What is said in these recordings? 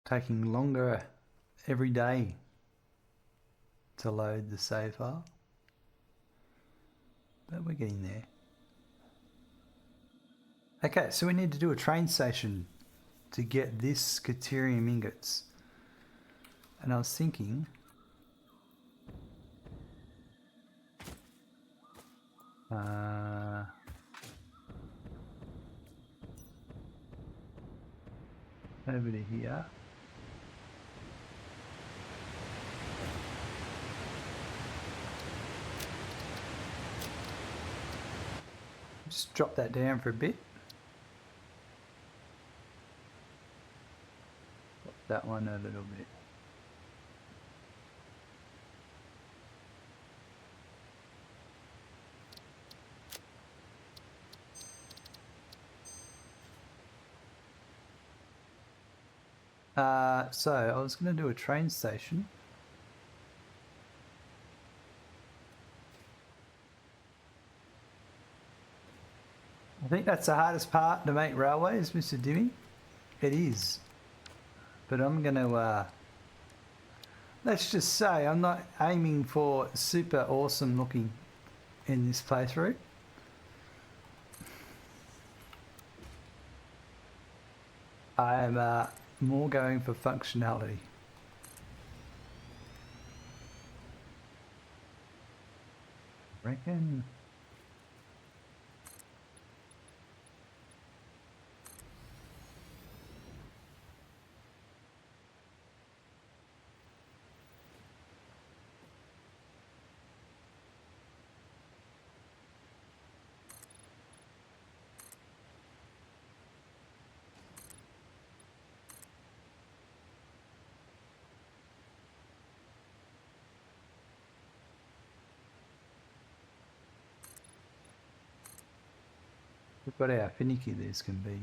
taking longer every day to load the save file. But we're getting there. Okay, so we need to do a train station to get this Caterium ingots. And I was thinking, over to here. Just drop that down for a bit. Drop that one a little bit. So I was going to do a train station. I think that's the hardest part to make railways, Mr. Dimmy. It is. But I'm going to, let's just say I'm not aiming for super awesome looking in this playthrough. I am more going for functionality. Reckon. Look at how finicky these can be.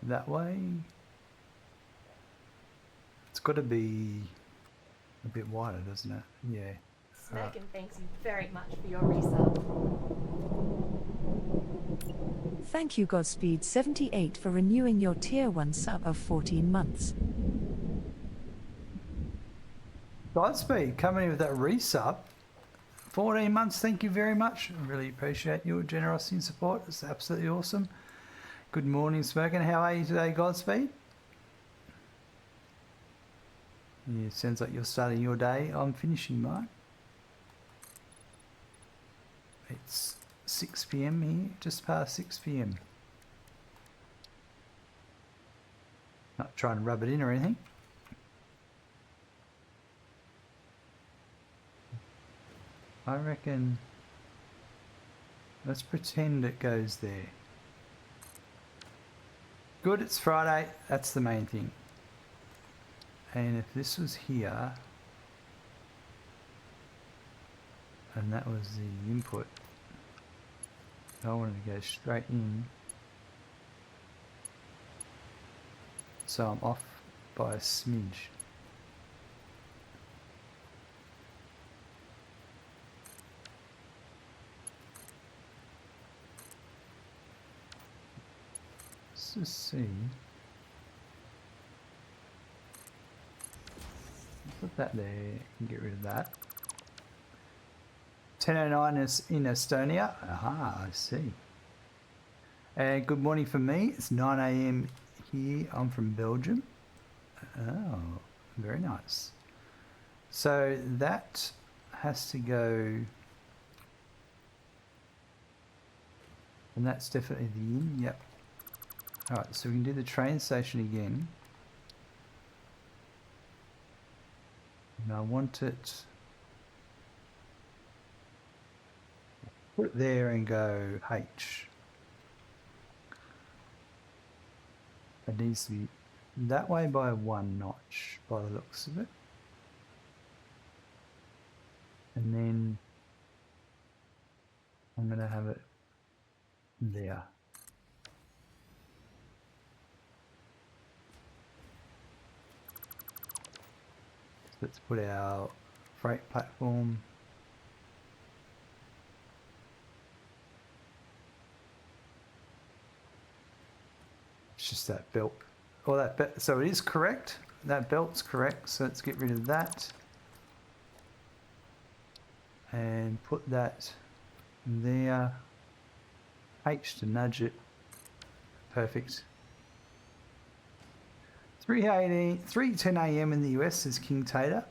That way. It's got to be a bit wider, doesn't it? Yeah. Smirkin thanks you very much for your resub. Thank you Godspeed78 for renewing your tier 1 sub of 14 months. Godspeed coming in with that resub. 14 months, thank you very much. I really appreciate your generosity and support. It's absolutely awesome. Good morning, Smirkin. How are you today, Godspeed? Yeah, sounds like you're starting your day. I'm finishing mine. It's 6 PM here, just past 6 PM. Not trying to rub it in or anything. I reckon, let's pretend it goes there. Good, it's Friday, that's the main thing. And if this was here, and that was the input, I wanted to go straight in. So I'm off by a smidge. Let's just see. Put that there and get rid of that. 10:09 is in Estonia. Aha, I see. And good morning for me. It's 9 AM here. I'm from Belgium. Oh, very nice. So that has to go, and that's definitely the in. Yep. All right, so we can do the train station again. And I want it, put it there and go H. It needs to be that way by 1 notch by the looks of it. And then I'm going to have it there. So let's put our freight platform. It's just that belt. Oh, that belt. So it is correct. That belt's correct. So let's get rid of that. And put that there. H to nudge it. Perfect. 3:10 a.m. in the US, says King Tater.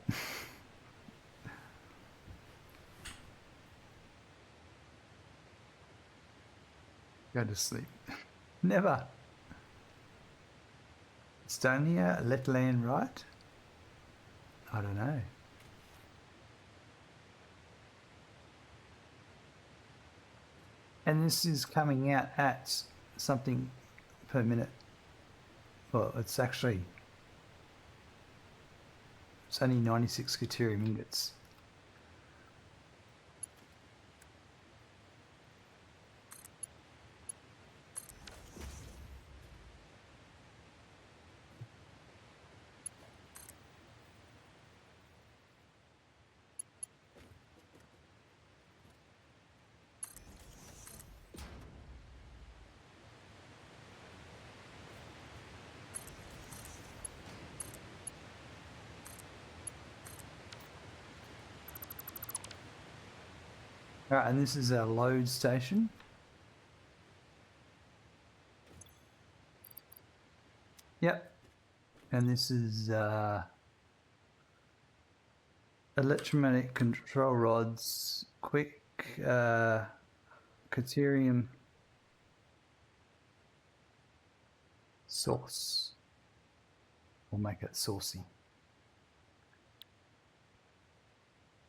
Go to sleep. Never. Estonia, Letland, right? I don't know. And this is coming out at something per minute. Well, it's only 96 Caterium ingots. All right, and this is our load station. Yep. And this is Electromagnetic Control Rods, quick Caterium sauce. We'll make it saucy.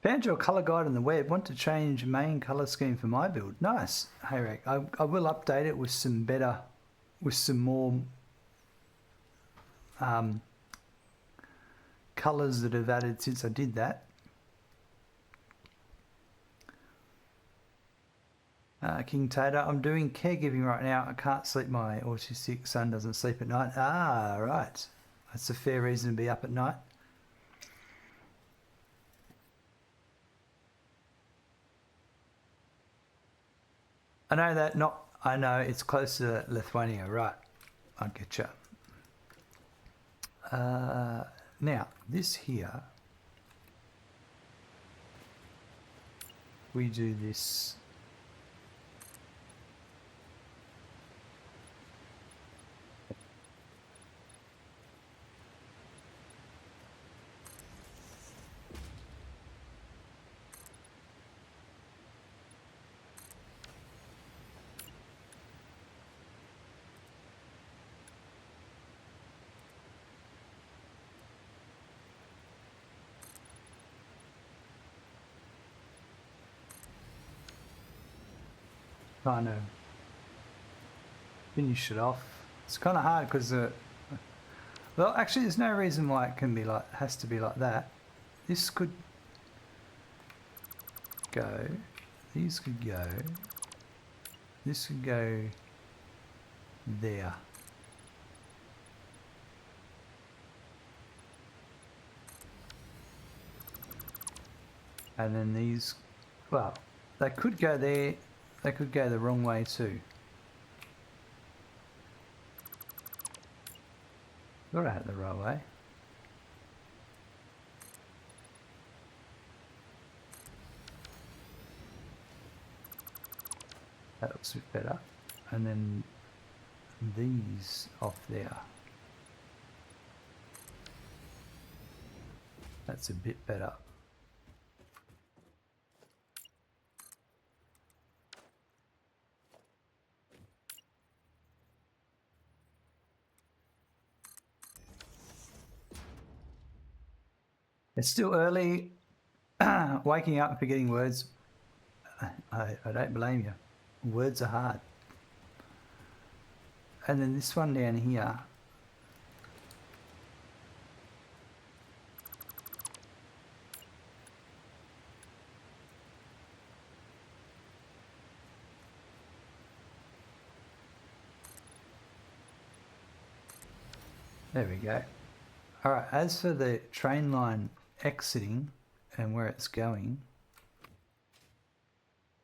Found your colour guide on the web. Want to change main colour scheme for my build. Nice. Hey, Rick. I will update it with some more colours that have added since I did that. King Tater, I'm doing caregiving right now. I can't sleep. My autistic son doesn't sleep at night. Ah, right. That's a fair reason to be up at night. I know that I know it's close to Lithuania, right? I get you. Now, this here, we do this. Kind of finish it off. It's kind of hard because well, actually there's no reason why it can be like, has to be like that. This could go, these could go, this could go there. And then these, well, they could go there. They could go the wrong way too. Got out the right way. That looks a bit better. And then these off there. That's a bit better. It's still early. Waking up and forgetting words. I don't blame you. Words are hard. And then this one down here. There we go. All right, as for the train line exiting and where it's going,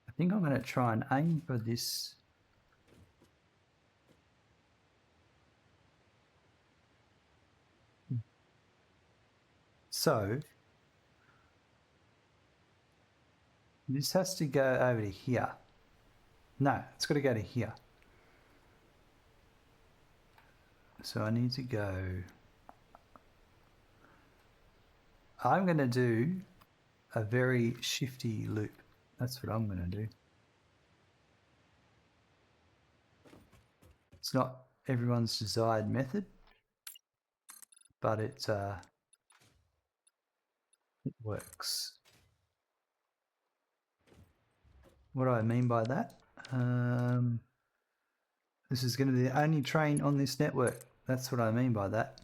I think I'm going to try and aim for this. So this has to go over to here. No, it's got to go to here. So I need to go. I'm going to do a very shifty loop. That's what I'm going to do. It's not everyone's desired method, but it works. What do I mean by that? This is going to be the only train on this network. That's what I mean by that.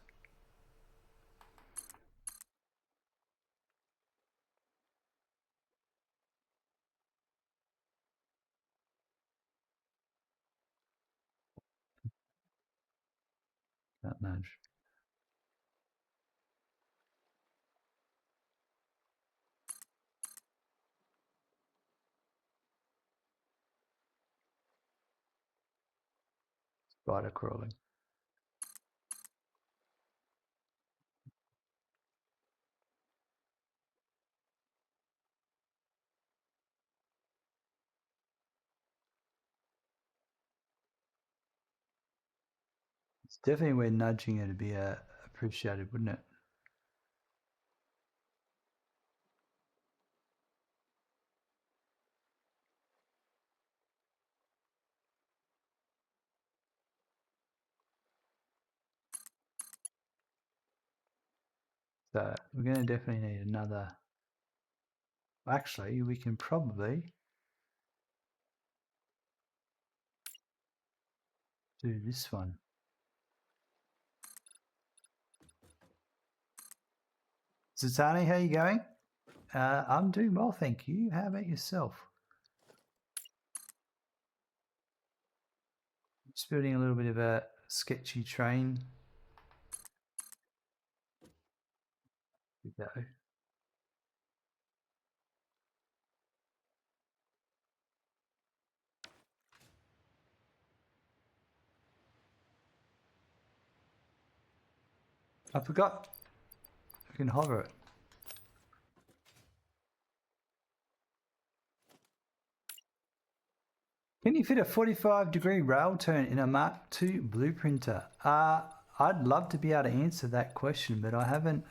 That nudge. Spider crawling. It's definitely where nudging it to be appreciated, wouldn't it? So we're going to definitely need another. Actually, we can probably do this one. Zitani, how you going? I'm doing well, thank you. How about yourself? Just building a little bit of a sketchy train. Here we go. I forgot. I can hover it. Can you fit a 45-degree rail turn in a Mark II blueprinter? I'd love to be able to answer that question, but I haven't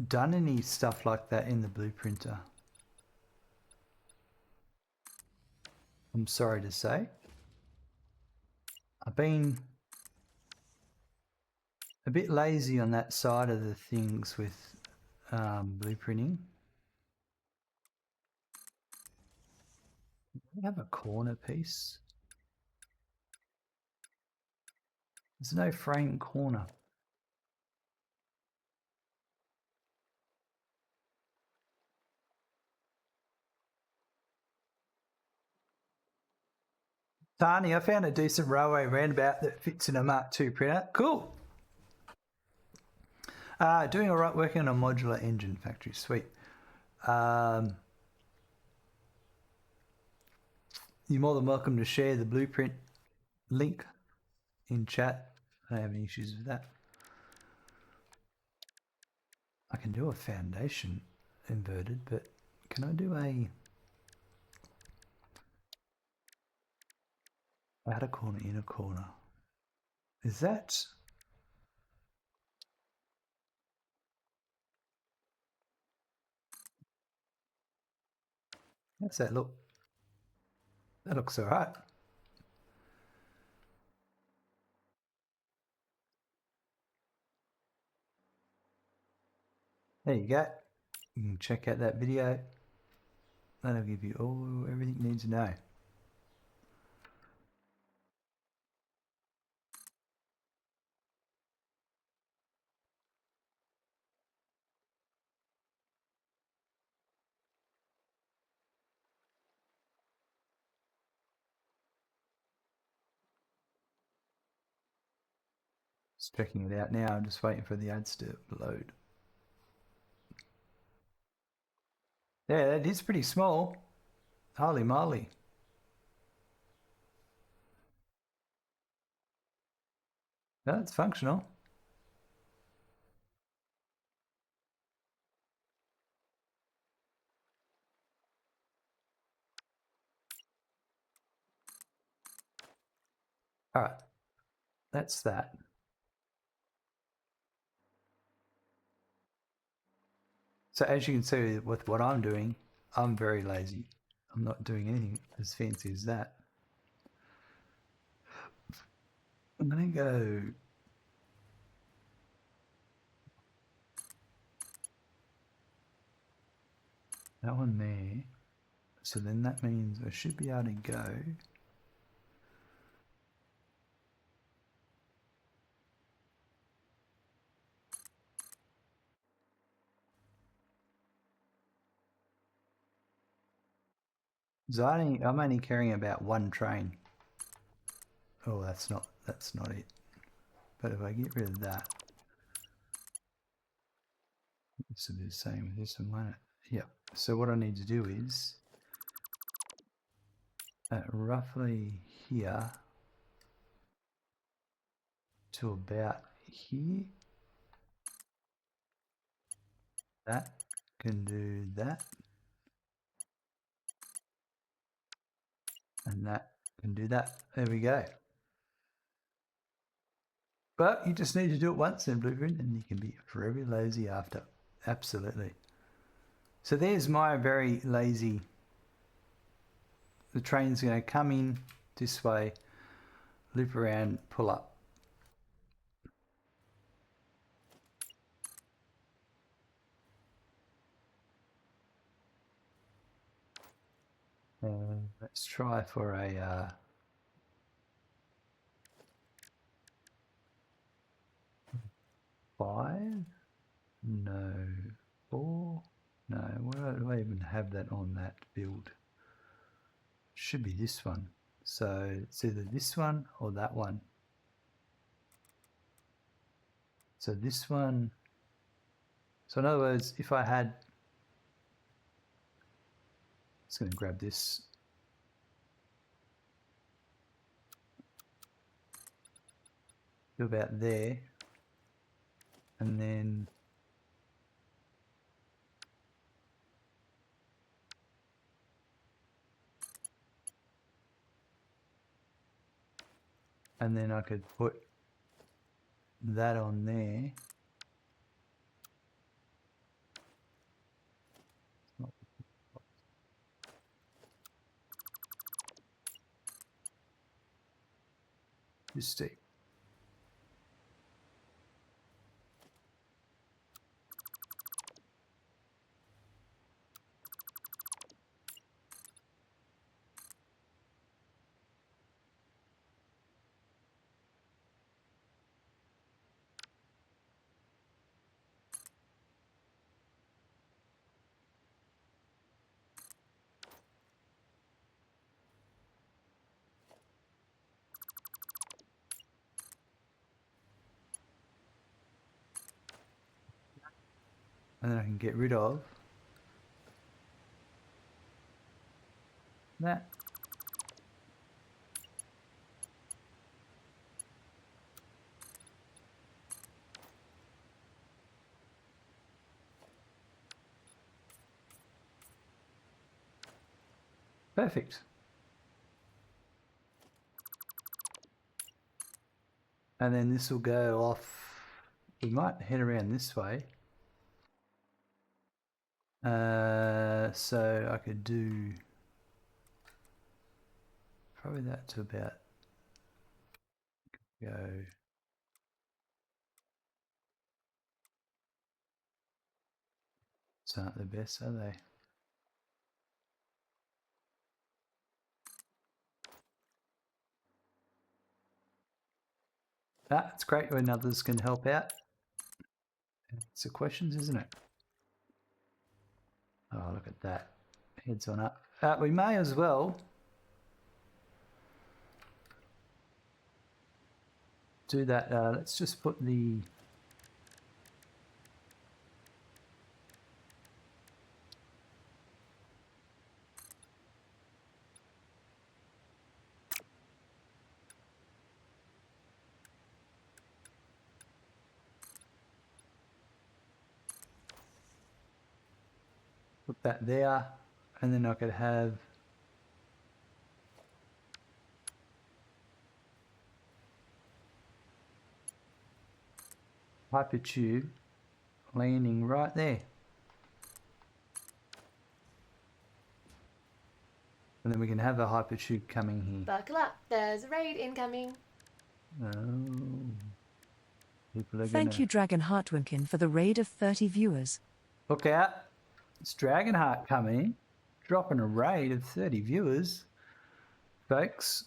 done any stuff like that in the blueprinter. I'm sorry to say. I've been a bit lazy on that side of the things with blueprinting. We have a corner piece. There's no frame corner. Tani, I found a decent railway roundabout that fits in a Mark II printer. Cool. Doing all right, working on a modular engine factory. Sweet. You're more than welcome to share the blueprint link in chat. I don't have any issues with that. I can do a foundation inverted, but can I do a outer corner, inner corner? Is that... How's that look? That looks all right. There you go. You can check out that video. That'll give you everything you need to know. Just checking it out now. I'm just waiting for the ads to load. Yeah, that is pretty small. Holy moly. No, it's functional. All right, that's that. So as you can see with what I'm doing, I'm very lazy. I'm not doing anything as fancy as that. I'm gonna go that one there. So then that means I should be able to go so I'm only carrying about one train. Oh, that's not it. But if I get rid of that, this will be the same with this one, won't it? Yep. So what I need to do is roughly here to about here. That can do that. And that can do that. There we go. But you just need to do it once in Blueprint and you can be forever lazy after. Absolutely. So there's my very lazy. The train's going to come in this way, loop around, pull up. Let's try for a 5. No. 4. No. Why do I even have that on that build? Should be this one. So it's either this one or that one. So this one. So in other words, if I had, just going to grab this. To about there. And then I could put that on there. Just see. And then I can get rid of that. Perfect. And then this will go off. We might head around this way. So I could do probably that to about go. aren't the best, are they? Ah, it's great when others can help out. It's the questions, isn't it? Oh, look at that. Heads on up. We may as well do that. Let's just put the... Put that there, and then I could have hypertube landing right there. And then we can have a hypertube coming here. Buckle up, there's a raid incoming. Oh. People are Thank you, Dragon Heartwinkin, for the raid of 30 viewers. Look out. It's Dragonheart coming. Dropping a raid of 30 viewers. Folks.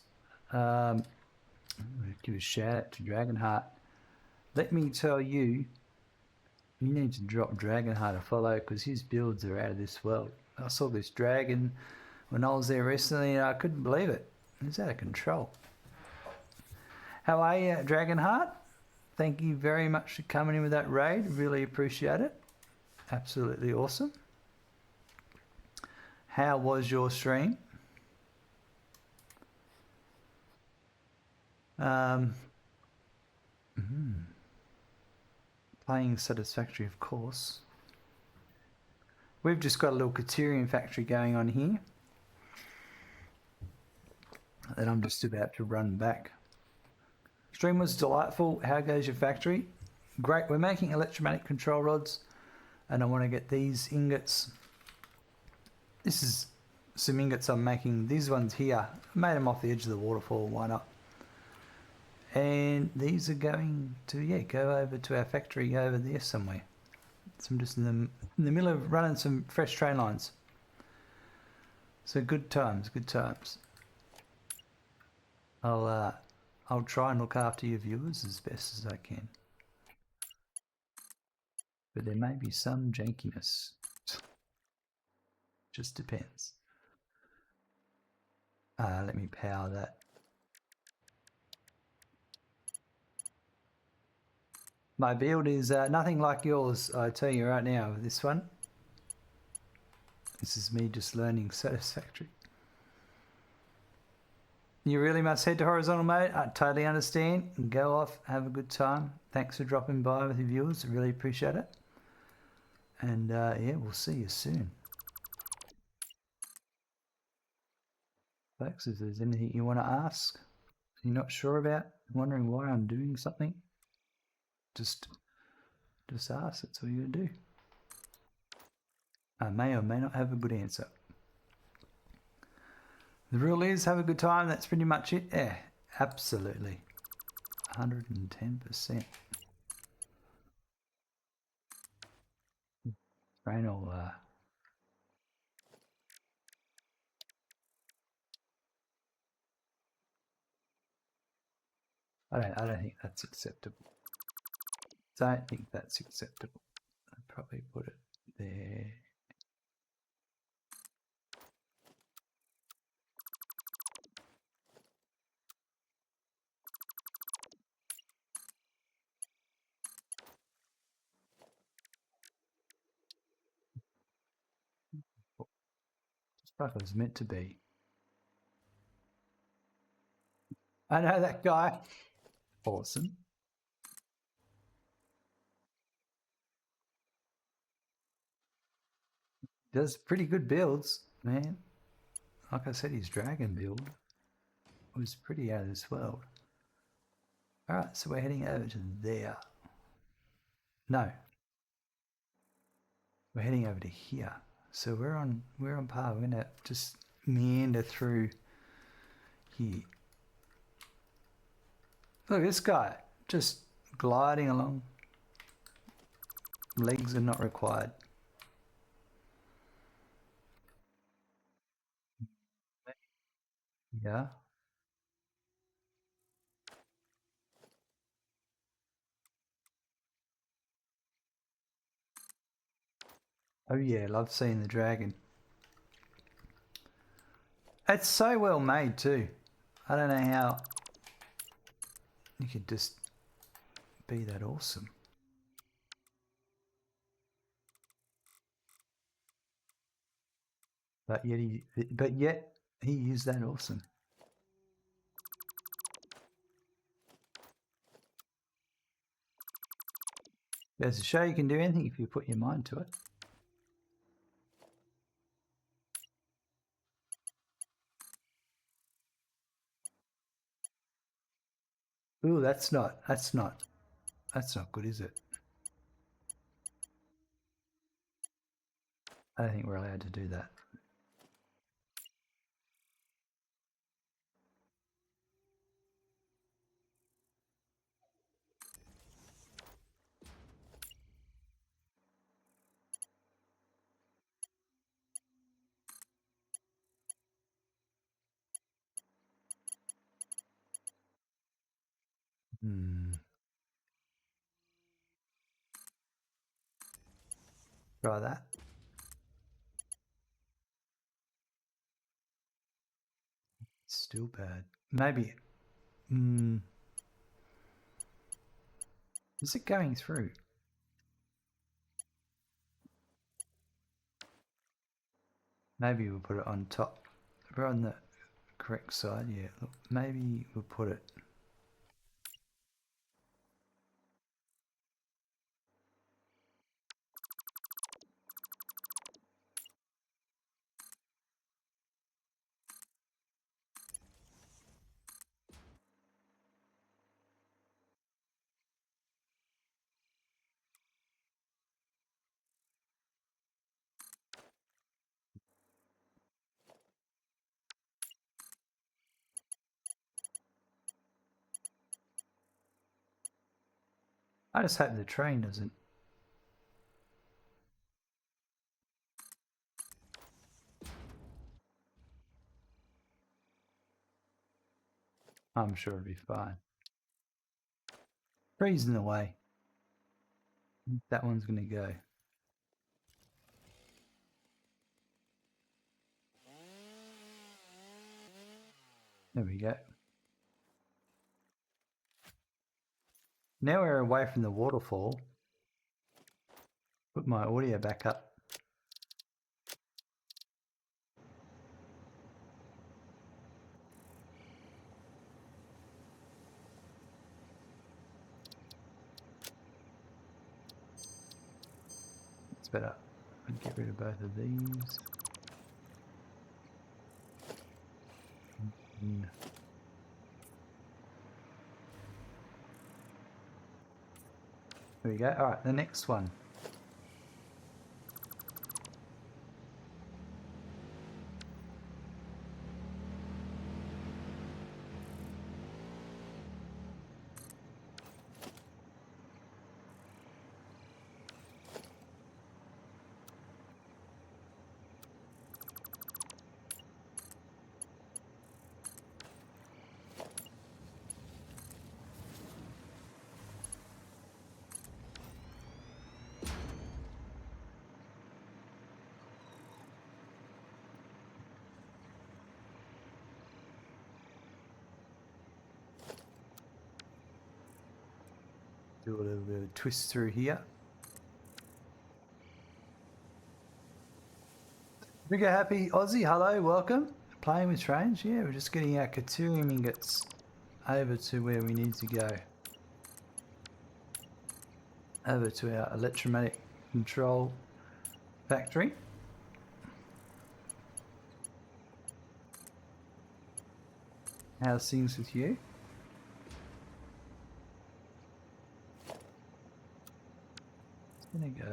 Give a shout out to Dragonheart. Let me tell you, you need to drop Dragonheart a follow because his builds are out of this world. I saw this dragon when I was there recently and I couldn't believe it. It's out of control. How are you, Dragonheart? Thank you very much for coming in with that raid. Really appreciate it. Absolutely awesome. How was your stream? Playing Satisfactory, of course. We've just got a little Caterium factory going on here that I'm just about to run back. Stream was delightful. How goes your factory? Great. We're making electromagnetic control rods and I want to get these ingots. This is some ingots I'm making. These ones here, I made them off the edge of the waterfall. Why not? And these are going to, go over to our factory over there somewhere. So I'm just in the middle of running some fresh train lines. So good times, good times. I'll try and look after your viewers as best as I can. But there may be some jankiness. Just depends. Let me power that. My build is nothing like yours, I tell you right now, with this one. This is me just learning Satisfactory. You really must head to horizontal mode. I totally understand. Go off, have a good time. Thanks for dropping by with your viewers. I really appreciate it. And yeah, we'll see you soon. Folks, if there's anything you want to ask, you're not sure about, wondering why I'm doing something, just ask. That's all you do. I may or may not have a good answer. The rule is have a good time. That's pretty much it. Yeah, absolutely. 110%. Rain will I don't think that's acceptable. Don't think that's acceptable. I'd probably put it there. Just like it was meant to be. I know that guy. Awesome. Does pretty good builds, man. Like I said, his dragon build was pretty out of this world. Alright, so we're heading over to there. No. We're heading over to here. So we're on par. We're gonna just meander through here. Look at this guy, just gliding along. Legs are not required. Yeah. Oh yeah, love seeing the dragon. It's so well made too. I don't know how you could just be that awesome. But yet he is that awesome. Goes to show you can do anything if you put your mind to it. Ooh, that's not good, is it? I don't think we're allowed to do that. Try that. Still bad. Maybe. Is it going through? Maybe we'll put it on top. We're on the correct side, yeah. Look, maybe we'll put it. I just hope the train doesn't. I'm sure it'll be fine. Tree's in the way. That one's going to go. There we go. Now we're away from the waterfall. Put my audio back up. It's better. I'll get rid of both of these. There we go. All right, the next one. Do a little bit of a twist through here. Bigger Happy Aussie, hello, welcome. Playing with trains, yeah, we're just getting our Caterium ingots over to where we need to go. Over to our Electromagnetic Control Factory. How's things with you? It's gonna go.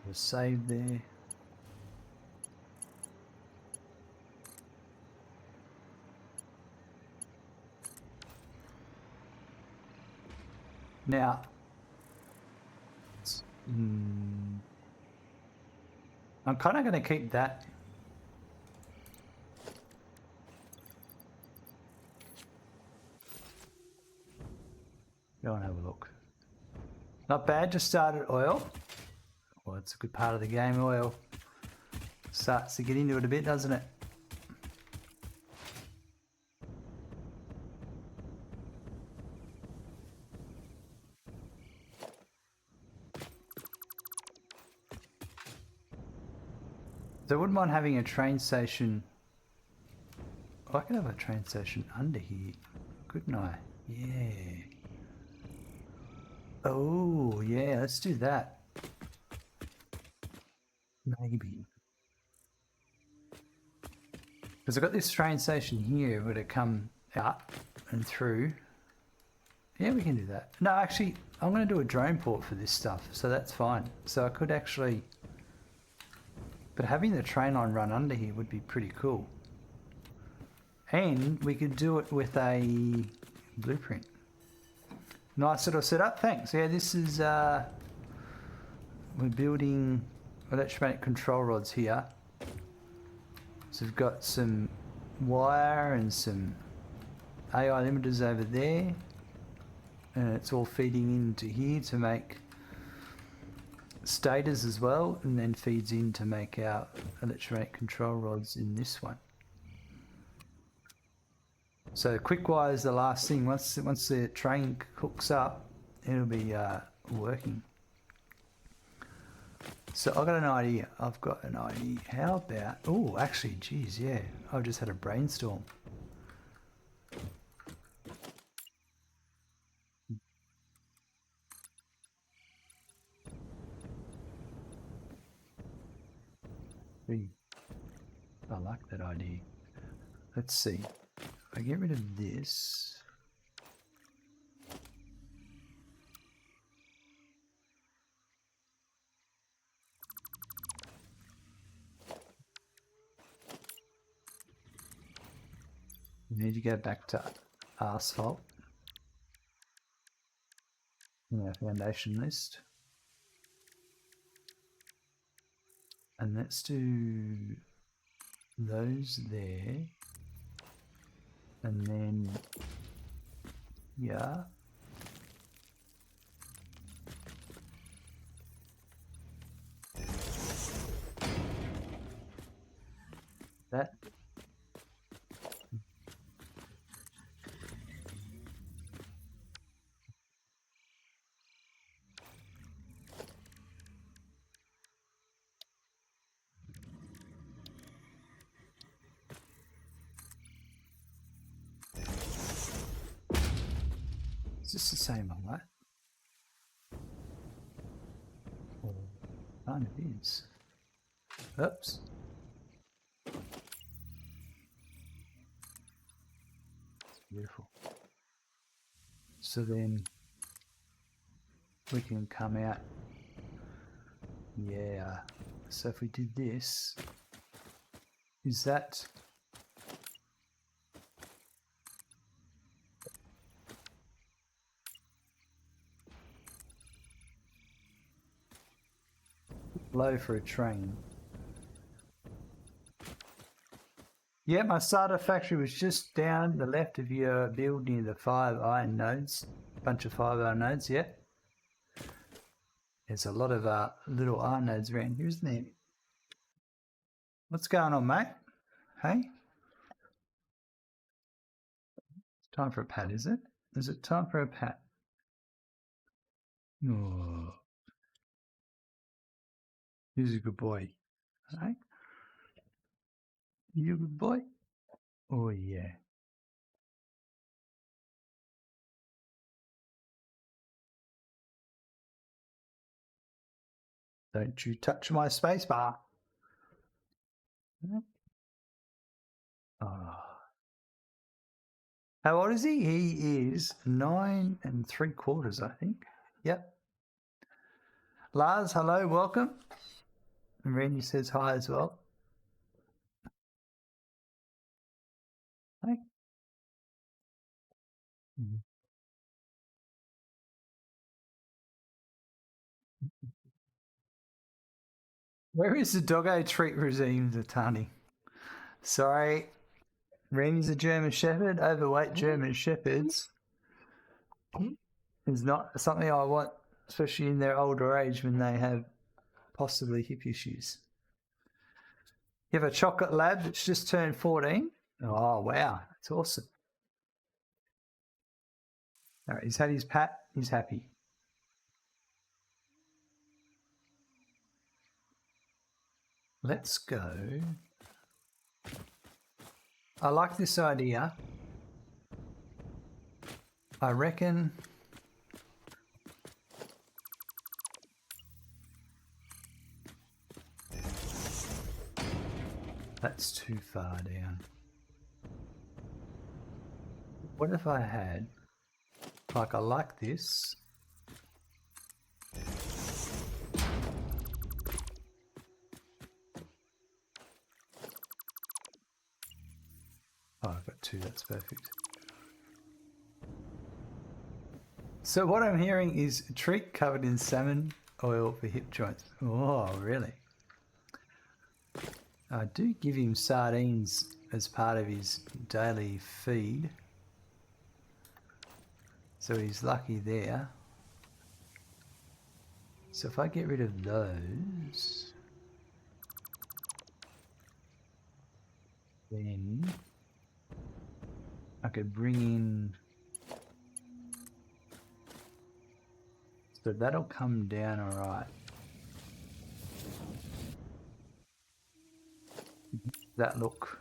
We'll save there. Now, I'm kind of going to keep that. Go and have a look. Not bad, just started oil. Well, it's a good part of the game, oil. Starts to get into it a bit, doesn't it? So I wouldn't mind having a train station. Oh, I could have a train station under here, couldn't I? Yeah. Oh, yeah, let's do that. Maybe. Because I've got this train station here, would it come out and through? Yeah, we can do that. No, actually, I'm going to do a drone port for this stuff, so that's fine. So I could actually... But having the train line run under here would be pretty cool. And we could do it with a blueprint. Nice little setup, thanks. Yeah, this is... we're building electromagnetic control rods here. So we've got some wire and some AI limiters over there. And it's all feeding into here to make stators as well, and then feeds in to make our electromagnetic control rods in this one. So quick wire is the last thing. Once the train hooks up, it'll be working. So I've got an idea. How about... Oh, actually, geez, yeah. I've just had a brainstorm. I like that idea. Let's see. If I get rid of this... We need to go back to asphalt in our foundation list. And let's do those there. And then, yeah. That. Is this the same on that? Or kind of is. Oops. It's beautiful. So then we can come out. Yeah. So if we did this, is that... low for a train? Yeah, my Satisfactory was just down the left of your build near the 5 iron nodes. Bunch of 5 iron nodes, yeah. There's a lot of little iron nodes around here, isn't there? What's going on, mate? Hey? It's time for a pat, is it? Is it time for a pat? Oh. He's a good boy. Hey? You a good boy? Oh, yeah. Don't you touch my space bar. Oh. How old is he? He is 9 3/4, I think. Yep. Lars, hello, welcome. And Randy says hi as well. Hi. Where is the doggo treat regime, Zatani? Sorry, Remy's a German Shepherd. Overweight German Shepherds is not something I want, especially in their older age when they have possibly hip issues. You have a chocolate lab that's just turned 14. Oh, wow. That's awesome. All right, he's had his pat. He's happy. Let's go. I like this idea. I reckon that's too far down. What if I had, like, I like this. Oh, I've got two, that's perfect. So what I'm hearing is a treat covered in salmon oil for hip joints. Oh, really? I do give him sardines as part of his daily feed. So he's lucky there. So if I get rid of those, then I could bring in, so that'll come down all right. That look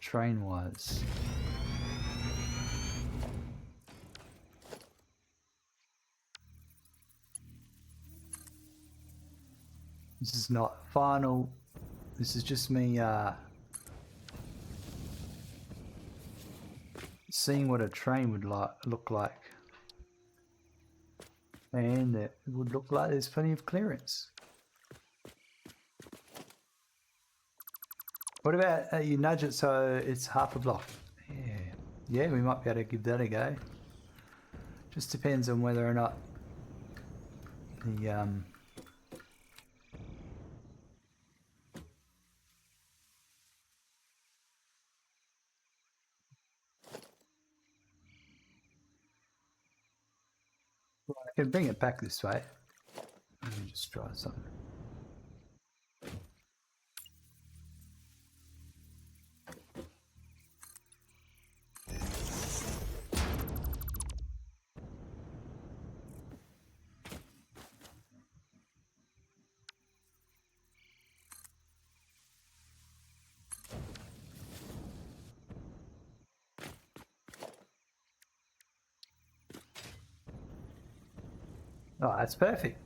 train wise. This is not final. This is just me seeing what a train would look like. And it would look like there's plenty of clearance. What about you nudge it so it's half a block? Yeah, we might be able to give that a go. Just depends on whether or not the I can bring it back this way. Let me just try something. Oh, that's perfect.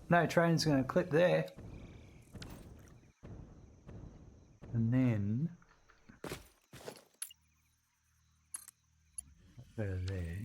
No train's going to clip there. And then go to there.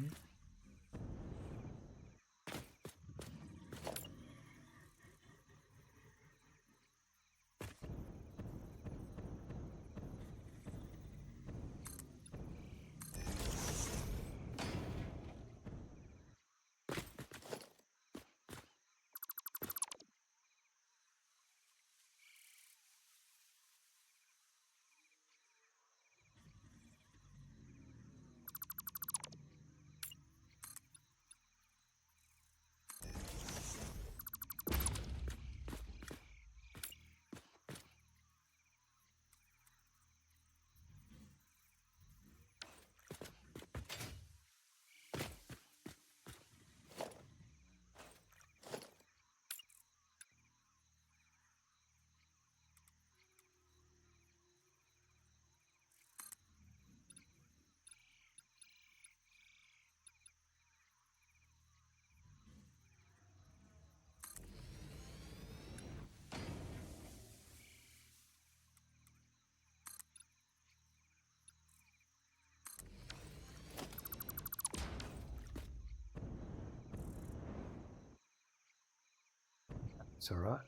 It's all right.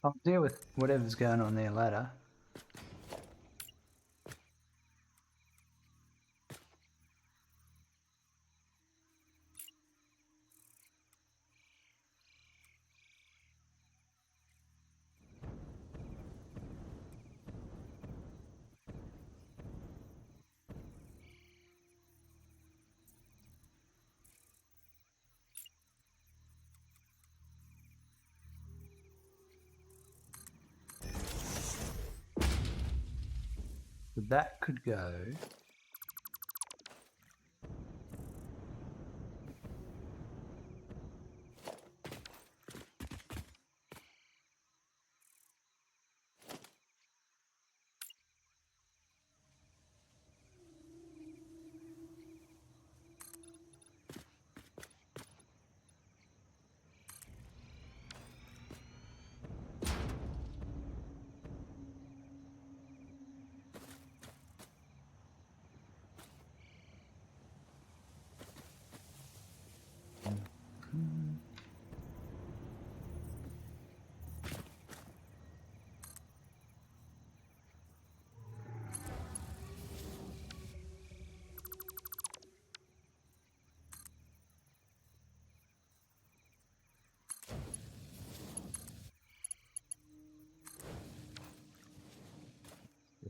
I'll deal with whatever's going on there later. So that could go.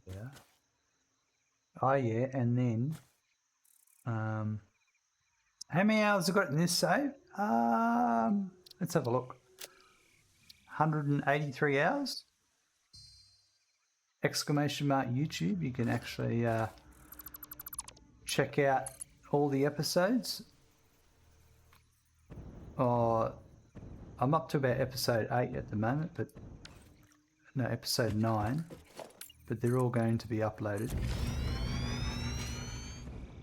Yeah. Oh yeah, and then how many hours have I got in this save? Let's have a look. 183 hours. Exclamation mark YouTube. You can actually check out all the episodes. I'm up to about episode 8 at the moment, but no, episode 9. But they're all going to be uploaded.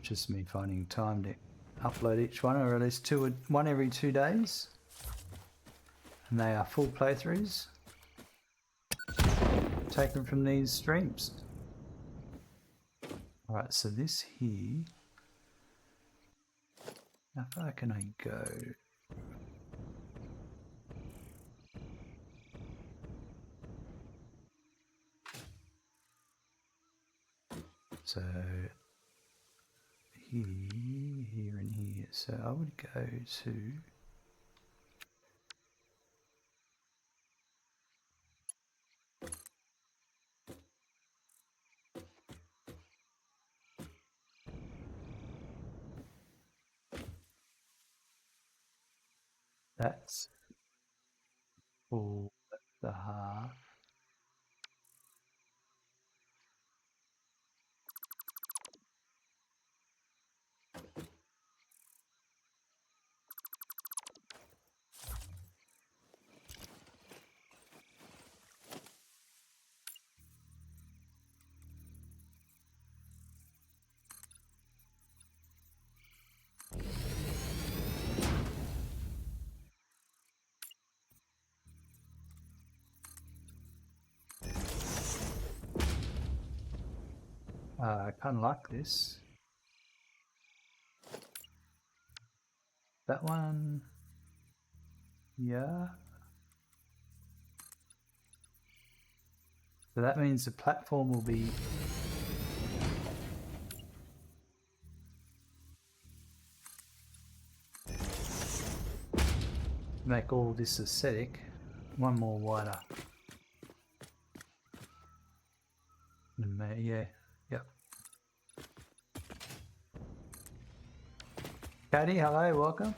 Just me finding time to upload each one, or at least one every 2 days. And they are full playthroughs taken from these streams. Alright, so this here, how far can I go? So here, here and here. So I would go to that's full, that's the half. I kind of like this. That one, yeah. So that means the platform will be make all this aesthetic. One more wider. Yeah, yep. Katie, hello, welcome.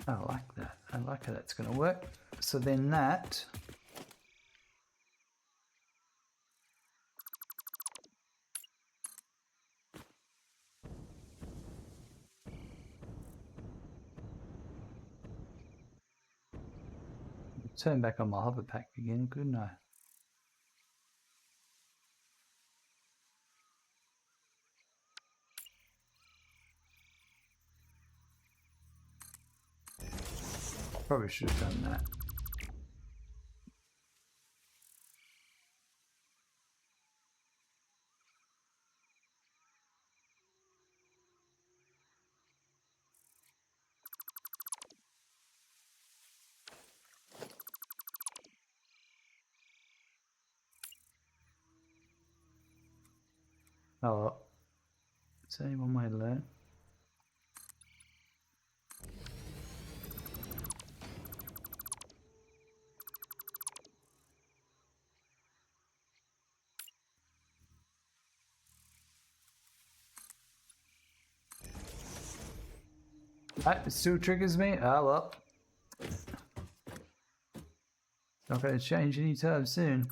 I like that. I like how that's going to work. So then that turn back on my hover pack again, couldn't I? Probably should have done that. Oh, is there any one way to learn? It still triggers me? Oh well. Not going to change anytime soon.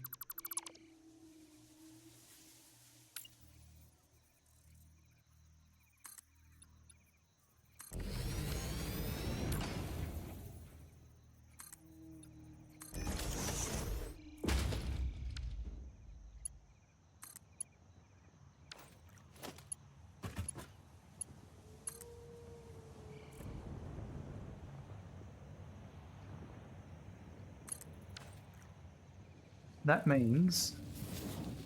That means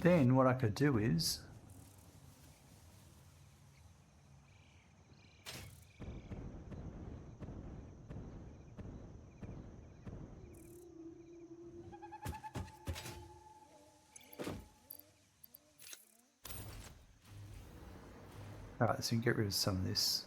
then what I could do is alright, so you can get rid of some of this.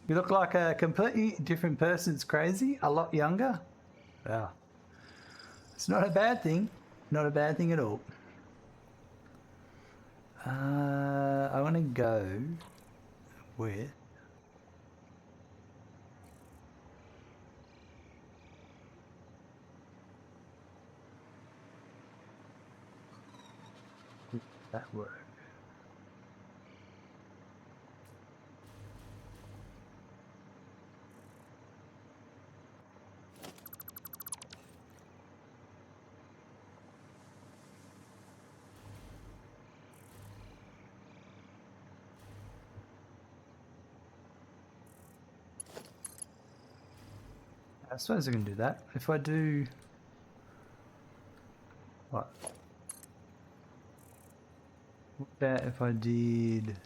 You look like a completely different person. It's crazy. A lot younger. Wow. It's not a bad thing. Not a bad thing at all. I want to go with that work. I suppose I can do that. If I do... What? What about if I did...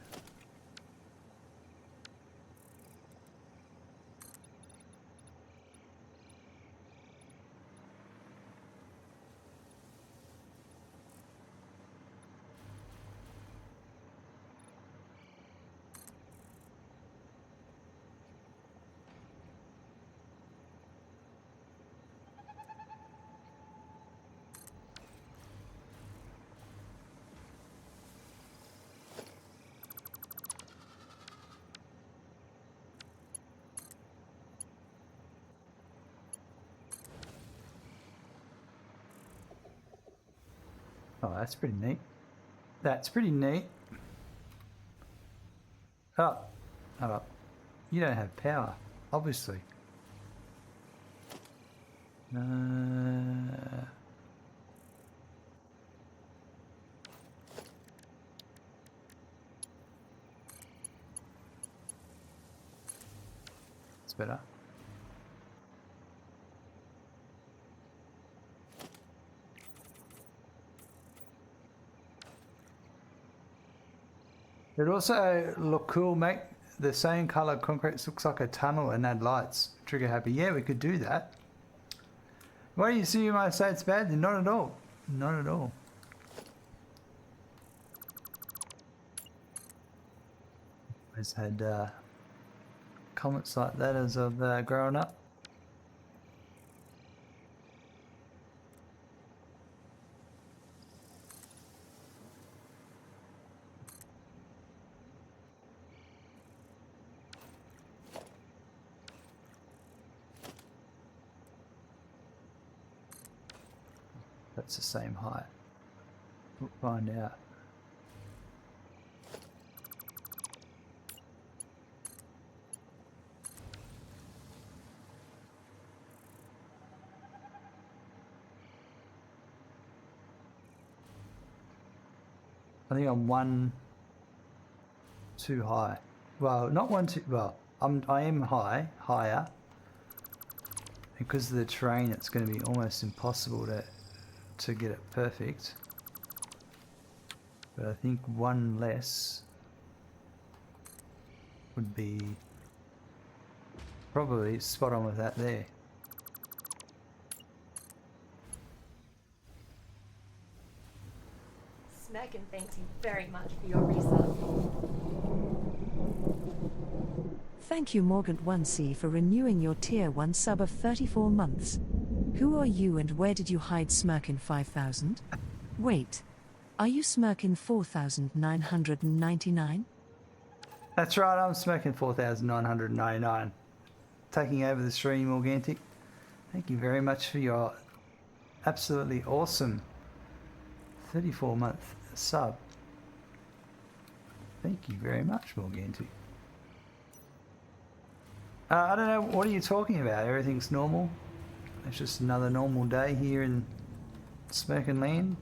Oh, that's pretty neat. That's pretty neat. Oh, oh, you don't have power, obviously. It's better. It also look cool, mate. The same color concrete looks like a tunnel and add lights. Trigger happy. Yeah, we could do that. Why do you see you might say it's bad? Not at all. Not at all. Always had comments like that as I've grown up. That's the same height. We'll find out. I think I'm one too high. Well, not one too. Well, I am higher. Because of the terrain, it's going to be almost impossible to get it perfect. But I think one less would be probably spot on with that there. Smirkin thanks you very much for your resub. Thank you Morgant1C for renewing your tier 1 sub of 34 months. Who are you and where did you hide Smirkin 5000? Wait. Are you Smirkin 4999? That's right, I'm smoking 4,999. Taking over the stream, Morgantic. Thank you very much for your absolutely awesome 34-month sub. Thank you very much, Morgantic. I don't know, what are you talking about? Everything's normal? It's just another normal day here in Smirkin Land.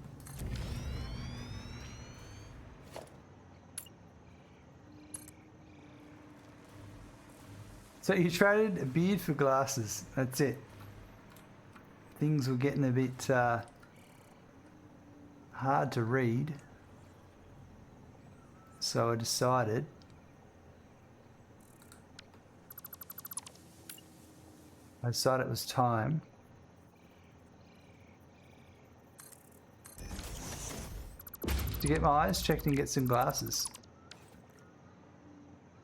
So you traded a beard for glasses. That's it. Things were getting a bit hard to read. So I decided it was time to get my eyes checked and get some glasses.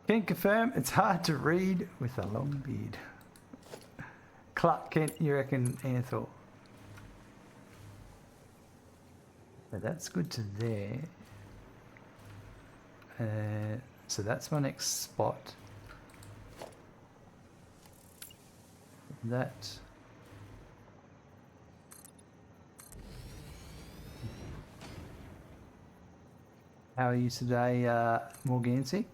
Can confirm it's hard to read with a long beard. Clark Kent, you reckon, Anthor? So that's good to there. So that's my next spot. That. How are you today, Morgancy?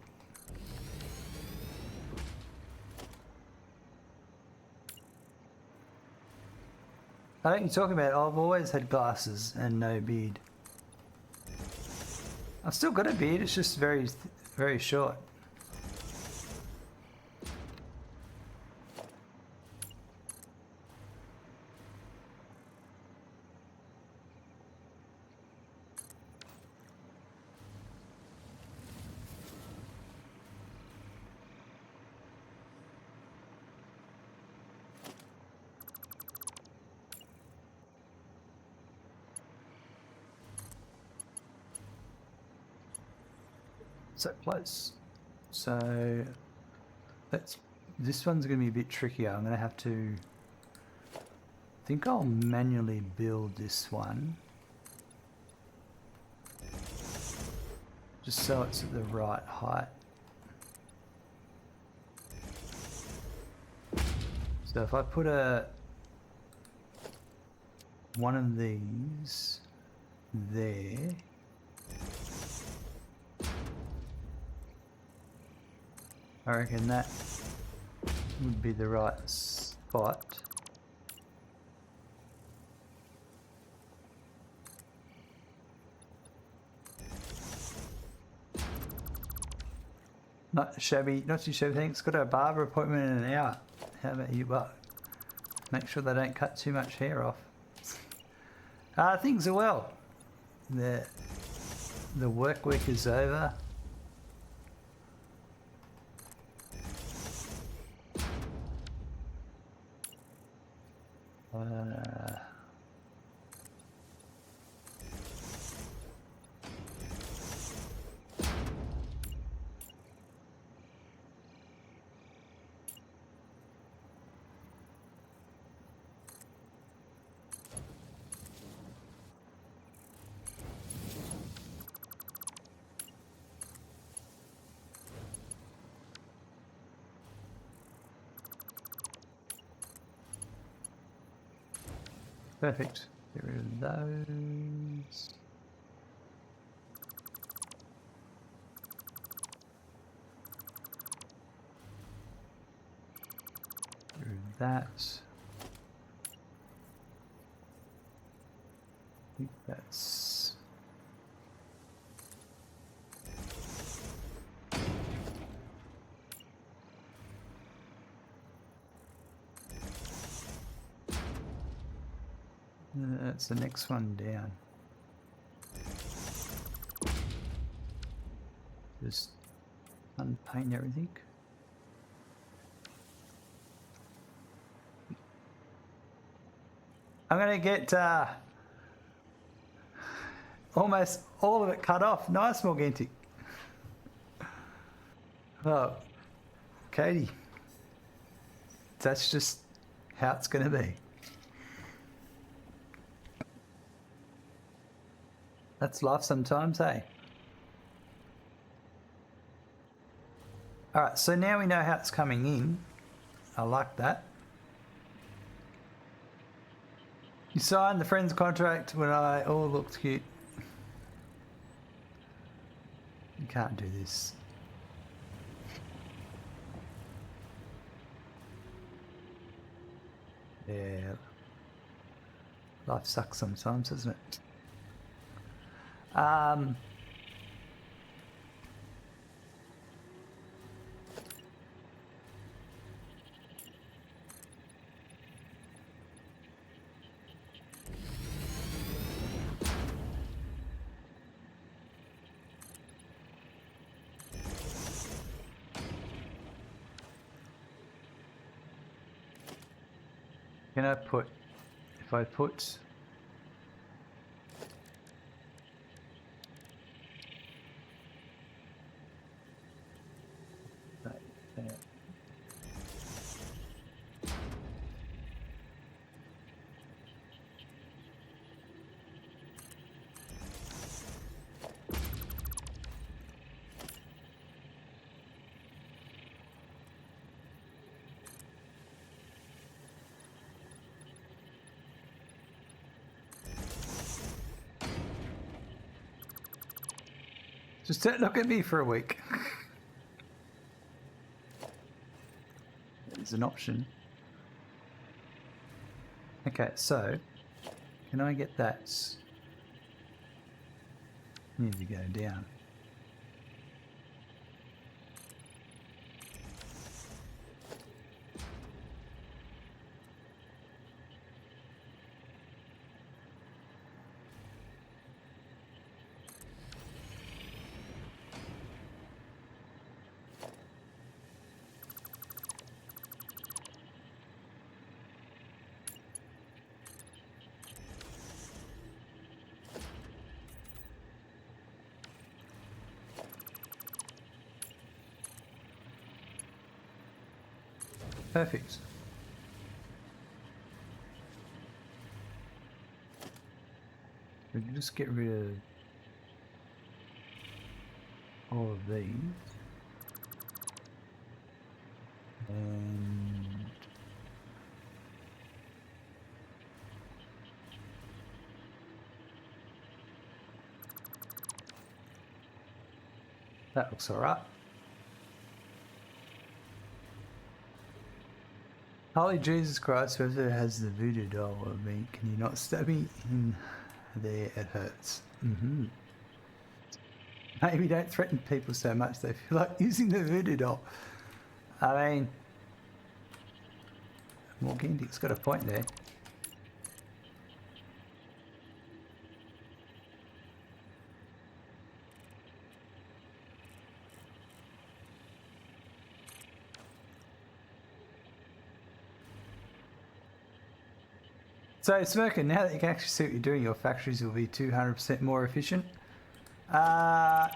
I don't know what you're talking about. I've always had glasses and no beard. I've still got a beard, it's just very, very short. So close. So this one's going to be a bit trickier. I'm going to have to, I think I'll manually build this one. Just so it's at the right height. So if I put one of these there, I reckon that would be the right spot. Not shabby, not too shabby. Thanks. Got a barber appointment in an hour. How about you, Buck? Make sure they don't cut too much hair off. Things are well. The work week is over. Perfect. Get rid of those. Get rid of that. I think that's... That's the next one down. Just Unpaint everything. I'm gonna get almost all of it cut off. Nice, Morgantic. Oh, Katie, that's just how it's gonna be. That's life sometimes, eh? All right, so now we know how it's coming in. I like that. You signed the friends contract when I all looked cute. You can't do this. Yeah. Life sucks sometimes, doesn't it? Can I put, if I put, that there. Just don't look at me for a week. There's an option. Okay, so can I get that? Need to go down. Perfect. We can just get rid of all of these. And that looks alright. Holy Jesus Christ, whoever has the voodoo doll of me, can you not stab me in there? It hurts. Maybe don't threaten people so much they feel like using the voodoo doll. I mean, Morgantic's got a point there. So, Smirker, now that you can actually see what you're doing, your factories will be 200% more efficient.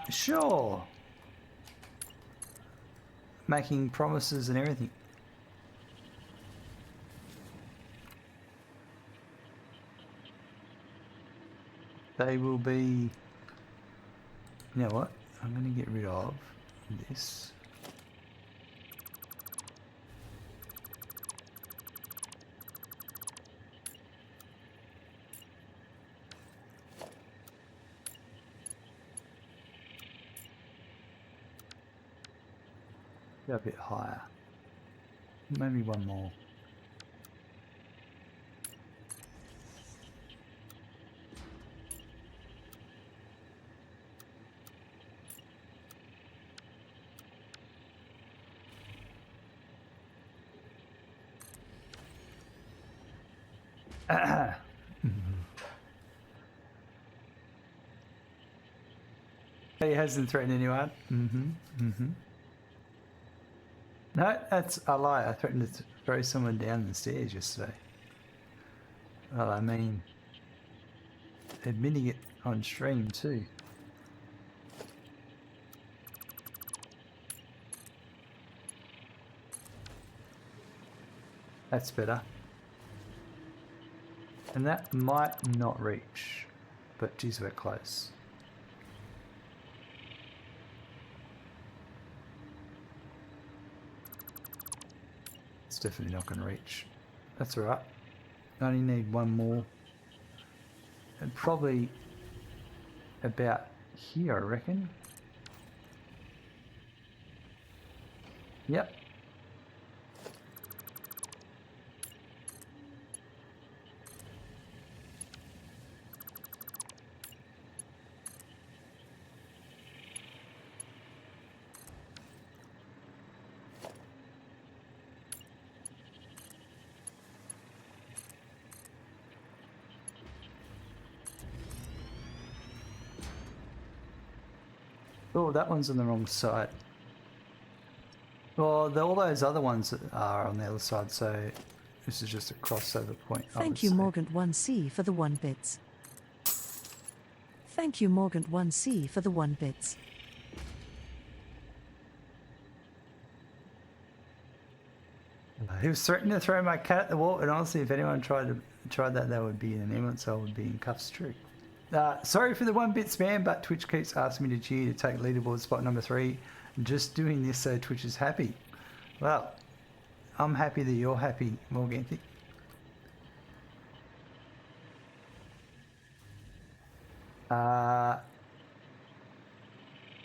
Sure. Making promises and everything. They will be... You know what? I'm going to get rid of this. Go a bit higher. Maybe one more. He hasn't threatened anyone. No, that's a lie. I threatened to throw someone down the stairs yesterday. Well, I mean, admitting it on stream too. That's better. And that might not reach, but geez, we're close. It's definitely not going to reach. That's alright. I only need one more. And probably about here, I reckon. Yep. Oh, that one's on the wrong side. Well, all those other ones are on the other side, so this is just a crossover point. Thank you, Morgant1C, for the 1 bits. Thank you, Morgant1C, for the 1 bits. He was threatening to throw my cat at the wall, and honestly, if anyone tried that, they would be in an ambulance, so I would be in cuffs too. Sorry for the 1 bit spam, but Twitch keeps asking me to cheer to take leaderboard spot number 3. Just doing this so Twitch is happy. Well, I'm happy that you're happy, Morganthi.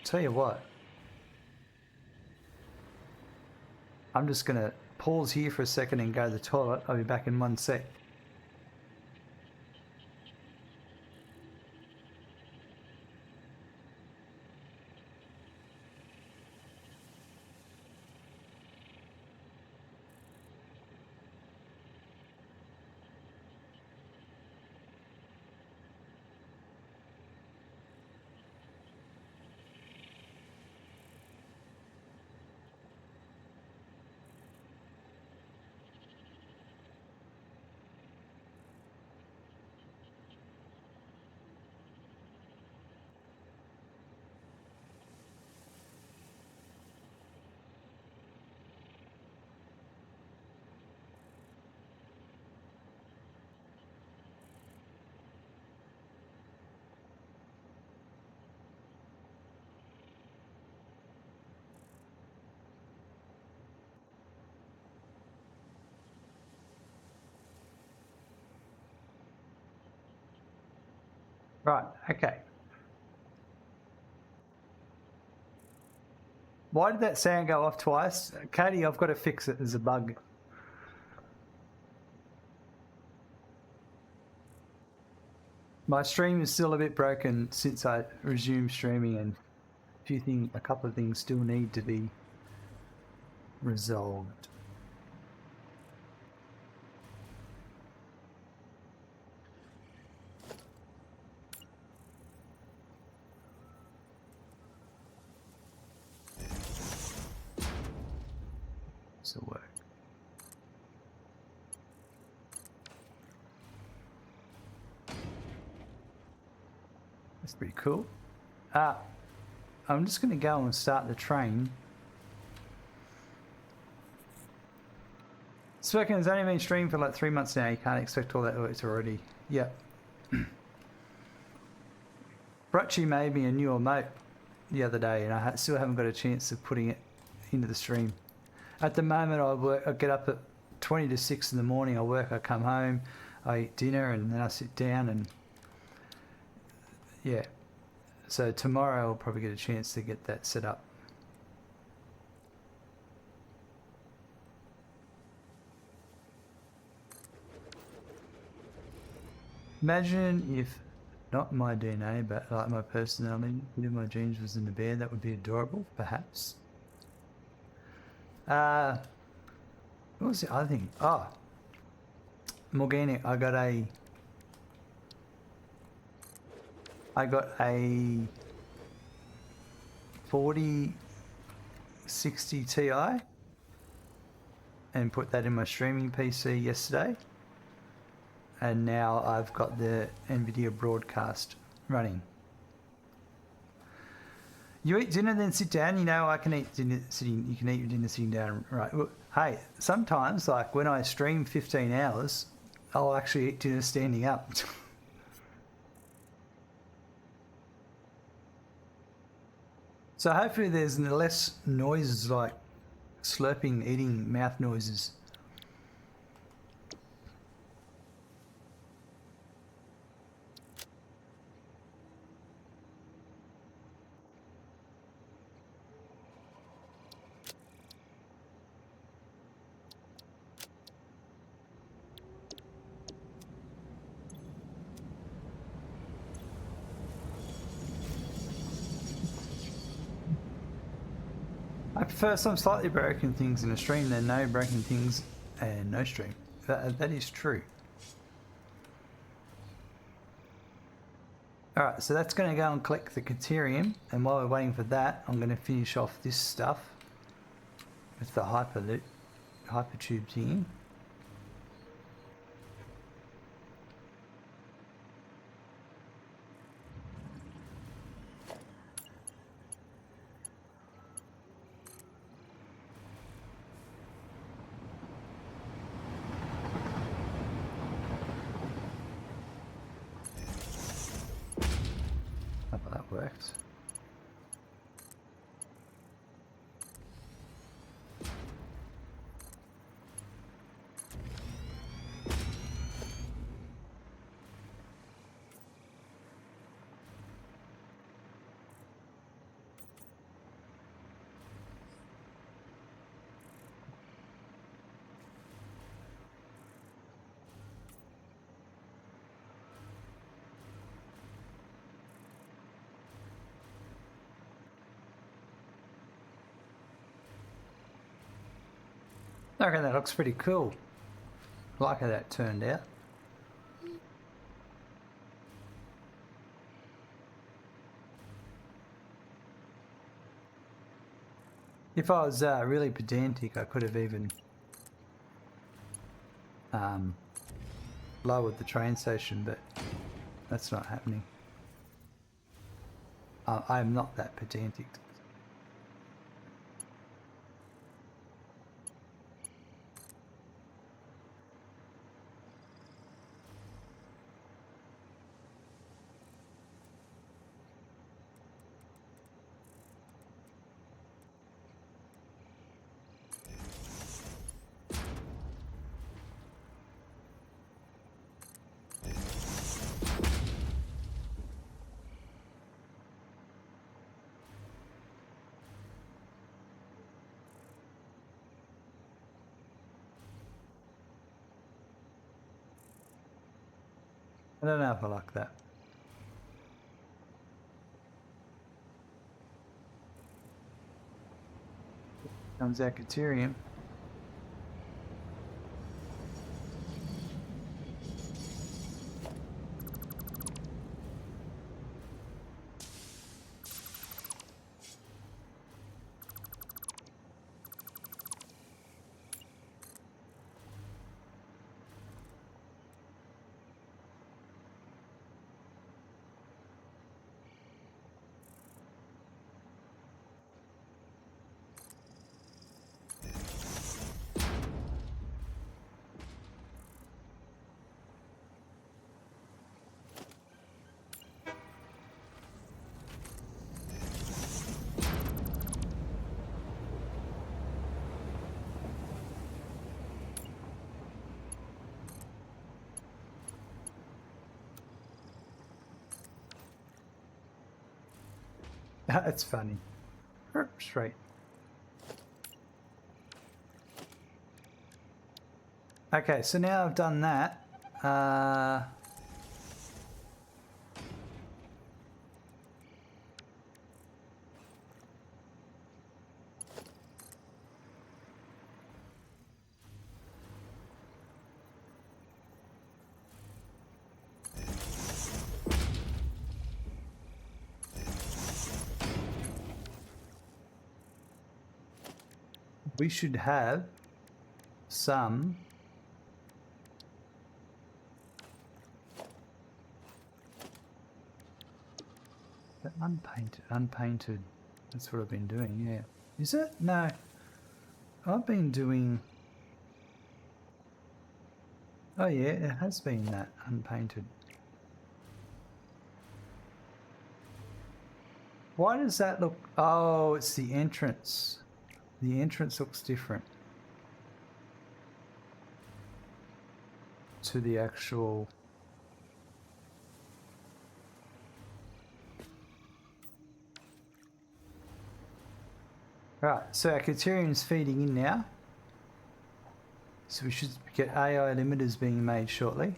Tell you what. I'm just going to pause here for a second and go to the toilet. I'll be back in 1 sec. Right, okay. Why did that sound go off twice? Katie, I've got to fix it. There's a bug. My stream is still a bit broken since I resumed streaming, and a couple of things still need to be resolved. This will work. That's pretty cool. I'm just going to go and start the train. Spoken has only been streamed for like 3 months now. You can't expect all that works already. Yep. Brutchy made me a new emote the other day, and I still haven't got a chance of putting it into the stream. At the moment, I get up at 20 to 6 in the morning. I work, I come home, I eat dinner, and then I sit down and yeah. So tomorrow I'll probably get a chance to get that set up. Imagine if not my DNA, but like my personality, if my genes was in the bear, that would be adorable, perhaps. What was the other thing? Oh, Morganic, I got a 4060 Ti and put that in my streaming PC yesterday. And now I've got the NVIDIA broadcast running. You eat dinner, then sit down. You know, I can eat dinner sitting. You can eat your dinner sitting down, right? Well, hey, sometimes, like when I stream 15 hours, I'll actually eat dinner standing up. So hopefully there's less noises like slurping, eating, mouth noises. I prefer some slightly broken things in a stream than no broken things and no stream. That is true. Alright, so that's going to go and collect the Caterium, and while we're waiting for that, I'm going to finish off this stuff with the hypertube thingy. Hope that works. I reckon that looks pretty cool. I like how that turned out. If I was really pedantic, I could have even lowered the train station, but that's not happening. I'm not that pedantic. I don't know if I like that. Comes our Caterium. That's funny. Straight. Okay, so now I've done that. We should have some. But unpainted. That's what I've been doing, yeah. Is it? No. I've been doing... Oh yeah, it has been that, unpainted. Why does that look... Oh, it's the entrance. The entrance looks different to the actual... Right, so our Caterium's feeding in now. So we should get AI limiters being made shortly.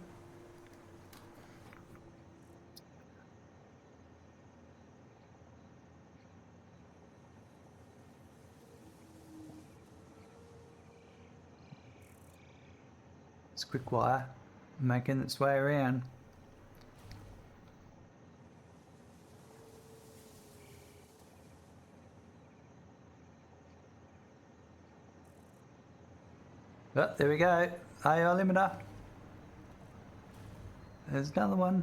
It's quick wire making its way around. Oh, there we go. AI limiter. There's another one.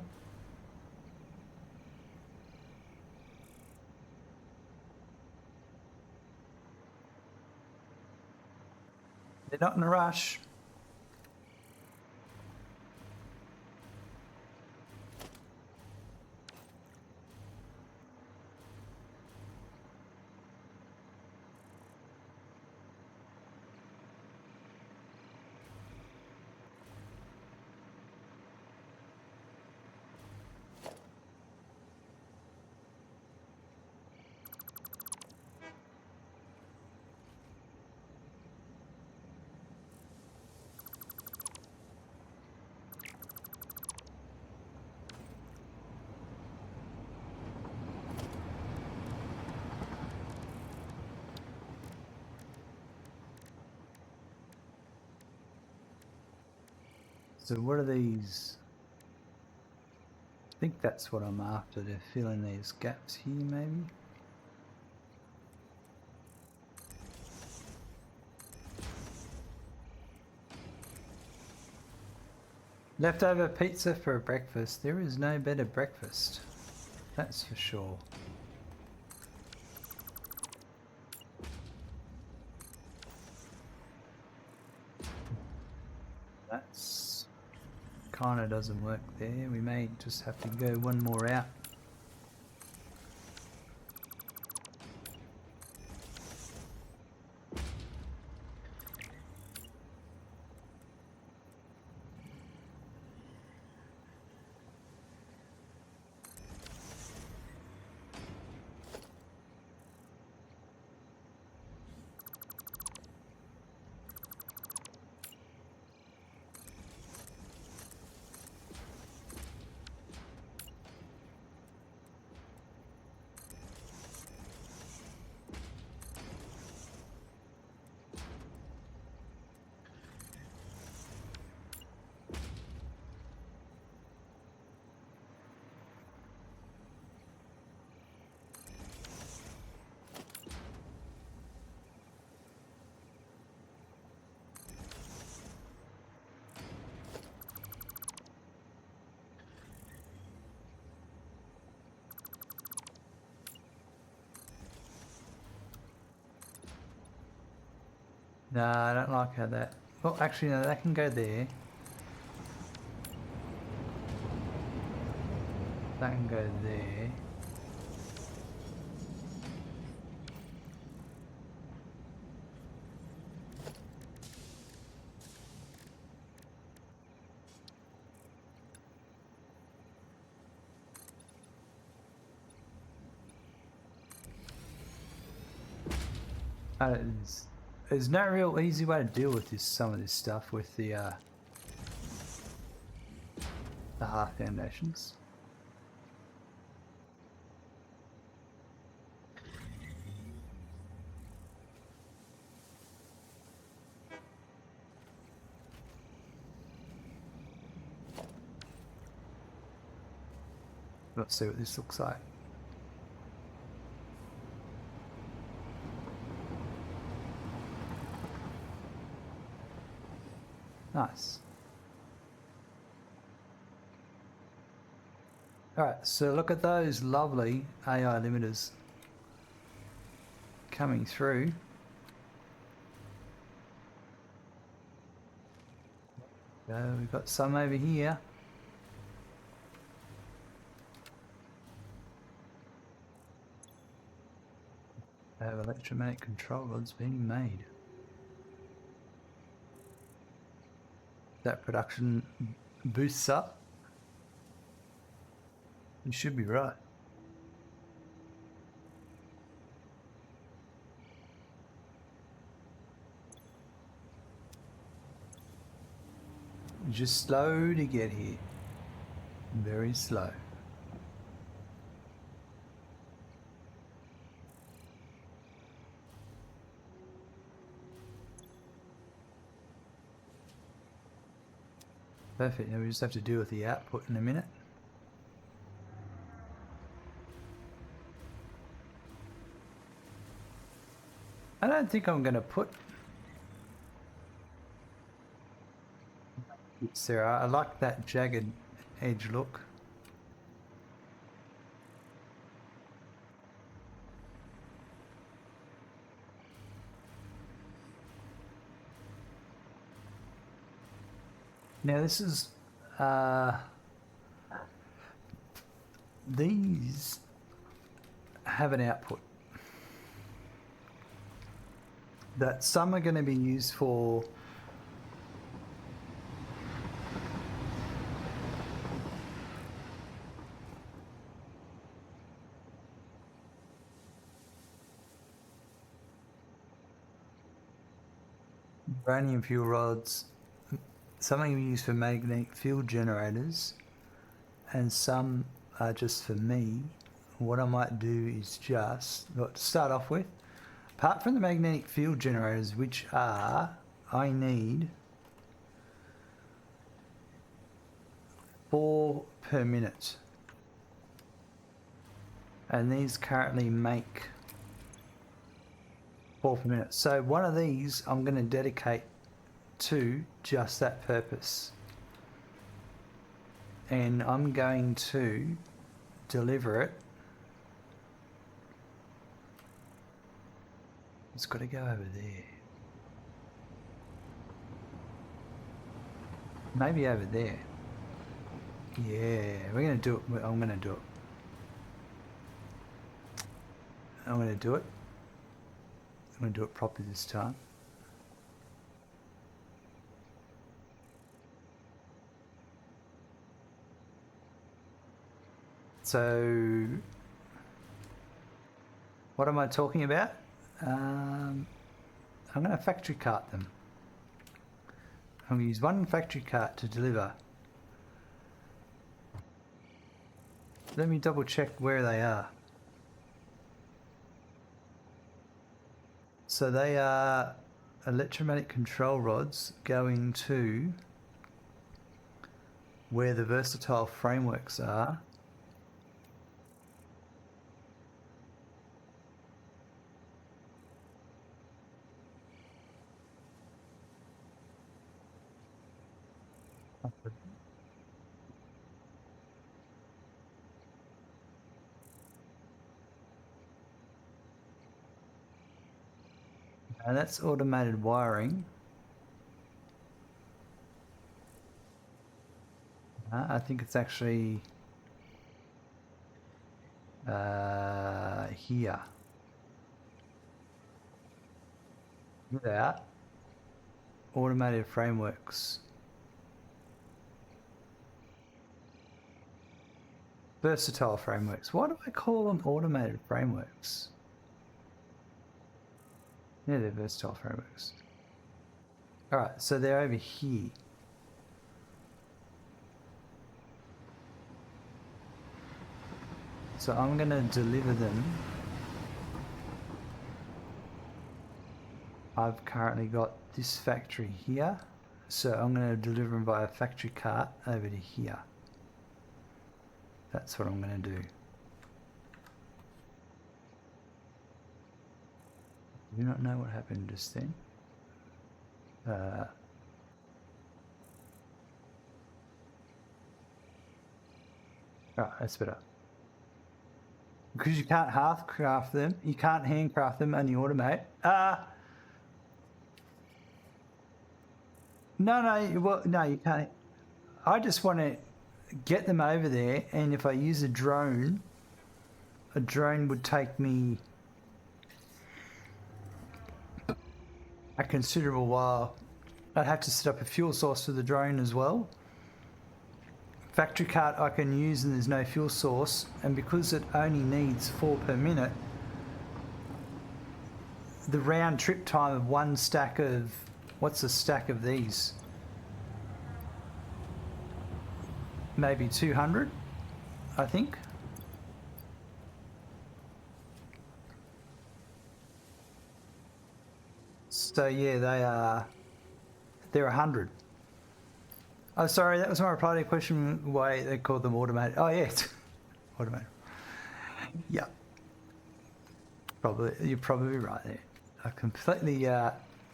They're not in a rush. So what are these? I think that's what I'm after, to fill in these gaps here maybe. Leftover pizza for breakfast. There is no better breakfast. That's for sure. That's kind of doesn't work there. We may just have to go one more out. No, I don't like how that... Well, actually, no, that can go there. That can go there. There's no real easy way to deal with this, some of this stuff with the half foundations. Let's see what this looks like. Nice. Alright, so look at those lovely AI limiters coming through. So we've got some over here. They have electromagnetic control rods being made. That production boosts up. You should be right. Just slow to get here. Very slow. Perfect. Now we just have to deal with the output in a minute. I don't think I'm going to put Sarah. I like that jagged edge look. Now this is these have an output that some are going to be used for uranium fuel rods, some are used for magnetic field generators, and some are just for me. What I might do is just, to start off with, apart from the magnetic field generators, which are, I need 4 per minute. And these currently make 4 per minute. So one of these I'm going to dedicate to just that purpose. And I'm going to deliver it. It's got to go over there. Maybe over there. Yeah, we're going to do it. I'm going to do it. I'm going to do it. I'm going to do it properly this time. So, what am I talking about? I'm going to factory cart them. I'm going to use one factory cart to deliver. Let me double check where they are. So they are electromagnetic control rods going to where the versatile frameworks are. And that's automated wiring. I think it's actually here. Without automated frameworks. Versatile frameworks. Why do I call them automated frameworks? Yeah, they're versatile frameworks. Alright, so they're over here. So I'm going to deliver them. I've currently got this factory here. So I'm going to deliver them via factory cart over to here. That's what I'm going to do. I do not know what happened just then. Right, that's better. Because you can't half craft them, you can't handcraft them, only automate. No, you can't. I just want to get them over there, and if I use a drone would take me a considerable while. I'd have to set up a fuel source for the drone as well. Factory cart I can use and there's no fuel source, and because it only needs 4 per minute, the round trip time of one stack of, what's a stack of these? Maybe 200, I think. So yeah, they're 100. Oh, sorry, that was my reply to your question, why they called them automated. Oh, yeah, it's automated. Yeah. You're probably right there. I completely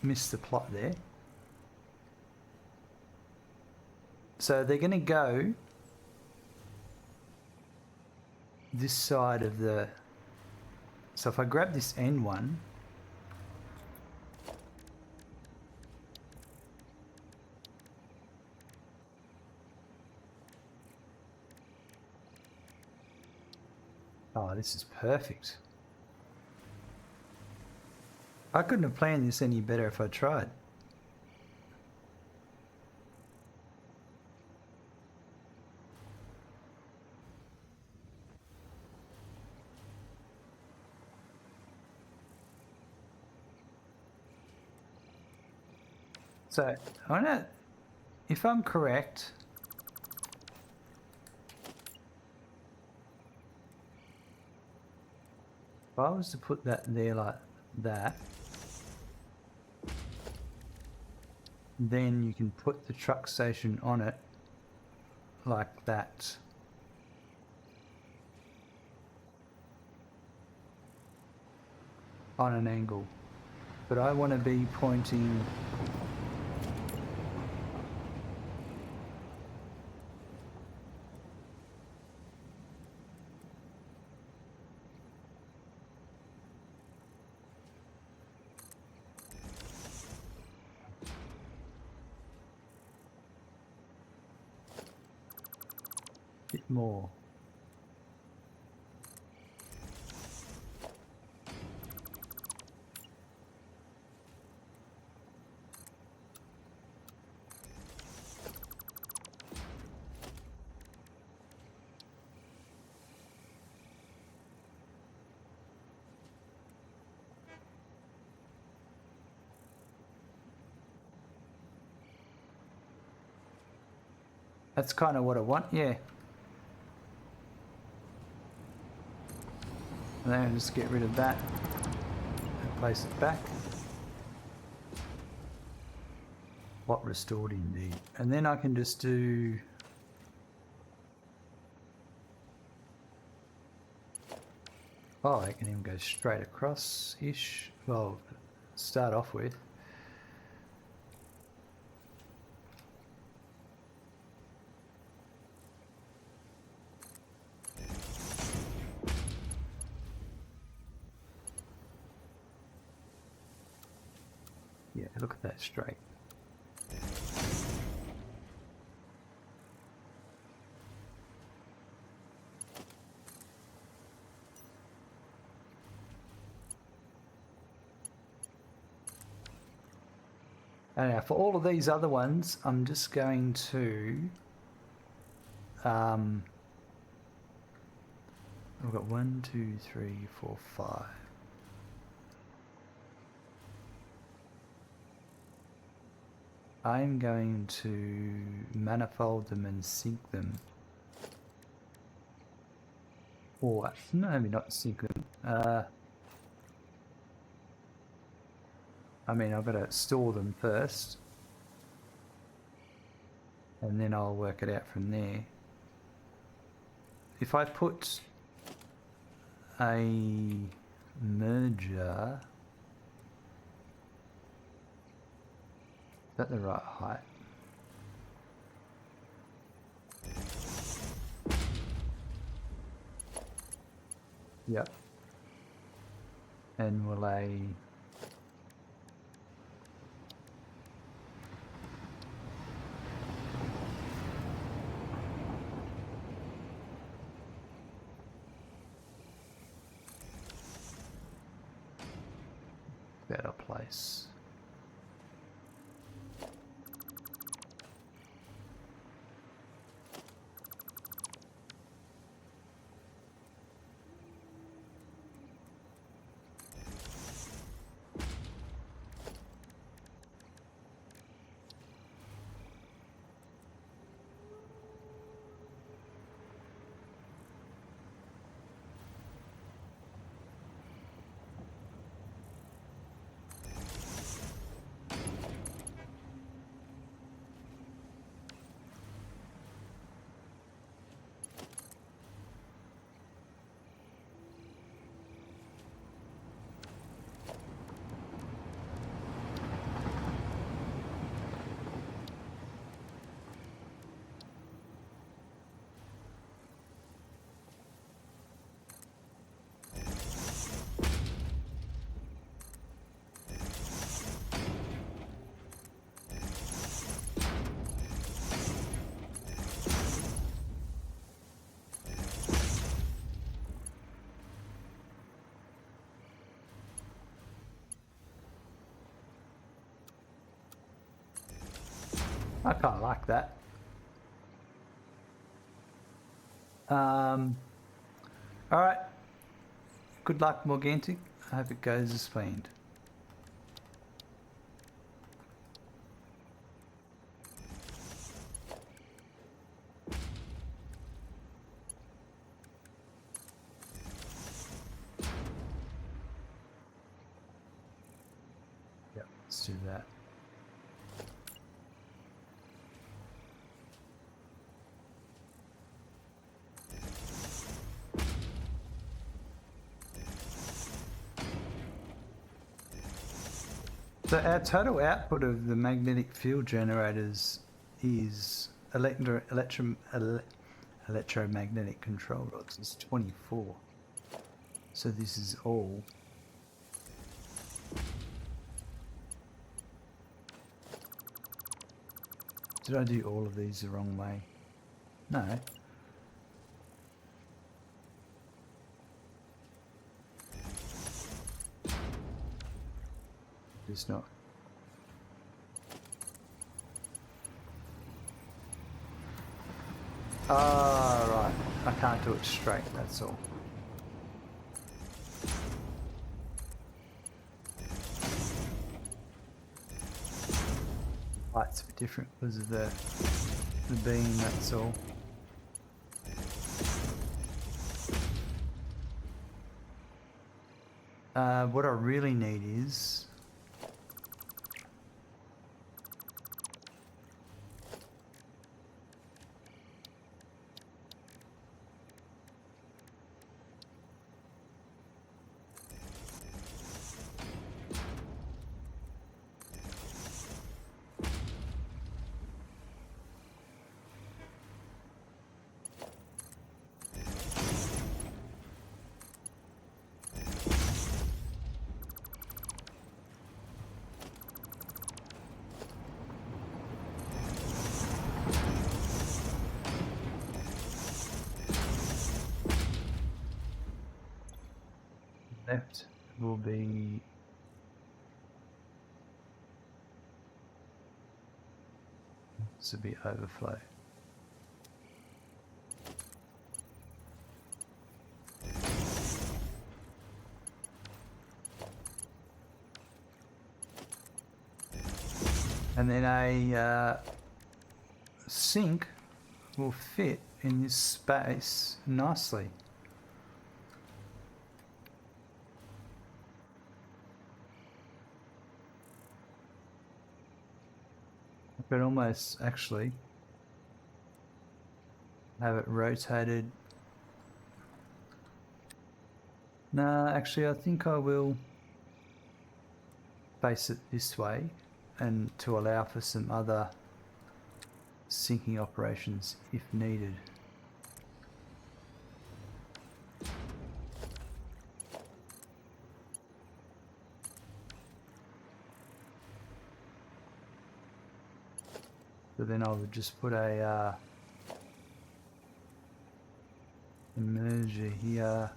missed the plot there. So they're going to go this side of the... So if I grab this end one, oh, this is perfect. I couldn't have planned this any better if I tried. So, I know, if I'm correct, if I was to put that there like that, then you can put the truck station on it like that. On an angle. But I want to be pointing bit more. That's kind of what I want, yeah. And then just get rid of that and place it back. What restored indeed. And then I can just do... Oh, I can even go straight across-ish. Well, start off with. Yeah, look at that straight. And now for all of these other ones, I'm just going to we've got 1, 2, 3, 4, 5. I'm going to manifold them and sync them. Or no, maybe not sync them. I mean, I've got to store them first, and then I'll work it out from there. If I put a merger, is that the right height? Yep. And will a better place? I kind of like that. All right. Good luck, Morgantic. I hope it goes as planned. Yep, let's do that. So our total output of the magnetic field generators is electromagnetic control rods is 24. So this is all. Did I do all of these the wrong way? No. It's not. Ah, right. I can't do it straight, that's all. Light's a bit different because of the beam, that's all. What I really need is left will be this will be overflow. And then a sink will fit in this space nicely. I could almost actually have it rotated. No, actually I think I will face it this way and to allow for some other sinking operations if needed. So then I would just put a immerser here.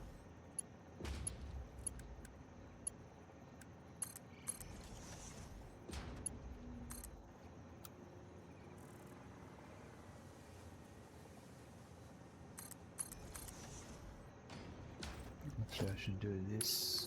Actually, I should do this.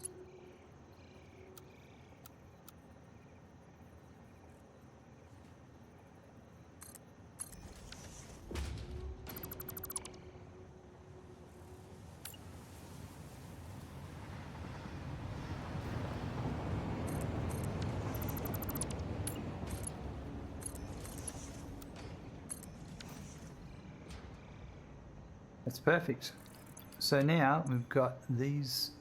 That's perfect. So now we've got these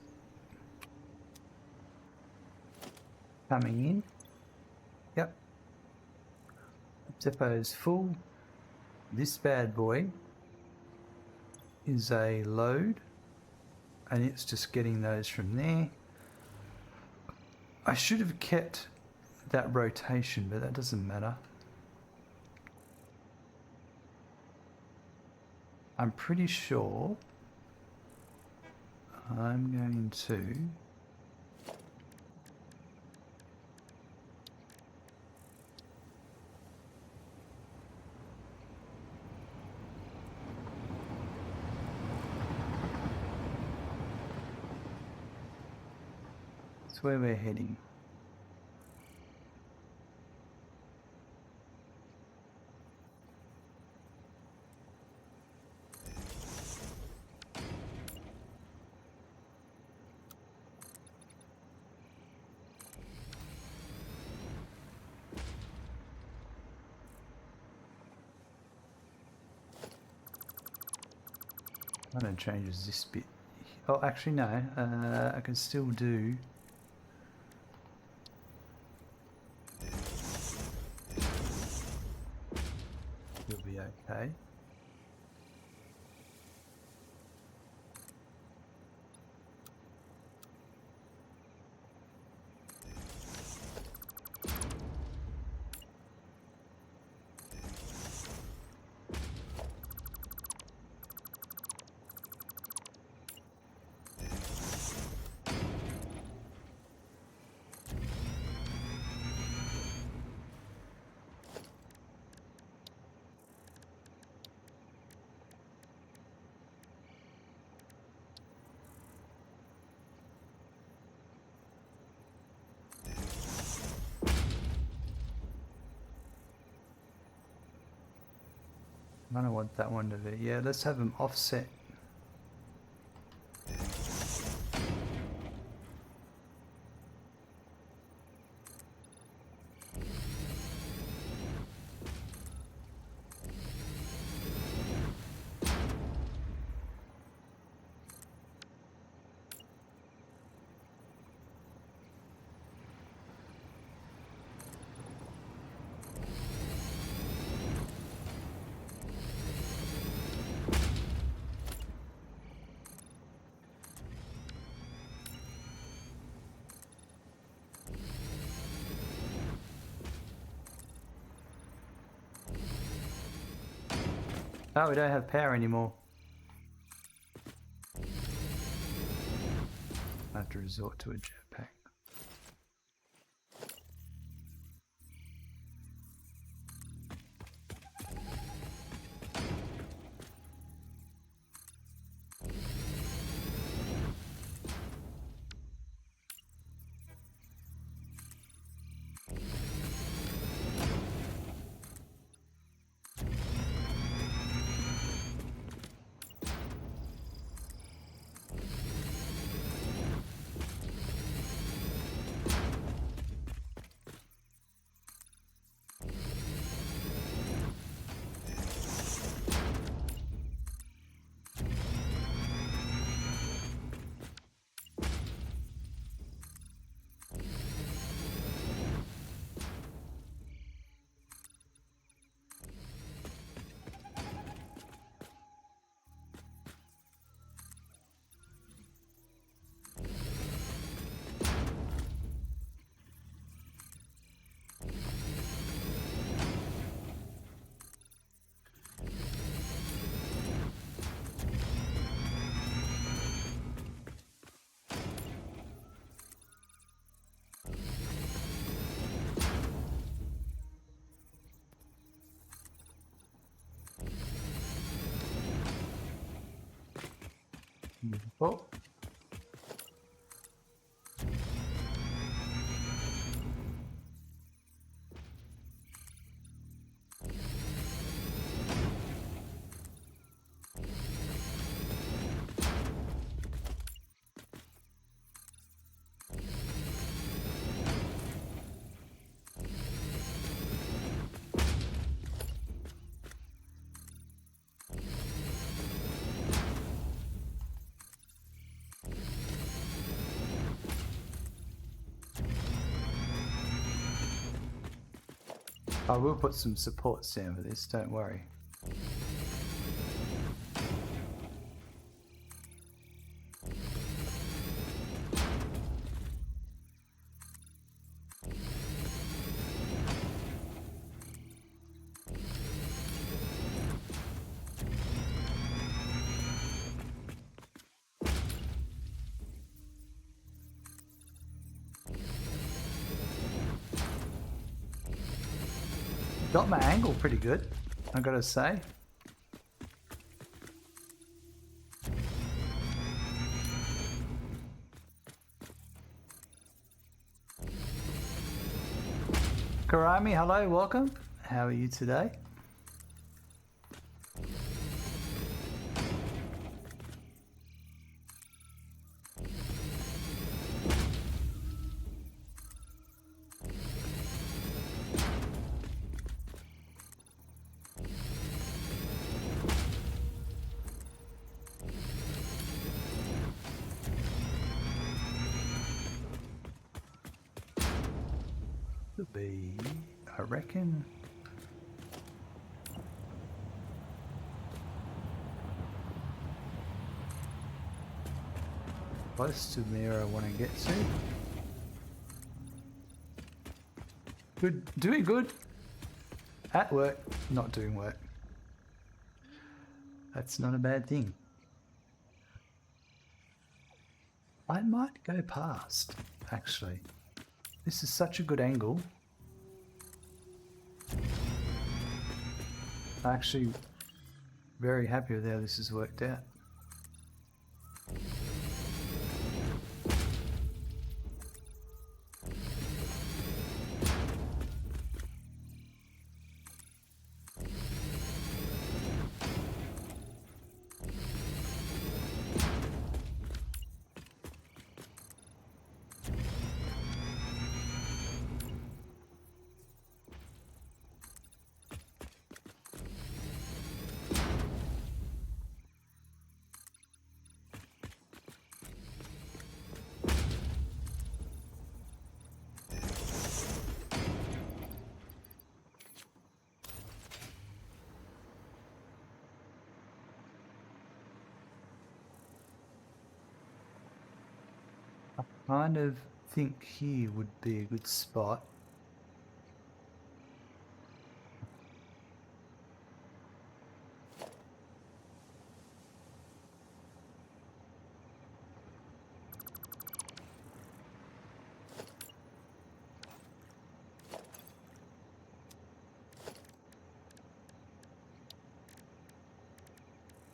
coming in. Yep. Depot's full. This bad boy is a load, and it's just getting those from there. I should have kept that rotation, but that doesn't matter. I'm pretty sure I'm going to that's where we're heading. I don't change this bit. Oh, actually no. I can still do. You'll be okay. I don't want that one to be. Yeah, let's have them offset. Oh, we don't have power anymore. I have to resort to a jetpack. Beautiful. I will put some supports down for this, don't worry. Got my angle pretty good, I gotta say. Karami, hello, welcome. How are you today? Could be, I reckon. Close to where I want to get to. Good, doing good. At work, not doing work. That's not a bad thing. I might go past, actually. This is such a good angle. I'm actually very happy with how this has worked out. Kind of think here would be a good spot.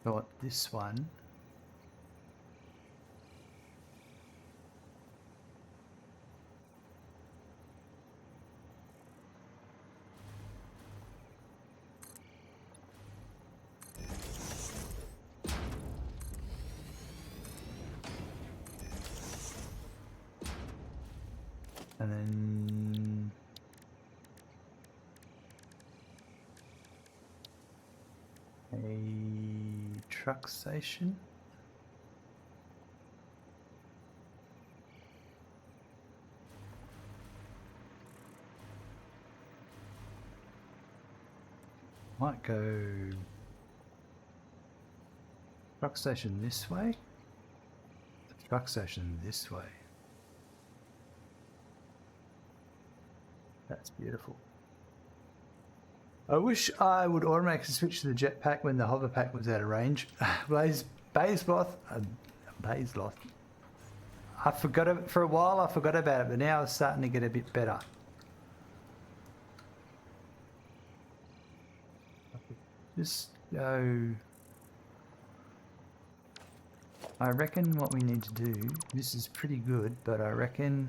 Got this one. And then a truck station. Might go truck station this way, truck station this way. That's beautiful. I wish I would automatically switch to the jetpack when the hover pack was out of range. Baysloth. I forgot it for a while. I forgot about it, but now it's starting to get a bit better. Just go I reckon what we need to do, this is pretty good, but I reckon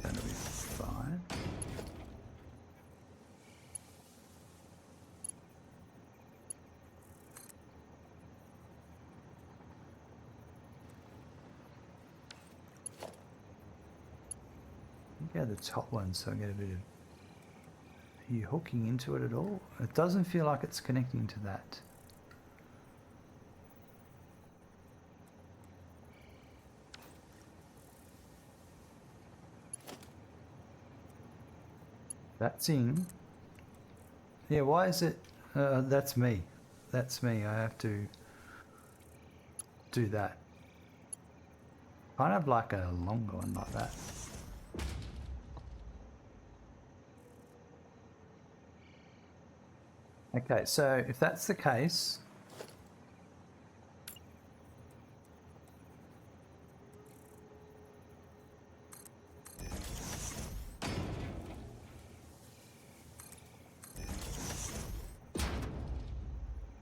that'll be fine. Yeah, the top one, so I get a bit of. Are you hooking into it at all? It doesn't feel like it's connecting to that. That's in. Yeah, why is it? That's me. That's me. I have to do that. Kind of like a longer one like that. Okay, so if that's the case,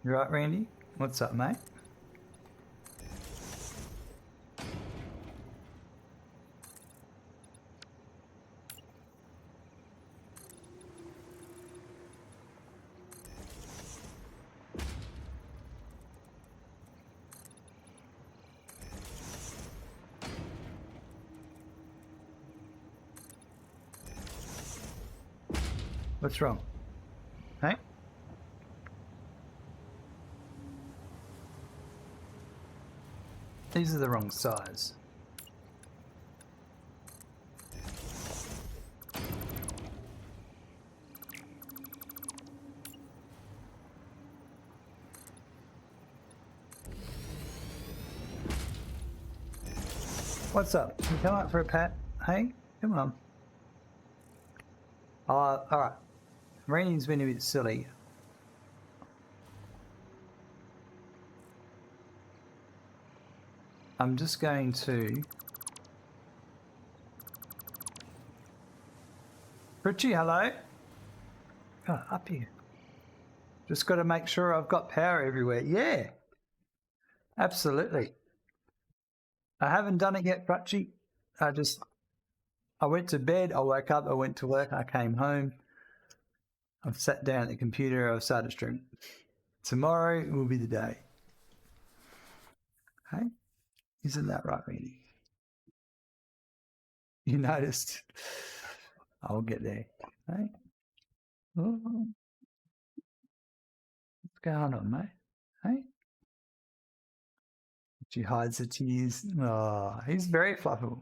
you right, Randy? What's up, mate? What's wrong? Hey? These are the wrong size. What's up? Can you come up for a pat? Hey? Come on. Alright. Randy's been a bit silly. I'm just going to... Richie, hello? Oh, up here. Just got to make sure I've got power everywhere. Yeah. Absolutely. I haven't done it yet, Richie. I went to bed, I woke up, I went to work, I came home. I've sat down at the computer, I've started streaming. Tomorrow will be the day. Hey? Isn't that right, Randy? You noticed? I'll get there. Hey? Oh, what's going on, mate? Hey? She hides the tears. Oh, he's very fluffable.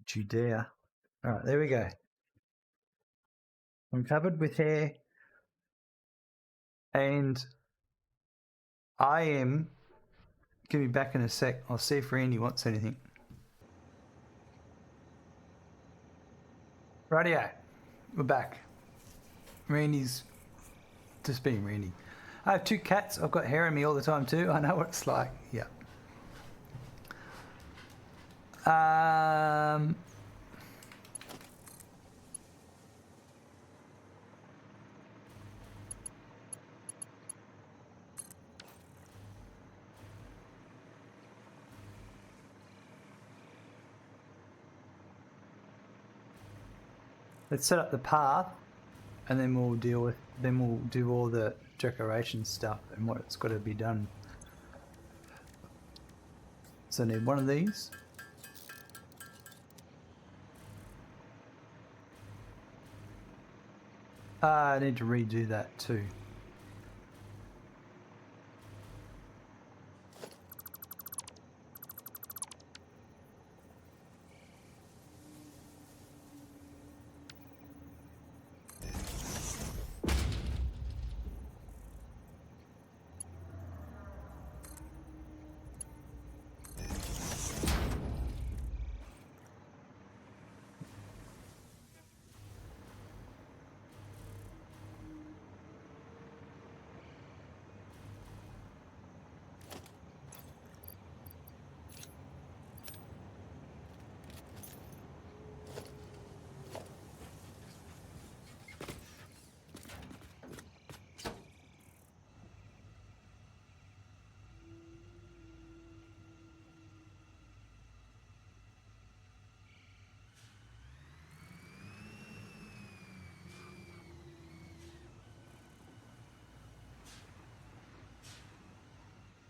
Don't you dare. All right, there we go. I'm covered with hair. And I am... Give me back in a sec. I'll see if Randy wants anything. Rightio. We're back. Randy's just being Randy. I have 2 cats. I've got hair in me all the time too. I know what it's like. Yeah. Let's set up the path, and then we'll do all the decoration stuff and what it's got to be done. So I need one of these. I need to redo that too.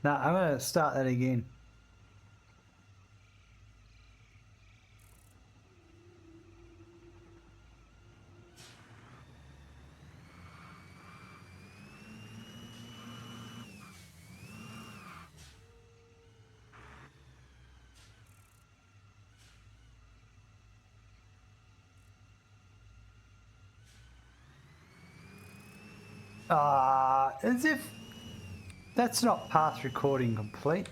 Now I'm going to start that again. As if that's not path recording complete.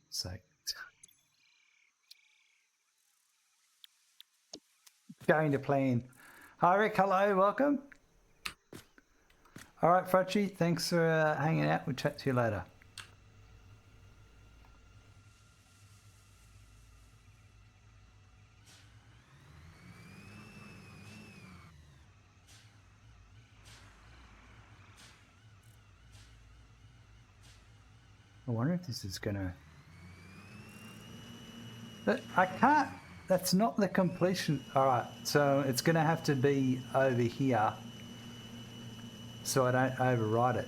Sake. Going to plan. Hi Rick, hello, welcome. All right, Frutchy, thanks for hanging out. We'll chat to you later. I wonder if this is gonna... But I can't... That's not the completion. All right, so it's gonna have to be over here so I don't override it.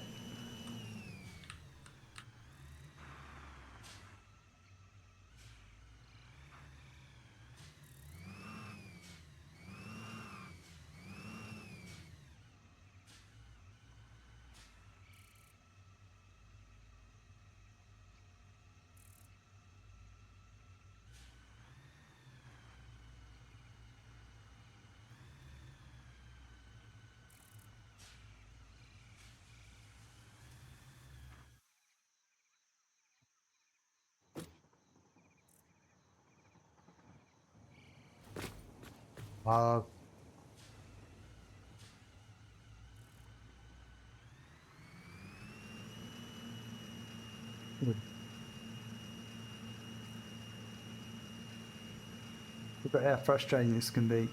Uh, Look at how frustrating this can be.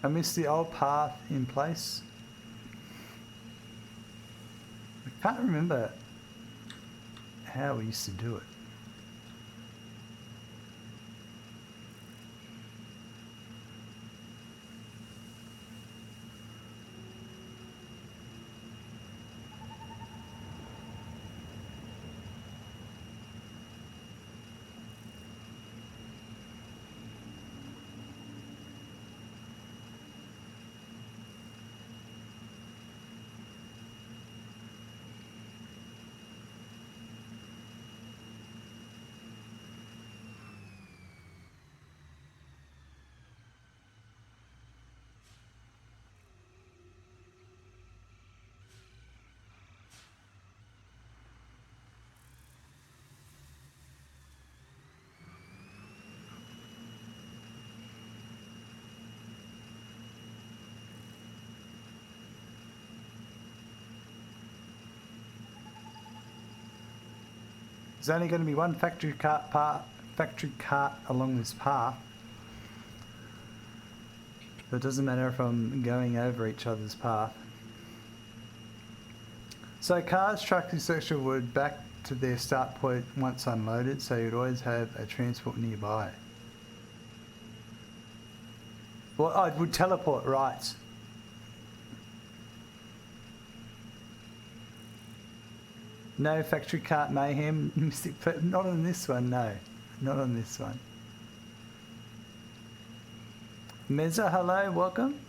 I miss the old path in place. I can't remember how we used to do it. There's only going to be one factory cart along this path. So it doesn't matter if I'm going over each other's path. So cars, trucks, etc. would back to their start point once unloaded, so you'd always have a transport nearby. Well, I would teleport, right. No factory cart mayhem, Mystic, but not on this one, no. Not on this one. Meza, hello, welcome.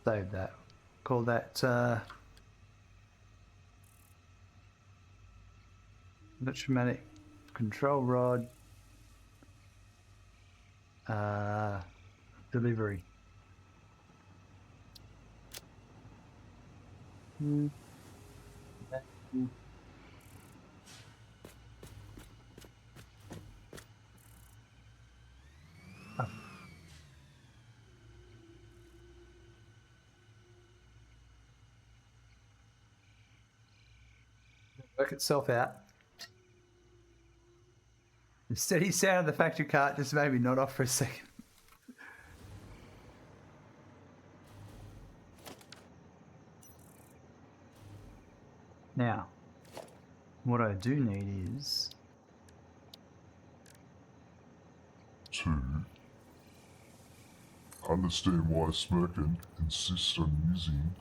Save that. Call that Electromagnetic Control Rod delivery. Work itself out. The steady sound of the factory cart just made me nod off for a second. Now, what I do need is to understand why Smirkin insists on using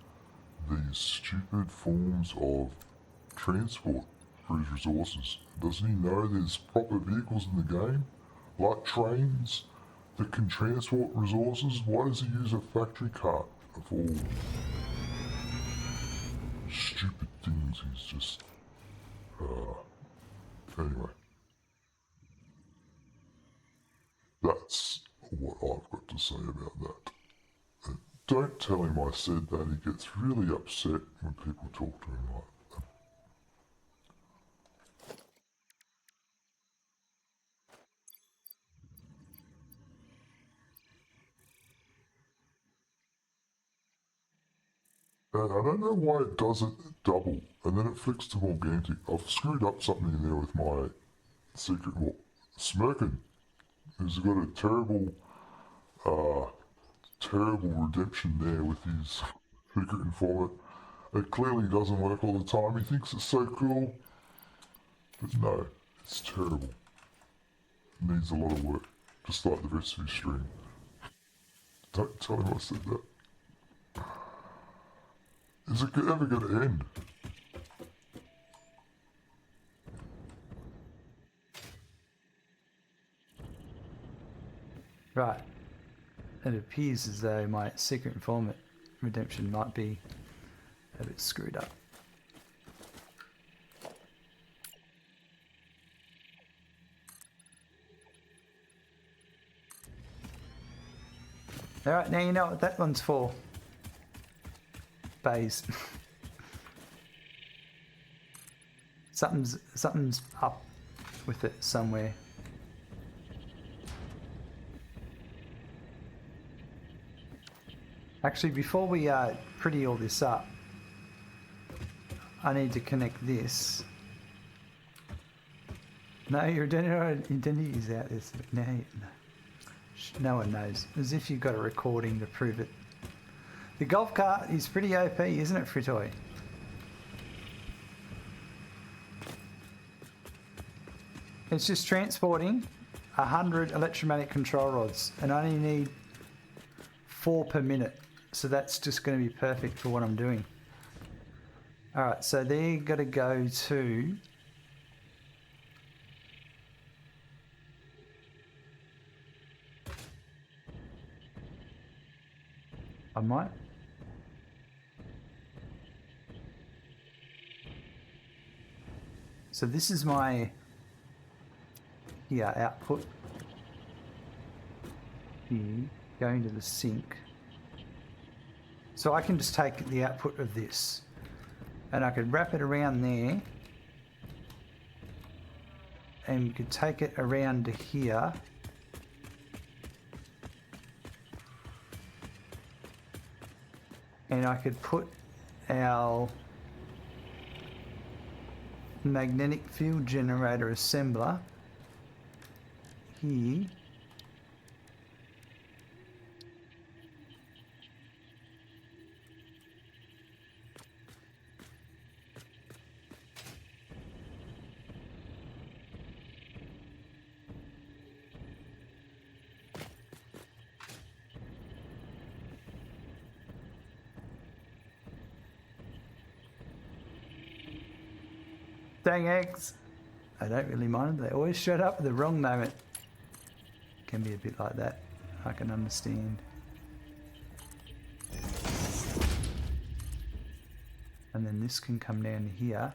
these stupid forms of transport for his resources. Doesn't he know there's proper vehicles in the game, like trains, that can transport resources? Why does he use a factory cart of all stupid things? He's just... anyway. That's what I've got to say about that. And don't tell him I said that. He gets really upset when people talk to him like that. And I don't know why it does it double, and then it flicks to Morgantic. I've screwed up something in there with my secret... Well, Smirkin, who's got a terrible redemption there with his secret informant. It clearly doesn't work all the time. He thinks it's so cool, but no, it's terrible. It needs a lot of work, just like the rest of his stream. Don't tell him I said that. Is it ever going to end? right. It appears as though my secret informant redemption might be a bit screwed up. Alright, now you know what that one's for. Bays. Something's up with it somewhere. Actually, before we pretty all this up, I need to connect this. No, your identity is out there. No one knows. As if you've got a recording to prove it. The golf cart is pretty OP, isn't it, Fritoy? It's just transporting 100 electromagnetic control rods, and I only need 4 per minute. So that's just going to be perfect for what I'm doing. Alright, so they're going to go to... I might... So this is my... output. Here, going to the sink. So I can just take the output of this and I could wrap it around there and we could take it around to here. And I could put our magnetic field generator assembler here. Dang eggs. I don't really mind. They always showed up at the wrong moment. Can be a bit like that. I can understand. And then this can come down here.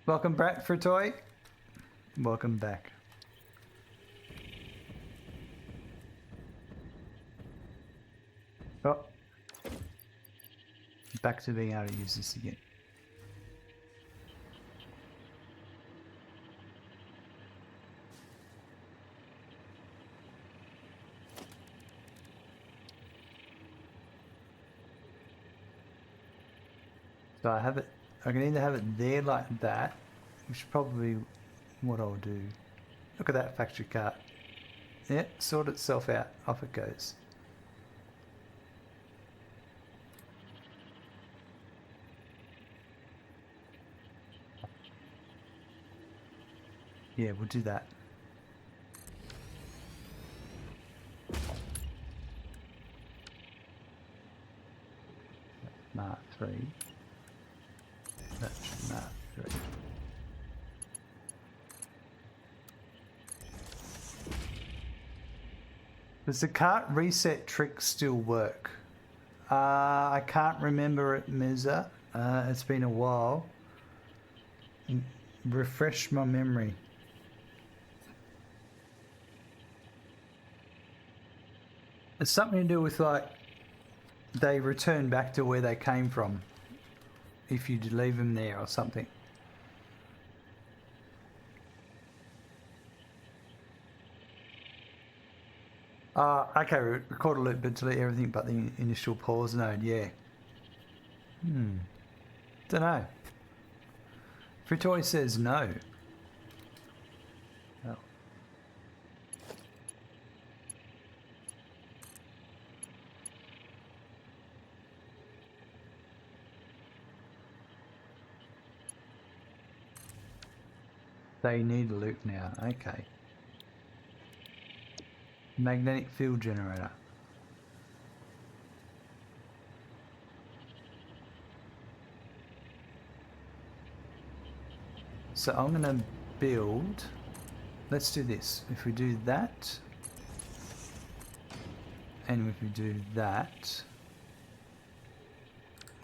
Welcome back, Fritoy. Welcome back. Oh. Back to being able to use this again. So I have it, I can either have it there like that, which is probably what I'll do. Look at that factory cart. Yeah, sort itself out. Off it goes. Yeah, we'll do that. Mark 3. That's Mark 3. Does the cart reset trick still work? I can't remember it, Meza. It's been a while. Refresh my memory. It's something to do with like they return back to where they came from if you leave them there or something. Okay, record alert but delete everything but the initial pause node, yeah. Dunno. Fritoy says no. Oh. They need a loop now, okay. Magnetic field generator. So I'm going to build, let's do this. If we do that, and if we do that,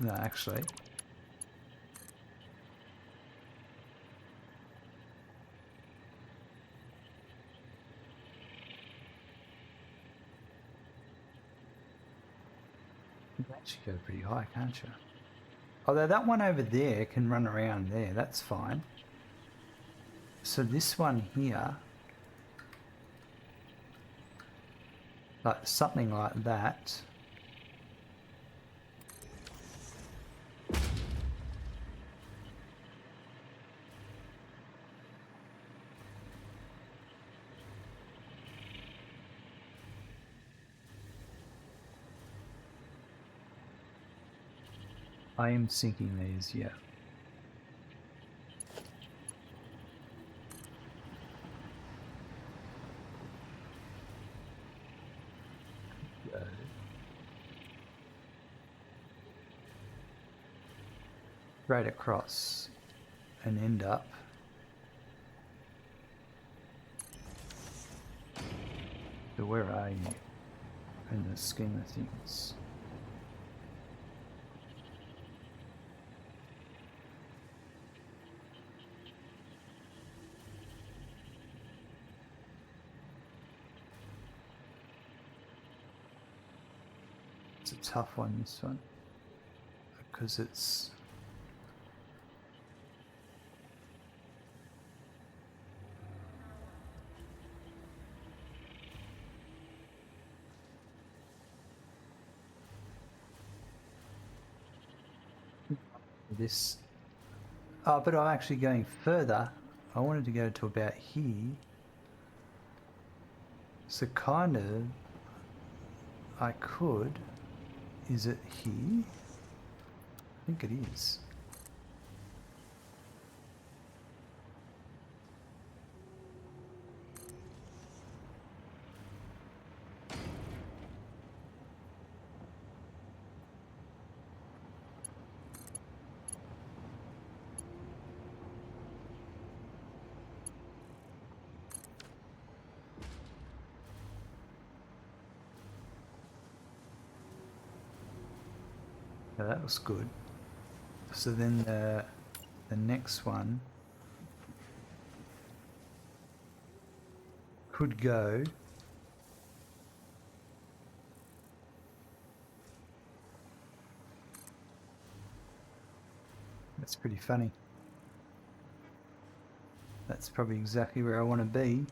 no actually, you can actually go pretty high, can't you? Although that one over there can run around there, that's fine. So this one here, like something like that. I am syncing these, yeah. Right across and end up so where are you in the scheme of things? It's a tough one, this one, because it's this. Oh, but I'm actually going further. I wanted to go to about here. So kind of, I could. Is it here? I think it is. Yeah, that was good. So then the next one could go that's pretty funny. That's probably exactly where I want to be.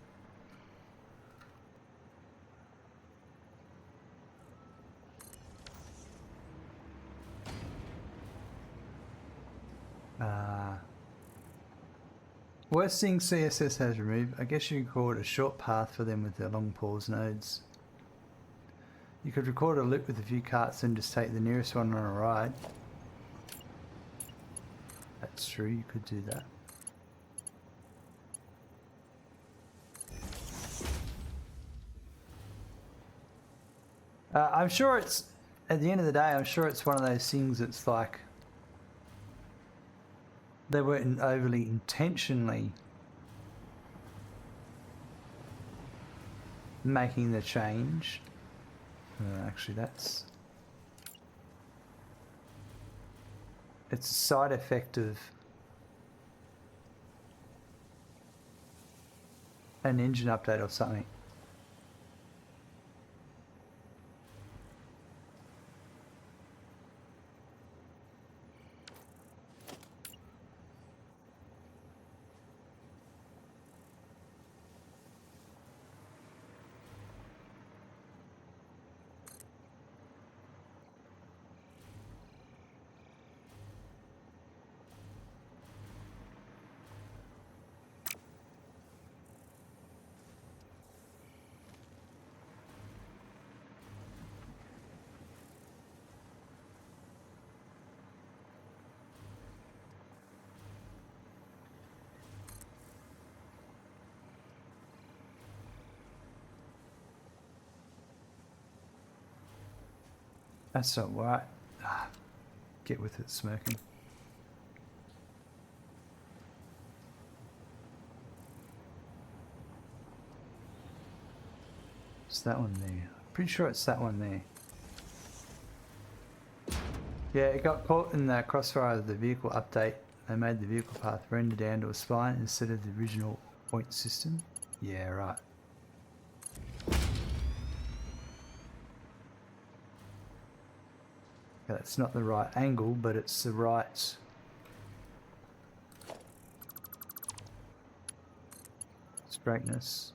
Worst thing CSS has removed, I guess you could call it a short path for them with their long pause nodes. You could record a loop with a few carts and just take the nearest one on a ride. That's true, you could do that. I'm sure it's, at the end of the day, I'm sure it's one of those things that's like, they weren't overly intentionally making the change. Actually, it's a side effect of an engine update or something. That's not right. Get with it, smirking. It's that one there. Pretty sure it's that one there. Yeah, it got caught in the crossfire of the vehicle update. They made the vehicle path render down to a spline instead of the original point system. Yeah, right. That's not the right angle, but it's the right straightness.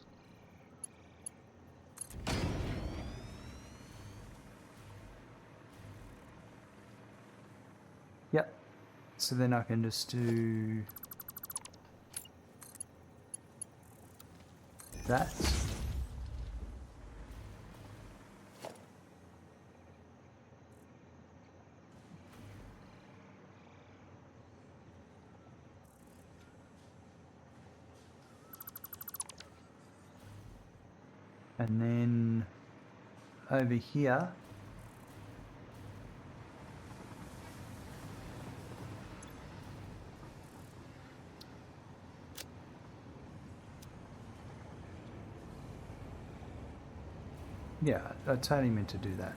Yep. So then I can just do that. And then over here, yeah, I totally meant to do that.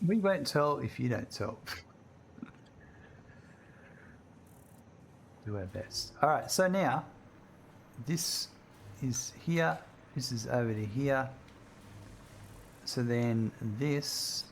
We won't tell if you don't tell. Do our best. All right, so now this is here, this is over to here. So then this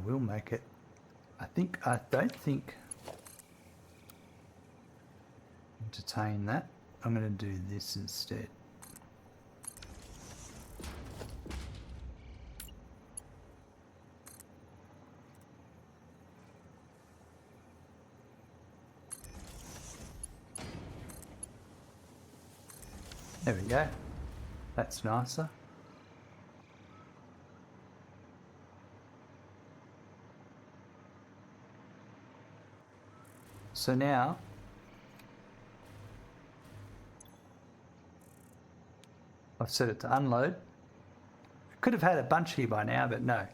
we'll make it. I don't think entertain that. I'm going to do this instead. There we go. That's nicer. So now I've set it to unload. I could have had a bunch here by now, but no.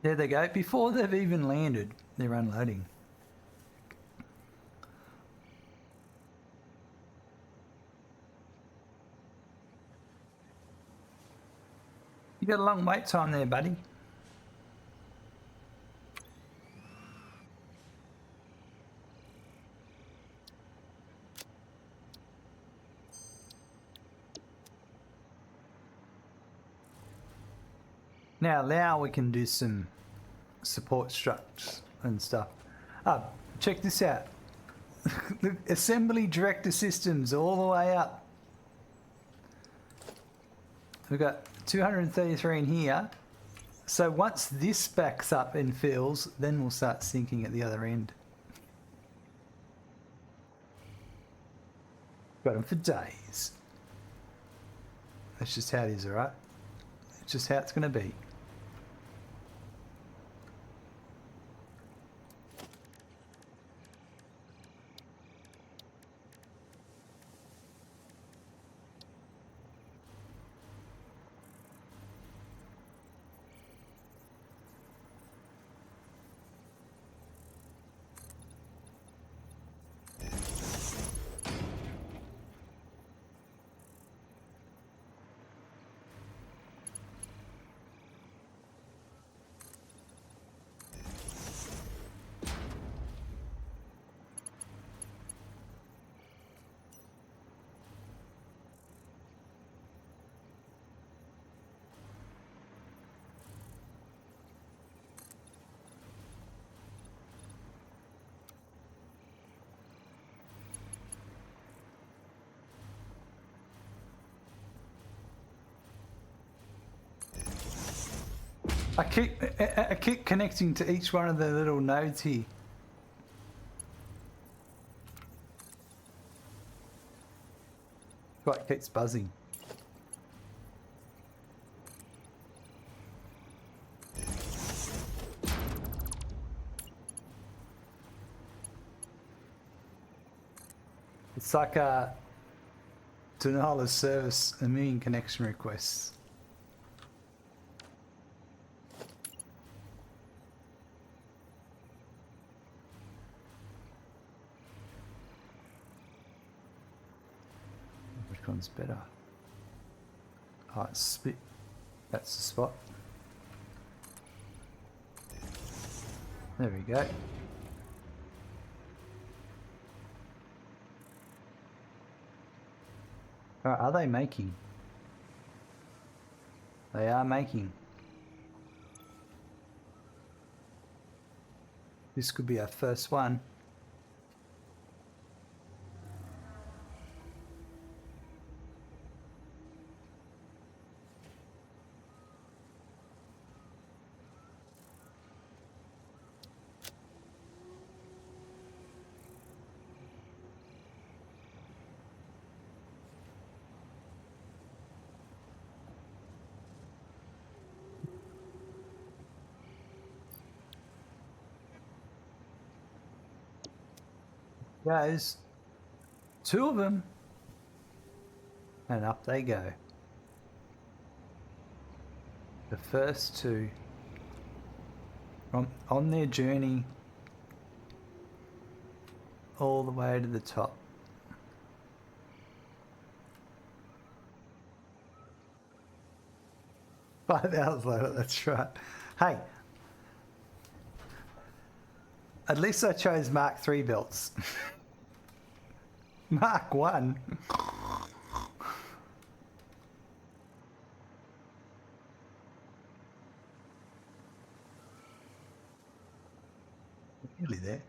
There they go. Before they've even landed, they're unloading. You got a long wait time there, buddy. Now we can do some support structs and stuff. Check this out. The assembly director systems all the way up. We've got 233 in here. So once this backs up and fills, then we'll start sinking at the other end. Got them for days. That's just how it is, alright? It's just how it's going to be. I keep connecting to each one of the little nodes here. It keeps buzzing. It's like a denial of service, a million connection requests. Which one's better? Oh, Alright, spit. That's the spot. There we go. Alright, are they making? They are making. This could be our first one. Goes. Two of them. And up they go. The first two on their journey all the way to the top. 5 hours later, that's right. Hey, at least I chose Mark III belts. Mark 1. Nearly there.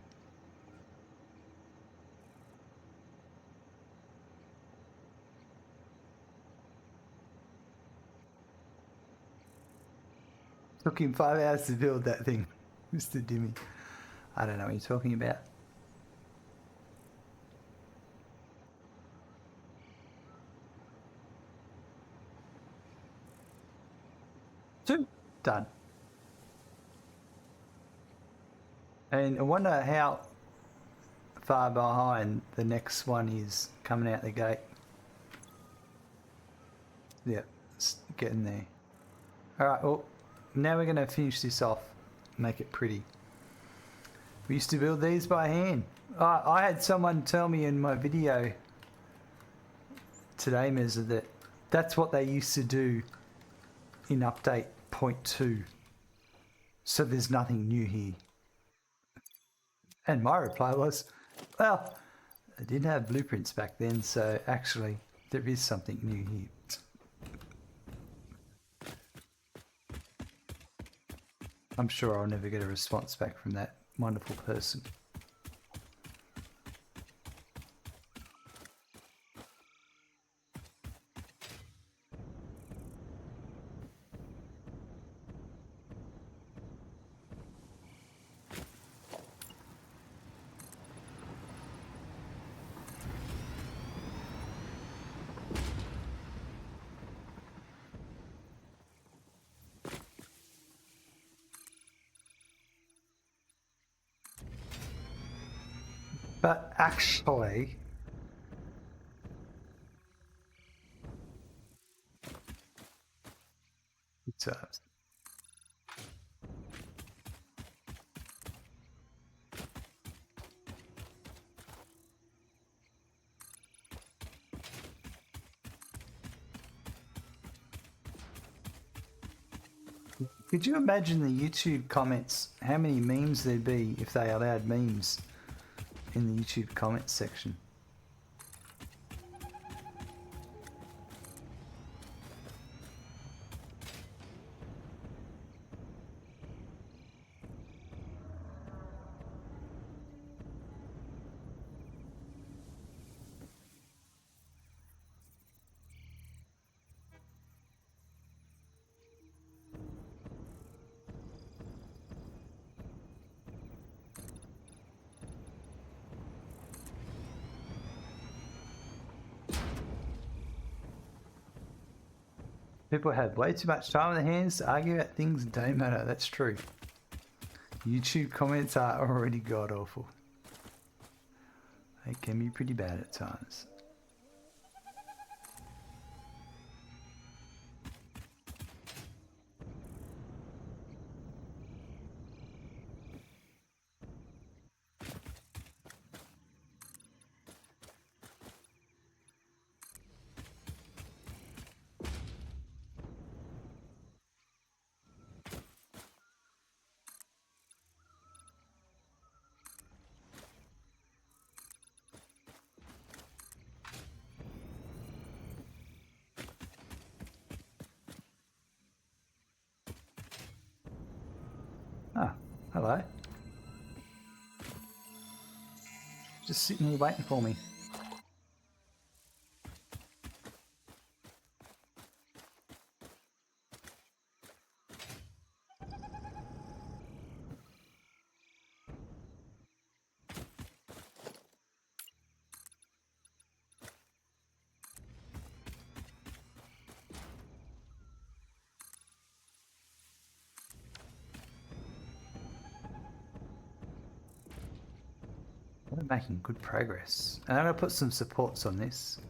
Took him 5 hours to build that thing, Mr. Dimmy. I don't know what you're talking about. Two. Done. And I wonder how far behind the next one is coming out the gate. Yep, it's getting there. Alright, well, now we're going to finish this off, make it pretty. We used to build these by hand. I had someone tell me in my video today, Mezza, that that's what they used to do in update 0.2. So there's nothing new here. And my reply was, well, I didn't have blueprints back then, so actually there is something new here. I'm sure I'll never get a response back from that wonderful person. But actually, it's could you imagine the YouTube comments, how many memes there'd be if they allowed memes in the YouTube comments section? People have way too much time on their hands to argue about things that don't matter. That's true. YouTube comments are already god awful. They can be pretty bad at times. Hello. Just sitting here waiting for me. We're making good progress. And I'm going to put some supports on this.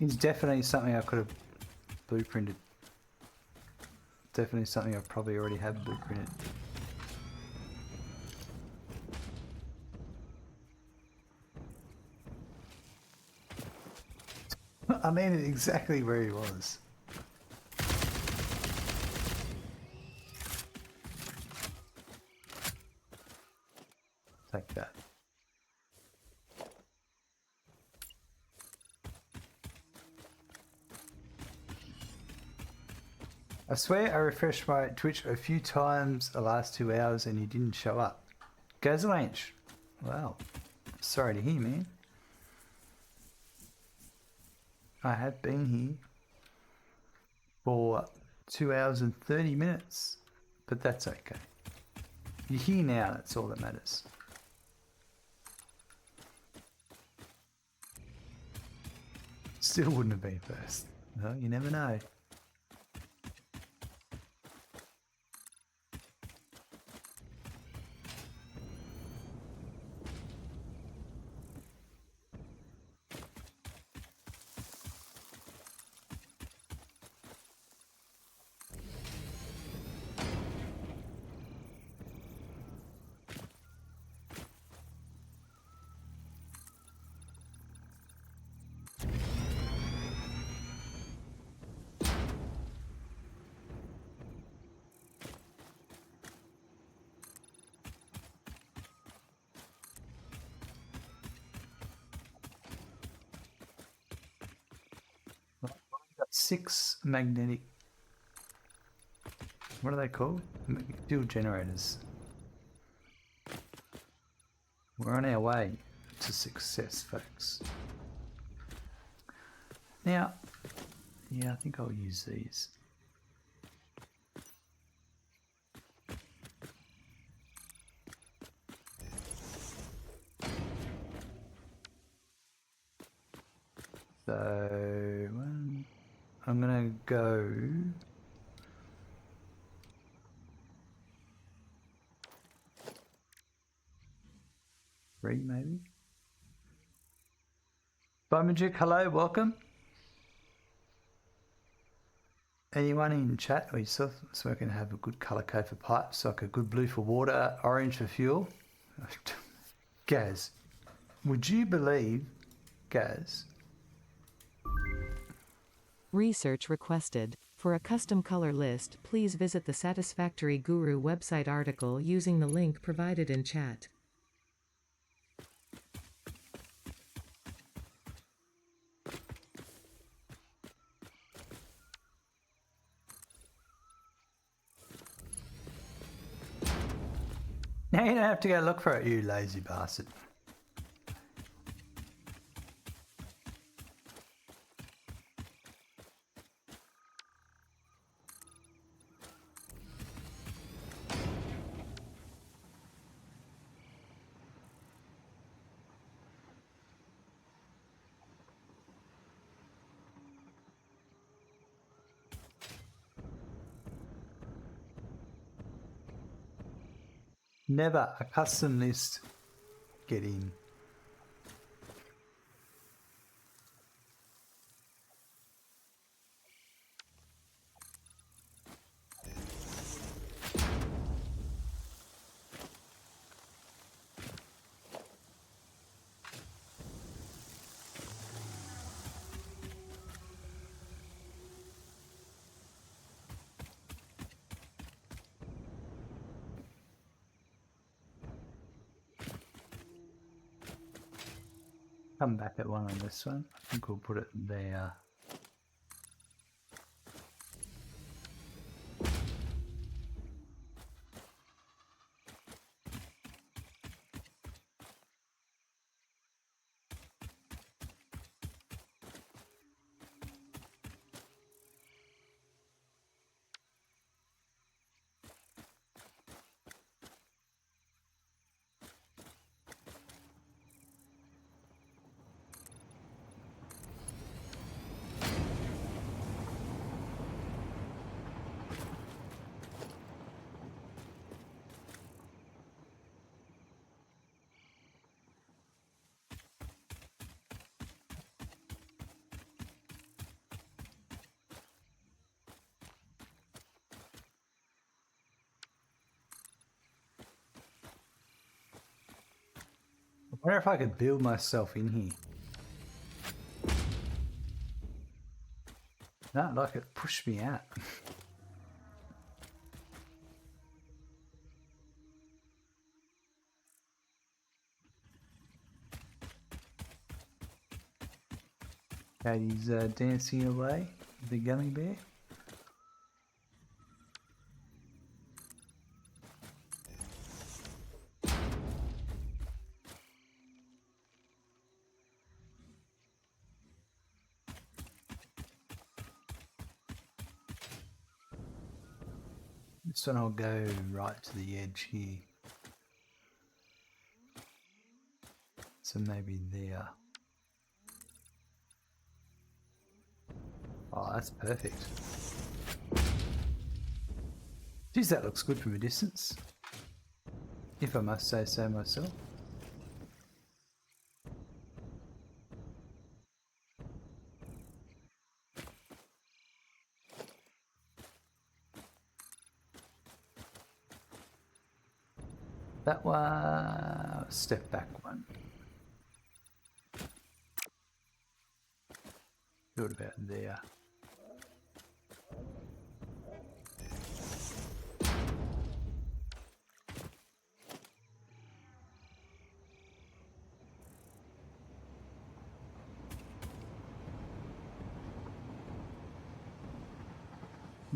It's definitely something I could have blueprinted. Definitely something I probably already have blueprinted. I mean it exactly where he was. Take that. I swear I refreshed my Twitch a few times the last 2 hours and you didn't show up. Gazalanche. Wow. Sorry to hear, man. I have been here for 2 hours and 30 minutes, but that's okay. You're here now, that's all that matters. Still wouldn't have been first. Well, you never know. Got 6 magnetic, what are they called? Field generators. We're on our way to success, folks. Now, yeah, I think I'll use these. So, I'm gonna go. Three, maybe. Bowmagic, hello, welcome. Anyone in chat or yourself so I can have a good colour code for pipes, like a good blue for water, orange for fuel? Gaz, would you believe, Gaz? Research requested. For a custom color list, please visit the Satisfactory Guru website article using the link provided in chat. Now you don't have to go look for it, you lazy bastard. Never a custom list get in. Come back at one on this one. I think we'll put it there. I wonder if I could build myself in here. No, like it pushed me out. Katie's dancing away with the gummy bear. This one I'll go right to the edge here. So maybe there. Oh, that's perfect. Geez, that looks good from a distance. If I must say so myself. That one, step back one. Do it about there.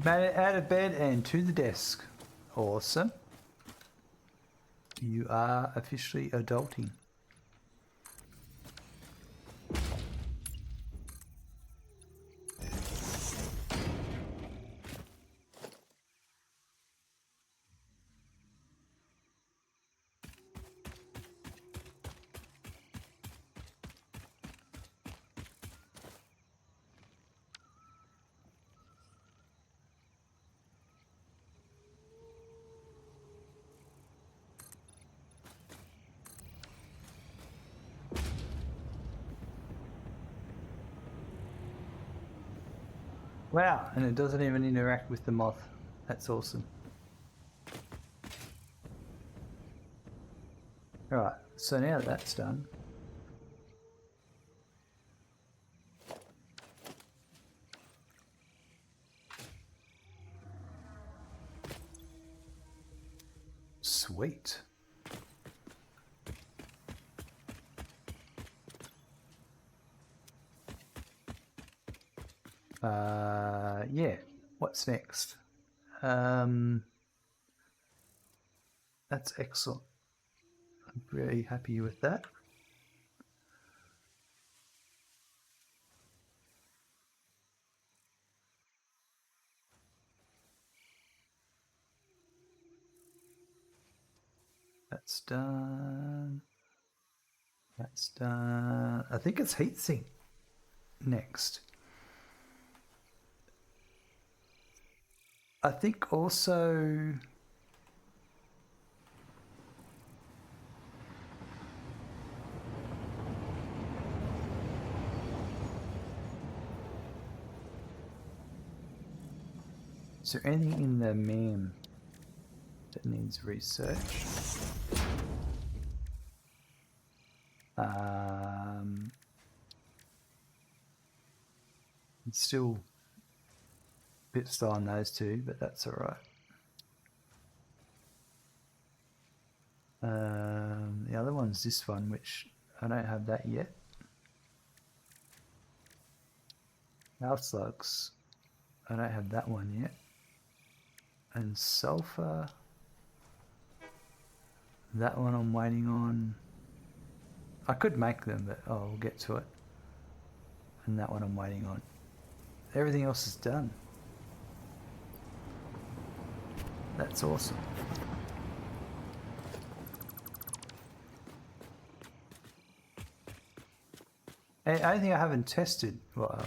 Made it out of bed and to the desk. Awesome. You are officially adulting. Wow, and it doesn't even interact with the moth. That's awesome. Alright, so now that that's done, sweet. Yeah, what's next? That's excellent. I'm very happy with that. That's done. That's done. I think it's heatsink next. I think also is there anything in the meme that needs research? It's still a bit slow on those two, but that's alright. The other one's this one, which I don't have that yet. House slugs. I don't have that one yet. And sulfur. That one I'm waiting on. I could make them, but I'll get to it. And that one I'm waiting on. Everything else is done. That's awesome. And the only thing I haven't tested, well,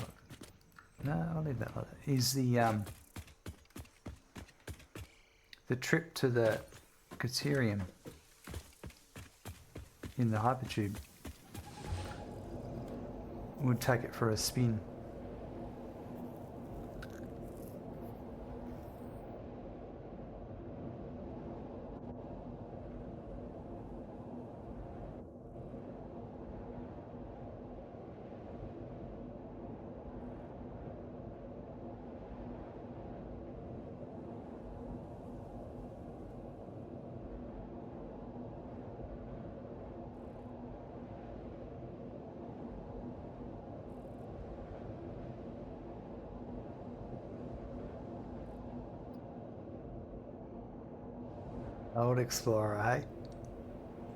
no, I'll leave that like that, is the trip to the Caterium in the hypertube. We'll take it for a spin. Old explorer, eh?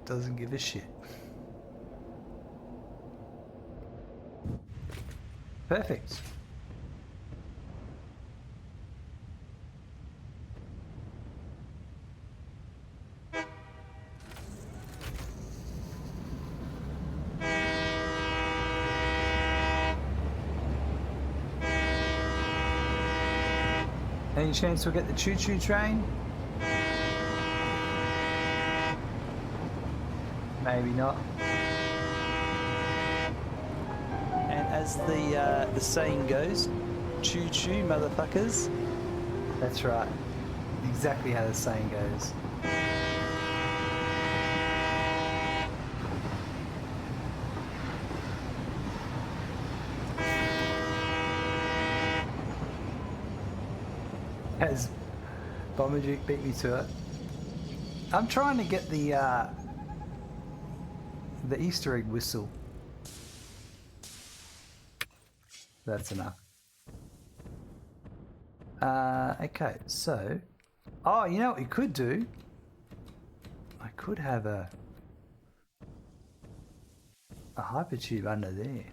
Doesn't give a shit. Perfect. Any chance we'll get the choo-choo train? Maybe not. And as the saying goes, choo-choo, motherfuckers. That's right. Exactly how the saying goes. As Bomberjuke beat me to it. I'm trying to get the Easter egg whistle. That's enough. Okay, so... Oh, you know what we could do? I could have a hypertube under there.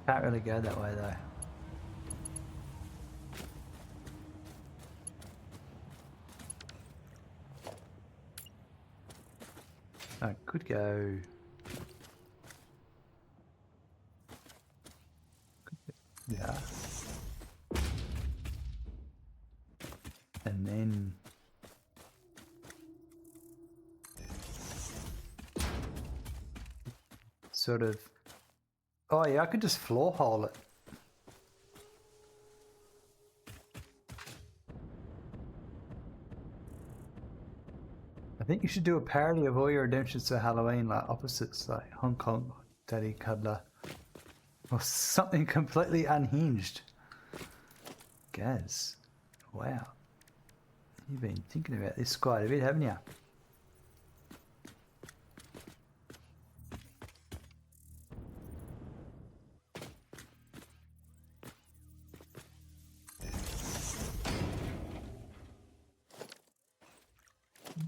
Can't really go that way though. I could go... Yeah. And then... sort of... Oh yeah, I could just floor hole it. I think you should do a parody of all your redemptions to Halloween, like opposites, like Hong Kong, Daddy Cuddler, or something completely unhinged. Gaz, wow. You've been thinking about this quite a bit, haven't you?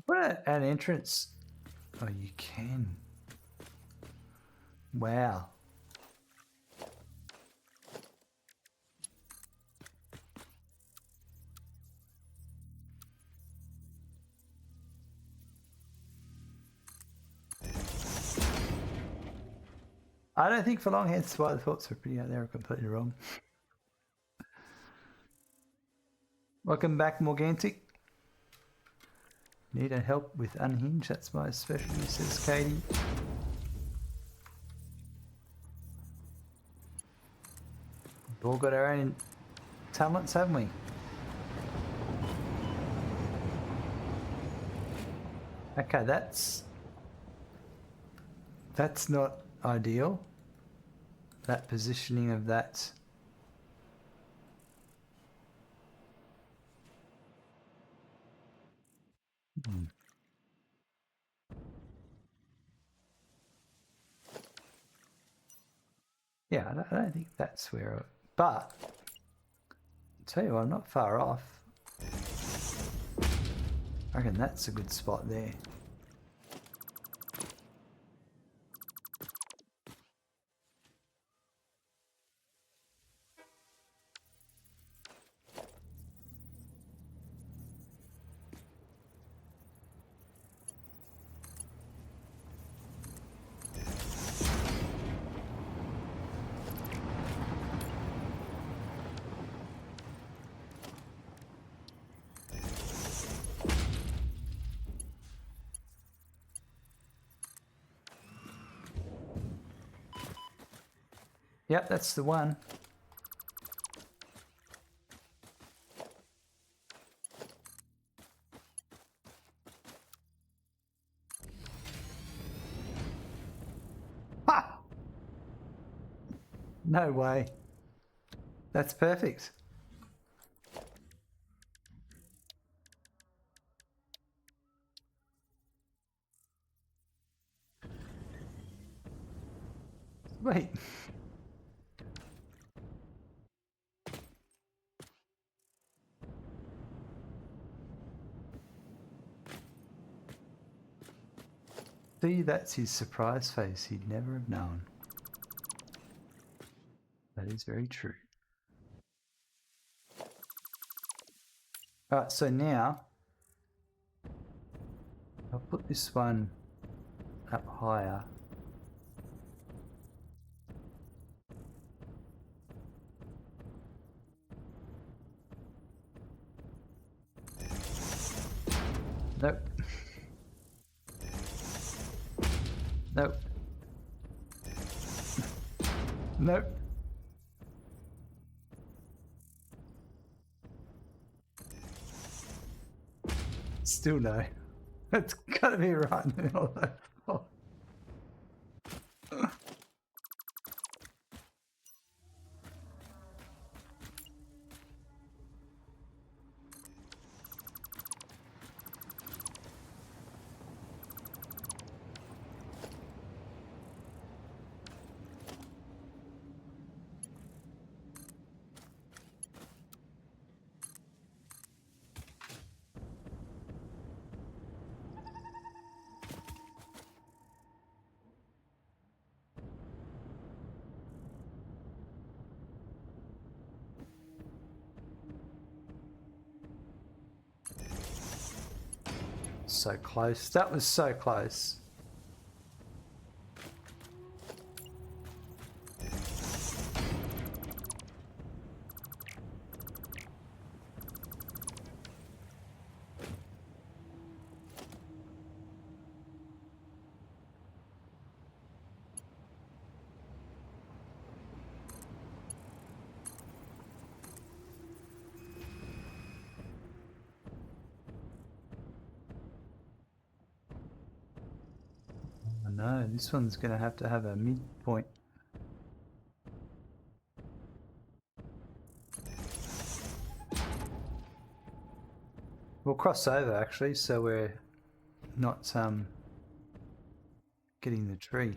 What an entrance. Oh, you can. Wow. I don't think for long haired spider thoughts were pretty out there, completely wrong. Welcome back, Morgantic. Need a help with unhinge, that's my specialty, says Katie. We've all got our own talents, haven't we? Okay, that's not ideal. That positioning of that. Yeah, I don't think that's where. But I'll tell you what, I'm not far off. I reckon that's a good spot there. Yep, that's the one. Ha! No way. That's perfect. Wait. See, that's his surprise face. He'd never have known. That is very true. Alright, so now I'll put this one up higher. Nope. Nope. Nope. Still no. It's gotta be right in the middle of that floor. So close. That was so close. I know, this one's going to have a midpoint. We'll cross over actually, so we're not getting the tree.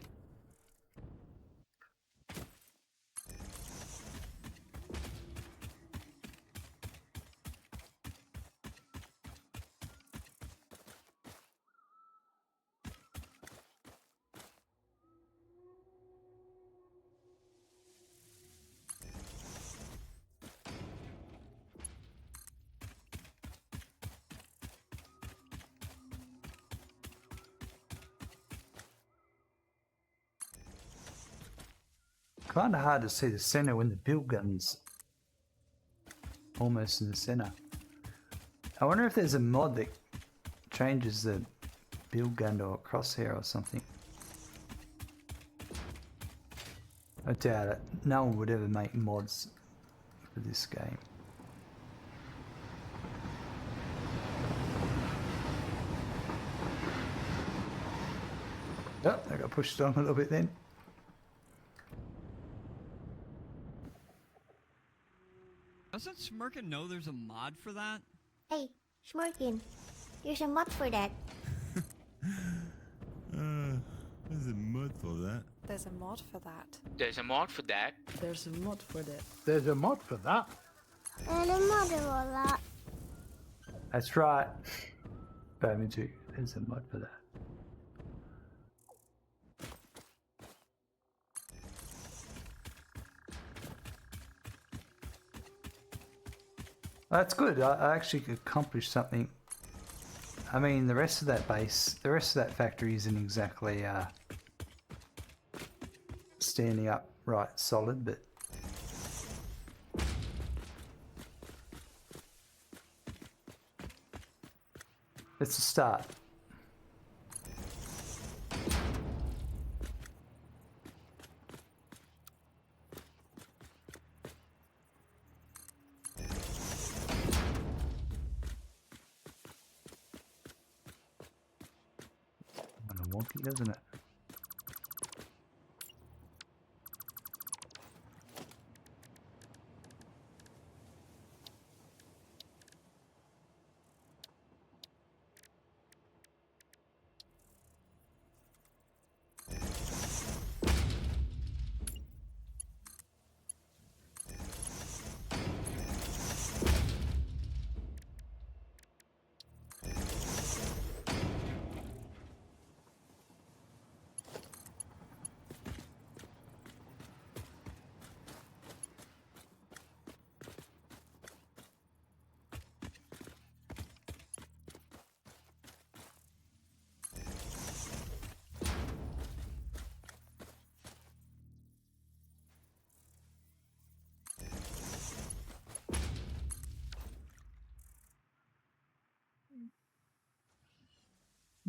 Kind of hard to see the center when the bill gun's almost in the center. I wonder if there's a mod that changes the bill gun to a crosshair or something. I doubt it. No one would ever make mods for this game. Oh, I got pushed on a little bit then. Doesn't Smirkin know there's a mod for that? Hey, Schmorkin, there's a mod for that. There's a mod for that. There's a mod for that. There's a mod for that. There's a mod for that. There's a mod for that. And a mod for that. That's right. Bamiju, there's a mod for that. That's good. I actually accomplished something. I mean, the rest of that base, the rest of that factory isn't exactly standing up right solid, but it's a start. Kind of wonky, doesn't it?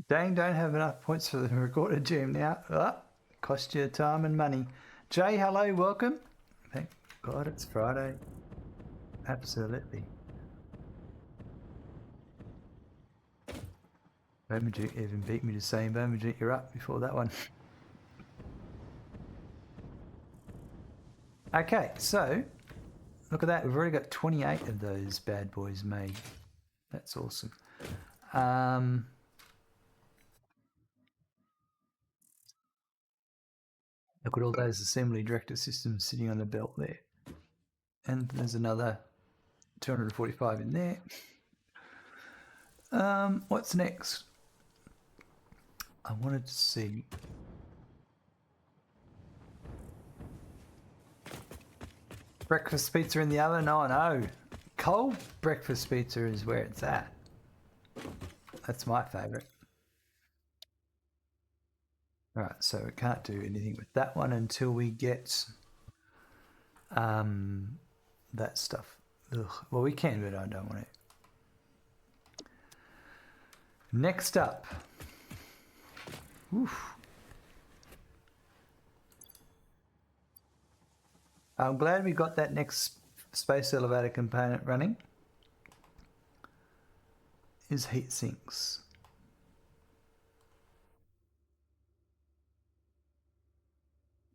Dang, don't have enough points for the recorded gem now. Cost you time and money. Jay, hello, welcome. Thank God it's Friday. Absolutely. Bamajik even beat me to saying Bamajik, you're up before that one. Okay, so look at that. We've already got 28 of those bad boys made. That's awesome. Look at all those assembly director systems sitting on the belt there. And there's another 245 in there. What's next? I wanted to see. Breakfast pizza in the oven? Oh no. Cold breakfast pizza is where it's at. That's my favourite. Alright, so we can't do anything with that one until we get that stuff. Ugh. Well, we can, but I don't want it. Next up. Oof. I'm glad we got that next space elevator component running. Is heat sinks.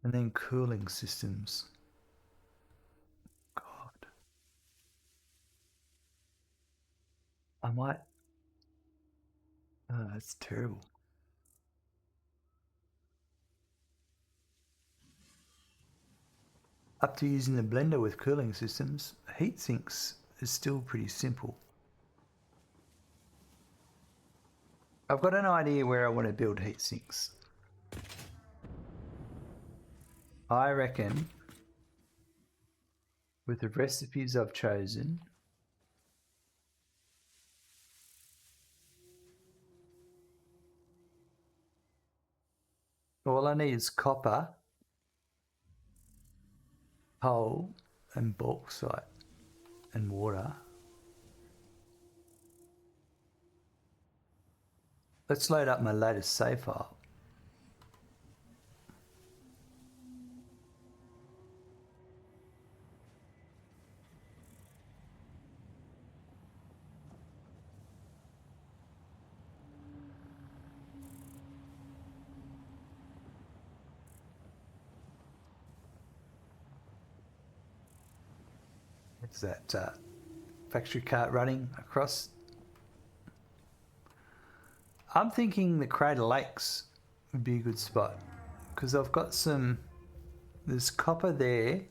And then cooling systems. God. I might. Oh, that's terrible. Up to using the blender with cooling systems, heat sinks is still pretty simple. I've got an idea where I want to build heat sinks. I reckon with the recipes I've chosen, all I need is copper, coal and bauxite and water. Let's load up my latest save file. Is that factory cart running across? I'm thinking the Crater Lakes would be a good spot because I've got some. There's copper there.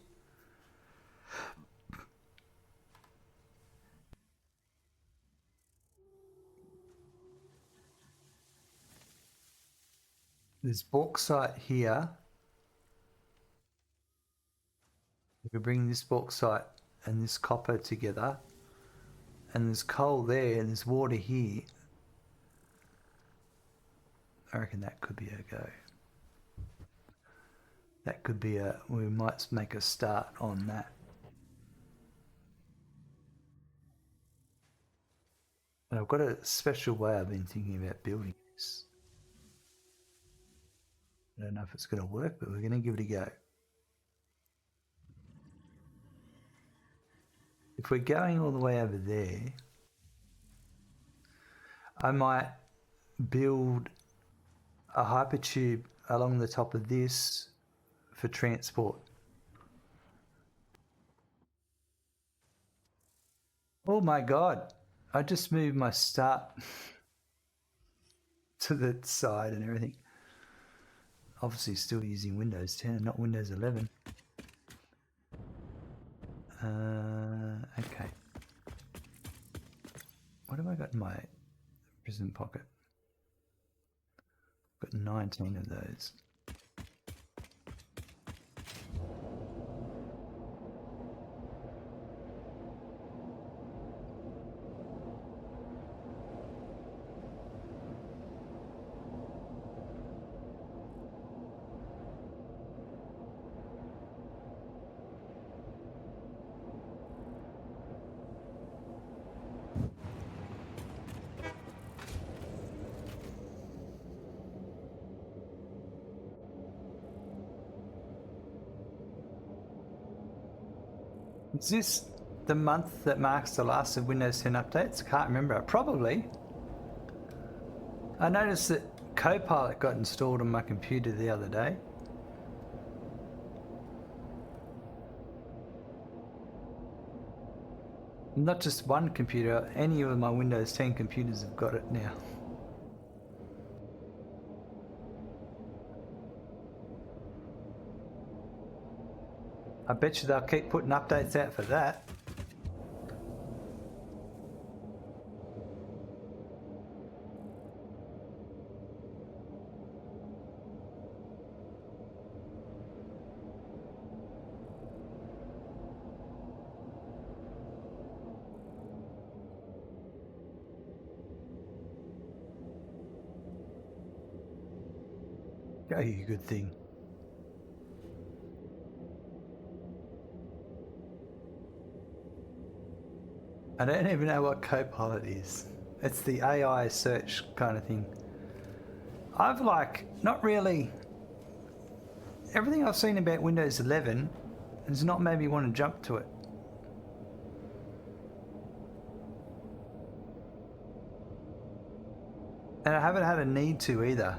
There's bauxite here. We could bring this bauxite and this copper together. And there's coal there and there's water here. I reckon that could be a go. That could be a... We might make a start on that. And I've got a special way I've been thinking about building this. I don't know if it's going to work, but we're going to give it a go. If we're going all the way over there, I might build a hypertube along the top of this for transport. Oh my God, I just moved my start to the side and everything. Obviously still using Windows 10 and not Windows 11. Okay. What have I got in my prison pocket? Got 19 of those. Is this the month that marks the last of Windows 10 updates? I can't remember. Probably. I noticed that Copilot got installed on my computer the other day. Not just one computer, any of my Windows 10 computers have got it now. I bet you they'll keep putting updates out for that. Oh, you good thing. I don't even know what Copilot is. It's the AI search kind of thing. I've not really... Everything I've seen about Windows 11 has not made me want to jump to it. And I haven't had a need to either.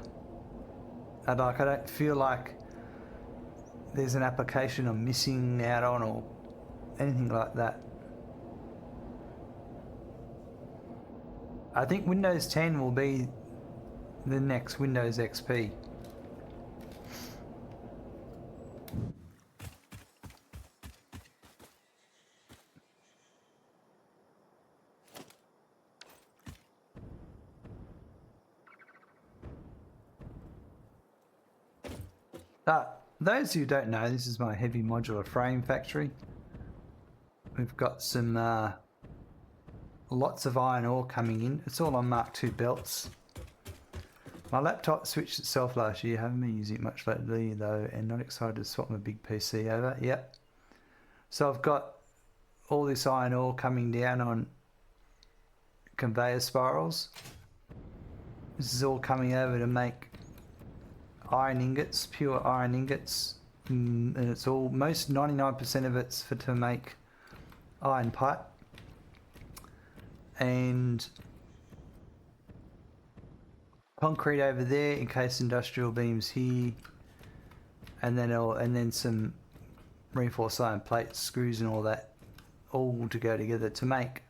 I don't feel like there's an application I'm missing out on or anything like that. I think Windows 10 will be the next Windows XP. Those who don't know, this is my heavy modular frame factory. We've got some lots of iron ore coming in. It's all on Mark II belts. My laptop switched itself last year. Haven't been using it much lately though, and not excited to swap my big PC over. Yep. So I've got all this iron ore coming down on conveyor spirals. This is all coming over to make iron ingots, pure iron ingots, and it's all 99% of it's to make iron pipe, and concrete over there in case industrial beams here, and then some reinforced iron plates, screws, and all all to go together to make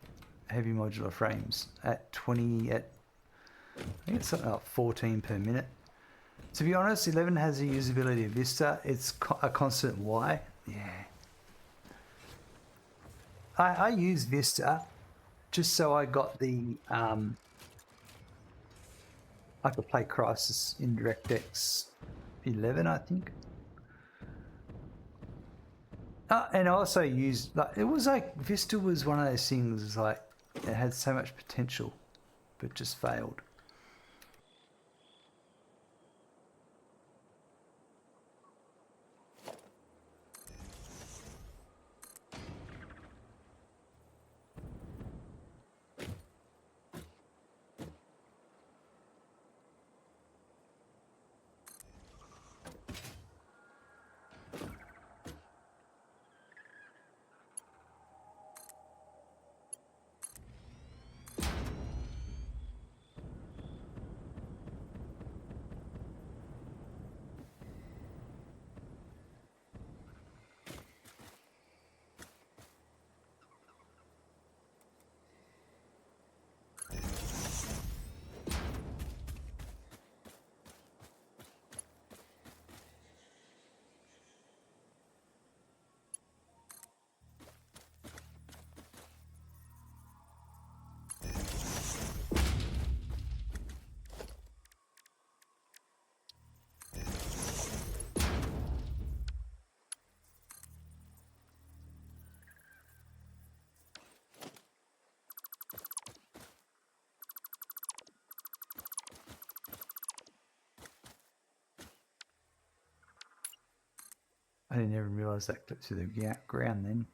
heavy modular frames at 20, I think it's something like 14 per minute. To be honest, 11 has the usability of Vista. It's a constant Y. Yeah. I use Vista just so I got the I could play Crisis in DirectX 11, I think. And I also used, like, it was like Vista was one of those things, like, it had so much potential but just failed. I didn't even realise that clipped through the ground then.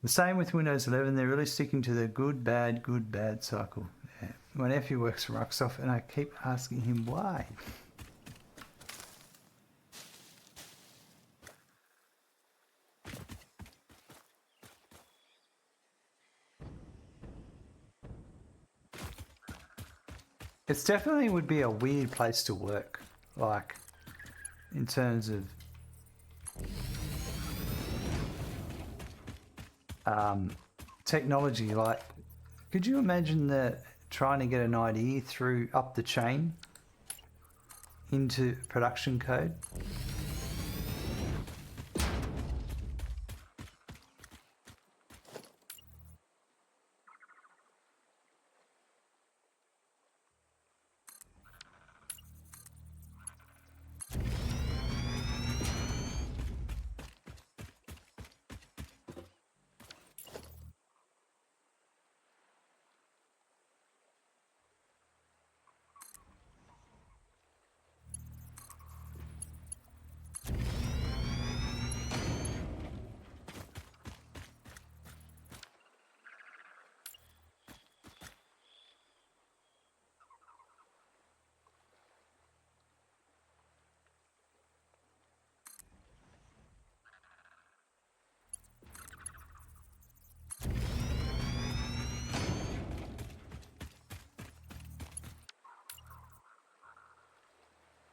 The same with Windows 11, they're really sticking to the good, bad cycle. Yeah. My nephew works for Microsoft and I keep asking him why. It's definitely would be a weird place to work, like, in terms of technology. Like, could you imagine trying to get an idea through up the chain into production code?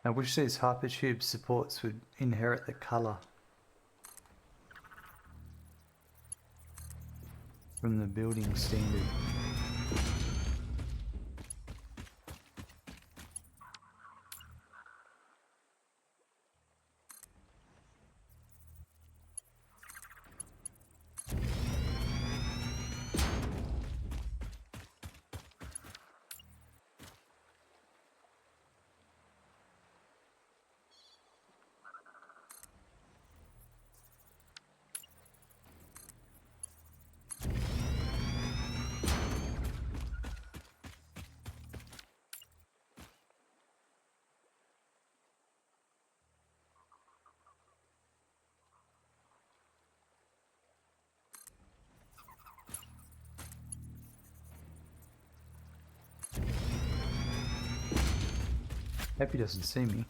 I wish these Hypertube supports would inherit the color from the building standard. Hope he doesn't see me.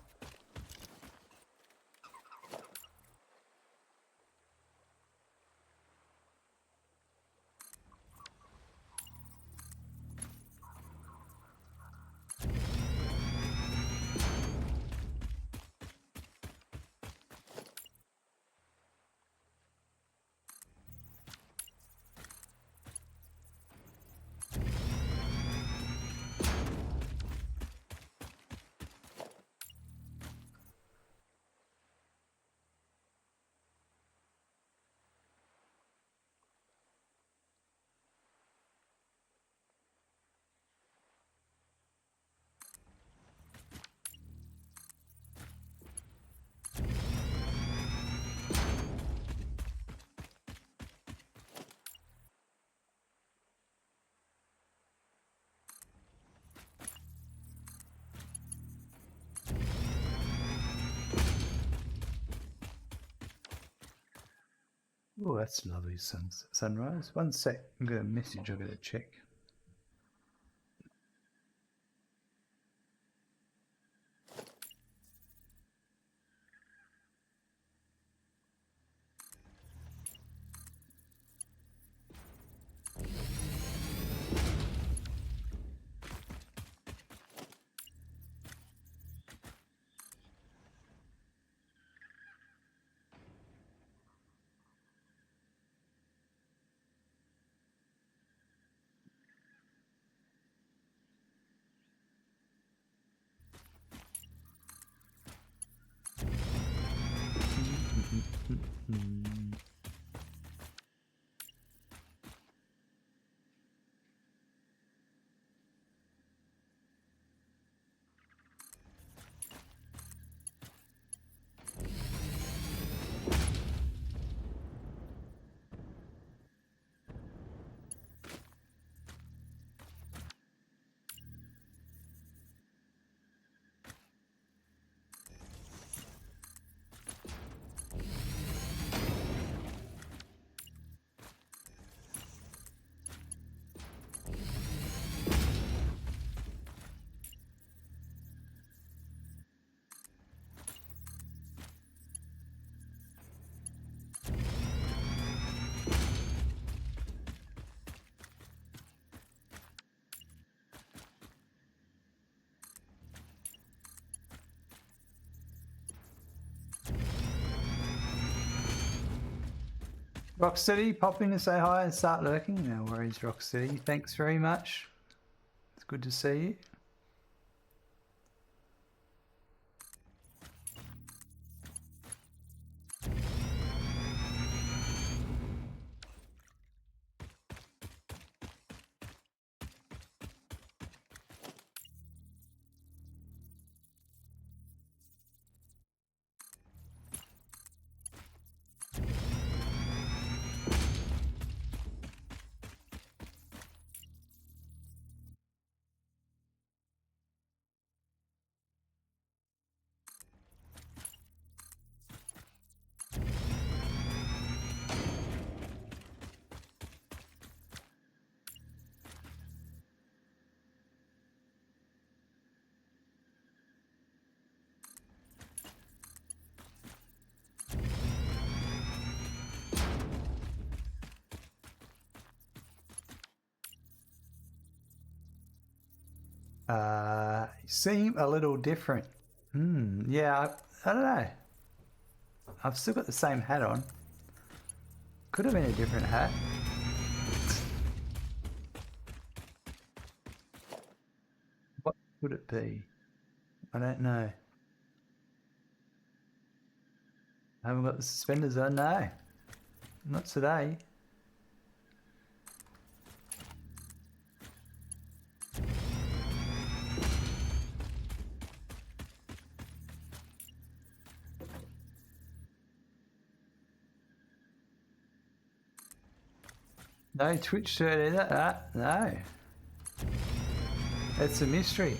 Oh, that's lovely sunrise. One sec, I've got a message I've got to check. Rocksteady, pop in to say hi and start lurking. No worries, Rocksteady. Thanks very much. It's good to see you. Seem a little different. Yeah, I don't know. I've still got the same hat on. Could have been a different hat. What would it be? I don't know. I haven't got the suspenders on, no. Not today. No Twitch shirt either. No. It's a mystery.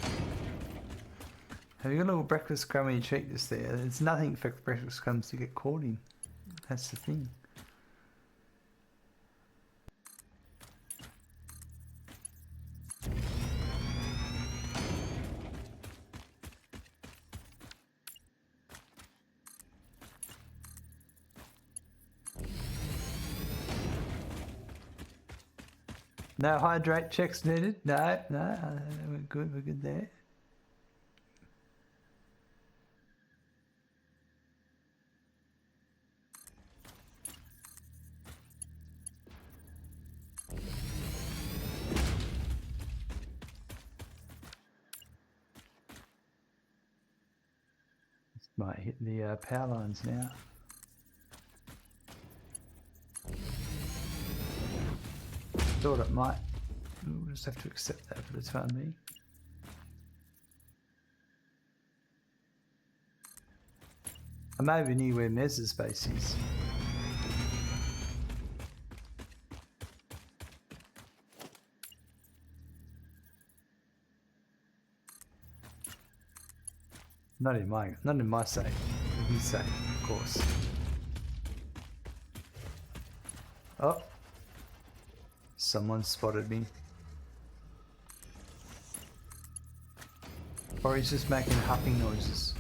Have you got a little breakfast crumb in your cheek just there? There's nothing for breakfast crumbs to get caught in. That's the thing. No hydrate checks needed. No, we're good. We're good there. This might hit the power lines now. Thought it might. We'll just have to accept that for the time being. I'm over near where Mez's base is. Not in my save. In his save, of course. Oh. Someone spotted me. Or he's just making huffing noises.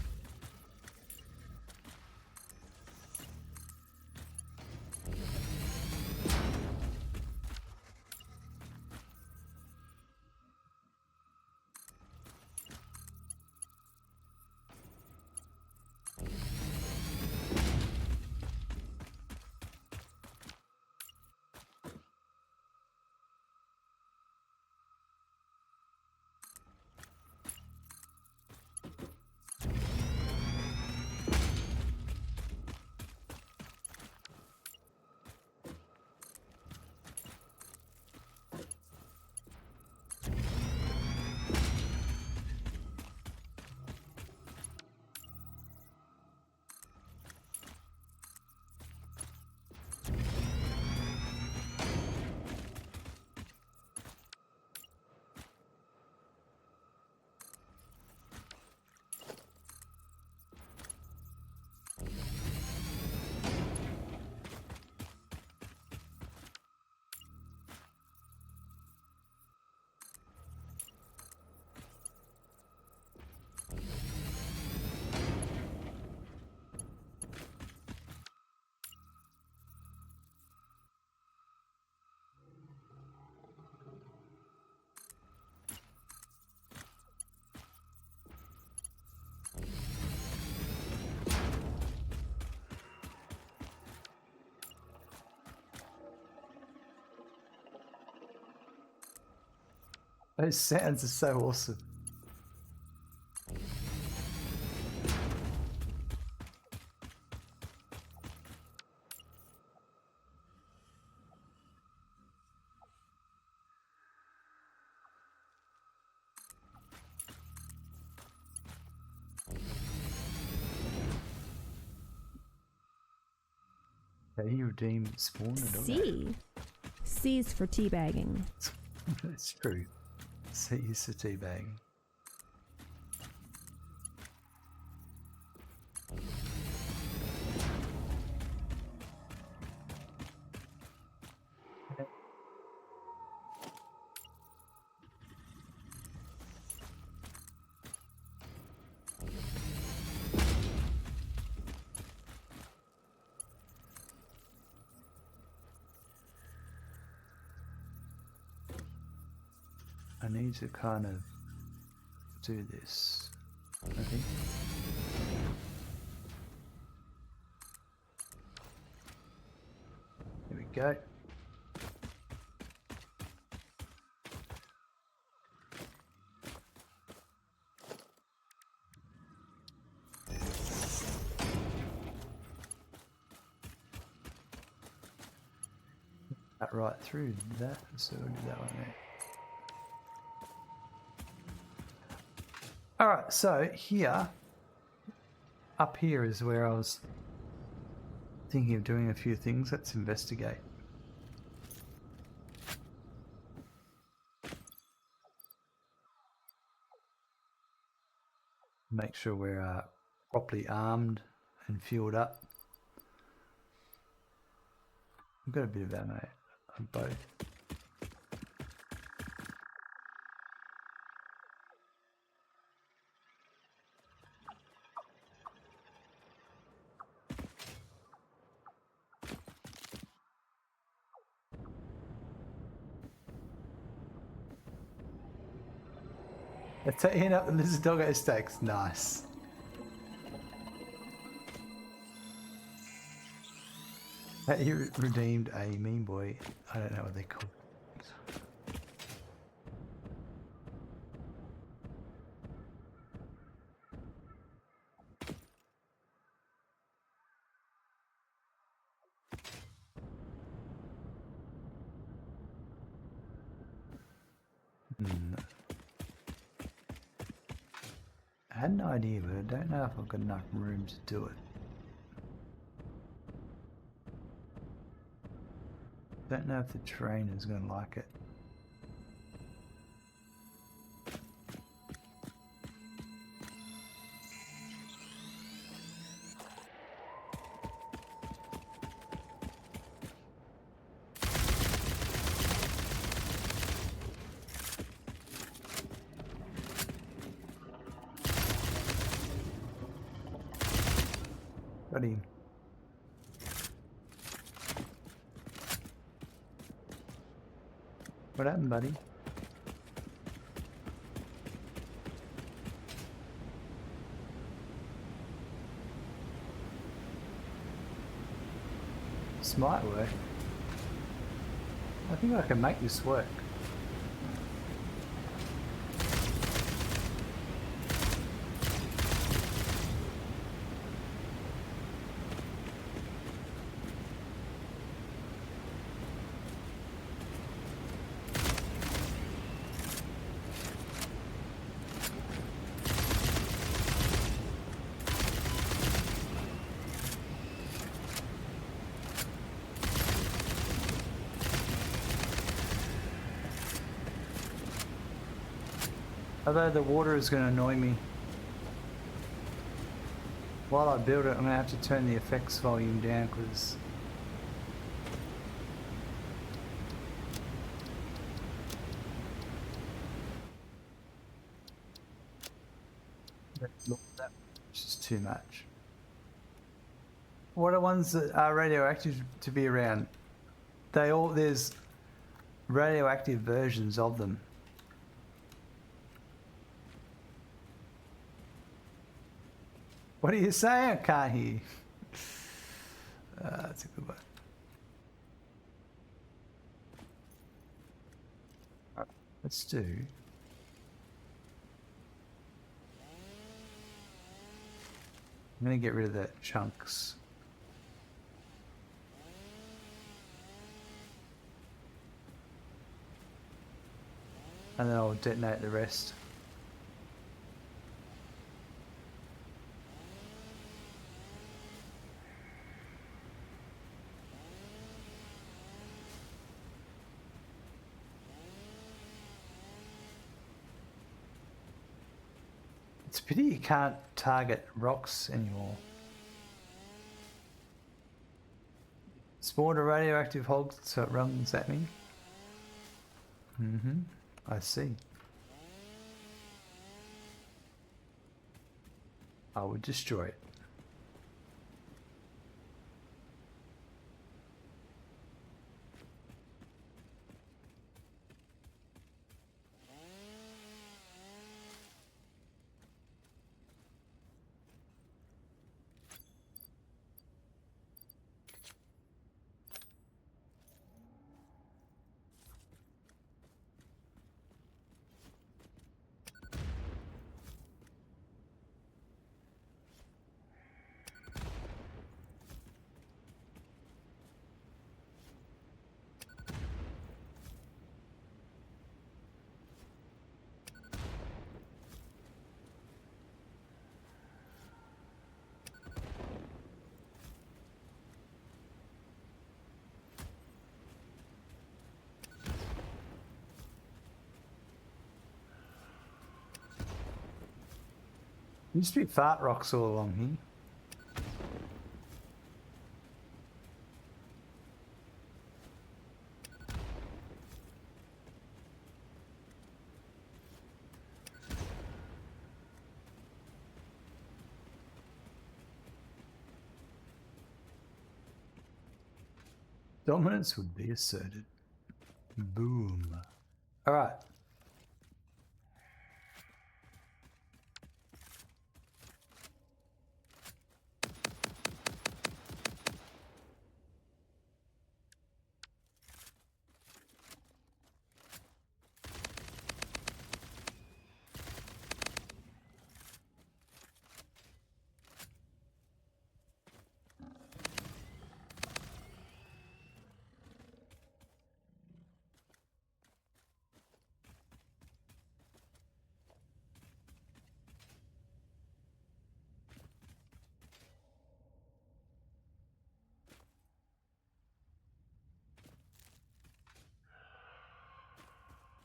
Those sounds are so awesome. He redeemed spawner, don't C. C's for teabagging. That's true. C is for teabagging. I need to kind of do this, I think. There we go. That right through that, so we'll do that one there. Alright, so here, up here is where I was thinking of doing a few things. Let's investigate. Make sure we're properly armed and fueled up. We've got a bit of ammo on both. Taking up the lizard doggo steaks. Nice. He redeemed a mean boy. I don't know what they're called. I had an idea, but I don't know if I've got enough room to do it. Don't know if the terrain is going to like it. Got him. What happened, buddy? This might work. I think I can make this work. Although the water is going to annoy me. While I build it, I'm going to have to turn the effects volume down because that's just too much. What are ones that are radioactive to be around? There's radioactive versions of them. What are you saying? I can't hear you. That's a good one. Right, let's do. I'm going to get rid of the chunks. And then I'll detonate the rest. It's a pity you can't target rocks anymore. Spawned a radioactive hog, so it runs at me. I see. I would destroy it. Used to be fart rocks all along here. Dominance would be asserted. Boom. All right.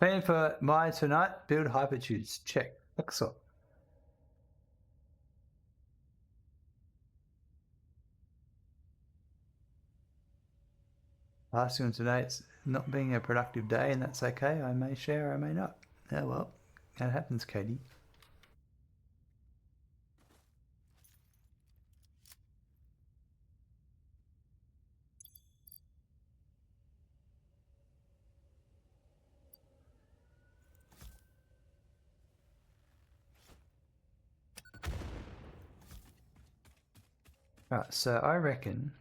Plan for my tonight, build hypertubes. Check. Excellent. Passing on today, it's not being a productive day, and that's okay. I may share, I may not. Oh well, that happens, Katie. Right, so I reckon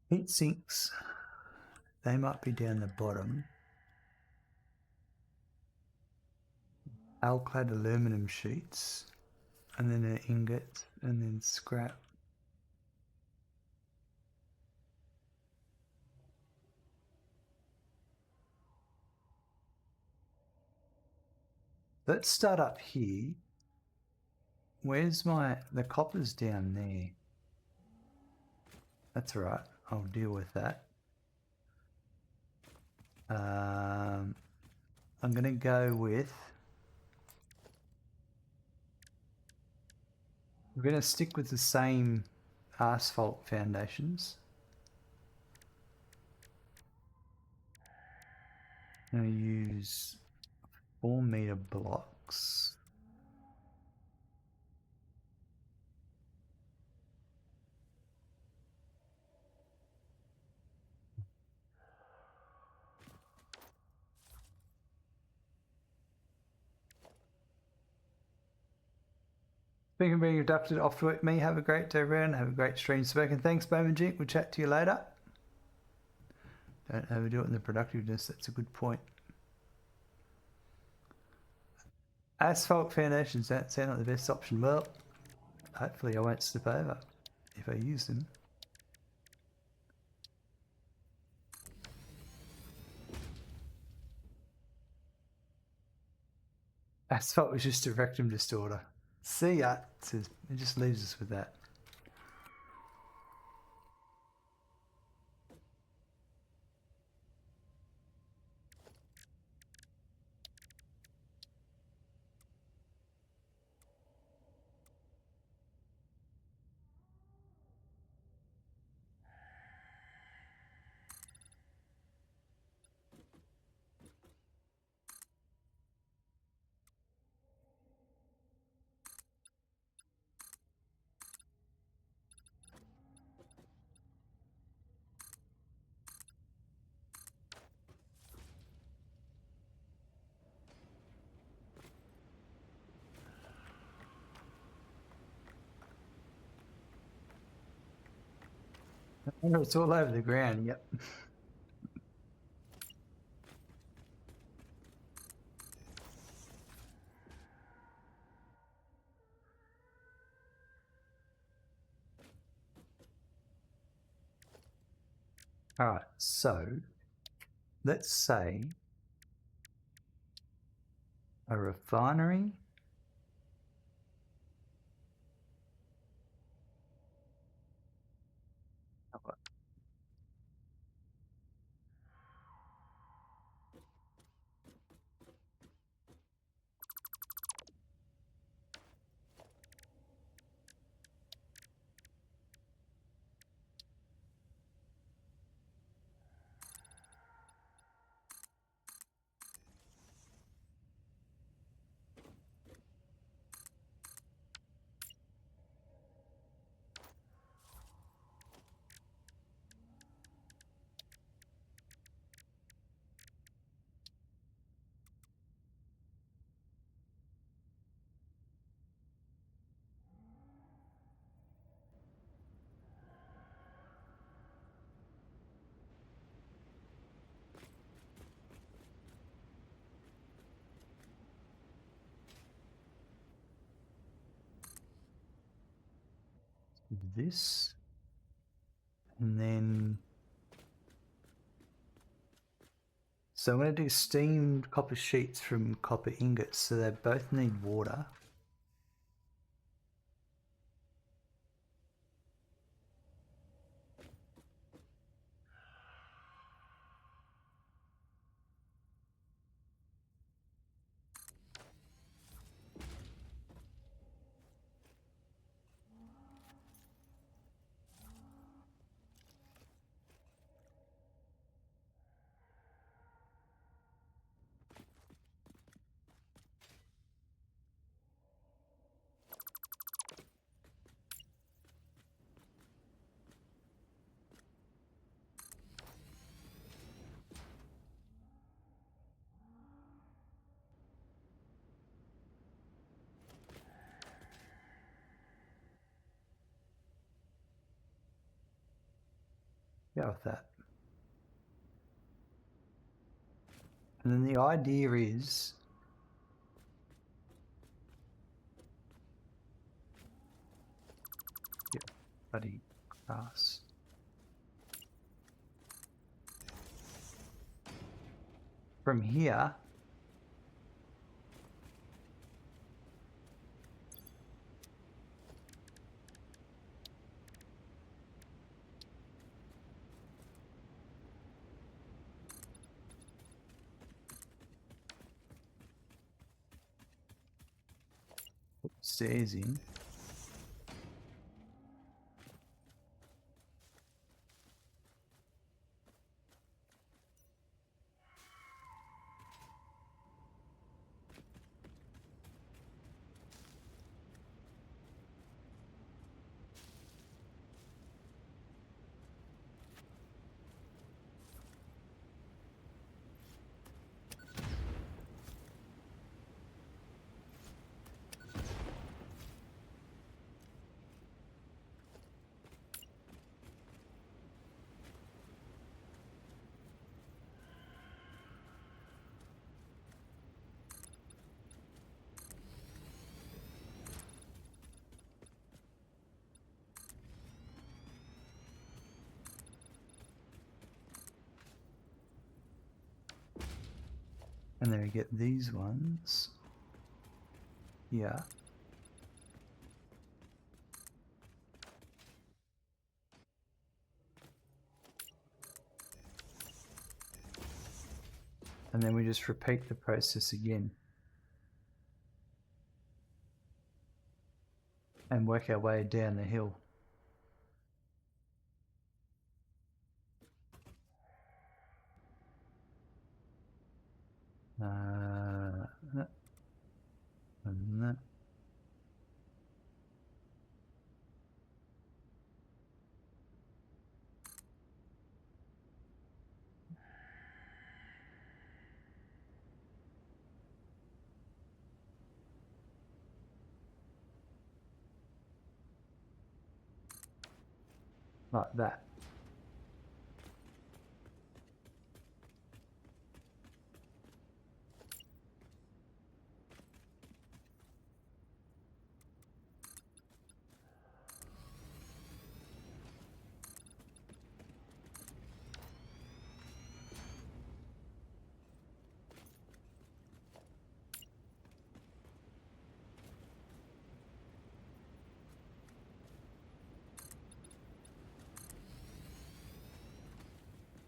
heat sinks, they might be down the bottom. Alclad aluminum sheets, and then an ingot, and then scrap. Let's start up here. Where's the copper's down there? That's all right. I'll deal with that. I'm going to go with... We're going to stick with the same asphalt foundations. I'm going to use 4-meter blocks. Speaking of being adopted, off to it. Me, have a great day, everyone. Have a great stream. Spoken. Thanks, Bowman. We'll chat to you later. Don't overdo it in the productiveness. That's a good point. Asphalt foundations don't sound like the best option. Well, hopefully I won't slip over if I use them. Asphalt was just a rectum distorter. See ya. It just leaves us with that. It's all over the ground, yep. All right, so let's say a refinery. this. And then... So I'm going to do steamed copper sheets from copper ingots, so they both need water. Go with that. And then the idea is bloody grass. From here, put stairs in. And then we get these ones. Yeah. And then we just repeat the process again. And work our way down the hill. And that. Like that.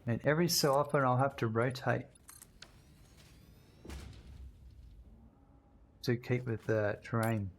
And every so often I'll have to rotate to keep with the terrain.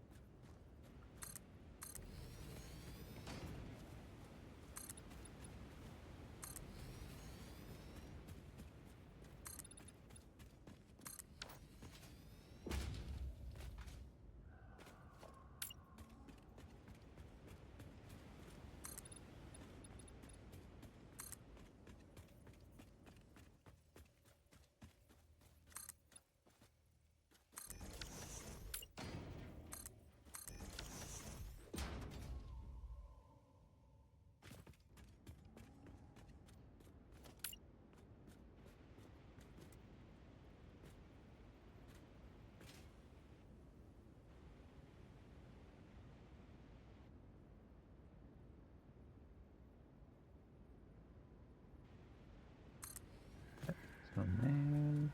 on there.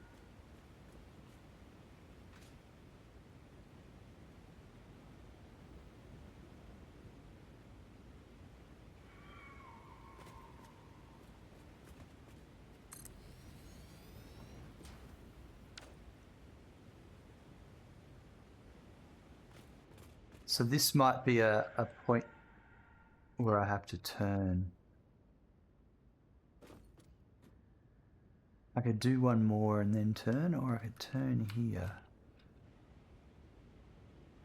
So this might be a point where I have to turn. I could do one more and then turn, or I could turn here.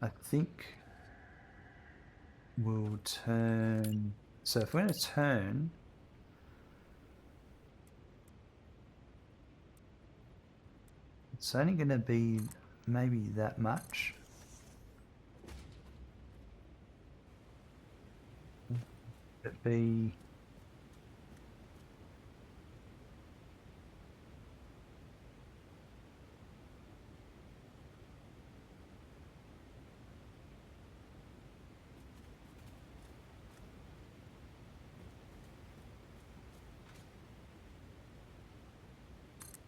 I think we'll turn. So if we're going to turn, it's only going to be maybe that much. It'd be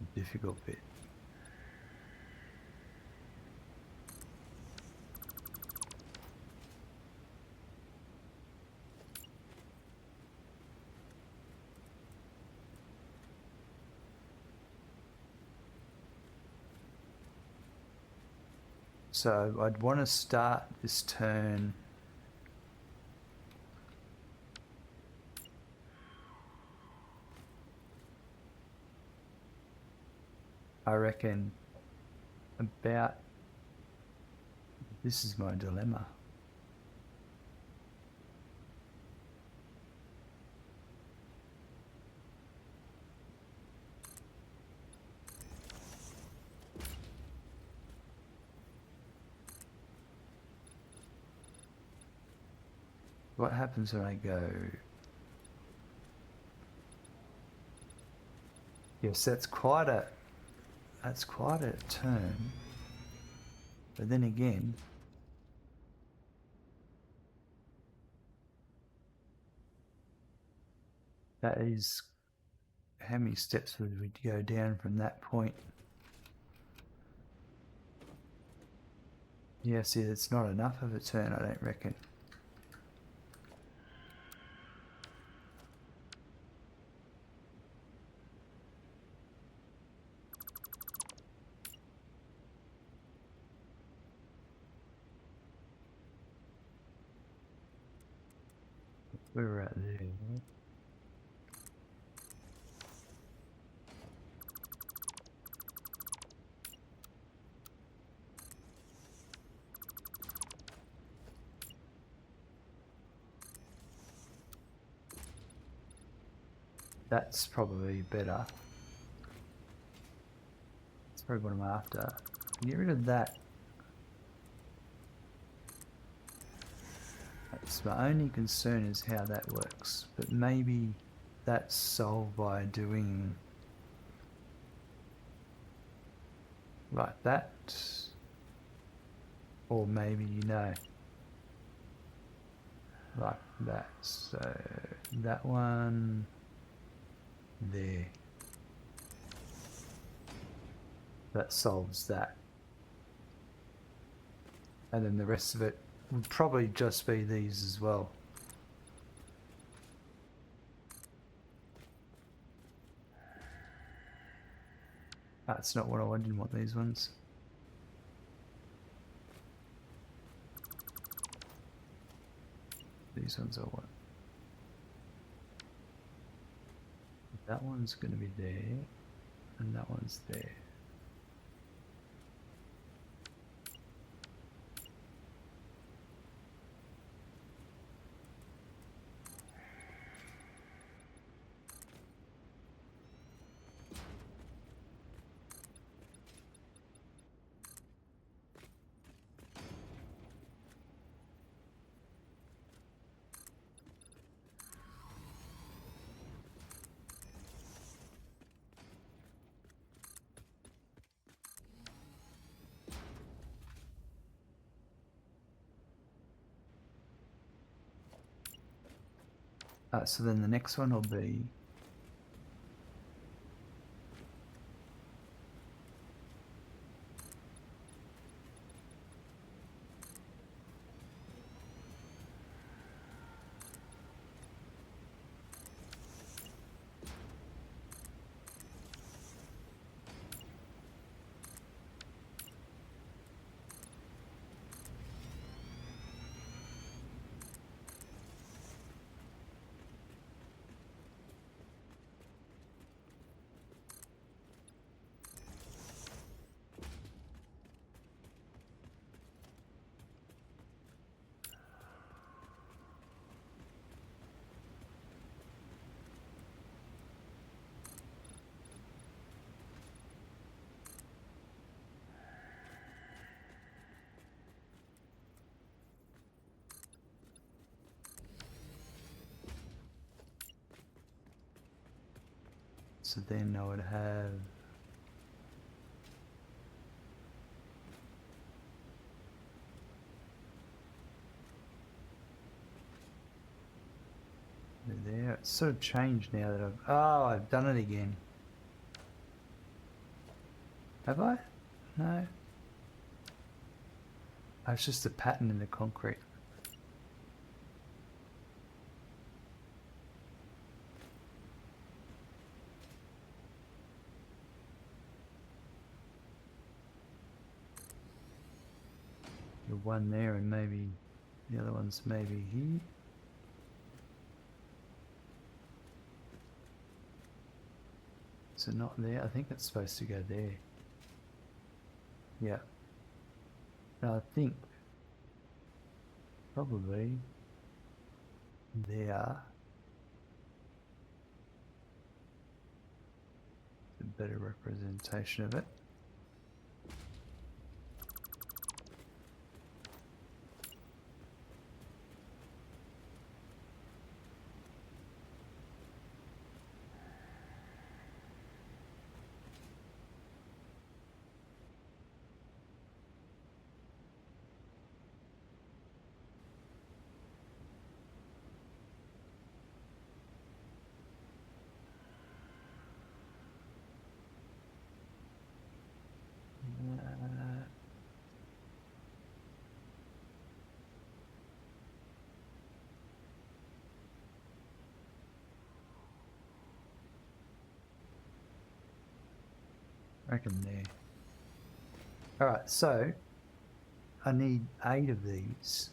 a difficult bit. So I'd want to start this turn I reckon about, this is my dilemma. What happens when I go? Yes, that's quite a turn. But then again, that is how many steps would we go down from that point? Yeah, see, it's not enough of a turn, I don't reckon. We're at there. That's probably better. That's probably what I'm after. Get rid of that. That's my only concern is how that works. But maybe that's solved by doing like that. Or maybe, you know, like that. So that one there. That solves that. And then the rest of it would probably just be these as well. That's not what I didn't want these ones. These ones are what? That one's going to be there, and that one's there. So then the next one will be So then I would have there. It's sort of changed now that I've done it again. Have I? No. Oh, it's just a pattern in the concrete. The one there and maybe the other one's maybe here. So not there. I think it's supposed to go there. Yeah. No, I think probably there. A better representation of it. I reckon there. Alright, so I need 8 of these.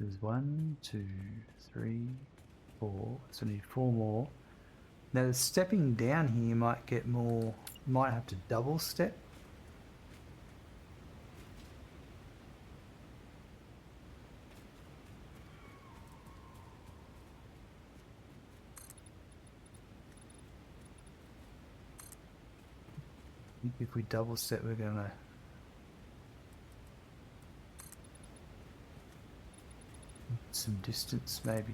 There's 1, 2, 3, 4. So I need 4 more. Now the stepping down here might get more, might have to double step. I think if we double step, we're gonna some distance maybe.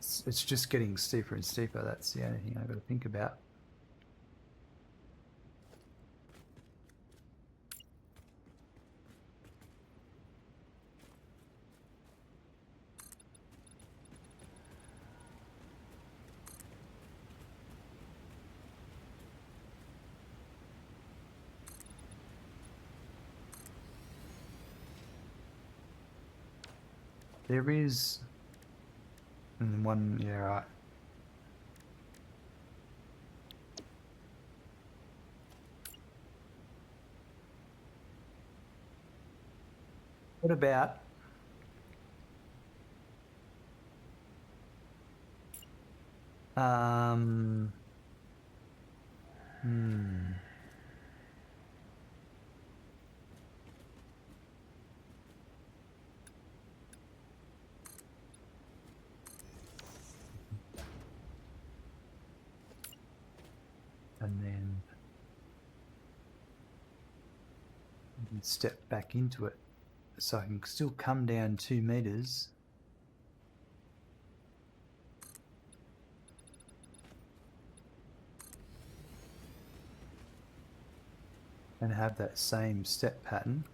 It's just getting steeper and steeper. That's the only thing I've got to think about. There is one, yeah, right. What about and then you can step back into it, so I can still come down 2 meters. And have that same step pattern.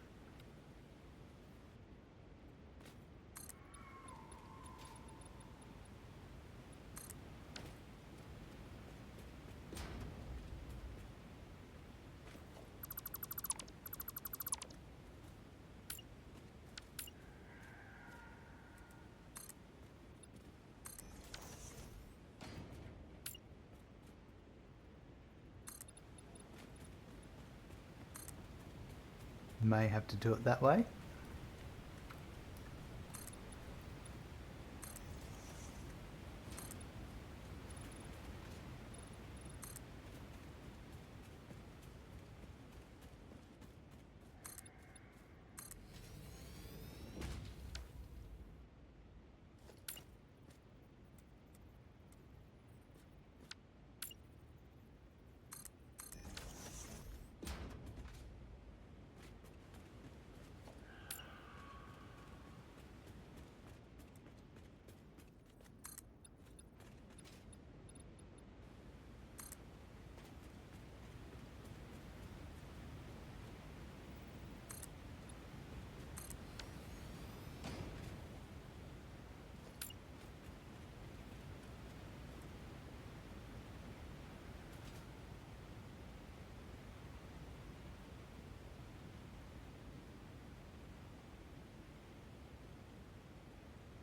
May have to do it that way.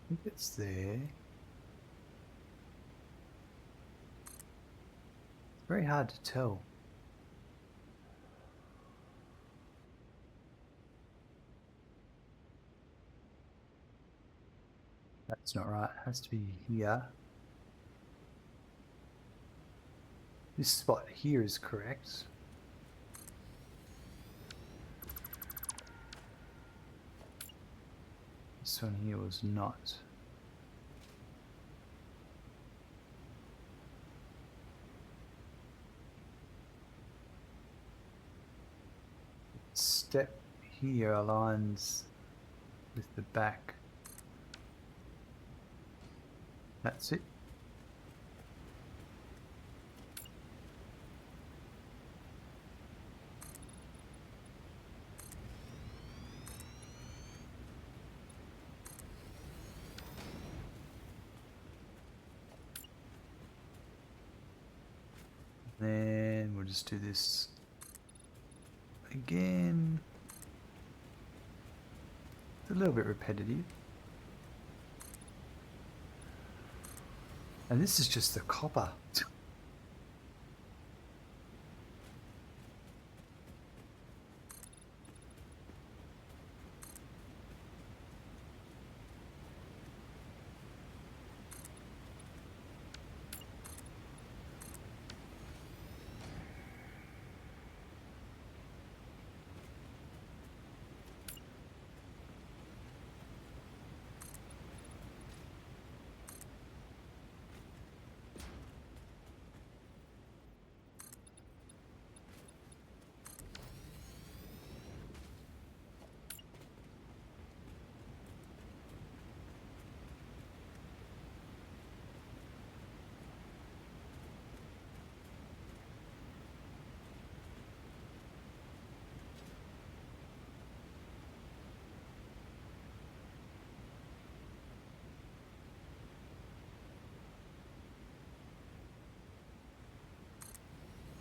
think it's there. It's very hard to tell. That's not right. It has to be here. This spot here is correct. This one here was not. Step here aligns with the back. That's it. Then we'll just do this again. It's a little bit repetitive. And this is just the copper.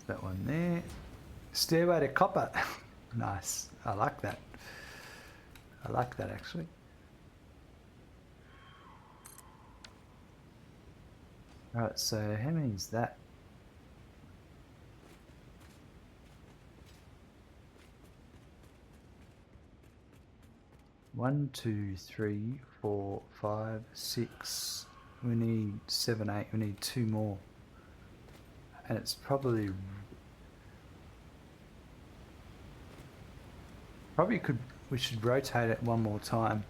That one there. Stairway to copper. Nice. I like that. I like that actually. Alright, so how many is that? One, two, three, 4, 5, 6. We need 7, 8. We need 2 more. And it's probably we should rotate it one more time.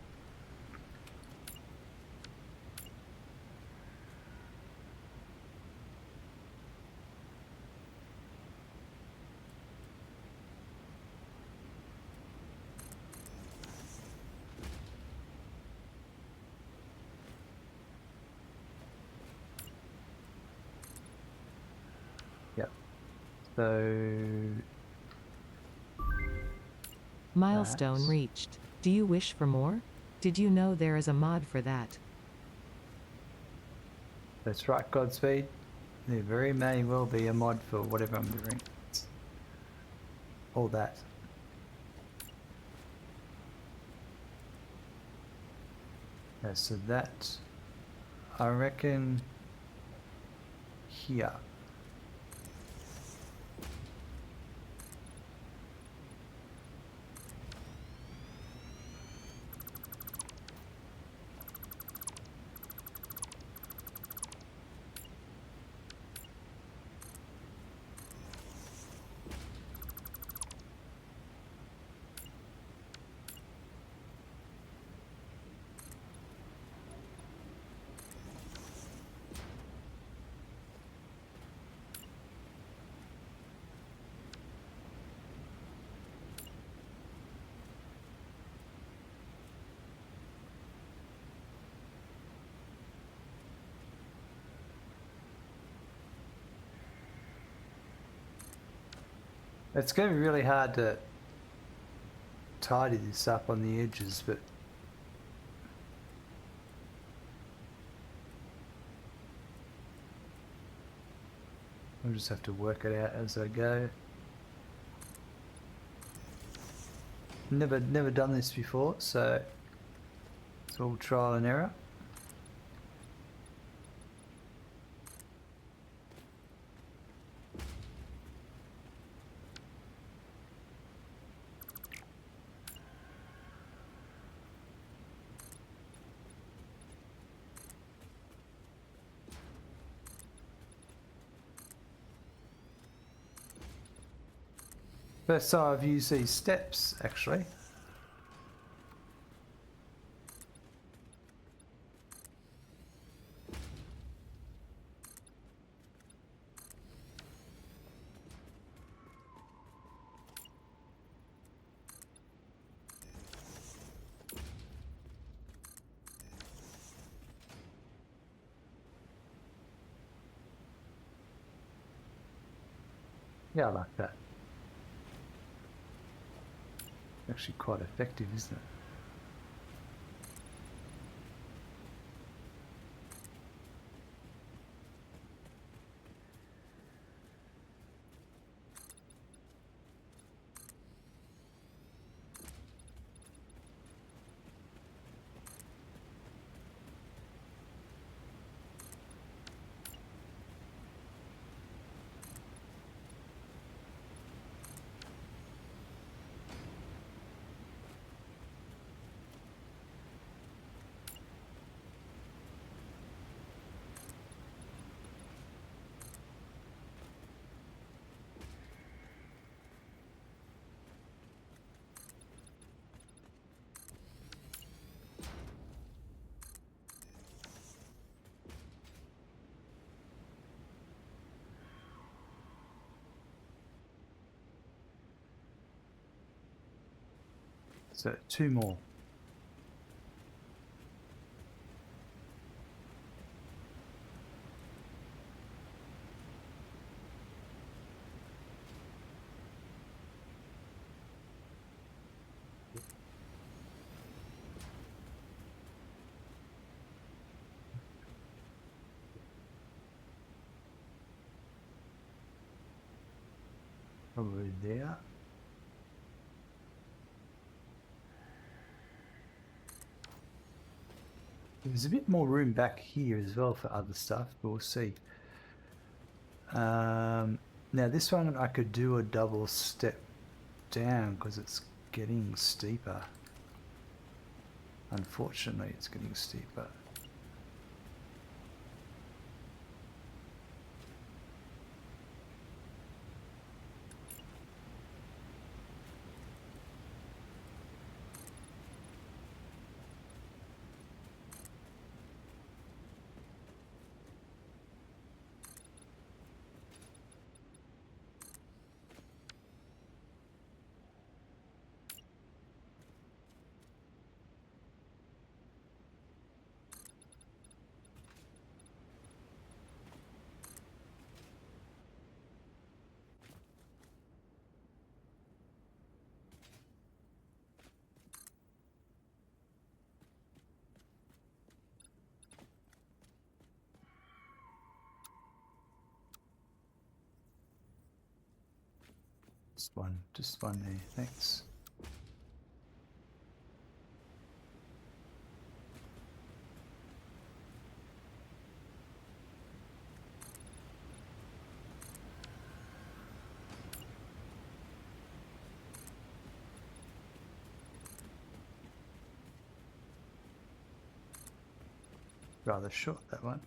Yep. So Milestone reached. Do you wish for more? Did you know there is a mod for that? that's right, Godspeed. There very may well be a mod for whatever I'm doing. All that. Yeah, so that I reckon here. It's going to be really hard to tidy this up on the edges, but I'll just have to work it out as I go. Never done this before, so it's all trial and error. First time I've used these steps, actually. Yeah, I like that. Actually quite effective, isn't it? So 2 more. Probably there. There's a bit more room back here as well for other stuff, but we'll see. Now this one I could do a double step down because it's getting steeper. Unfortunately, it's getting steeper. Just one there, thanks. Rather short, that one.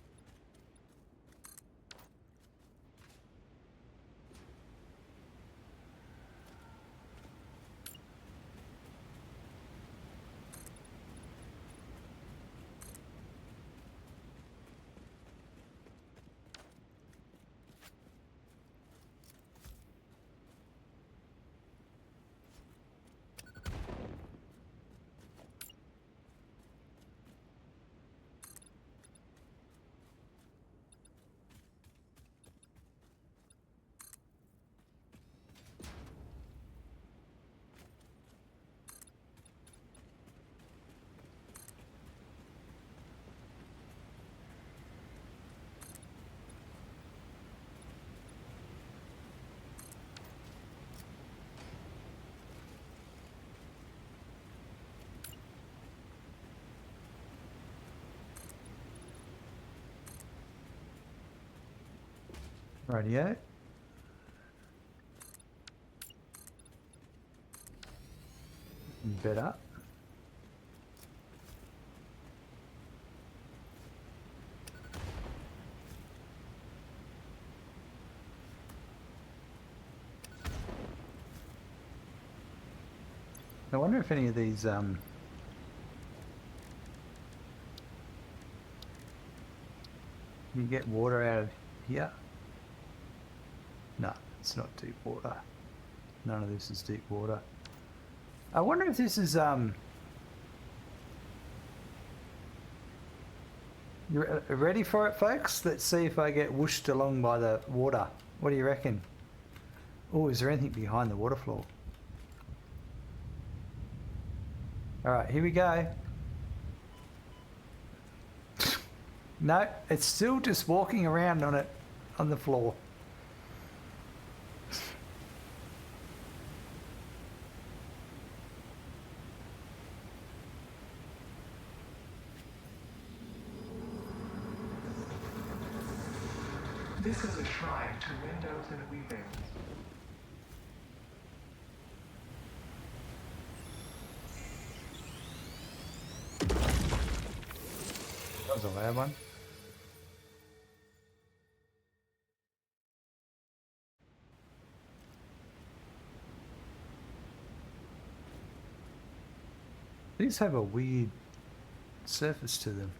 Rightio. Better. I wonder if any of these you get water out of here. No, it's not deep water. None of this is deep water. I wonder if this is you ready for it, folks? Let's see if I get whooshed along by the water. What do you reckon? Oh, is there anything behind the waterfall? All right, here we go. No, it's still just walking around on it, on the floor. This is a shrine to windows and weaving. That was a loud one. These have a weird surface to them.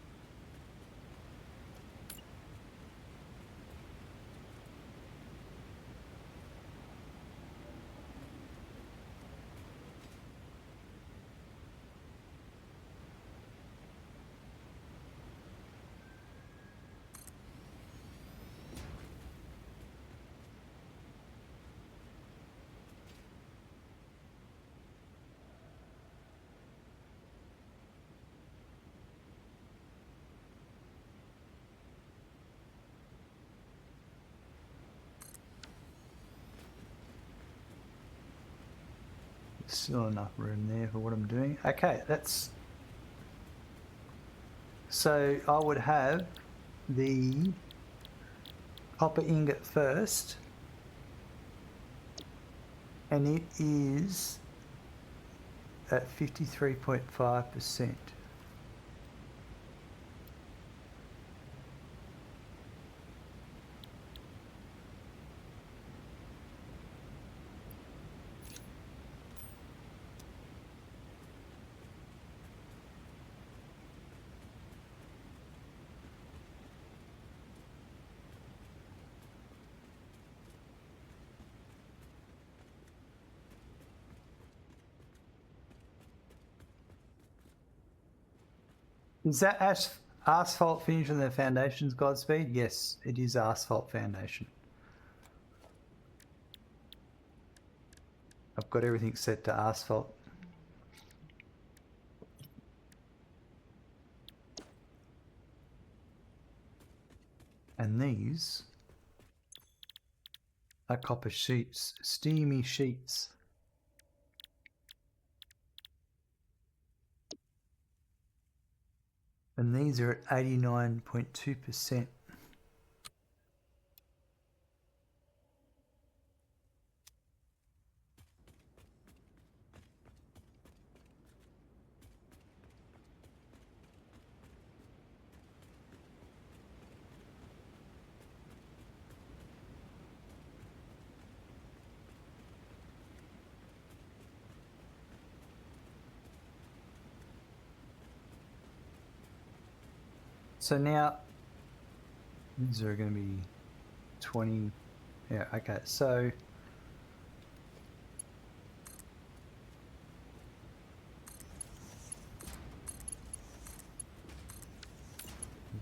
Still enough room there for what I'm doing. Okay, that's... So I would have the copper ingot first. And it is at 53.5%. Is that asphalt finish on the foundations, Godspeed? Yes, it is asphalt foundation. I've got everything set to asphalt. And these are copper sheets, steamy sheets. And these are at 89.2%. So now, these are going to be 20, yeah, okay, so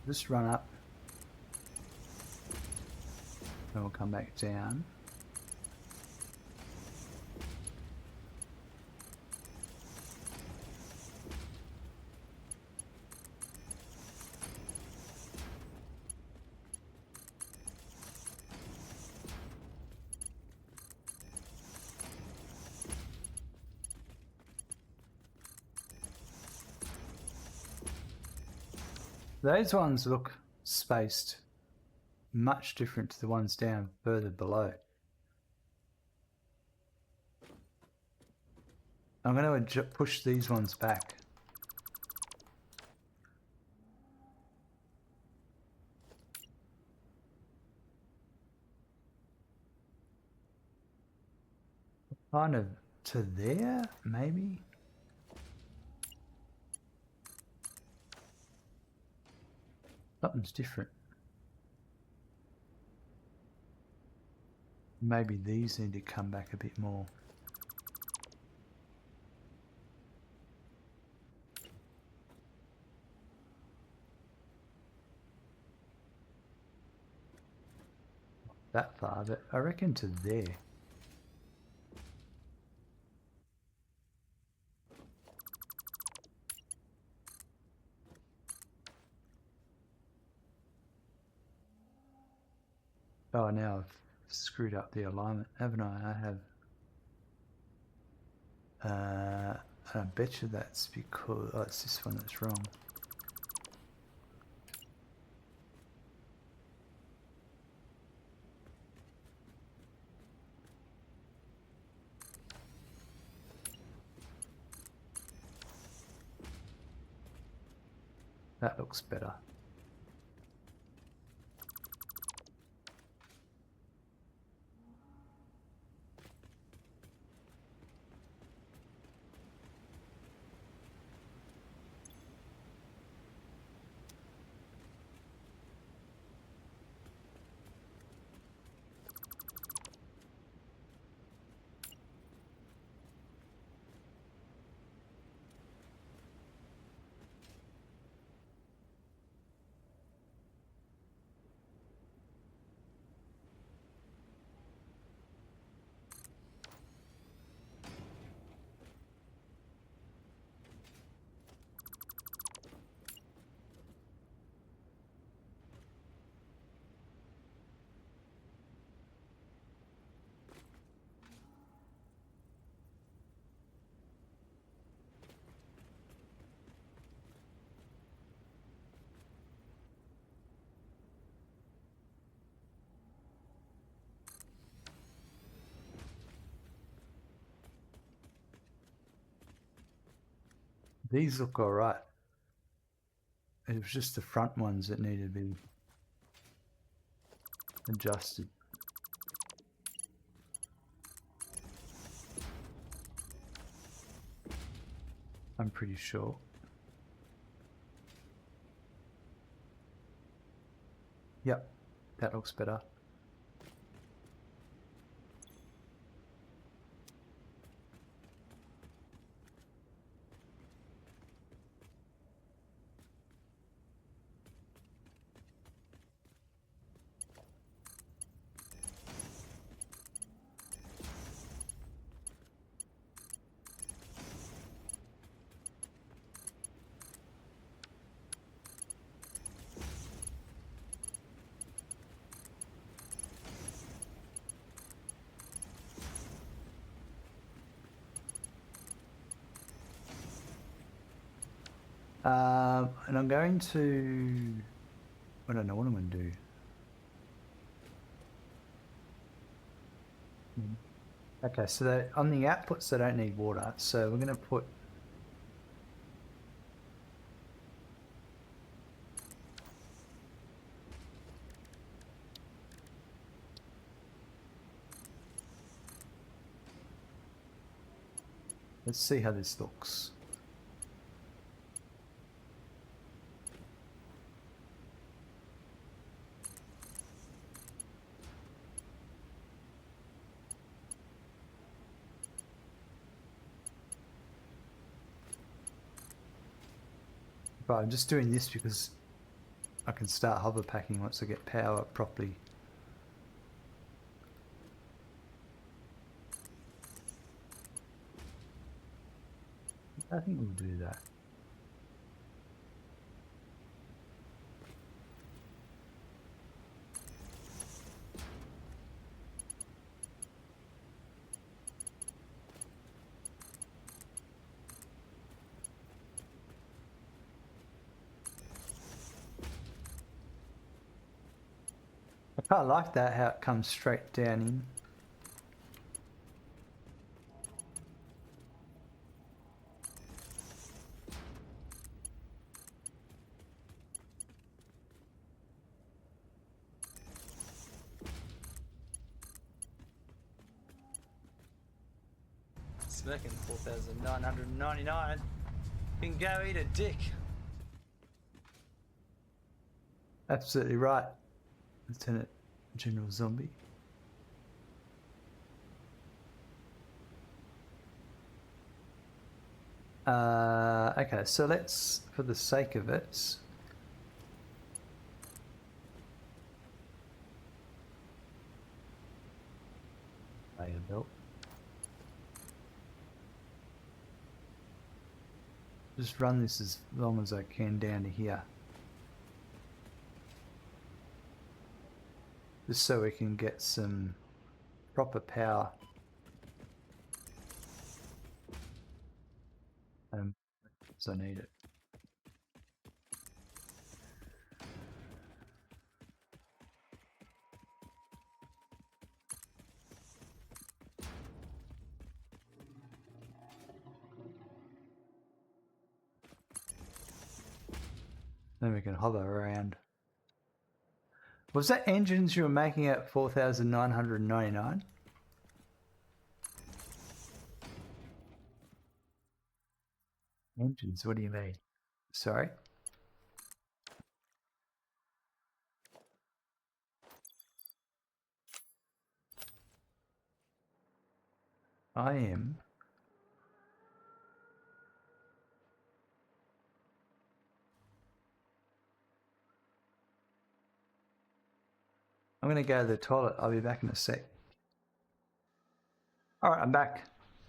just run up, and we'll come back down. Those ones look spaced much different to the ones down further below. I'm going to push these ones back. Kind of to there, maybe? Something's different. Maybe these need to come back a bit more. That far, but I reckon to there. Oh, now I've screwed up the alignment, haven't I? I have. I bet you that's because it's this one that's wrong. That looks better. These look alright. It was just the front ones that needed to be adjusted. I'm pretty sure. Yep, that looks better. And I'm going to, I don't know what I'm going to do. Okay, so on the outputs they don't need water, so we're going to put let's see how this looks. But I'm just doing this because I can start hover packing once I get power properly. I think we'll do that. I quite like that, how it comes straight down in. Smirking 4,999. You can go eat a dick. Absolutely right, Lieutenant General Zombie. Okay, so let's, for the sake of it, lay a belt. Just run this as long as I can down to here. Just so we can get some proper power. So I need it. Then we can hover around. Was that engines you were making at 4,999? Engines, what do you mean? Sorry? I am. I'm going to go to the toilet. I'll be back in a sec. All right, I'm back.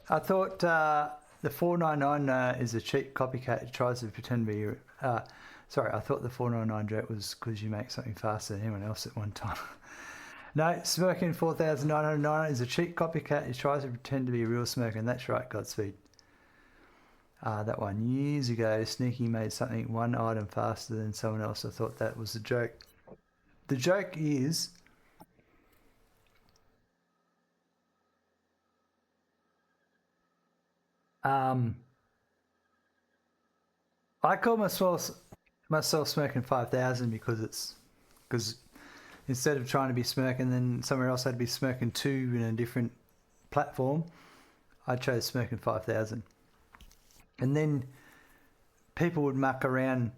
I thought the 499 is a cheap copycat. It tries to pretend to be... sorry, I thought the 499 joke was because you make something faster than anyone else at one time. No, Smirkin 4,909 is a cheap copycat. He tries to pretend to be a real Smirkin. That's right, Godspeed. That one years ago, Sneaky made something one item faster than someone else. I thought that was a joke. The joke is... I call myself Smirkin 5,000 because instead of trying to be Smirkin, then somewhere else I'd be Smirkin 2 in a different platform. I chose Smirkin 5,000. And then people would muck around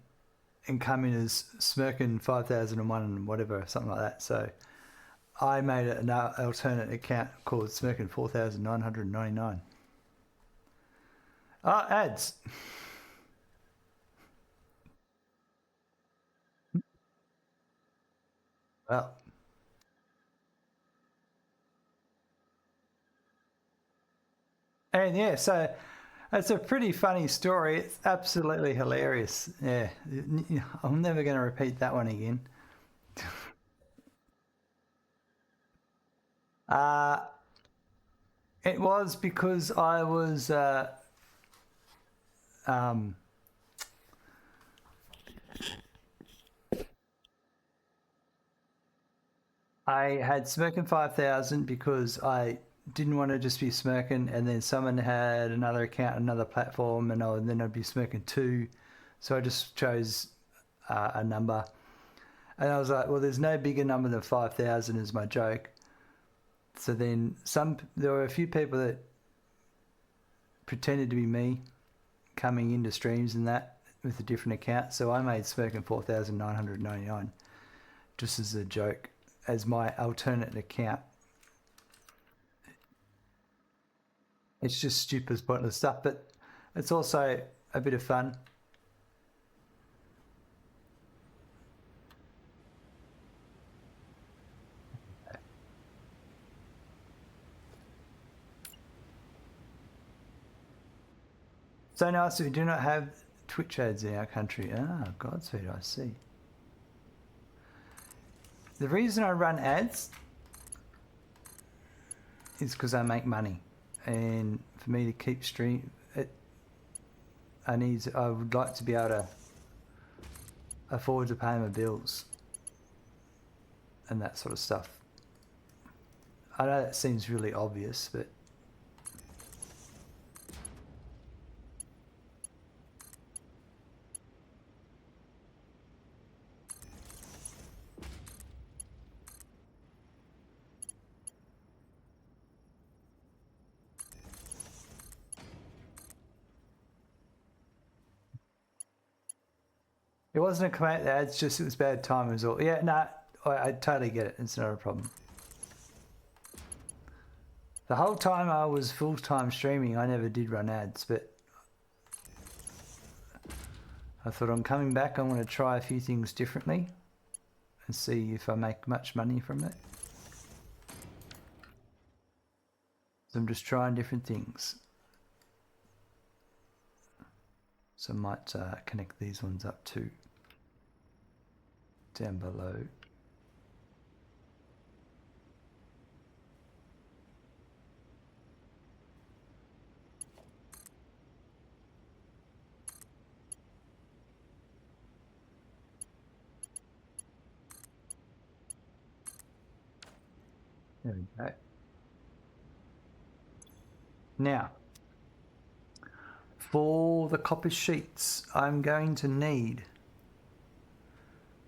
and come in as Smirkin 5001 and whatever, something like that. So I made an alternate account called Smirkin 4,999. Ads. Well. And yeah, so it's a pretty funny story. It's absolutely hilarious. Yeah, I'm never going to repeat that one again. It was because I was I had Smirkin 5,000 because I didn't want to just be Smirkin, and then someone had another account, another platform, and then I'd be Smirkin 2. So I just chose a number. And I was like, well, there's no bigger number than 5,000 is my joke. So then there were a few people that pretended to be me coming into streams and that with a different account. So I made Smirkin 4,999 just as a joke, as my alternate account. It's just stupid, pointless stuff, but it's also a bit of fun. So nice that we do not have Twitch ads in our country. Godspeed, I see. The reason I run ads is because I make money. And for me to keep stream, I would like to be able to afford to pay my bills and that sort of stuff. I know that seems really obvious, but It wasn't a complaint. It's just it was bad time. It was all. Yeah, no, I totally get it. It's not a problem. The whole time I was full-time streaming, I never did run ads, but I thought I'm coming back. I'm going to try a few things differently and see if I make much money from it. So I'm just trying different things. So I might connect these ones up too, down below. There we go. Now, for the copper sheets, I'm going to need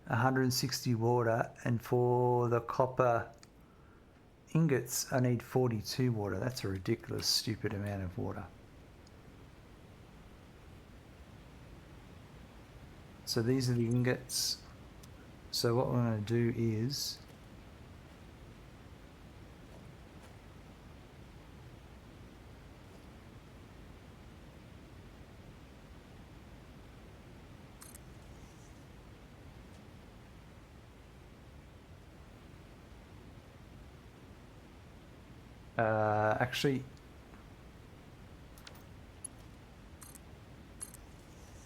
160 water, and for the copper ingots, I need 42 water. That's a ridiculous, stupid amount of water. So these are the ingots. So what we're going to do is actually,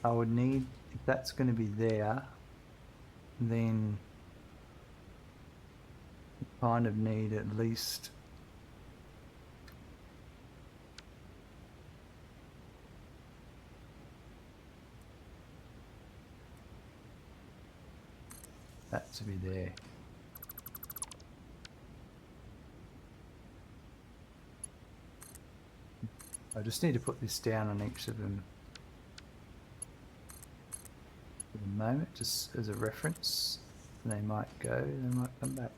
I would need, if that's going to be there, then you kind of need at least that to be there. I just need to put this down on each of them for the moment, just as a reference. And they might go, they might come back.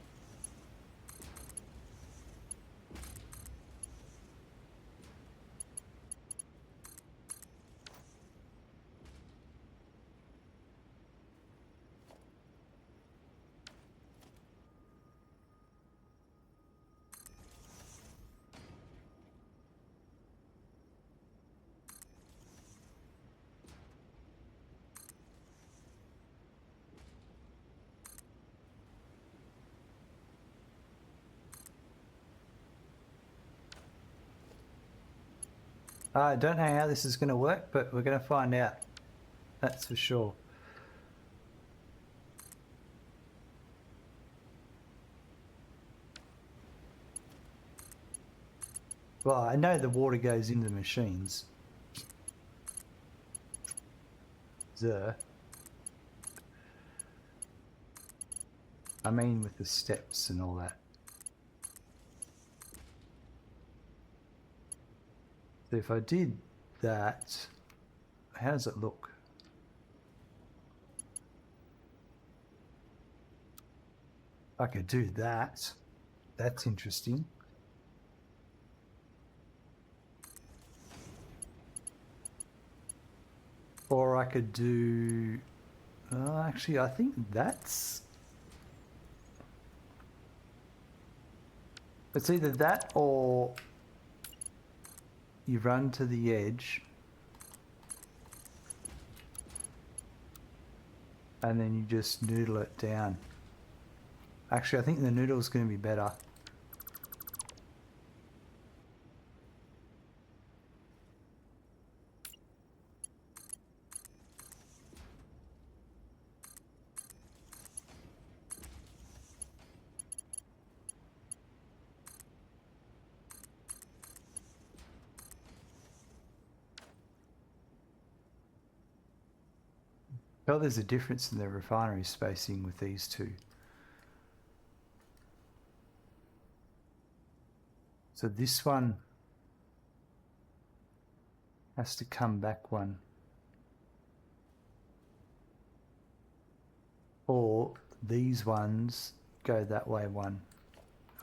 I don't know how this is going to work, but we're going to find out. That's for sure. Well, I know the water goes into the machines. Duh. I mean with the steps and all that. So if I did that, how does it look? I could do that. That's interesting. Or I could do... actually, I think that's... It's either that or you run to the edge and then you just noodle it down. Actually, I think the noodle is going to be better. Well, there's a difference in the refinery spacing with these two. So this one has to come back one. Or these ones go that way one.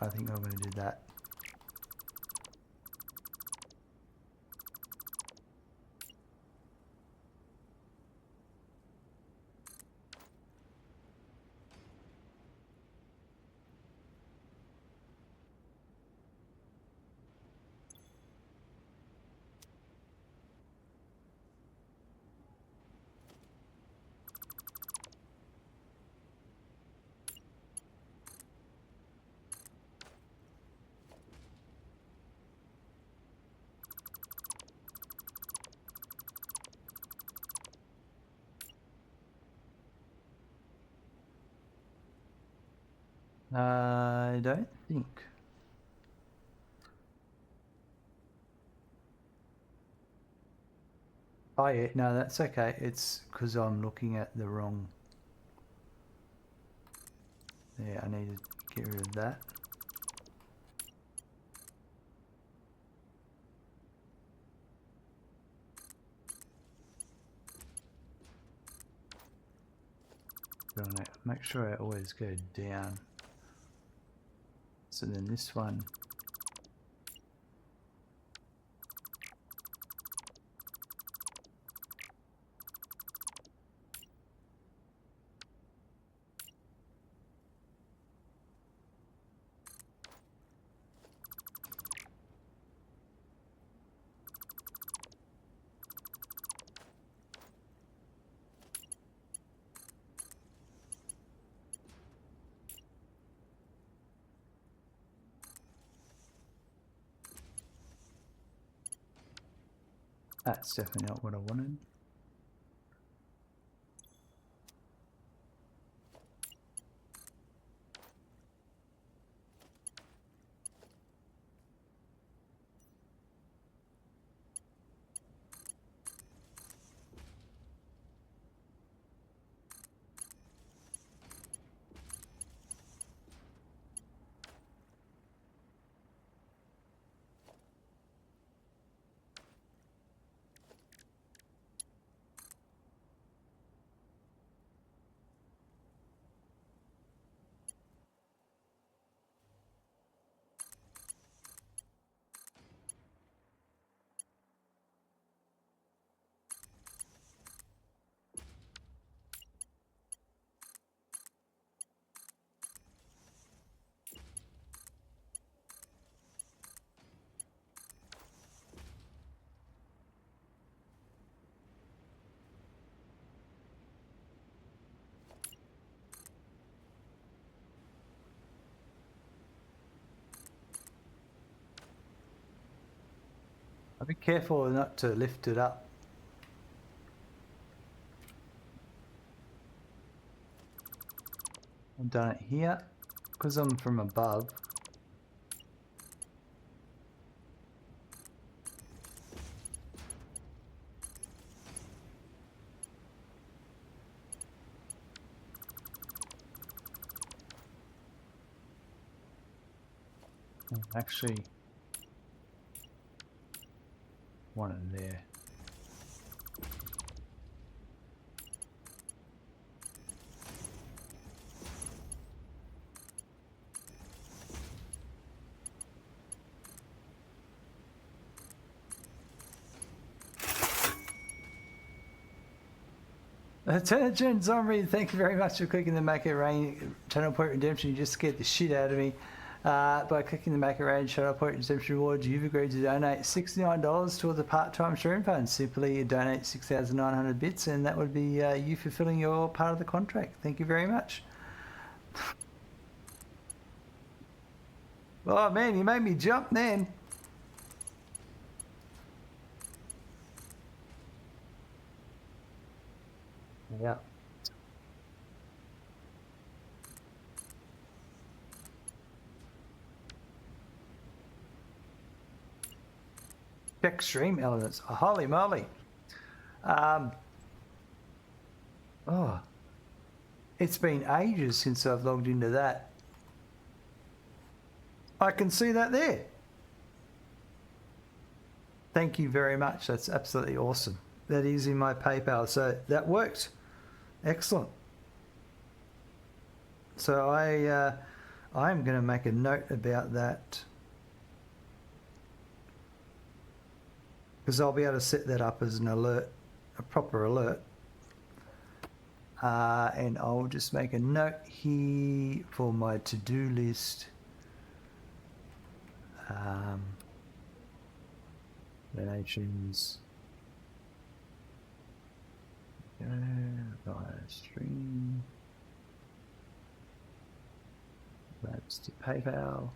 I think I'm going to do that. I don't think. Oh yeah, no, that's okay. It's because I'm looking at the wrong. Yeah, I need to get rid of that. Make sure I always go down. So then this one. That's definitely not what I wanted. I'll be careful not to lift it up. I've done it here because I'm from above. Actually, want it there. Attention Zombie, thank you very much for clicking the Make It Rain Channel Point Redemption. You just scared the shit out of me. By clicking the Make It Rain Channel Point Redemption rewards, you've agreed to donate $69 towards a part-time stream fund. Simply donate 6,900 bits and that would be you fulfilling your part of the contract. Thank you very much. Oh man, you made me jump then. Yeah. Check stream elements. Oh, holy moly. Oh, it's been ages since I've logged into that. I can see that there. Thank you very much. That's absolutely awesome. That is in my PayPal. So that worked. Excellent. So I'm going to make a note about that because I'll be able to set that up as an alert, a proper alert. And I'll just make a note here for my to-do list. Donations. Via stream. That's to PayPal.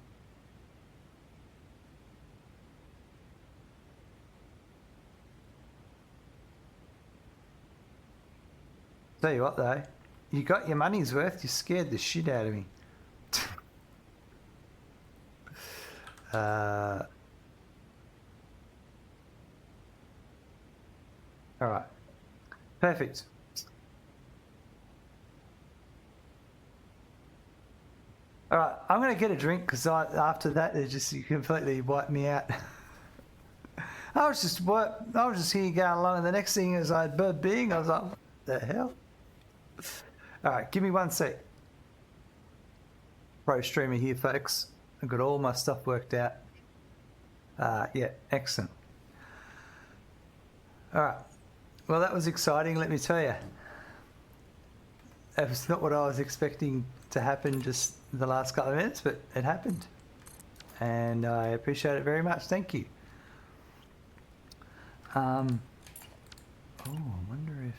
Tell you what though, you got your money's worth. You scared the shit out of me. All right, perfect. All right, I'm gonna get a drink because after that it just completely wiped me out. I was just here going along, and the next thing is I had bird being. I was like, what the hell? All right, give me 1 sec. Pro streamer here, folks. I've got all my stuff worked out. Yeah, excellent. All right. Well, that was exciting, let me tell you. It was not what I was expecting to happen just the last couple of minutes, but it happened. And I appreciate it very much. Thank you. Oh, I wonder if...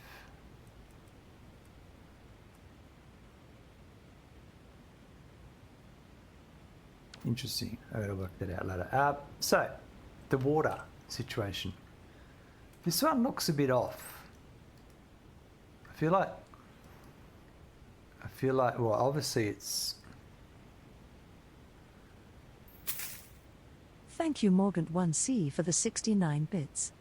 Interesting. I gotta work that out later. So, the water situation. This one looks a bit off. I feel like, well, obviously it's... Thank you, Morgant1C, for the 69 bits.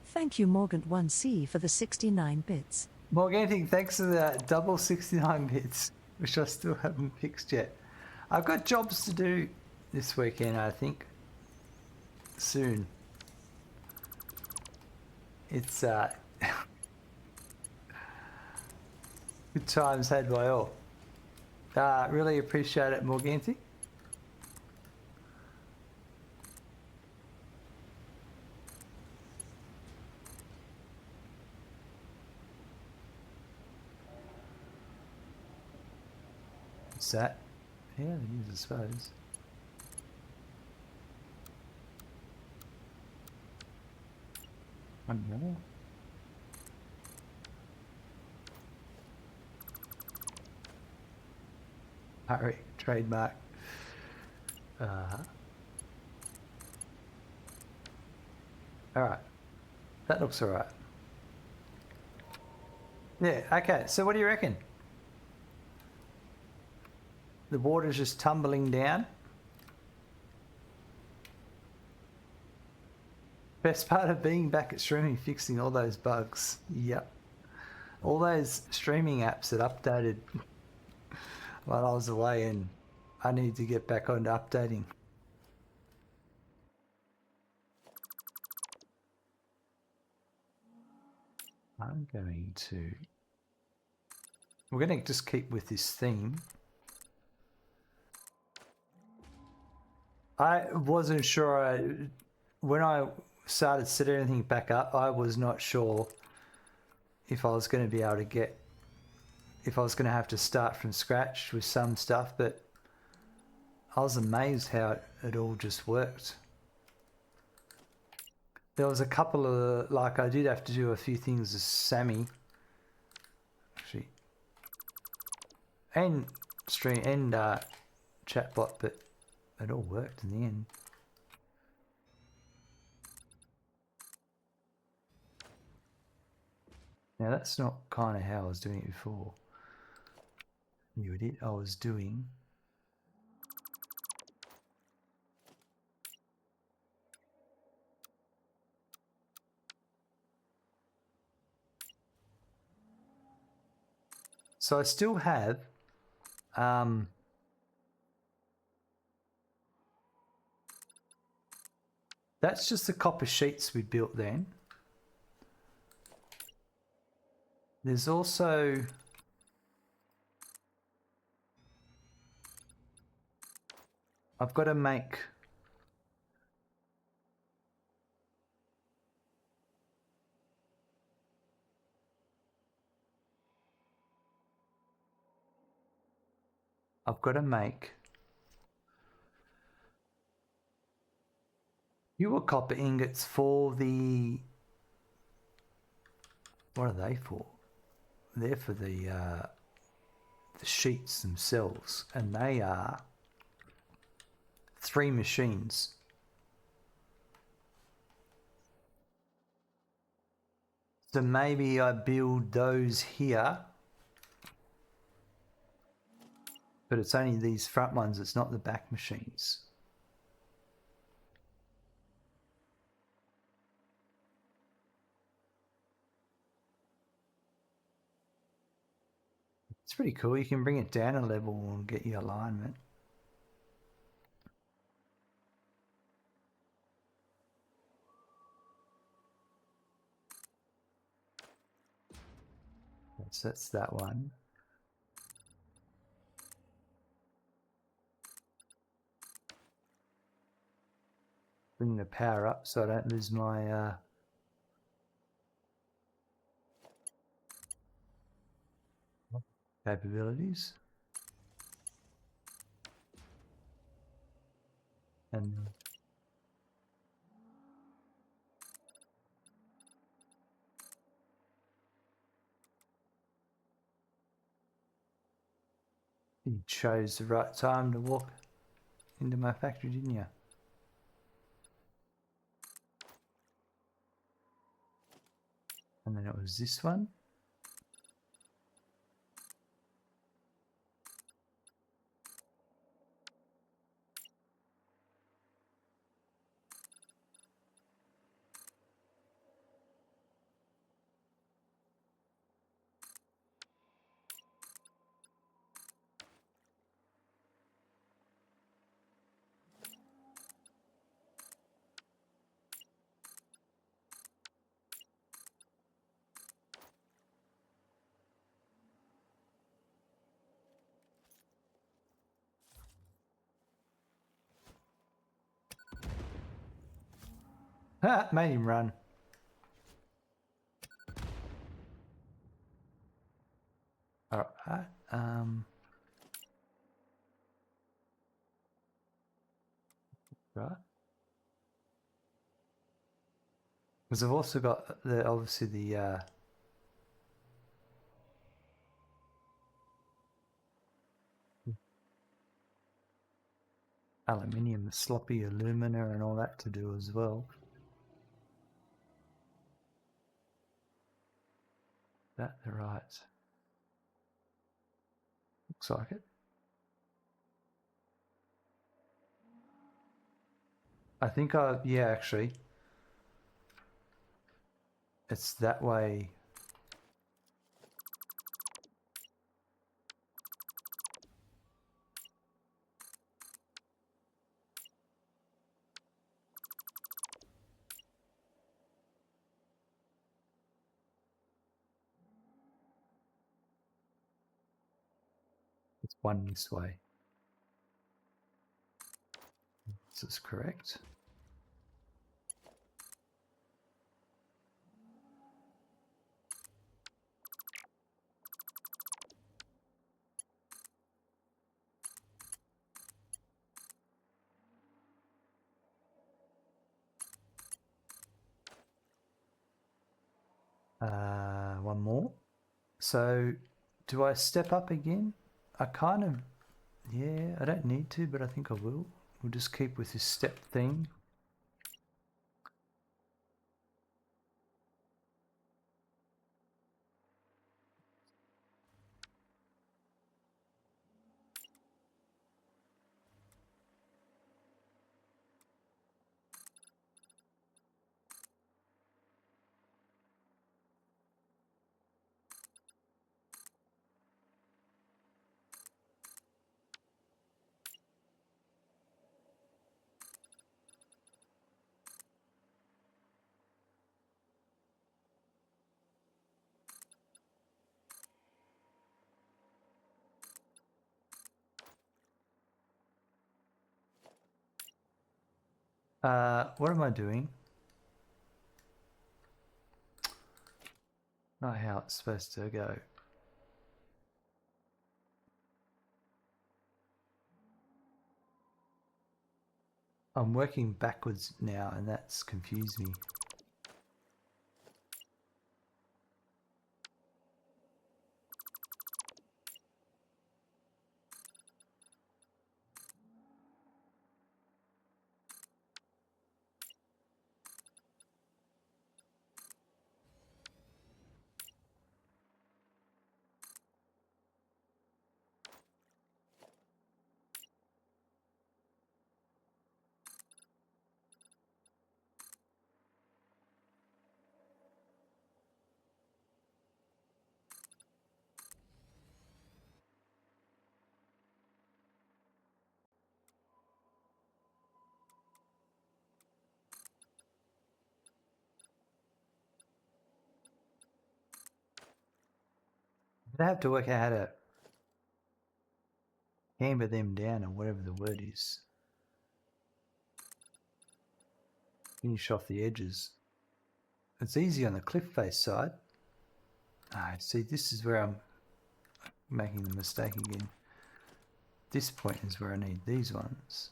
Thank you, Morgant1C, for the 69 bits. Morganting, thanks for the double 69 bits, which I still haven't fixed yet. I've got jobs to do this weekend, I think. Soon. It's good times had by all. Really appreciate it, Morganti. What's that? Yeah, it is, I suppose. One more. Alright, trademark. Alright. That looks alright. Yeah, okay, so what do you reckon? The water's just tumbling down. Best part of being back at streaming, fixing all those bugs. Yep. All those streaming apps that updated while I was away, and I need to get back on to updating. We're going to just keep with this theme. I wasn't sure, when I started setting everything back up, I was not sure if I was going to be able to if I was going to have to start from scratch with some stuff, but I was amazed how it all just worked. There was a couple of, like, I did have to do a few things with Sammy, actually, and stream and chatbot, but it all worked in the end. Now that's not kind of how I was doing it before. You idiot, I was doing... So I still have that's just the copper sheets we built then. There's also I've got to make fewer copper ingots for the... What are they for? They're for the sheets themselves, and they are 3 machines. So maybe I build those here, but it's only these front ones, it's not the back machines. It's pretty cool. You can bring it down a level and get your alignment. So that's that one. Bring the power up so I don't lose my capabilities. And you chose the right time to walk into my factory, didn't you? And then it was this one. Ha! Made him run. Alright, right. Because I've also got the obviously the aluminium, the sloppy alumina and all that to do as well. That the right. Looks like it. I think yeah, actually. It's that way. It's one this way. This is correct. One more. So, do I step up again? I kind of, yeah, I don't need to, but I think I will. We'll just keep with this step thing. What am I doing? Not how it's supposed to go. I'm working backwards now and that's confused me. I have to work out how to camber them down or whatever the word is. Finish off the edges. It's easy on the cliff face side. Ah, see, this is where I'm making the mistake again. This point is where I need these ones.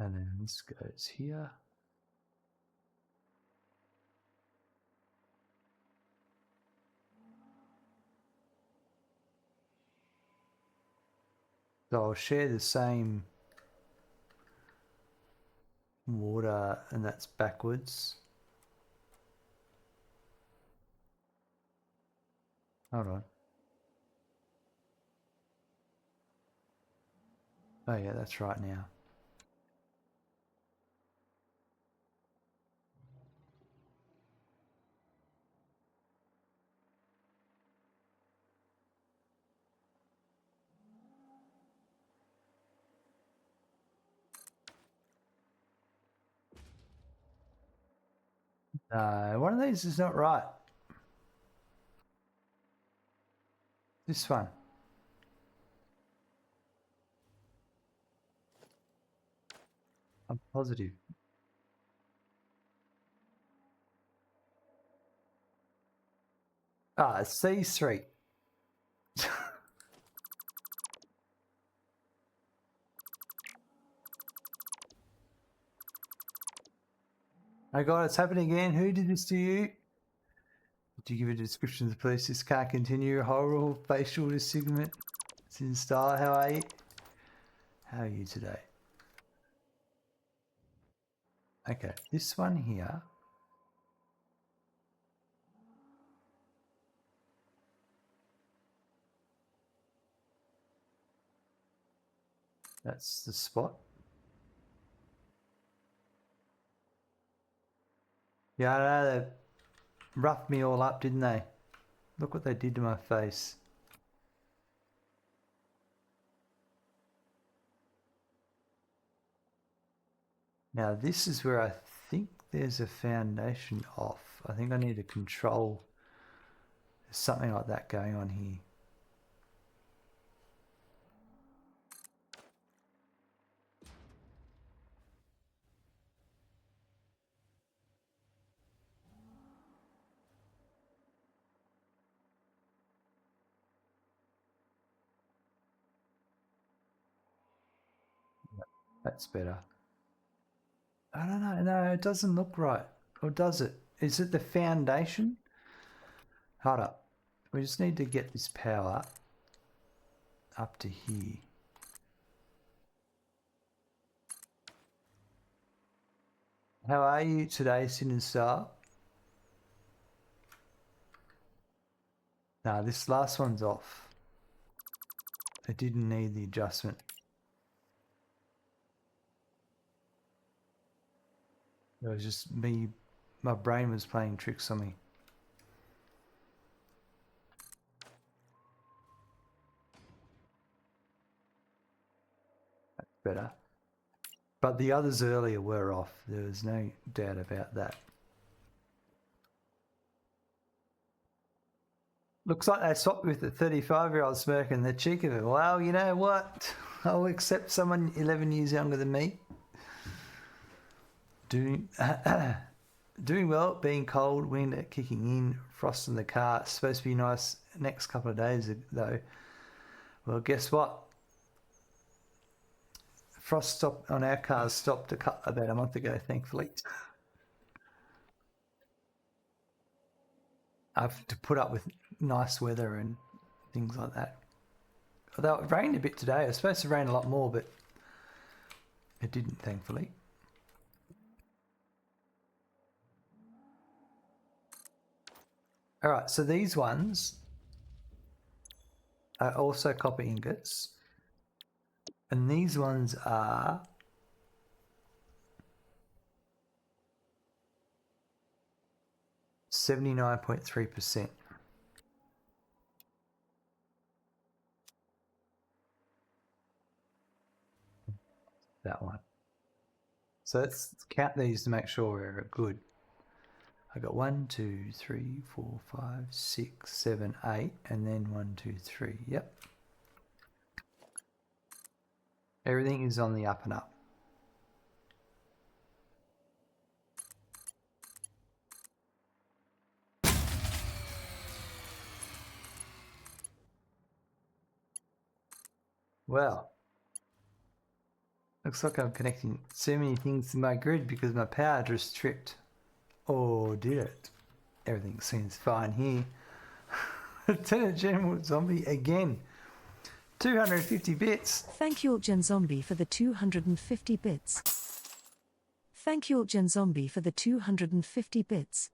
And then this goes here. So I'll share the same water, and that's backwards. Hold on. Oh yeah, that's right now. One of these is not right. This one. I'm positive. Ah, it's these three. Oh God, it's happening again. Who did this to you? Did you give a description of the police? This can't continue. Horrible facial disfigurement. It's in style. How are you? How are you today? Okay, this one here. That's the spot. Yeah, I know, they roughed me all up, didn't they? Look what they did to my face. Now this is where I think there's a foundation off. I think I need to control something like that going on here. That's better. I don't know. No, it doesn't look right. Or does it? Is it the foundation? Hold up. We just need to get this power up to here. How are you today, Sin and Star? Nah, this last one's off. It didn't need the adjustment. It was just me, my brain was playing tricks on me. That's better. But the others earlier were off. There was no doubt about that. Looks like they swapped with the 35-year-old smirking the cheek of it. Well, you know what? I'll accept someone 11 years younger than me. Doing well, being cold, wind kicking in, frost in the car. It's supposed to be nice next couple of days though. Well, guess what? Frost stopped on our cars stopped about a month ago, thankfully. I have to put up with nice weather and things like that. Although it rained a bit today. It was supposed to rain a lot more, but it didn't, thankfully. All right, so these ones are also copper ingots. And these ones are 79.3%. That one. So let's count these to make sure we're good. I got 1, 2, 3, 4, 5, 6, 7, 8, and then 1, 2, 3. Yep. Everything is on the up and up. Well, looks like I'm connecting so many things to my grid because my power just tripped. Or did it? Everything seems fine here. Lieutenant General Zombie again. 250 bits. Thank you, Gen Zombie, for the 250 bits. Thank you, Gen Zombie, for the 250 bits.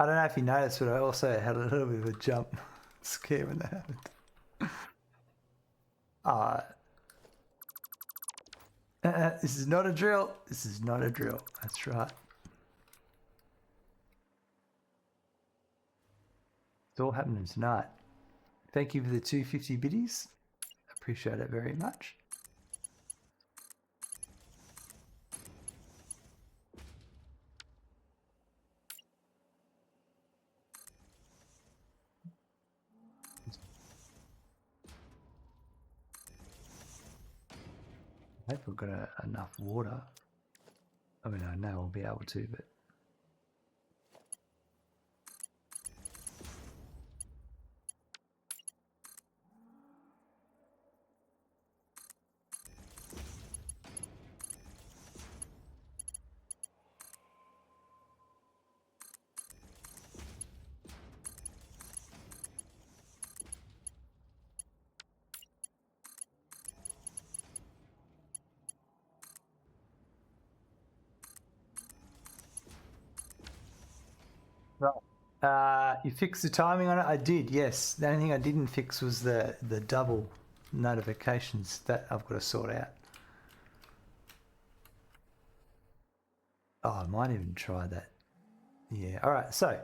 I don't know if you noticed, but I also had a little bit of a jump scare when that happened. This is not a drill. This is not a drill. That's right. It's all happening tonight. Thank you for the 250 biddies. Appreciate it very much. I hope we've got enough water. I mean, I know we'll be able to, but... you fixed the timing on it? I did, yes. The only thing I didn't fix was the double notifications. That I've got to sort out. Oh, I might even try that. Yeah, all right, so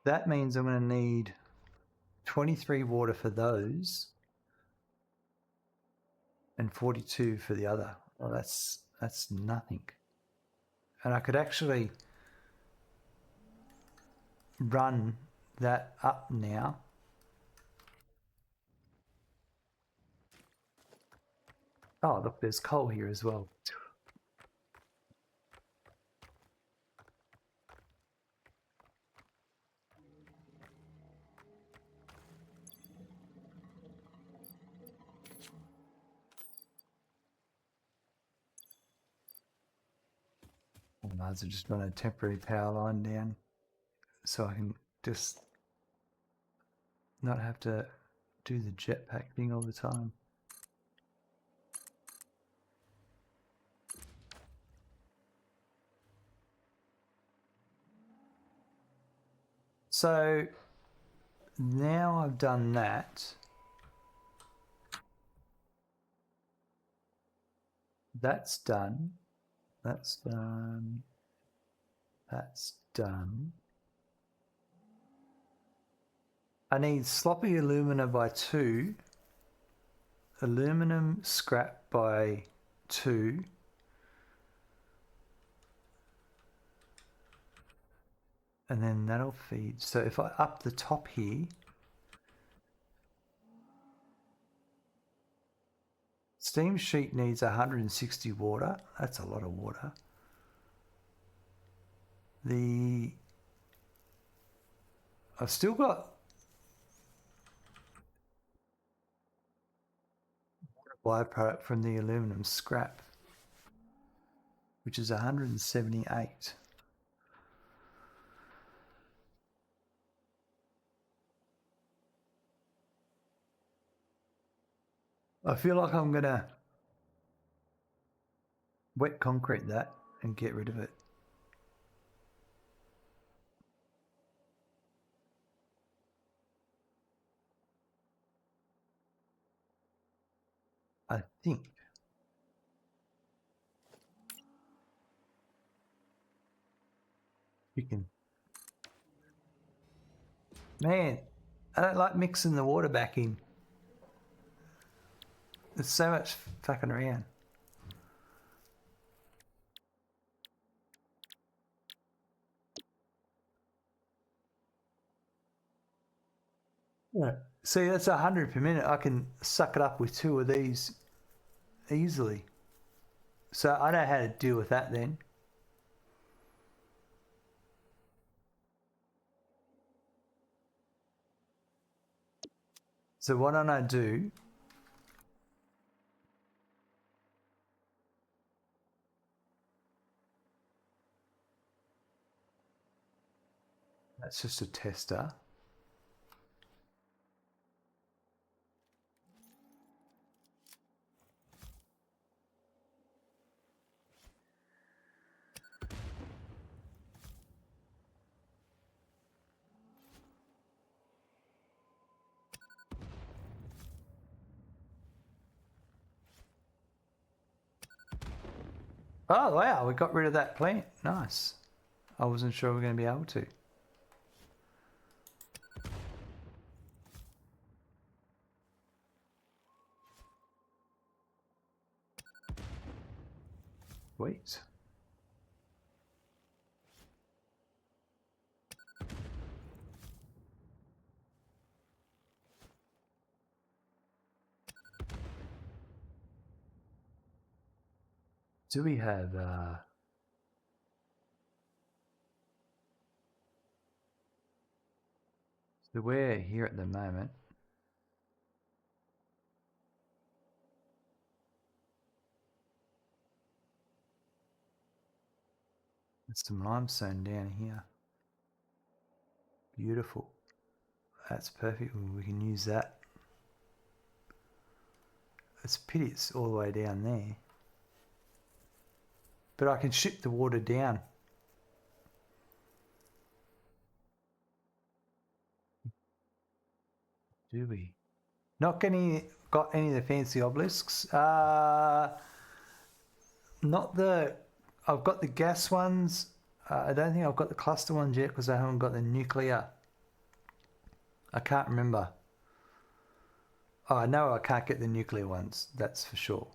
that means I'm going to need 23 water for those and 42 for the other. Well, that's nothing. And I could actually run that up now. Oh, look, there's coal here as well. I might as well just run a temporary power line down so I can just not have to do the jetpack thing all the time. So now I've done that. That's done. That's done. That's done. I need sloppy alumina by 2, aluminum scrap by 2, and then that'll feed. So if I up the top here, steam sheet needs 160 water. That's a lot of water. I've still got byproduct from the aluminum scrap, which is 178. I feel like I'm gonna wet concrete that and get rid of it. I think. Chicken. Man, I don't like mixing the water back in. There's so much fucking around. Yeah. See, that's 100 per minute. I can suck it up with 2 of these easily. So I know how to deal with that then. So what don't I do? That's just a tester. Oh wow, we got rid of that plant. Nice. I wasn't sure we were going to be able to. Wait. Do we have so we're here at the moment. There's some limestone down here. Beautiful. That's perfect. We can use that. It's a pity it's all the way down there. But I can ship the water down. Do we? Not getting got any of the fancy obelisks. Not the. I've got the gas ones. I don't think I've got the cluster ones yet because I haven't got the nuclear. I can't remember. Oh, I know I can't get the nuclear ones. That's for sure.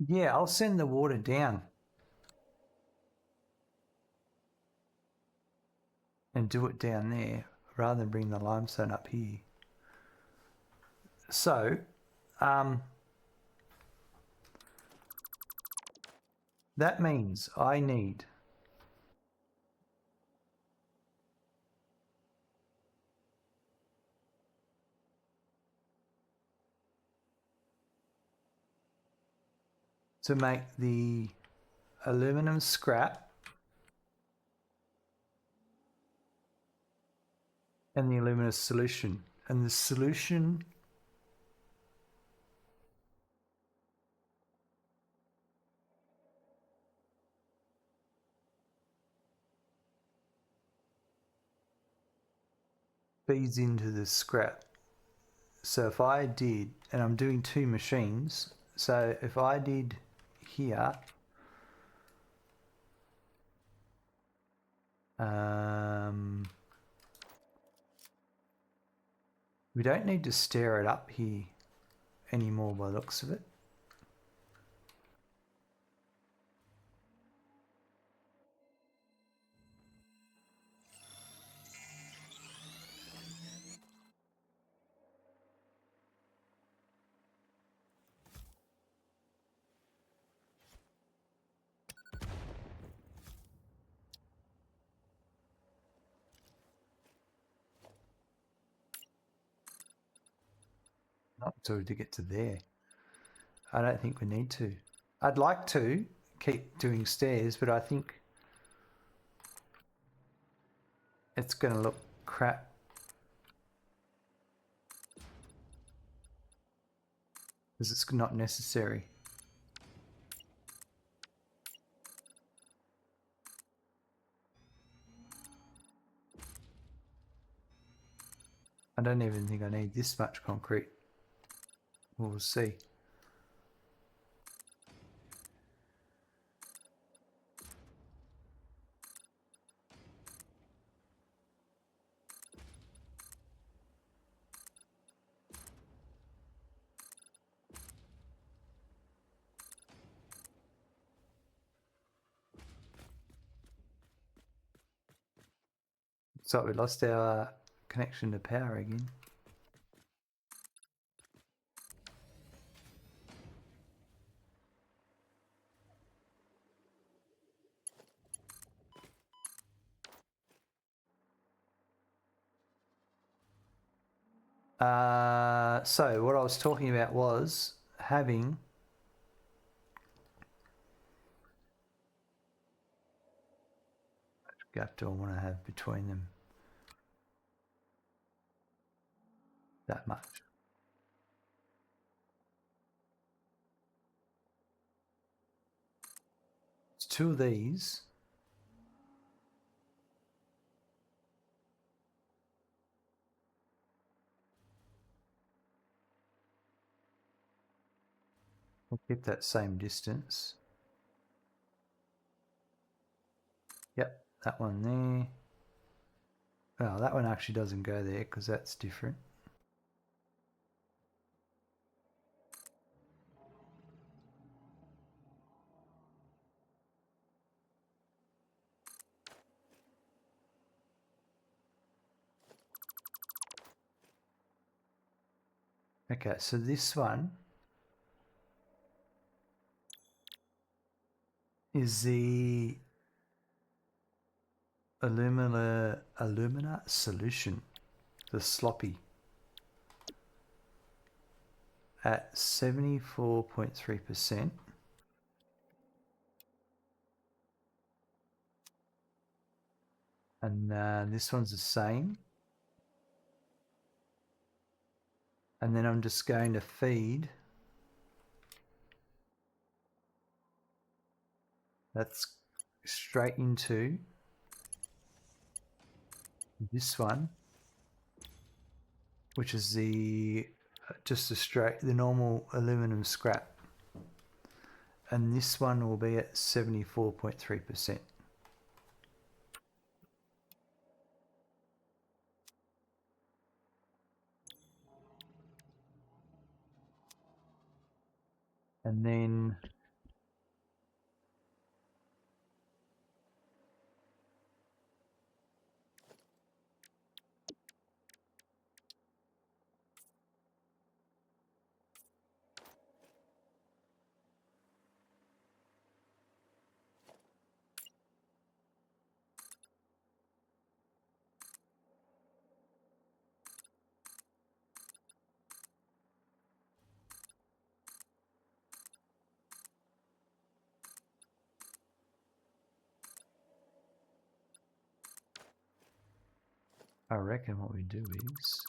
Yeah, I'll send the water down. And do it down there rather than bring the limestone up here. So, that means I need to make the aluminum scrap and the aluminum solution. And the solution feeds into the scrap. So if I did, and I'm doing 2 machines, so if I did here, we don't need to stir it up here anymore by the looks of it. Not until to get to there. I don't think we need to. I'd like to keep doing stairs, but I think it's going to look crap. Because it's not necessary. I don't even think I need this much concrete. We'll see. So we lost our connection to power again. So what I was talking about was having which gap do I want to have between them? That much. It's two of these. We'll keep that same distance. Yep, that one there. Well, that one actually doesn't go there because that's different. Okay, so this one is the alumina solution, the sloppy, at 74.3%. And this one's the same. And then I'm just going to feed. That's straight into this one, which is the just the normal aluminum scrap. And this one will be at 74.3%. And then I reckon what we do is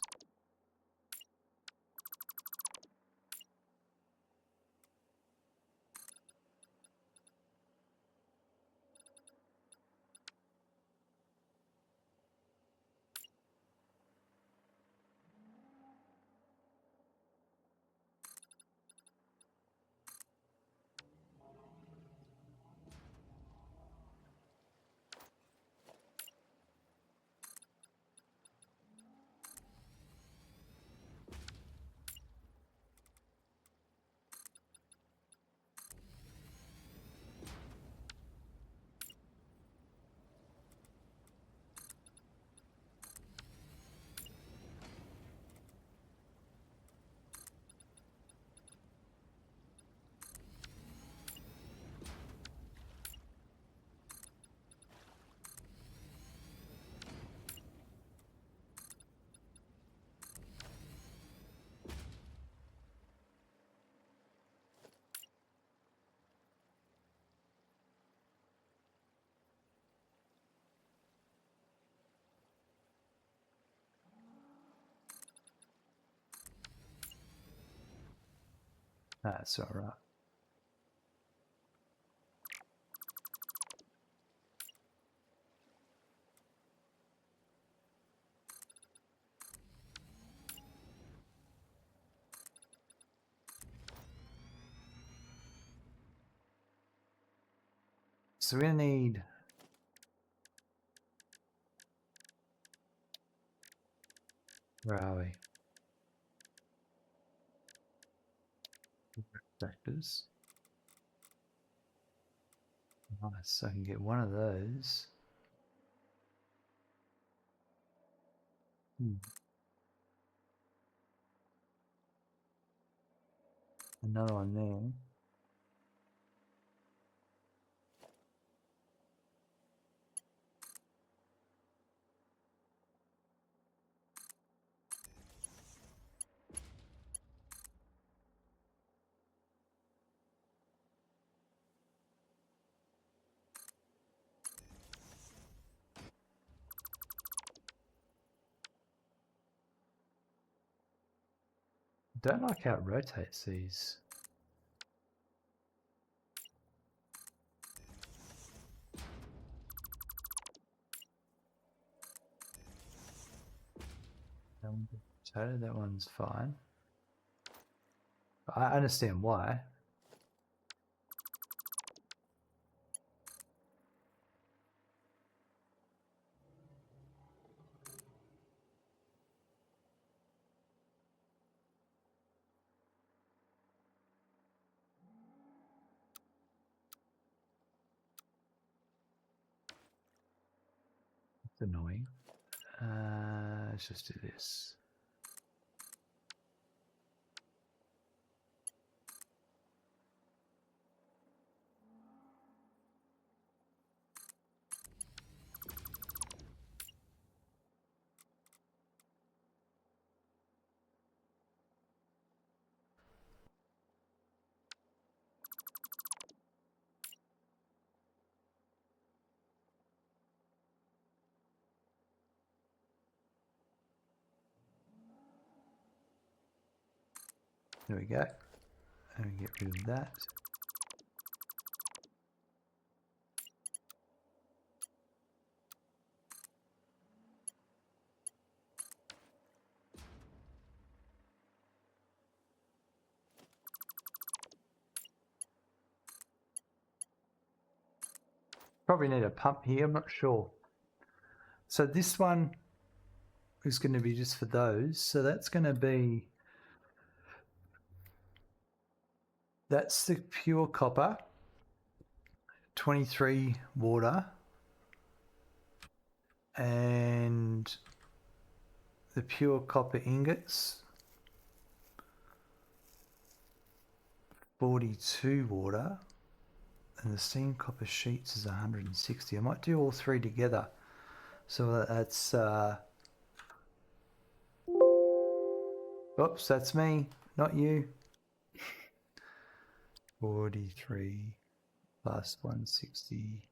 that's all right. So we're gonna need where are we? Sectors. Nice, so I can get one of those. Another one there. Don't like how it rotates these. Potato, that one's fine. I understand why. It's annoying. Let's just do this. There we go. And we get rid of that. Probably need a pump here, I'm not sure. So this one is going to be just for those. So that's going to be, that's the pure copper, 23 water, and the pure copper ingots, 42 water, and the steam copper sheets is 160. I might do all three together. So that's, oops, that's me, not you. 43 plus 160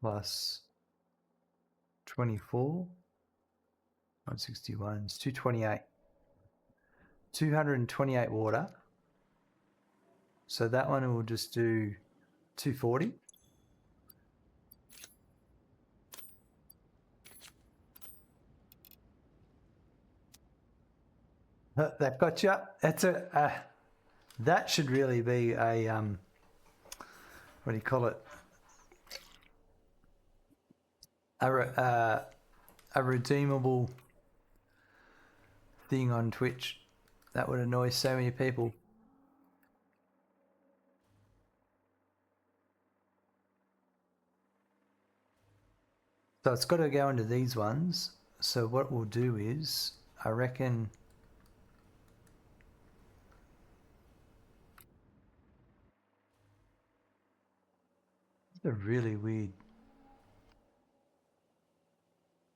plus 24, 161 is 228. 228 water. So that one will just do 240. That got you. That's a that should really be a what do you call it? A redeemable thing on Twitch. That would annoy so many people. So it's got to go into these ones. So what we'll do is, I reckon, it's a really weird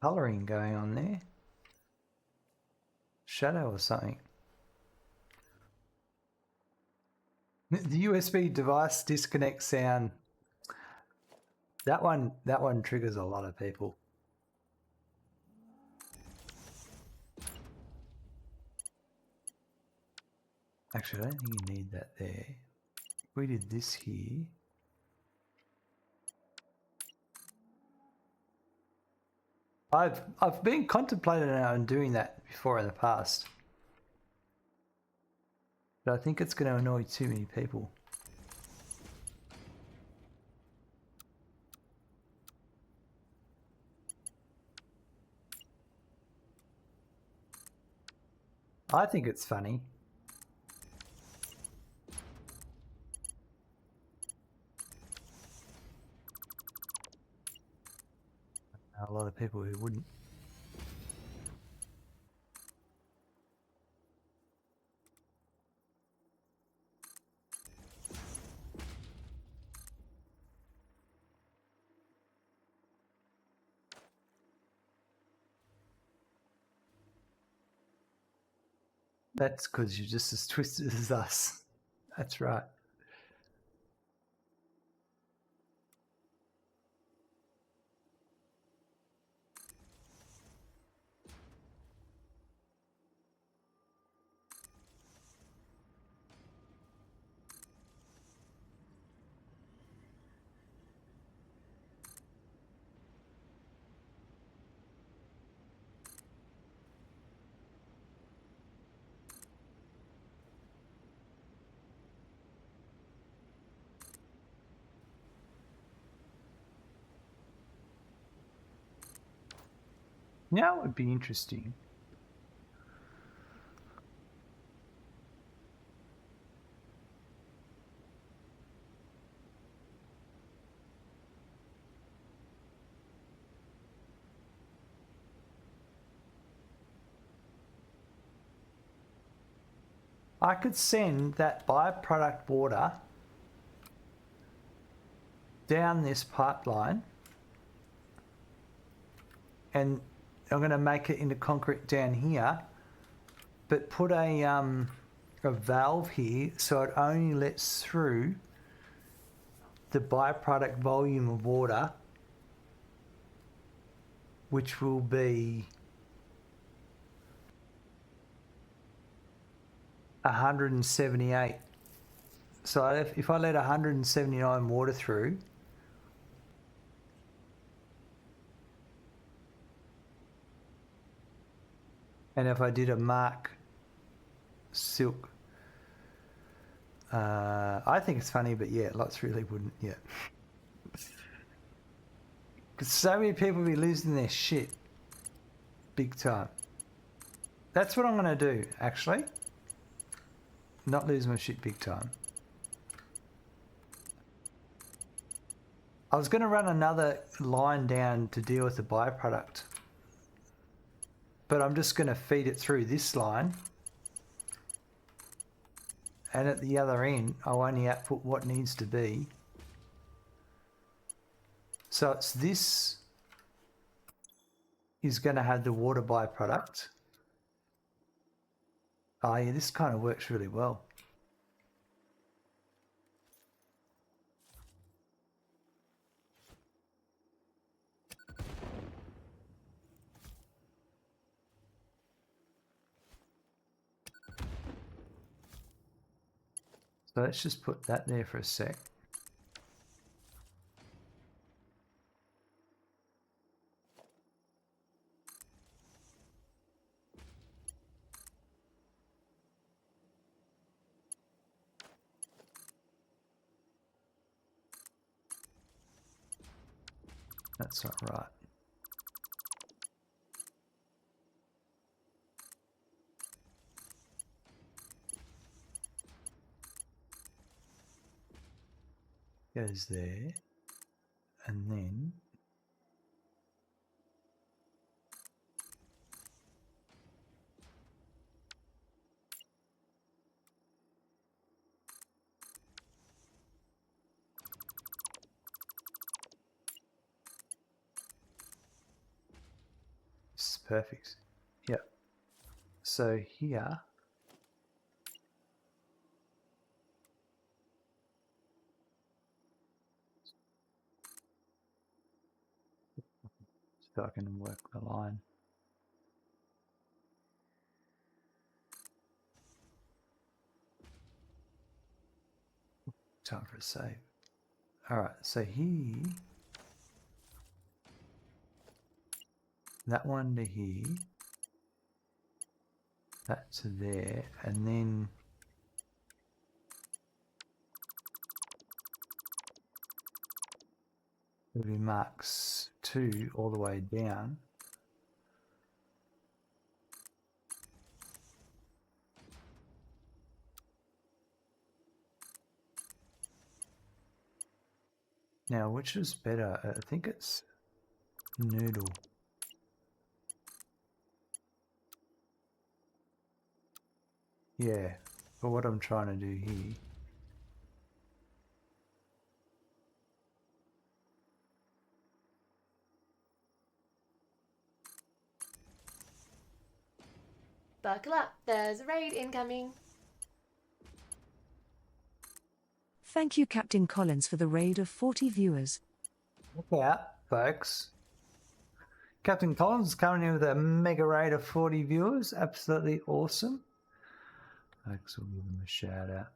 colouring going on there. Shadow or something. The USB device disconnect sound. That one triggers a lot of people. Actually, I don't think you need that there. If we did this here. I've been contemplating on doing that before in the past. But I think it's going to annoy too many people. I think it's funny. A lot of people who wouldn't. That's because you're just as twisted as us. That's right. Now it would be interesting. I could send that byproduct water down this pipeline, and I'm going to make it into concrete down here, but put a valve here so it only lets through the byproduct volume of water, which will be 178. So if I let 179 water through, and if I did a mark silk, I think it's funny, but yeah, lots really wouldn't yet. Because so many people be losing their shit big time. That's what I'm going to do, actually. Not lose my shit big time. I was going to run another line down to deal with the byproduct, but I'm just going to feed it through this line, and at the other end I'll only output what needs to be. So it's this is going to have the water byproduct. Oh yeah, this kind of works really well. So let's just put that there for a sec. That's not right. Goes there, and then this is perfect. Yep. So here, so I can work the line. Time for a save. All right, so here, that one to here, that to there, and then It'll be marks 2 all the way down. Now, which is better? I think it's noodle. Yeah, for what I'm trying to do here. Buckle up, there's a raid incoming. Thank you, Captain Collins, for the raid of 40 viewers. Look out, folks. Captain Collins is coming in with a mega raid of 40 viewers. Absolutely awesome. Folks, we'll give them a shout out.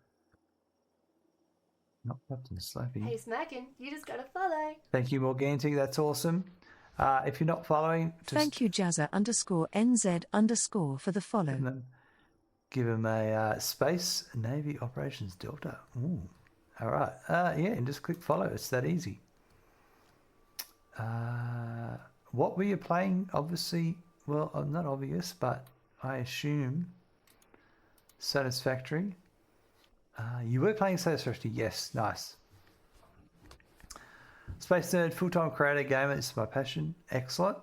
Not Captain Slappy. Hey Smackin, you just gotta follow. Thank you, Morganti. That's awesome. If you're not following, just Thank you, Jazza_NZ_ for the follow. give them a space Navy Operations Delta. Ooh. All right. Yeah, and just click follow. It's that easy. What were you playing? Obviously, well, not obvious, but I assume Satisfactory. You were playing Satisfactory. Yes, nice. Space Nerd, full-time creator, gamer. It's my passion. Excellent.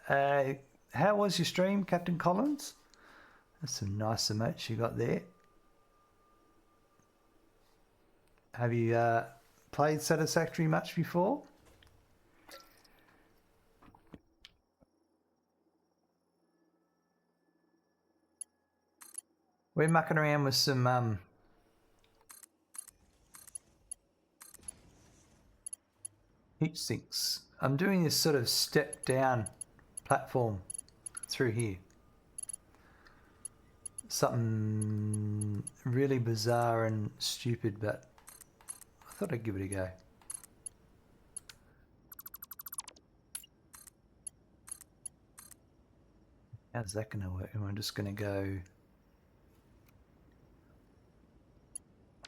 How was your stream, Captain Collins? That's some nice emotes you got there. Have you played Satisfactory much before? We're mucking around with some heat sinks. I'm doing this sort of step down platform through here. Something really bizarre and stupid, but I thought I'd give it a go. How's that going to work? Am I just going to go...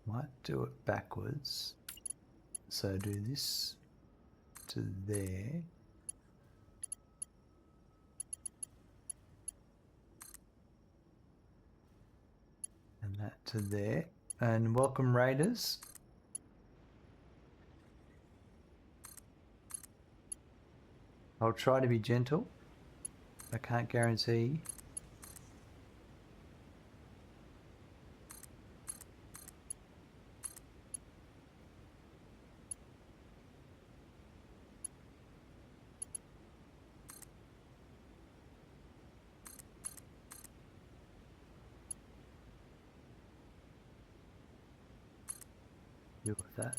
Might do it backwards. So do this to there. And that to there. And welcome raiders. I'll try to be gentle. I can't guarantee. Deal with that.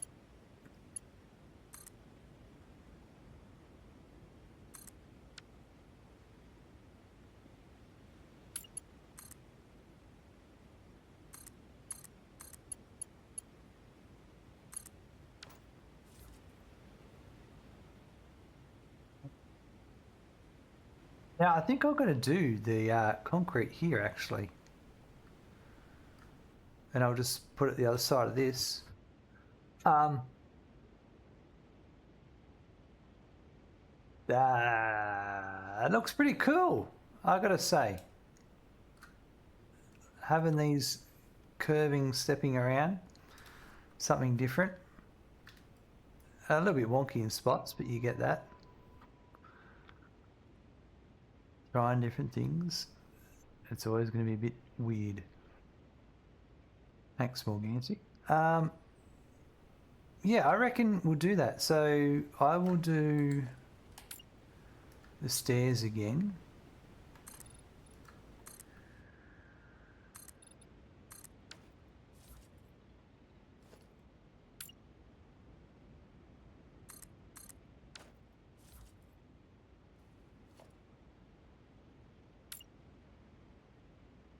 Now I think I'm going to do the concrete here actually. And I'll just put it the other side of this. It looks pretty cool, I gotta say. Having these curving, stepping around, something different. A little bit wonky in spots, but you get that. Trying different things. It's always going to be a bit weird. Thanks, Morganti. Yeah, I reckon we'll do that. So I will do the stairs again.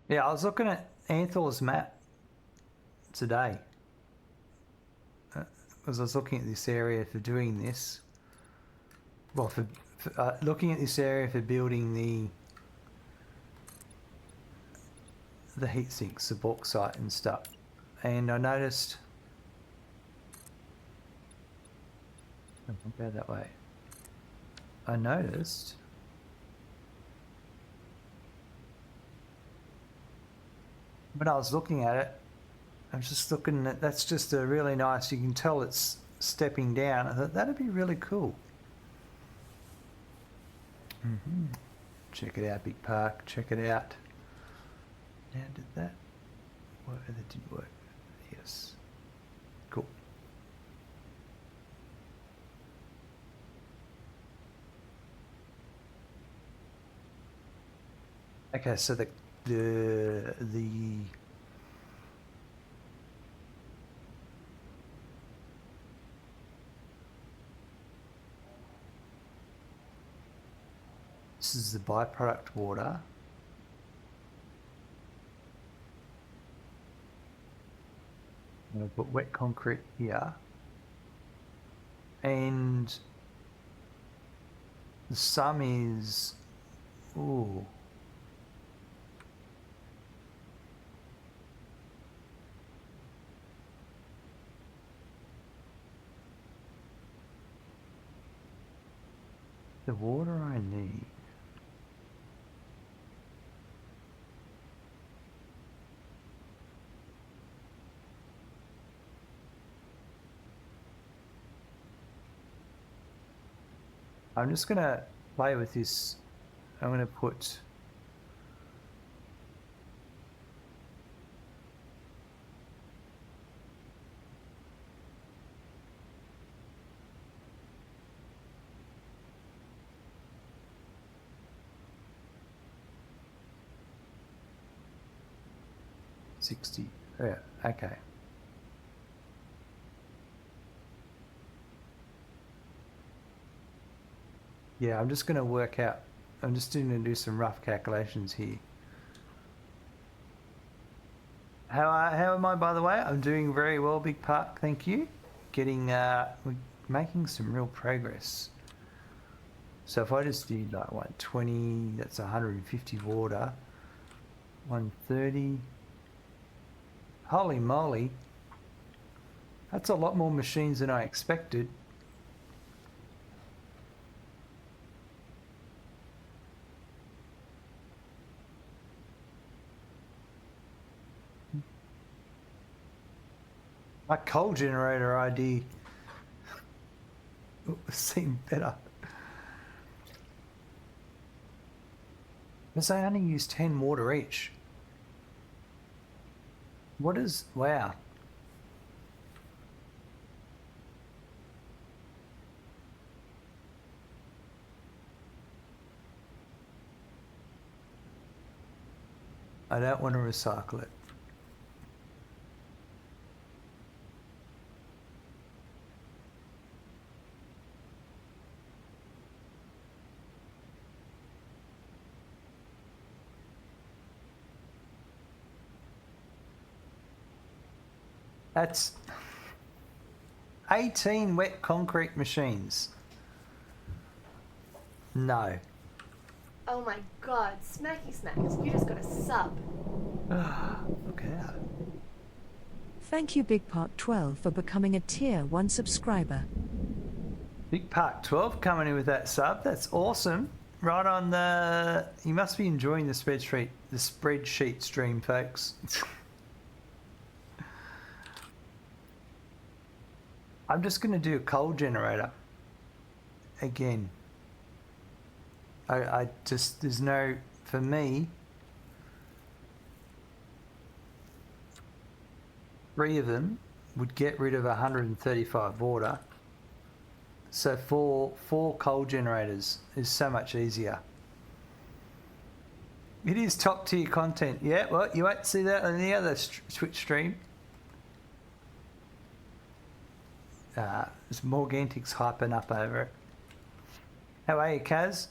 Yeah, I was looking at Anthor's map today. Because I was looking at this area for doing this. Well, for looking at this area for building the heat sinks, the bauxite and stuff. And I noticed I'll go that way. I noticed. When I was looking at it, I was just looking at, that's just a really nice, you can tell it's stepping down. I thought that'd be really cool. Check it out, Big Park, check it out. Now did that work? That didn't work. Yes. Cool. Okay, so the this is the byproduct water. I'm going to put wet concrete here. And the sum is, ooh. The water I need. I'm just going to play with this. I'm going to put $60. Yeah, okay. Yeah, I'm just going to work out. I'm just going to do some rough calculations here. How am I, by the way? I'm doing very well, Big Park. Thank you. We're making some real progress. So if I just did like 120, that's 150 water. 130. Holy moly. That's a lot more machines than I expected. My coal generator idea seemed better. Because they only use 10 water each. What is... wow. I don't want to recycle it. That's 18 wet concrete machines. No. Oh my god, Smacky Smacks, you just got a sub. Look out. Thank you, Big Park 12, for becoming a Tier 1 subscriber. Big Park 12 coming in with that sub. That's awesome. Right on the... You must be enjoying the spreadsheet stream, folks. I'm just going to do a coal generator again. I just, there's no, for me, 3 of them would get rid of 135 water. So four coal generators is so much easier. It is top tier content. Yeah, well, you won't see that on the other Twitch stream. There's Morgantic's hyping up over it. How are you, Kaz?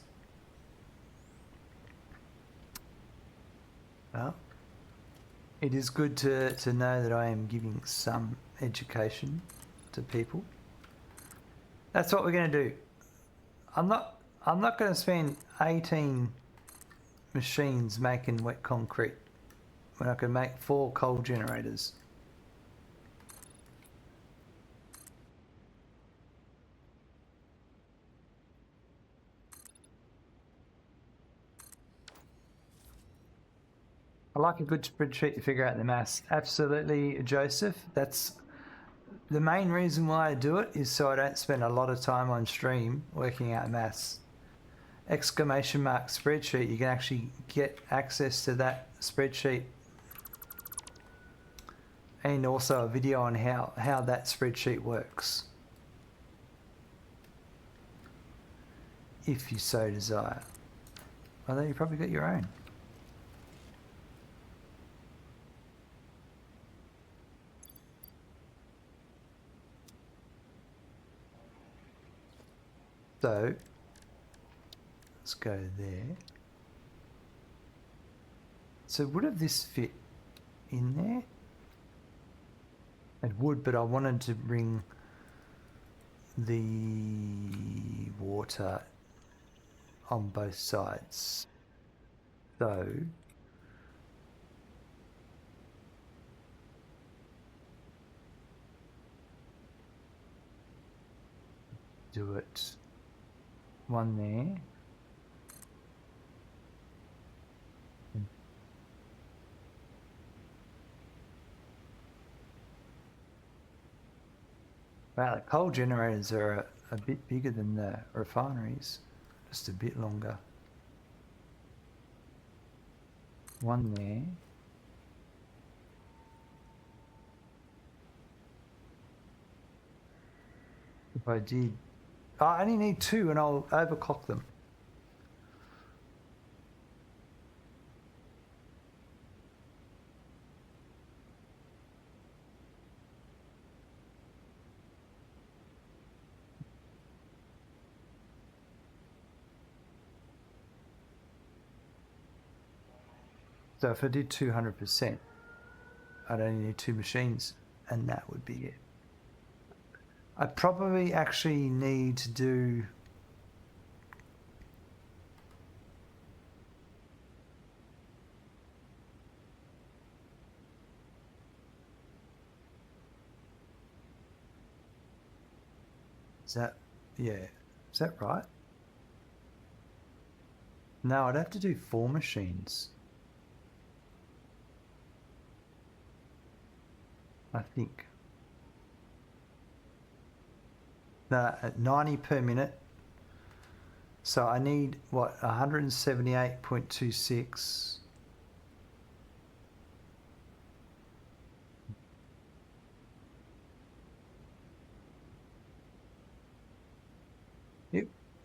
Well, it is good to know that I am giving some education to people. That's what we're going to do. I'm not going to spend 18 machines making wet concrete when I can make 4 coal generators. I like a good spreadsheet to figure out the mass. Absolutely, Joseph. That's the main reason why I do it, is so I don't spend a lot of time on stream working out maths. Exclamation mark spreadsheet, you can actually get access to that spreadsheet and also a video on how that spreadsheet works, if you so desire. Although you probably got your own. So let's go there. So would have this fit in there? It would, but I wanted to bring the water on both sides. So do it one there. Wow, the coal generators are a bit bigger than the refineries, just a bit longer. One there. If I did, I only need two and I'll overclock them. So if I did 200%, I'd only need two machines and that would be it. I probably actually need to do is that right? No, I'd have to do 4 machines. I think. At 90 per minute. So I need what, 178.26.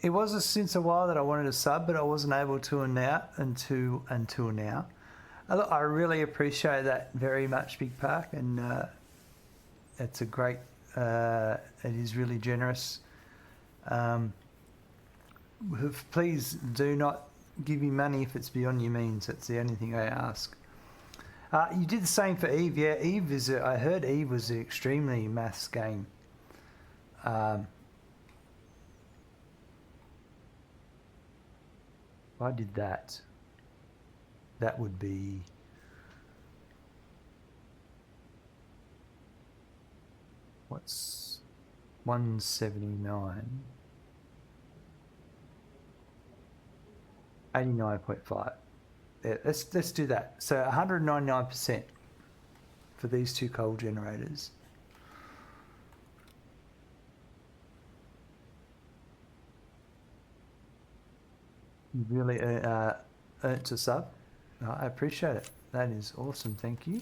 It was since a while that I wanted a sub, but I wasn't able to until now. Look, I really appreciate that very much, Big Park, and it's a great. It is really generous. Please do not give me money if it's beyond your means. That's the only thing I ask. You did the same for Eve, yeah. I heard Eve was an extremely maths game. If I did that, that would be what's 179, 89.5. Yeah, let's do that. So 199% for these two coal generators. You really earned a sub. I appreciate it. That is awesome. Thank you.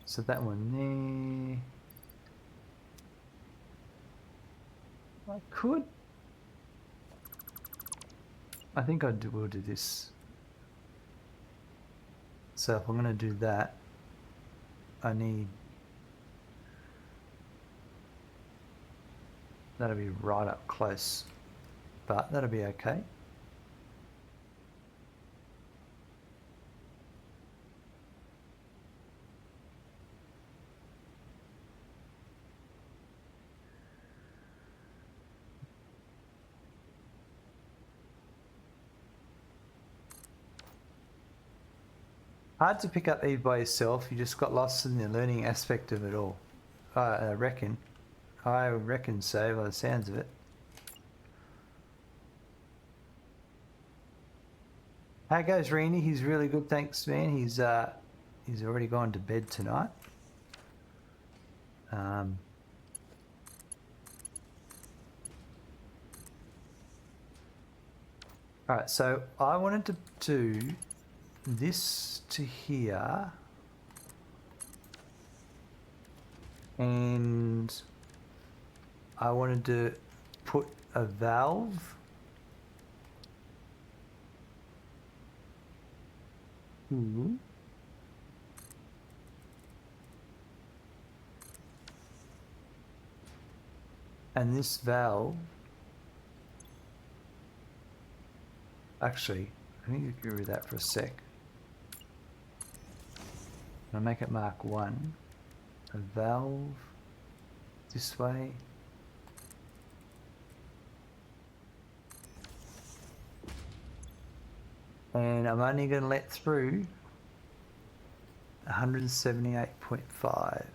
So that one there. I could. I think will do this. So if I'm going to do that, I need. That'll be right up close, but that'll be okay. Hard to pick up Eve by yourself. You just got lost in the learning aspect of it all, I reckon. I reckon so, by the sounds of it. How goes Reenie? He's really good, thanks, man. He's already gone to bed tonight. Alright, so I wanted to do this to here. And I wanted to put a valve. And this valve, actually, let me get rid of that for a sec. I'll make it mark 1. A valve this way. And I'm only going to let through 178.5.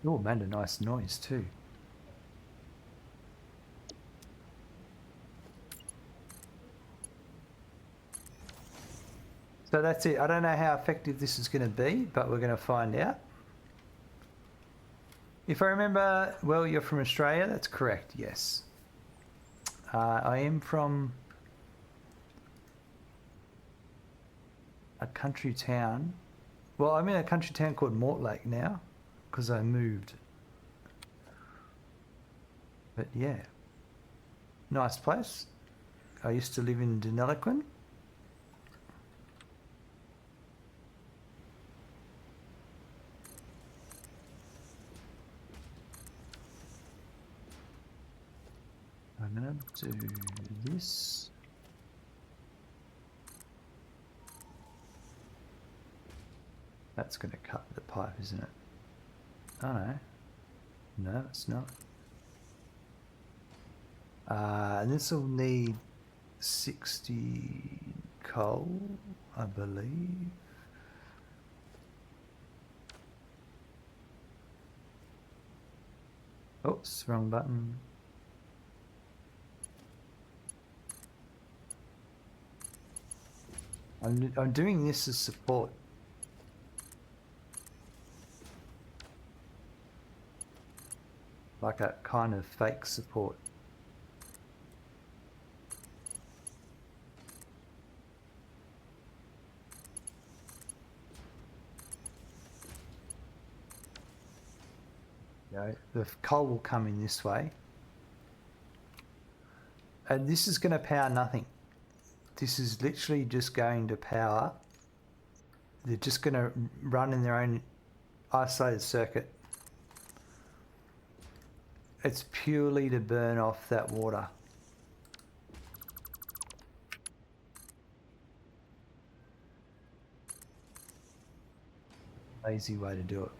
Oh, made a nice noise too. So that's it. I don't know how effective this is going to be, but we're going to find out. If I remember, well, you're from Australia. That's correct, yes. I am from a country town. Well, I'm in a country town called Mortlake now because I moved. But yeah, nice place. I used to live in Deniliquin. I'm going to do this. That's going to cut the pipe, isn't it? Oh no. No, it's not. And this will need 60 coal, I believe. Oops, wrong button. I'm doing this as support. Like a kind of fake support. You know, the coal will come in this way. And this is going to power nothing. This is literally just going to power. They're just going to run in their own isolated circuit. It's purely to burn off that water. Lazy way to do it.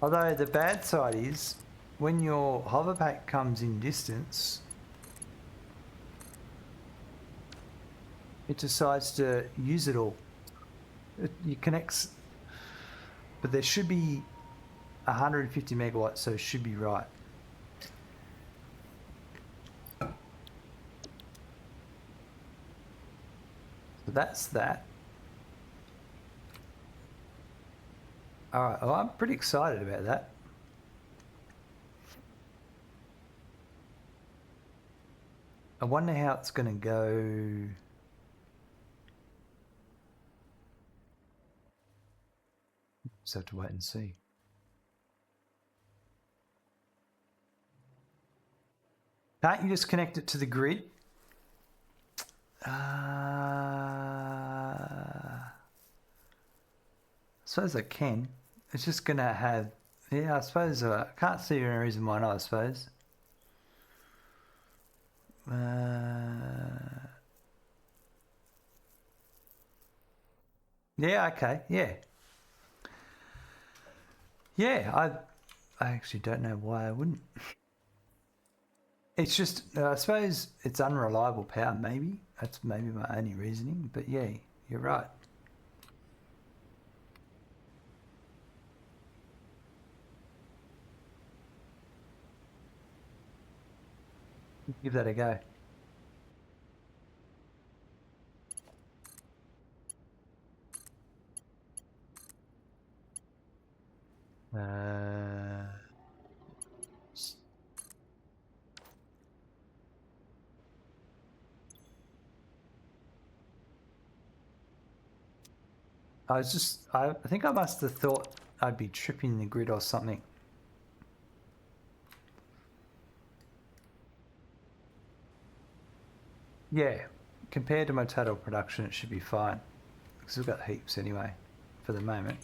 Although the bad side is, when your hover pack comes in distance, it decides to use it all. It connects, but there should be 150 megawatts, so it should be right. So that's that. All right, well, I'm pretty excited about that. I wonder how it's going to go. Just have to wait and see. Can't you just connect it to the grid? I suppose I can. It's just going to have... Yeah, I suppose I can't see any reason why not, I suppose. Yeah, okay, yeah. Yeah, I actually don't know why I wouldn't. It's just, I suppose it's unreliable power, maybe. That's maybe my only reasoning, but yeah, you're right. Give that a go. I think I must have thought I'd be tripping the grid or something. Yeah, compared to my total production, it should be fine. Because we've got heaps anyway, for the moment.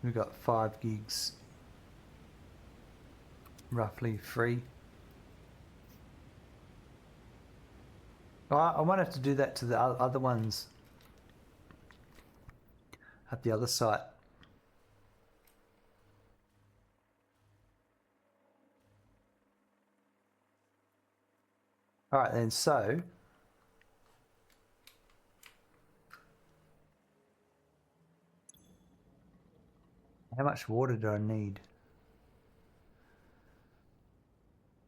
We've got 5 gigs roughly free. I might have to do that to the other ones at the other site. All right then, so how much water do I need?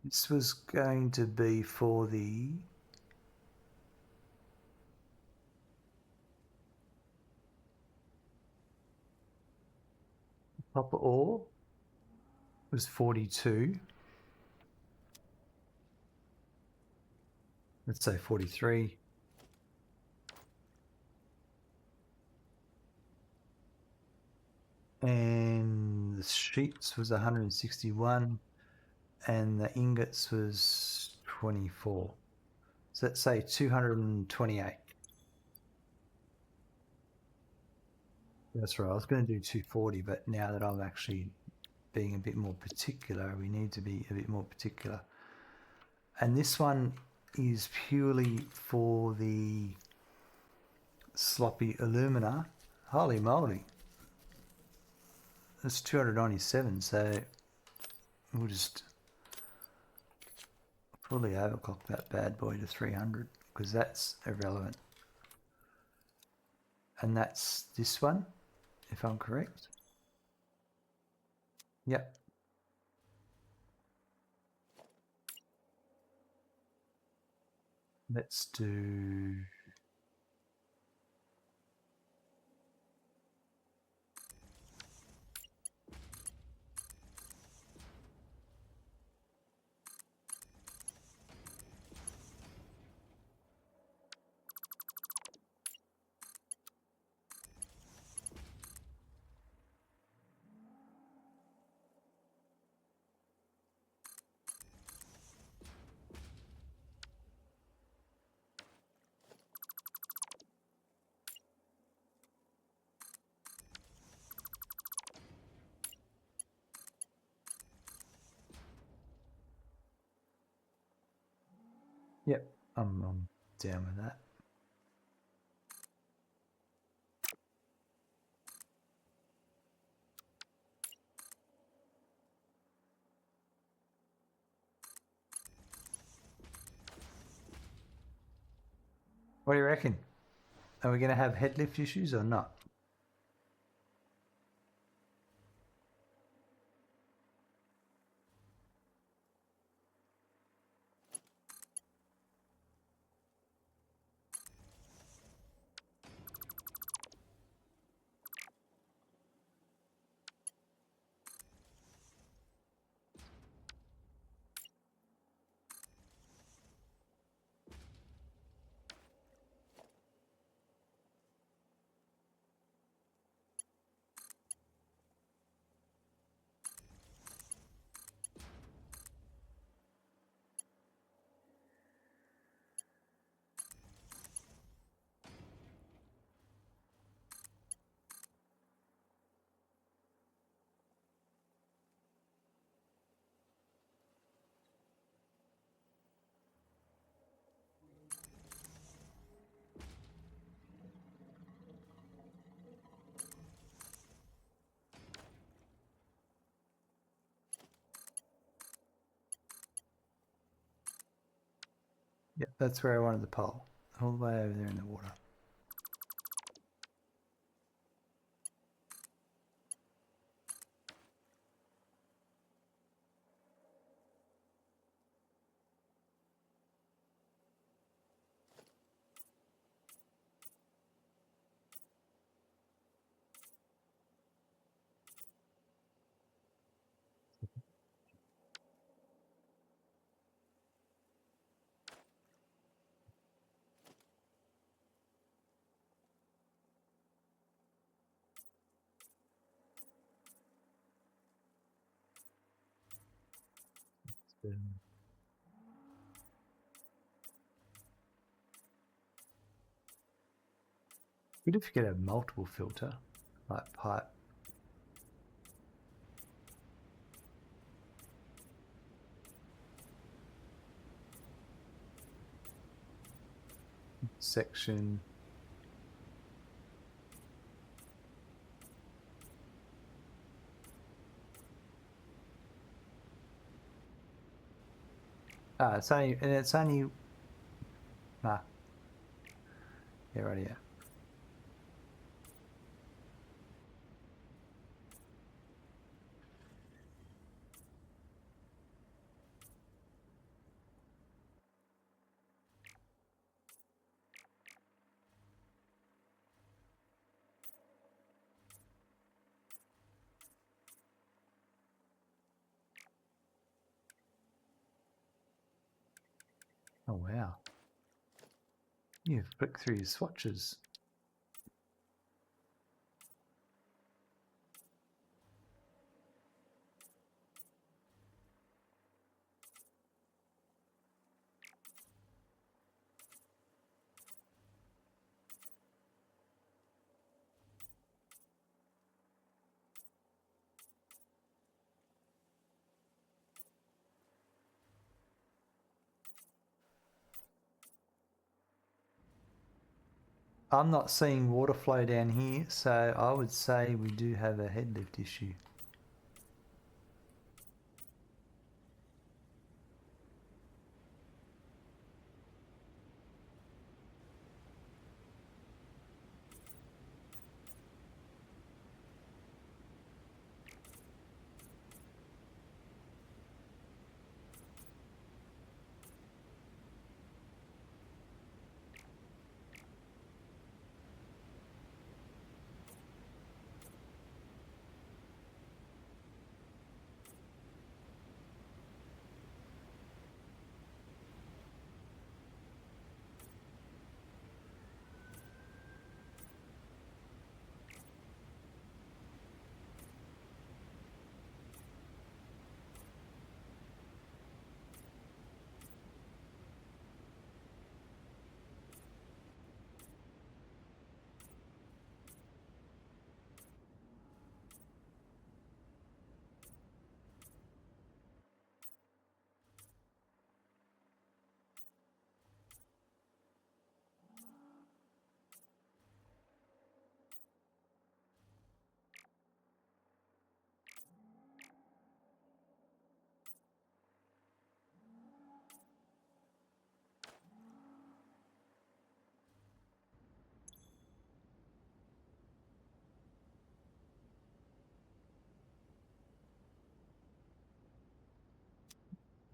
This was going to be for the copper ore. It was 42. Let's say 43. And the sheets was 161. And the ingots was 24. So let's say 228. That's right. I was going to do 240, but now that I'm actually being a bit more particular, we need to be a bit more particular. And this one is purely for the sloppy alumina. Holy moly. That's 297, so we'll just fully overclock that bad boy to 300 because that's irrelevant. And that's this one, if I'm correct. Yep. Let's do... Yep, I'm down with that. What do you reckon? Are we going to have head lift issues or not? Yep, that's where I wanted the pole. All the way over there in the water. Good if you could have multiple filter, like pipe. Section. It's only. Ah. Yeah, right here. Oh wow. You've flicked through your swatches. I'm not seeing water flow down here, so I would say we do have a head lift issue.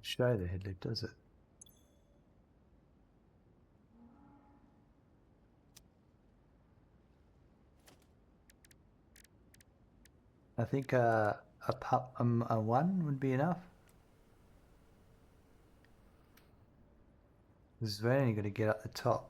Show the head lift, does it? I think a one would be enough. Because we're only going to get up the top.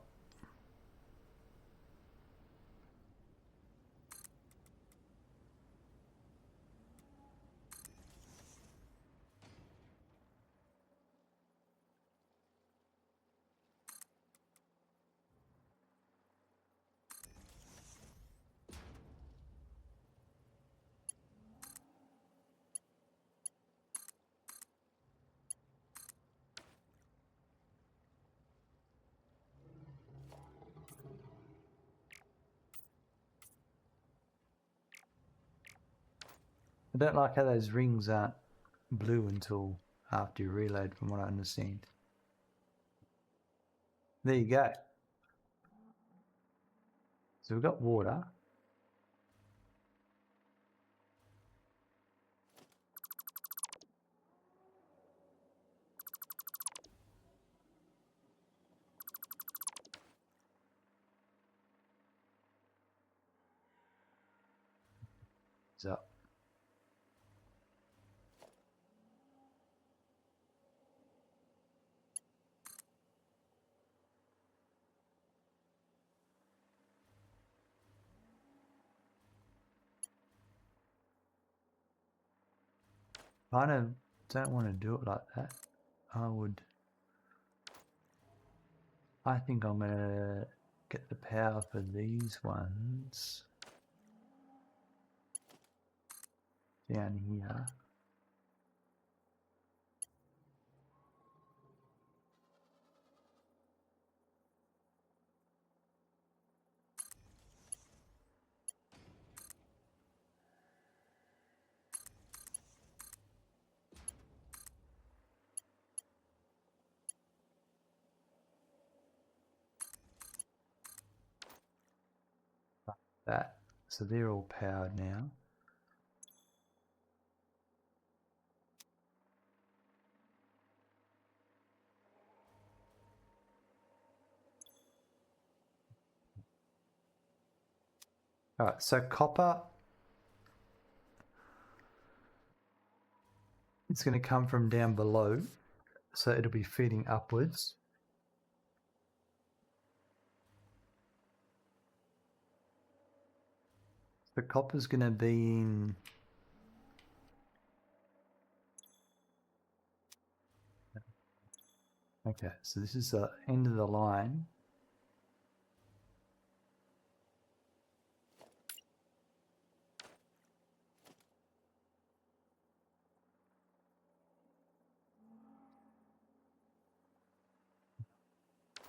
I don't like how those rings aren't blue until after you reload, from what I understand. There you go. So we've got water. So I don't want to do it like that. I think I'm gonna get the power for these ones down here. Like that. So they're all powered now. Alright, so copper, it's going to come from down below, so it'll be feeding upwards. The copper's going to be in... Okay, so this is the end of the line.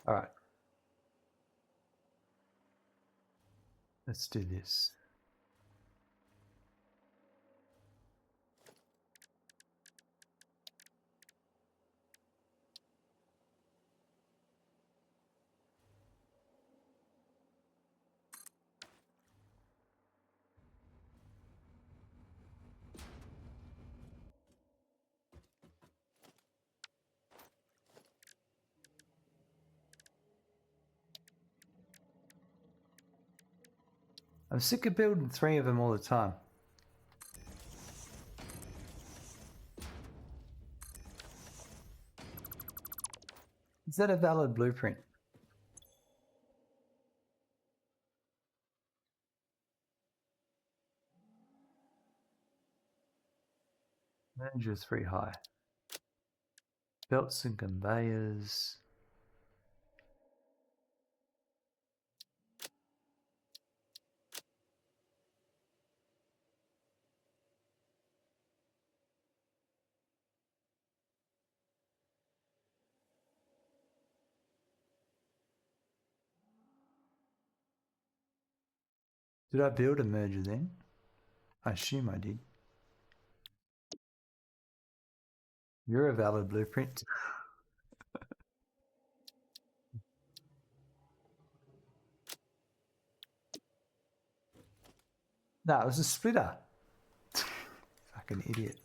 All right. Let's do this. I'm sick of building 3 of them all the time. Is that a valid blueprint? Manager is 3 high. Belts and conveyors. Did I build a merger then? I assume I did. You're a valid blueprint. No, it was a splitter. Fucking idiot.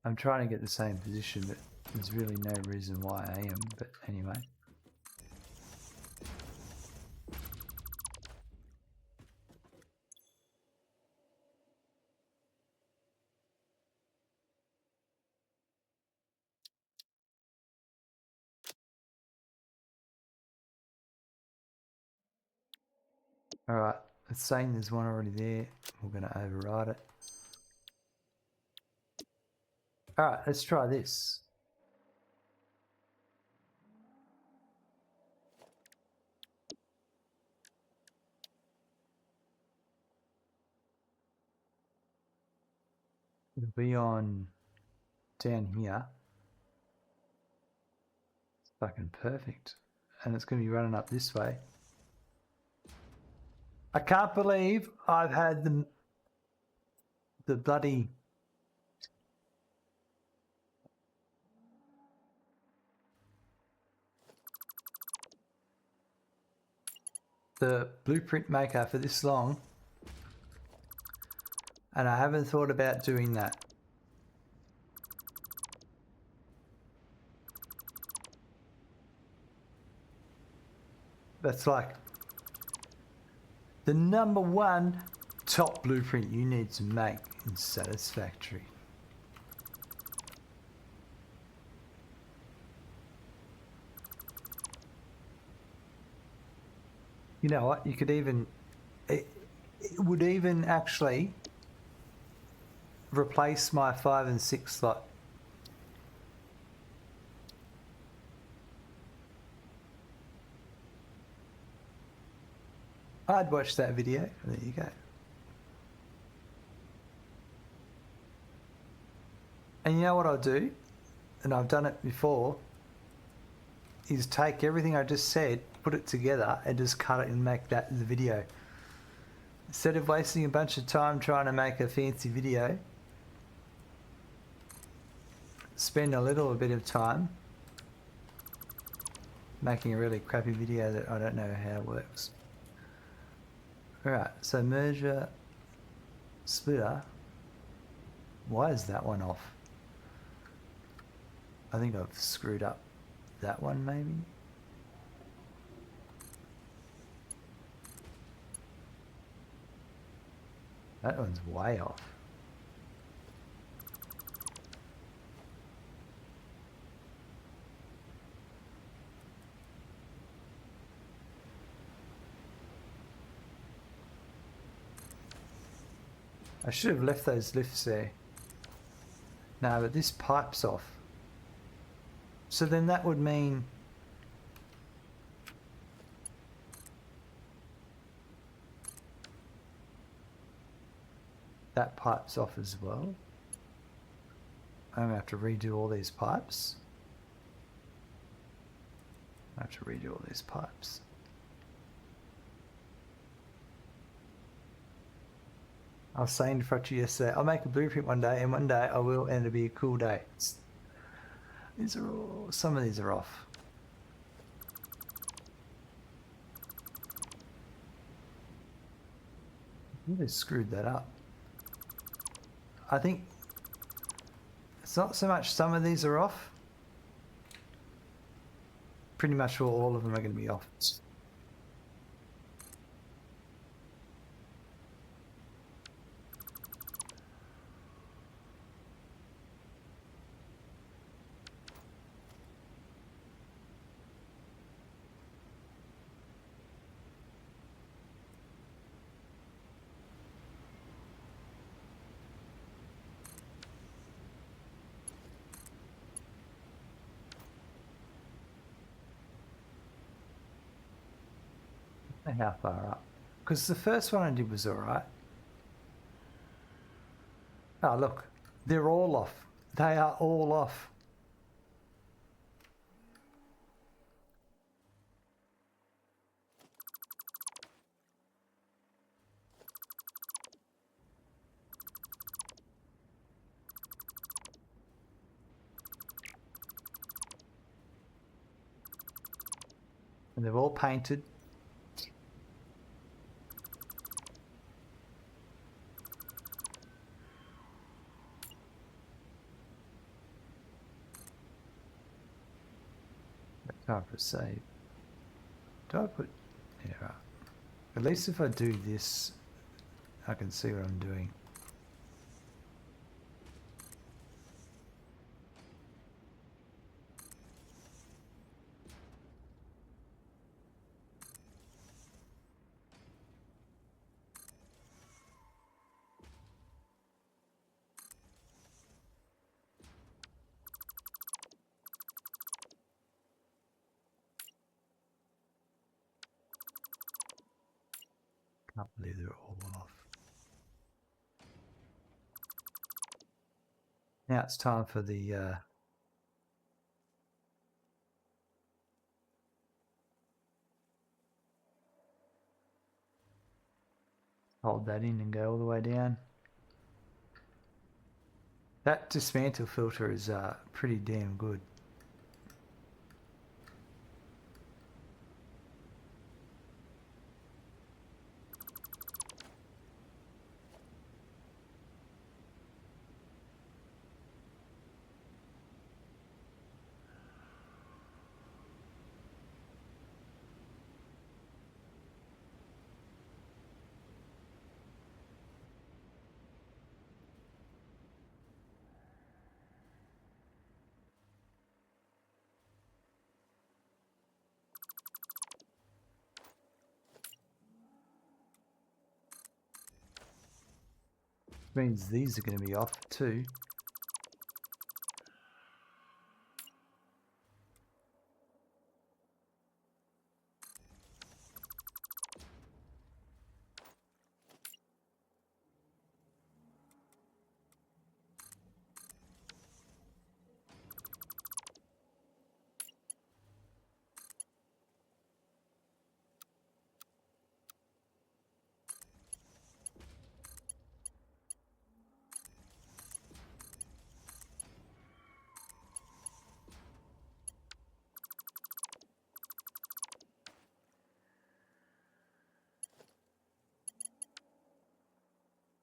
I'm trying to get the same position, but there's really no reason why I am, but anyway. Alright, it's saying there's one already there. We're going to override it. Alright, let's try this. It'll be on down here. It's fucking perfect. And it's going to be running up this way. I can't believe I've had the bloody the blueprint maker for this long, and I haven't thought about doing that. That's like the number one top blueprint you need to make in Satisfactory. You know what? You could even, it would even actually replace my 5 and 6 slot. I'd watch that video. There you go. And you know what I'll do? And I've done it before, is take everything I just said, put it together and just cut it and make that the video. Instead of wasting a bunch of time trying to make a fancy video, spend a little bit of time making a really crappy video that I don't know how it works. Alright, so merger splitter. Why is that one off? I think I've screwed up that one maybe. That one's way off. I should have left those lifts there. No, but this pipe's off. So then that would mean that pipe's off as well. I'm going to have to redo all these pipes. I have to redo all these pipes. I was saying to Fracture yesterday, I'll make a blueprint one day, and one day I will, and it'll be a cool day. These are all, some of these are off. I think they screwed that up. I think it's not so much some of these are off. Pretty much all of them are going to be off. How far up? Because the first one I did was alright. Oh look, they're all off. They are all off. And they're all painted. Time for save. Do I put... Yeah, right. At least if I do this, I can see what I'm doing. Can't believe they're all off. Now it's time for the hold that in and go all the way down. That dismantle filter is pretty damn good. Means these are going to be off too.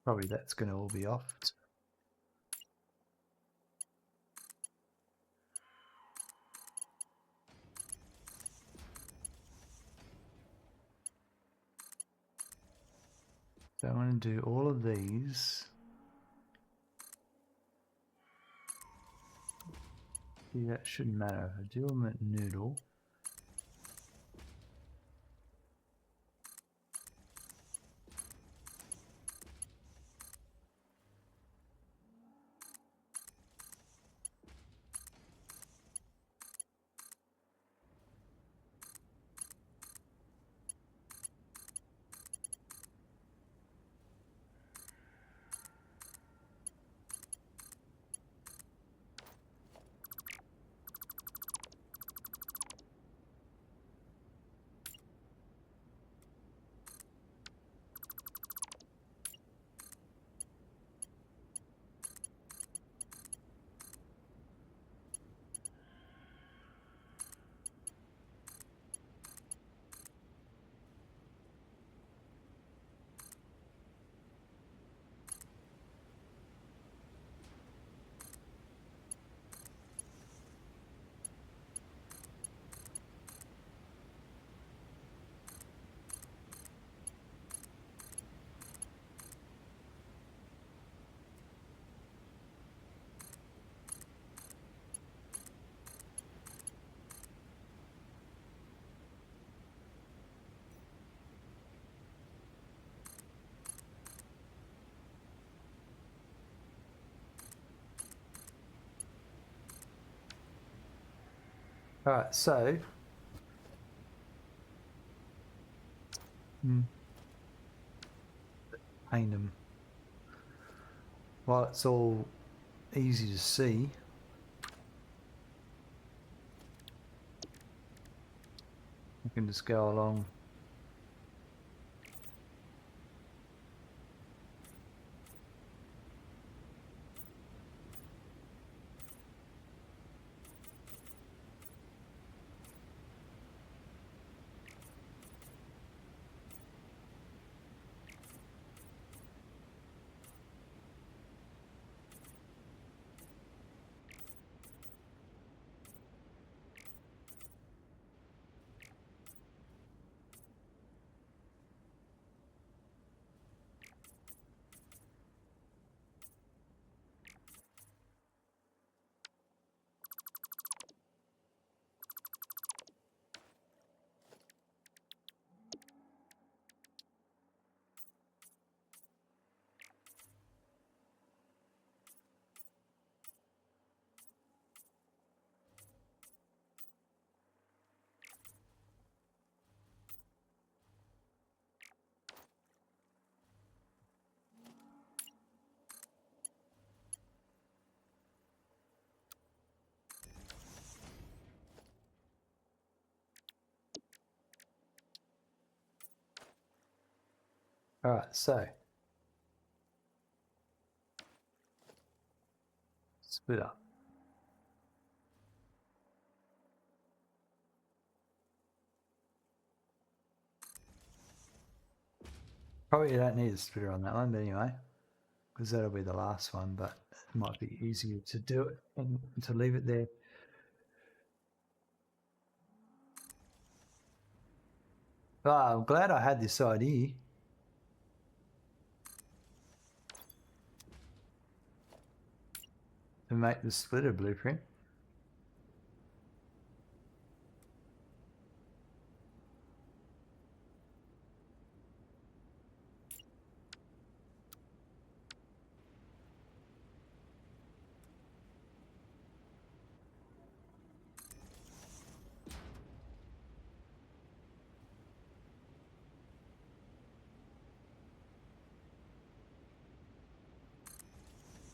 Probably that's going to all be off. So I want to do all of these. See, that shouldn't matter. If I do them at noodle. Alright, so paint them. While it's all easy to see, I can just go along. Alright, so. Split up. Probably you don't need a splitter on that one, but anyway. Because that'll be the last one, but it might be easier to do it and to leave it there. I'm glad I had this idea. To make the splitter blueprint.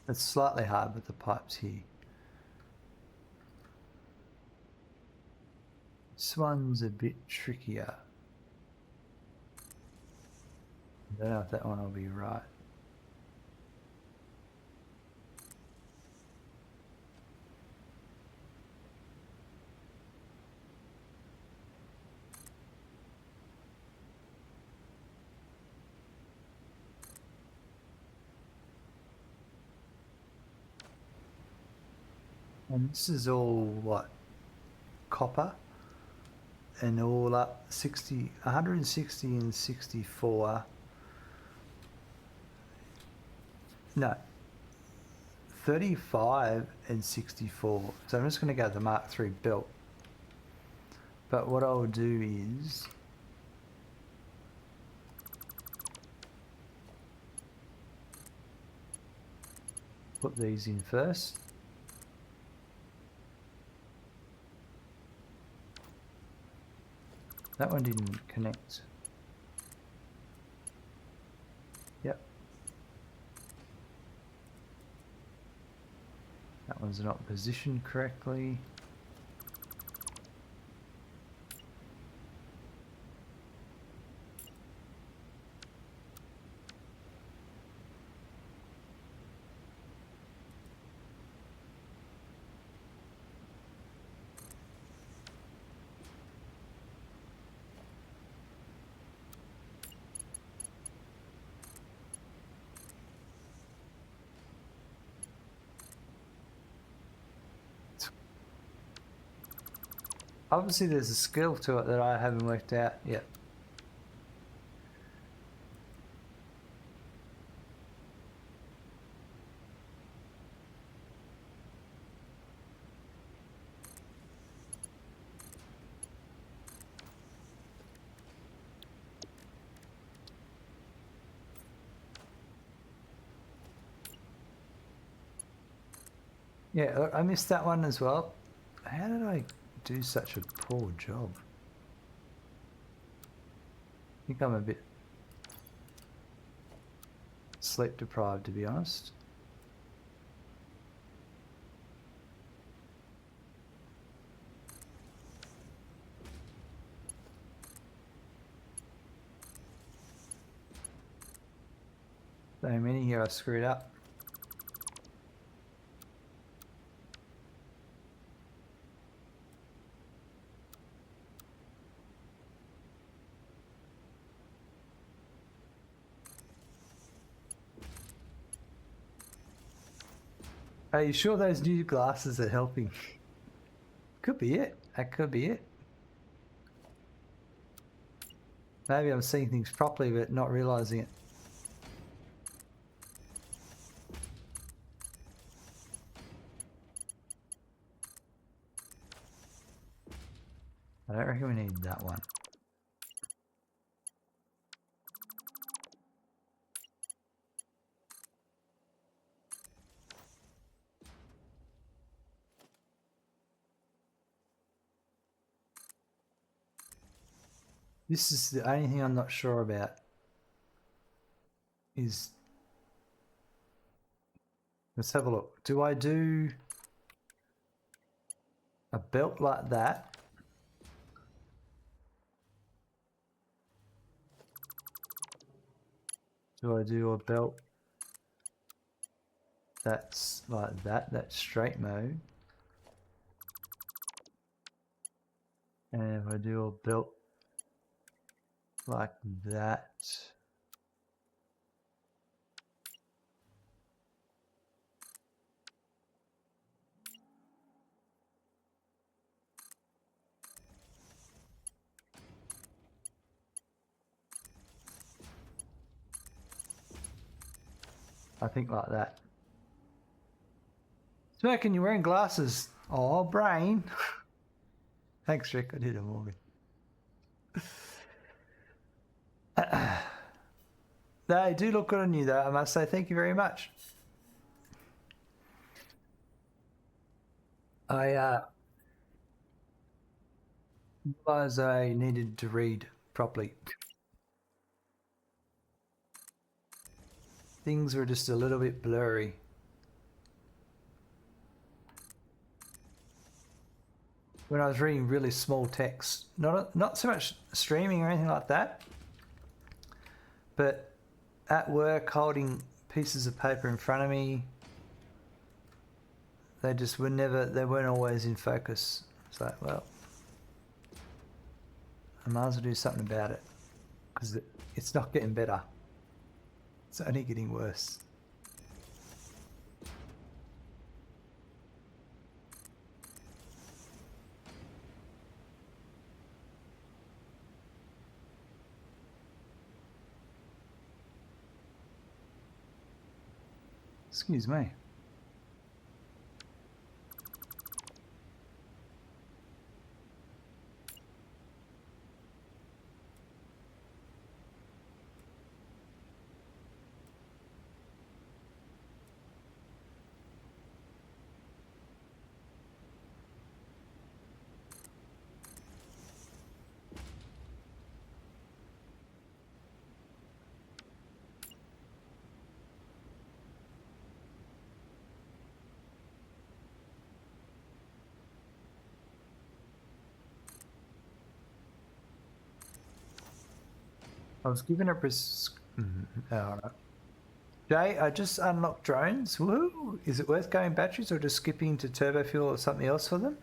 It's slightly hard with the pipes here. This one's a bit trickier. I don't know if that one will be right. And this is all what? Copper? And all up 160 and 64. No. 35 and 64. So I'm just going to go to the Mark III belt. But what I'll do is put these in first. That one didn't connect. Yep. That one's not positioned correctly. Obviously there's a skill to it that I haven't worked out yet. Yeah, look, I missed that one as well. How did I do such a poor job? I think I'm a bit sleep deprived, to be honest. So many here I screwed up. Are you sure those new glasses are helping? Could be it. That could be it. Maybe I'm seeing things properly but not realizing it. I don't reckon we need that one. This is the only thing I'm not sure about. Is let's have a look. Do I do a belt like that? Do I do a belt that's like that? That's straight mode. And if I do a belt like that, I think like that. Smirking, you're wearing glasses. Oh, brain. Thanks, Rick. I did it, Morgan. They do look good on you, though. I must say thank you very much. I realized I needed to read properly. Things were just a little bit blurry. When I was reading really small text, not so much streaming or anything like that, but at work holding pieces of paper in front of me, they just were never, they weren't always in focus. It's like, well, I might as well do something about it because it's not getting better. It's only getting worse. Excuse me. I was given a Jay, I just unlocked drones. Woohoo! Is it worth going batteries or just skipping to turbo fuel or something else for them?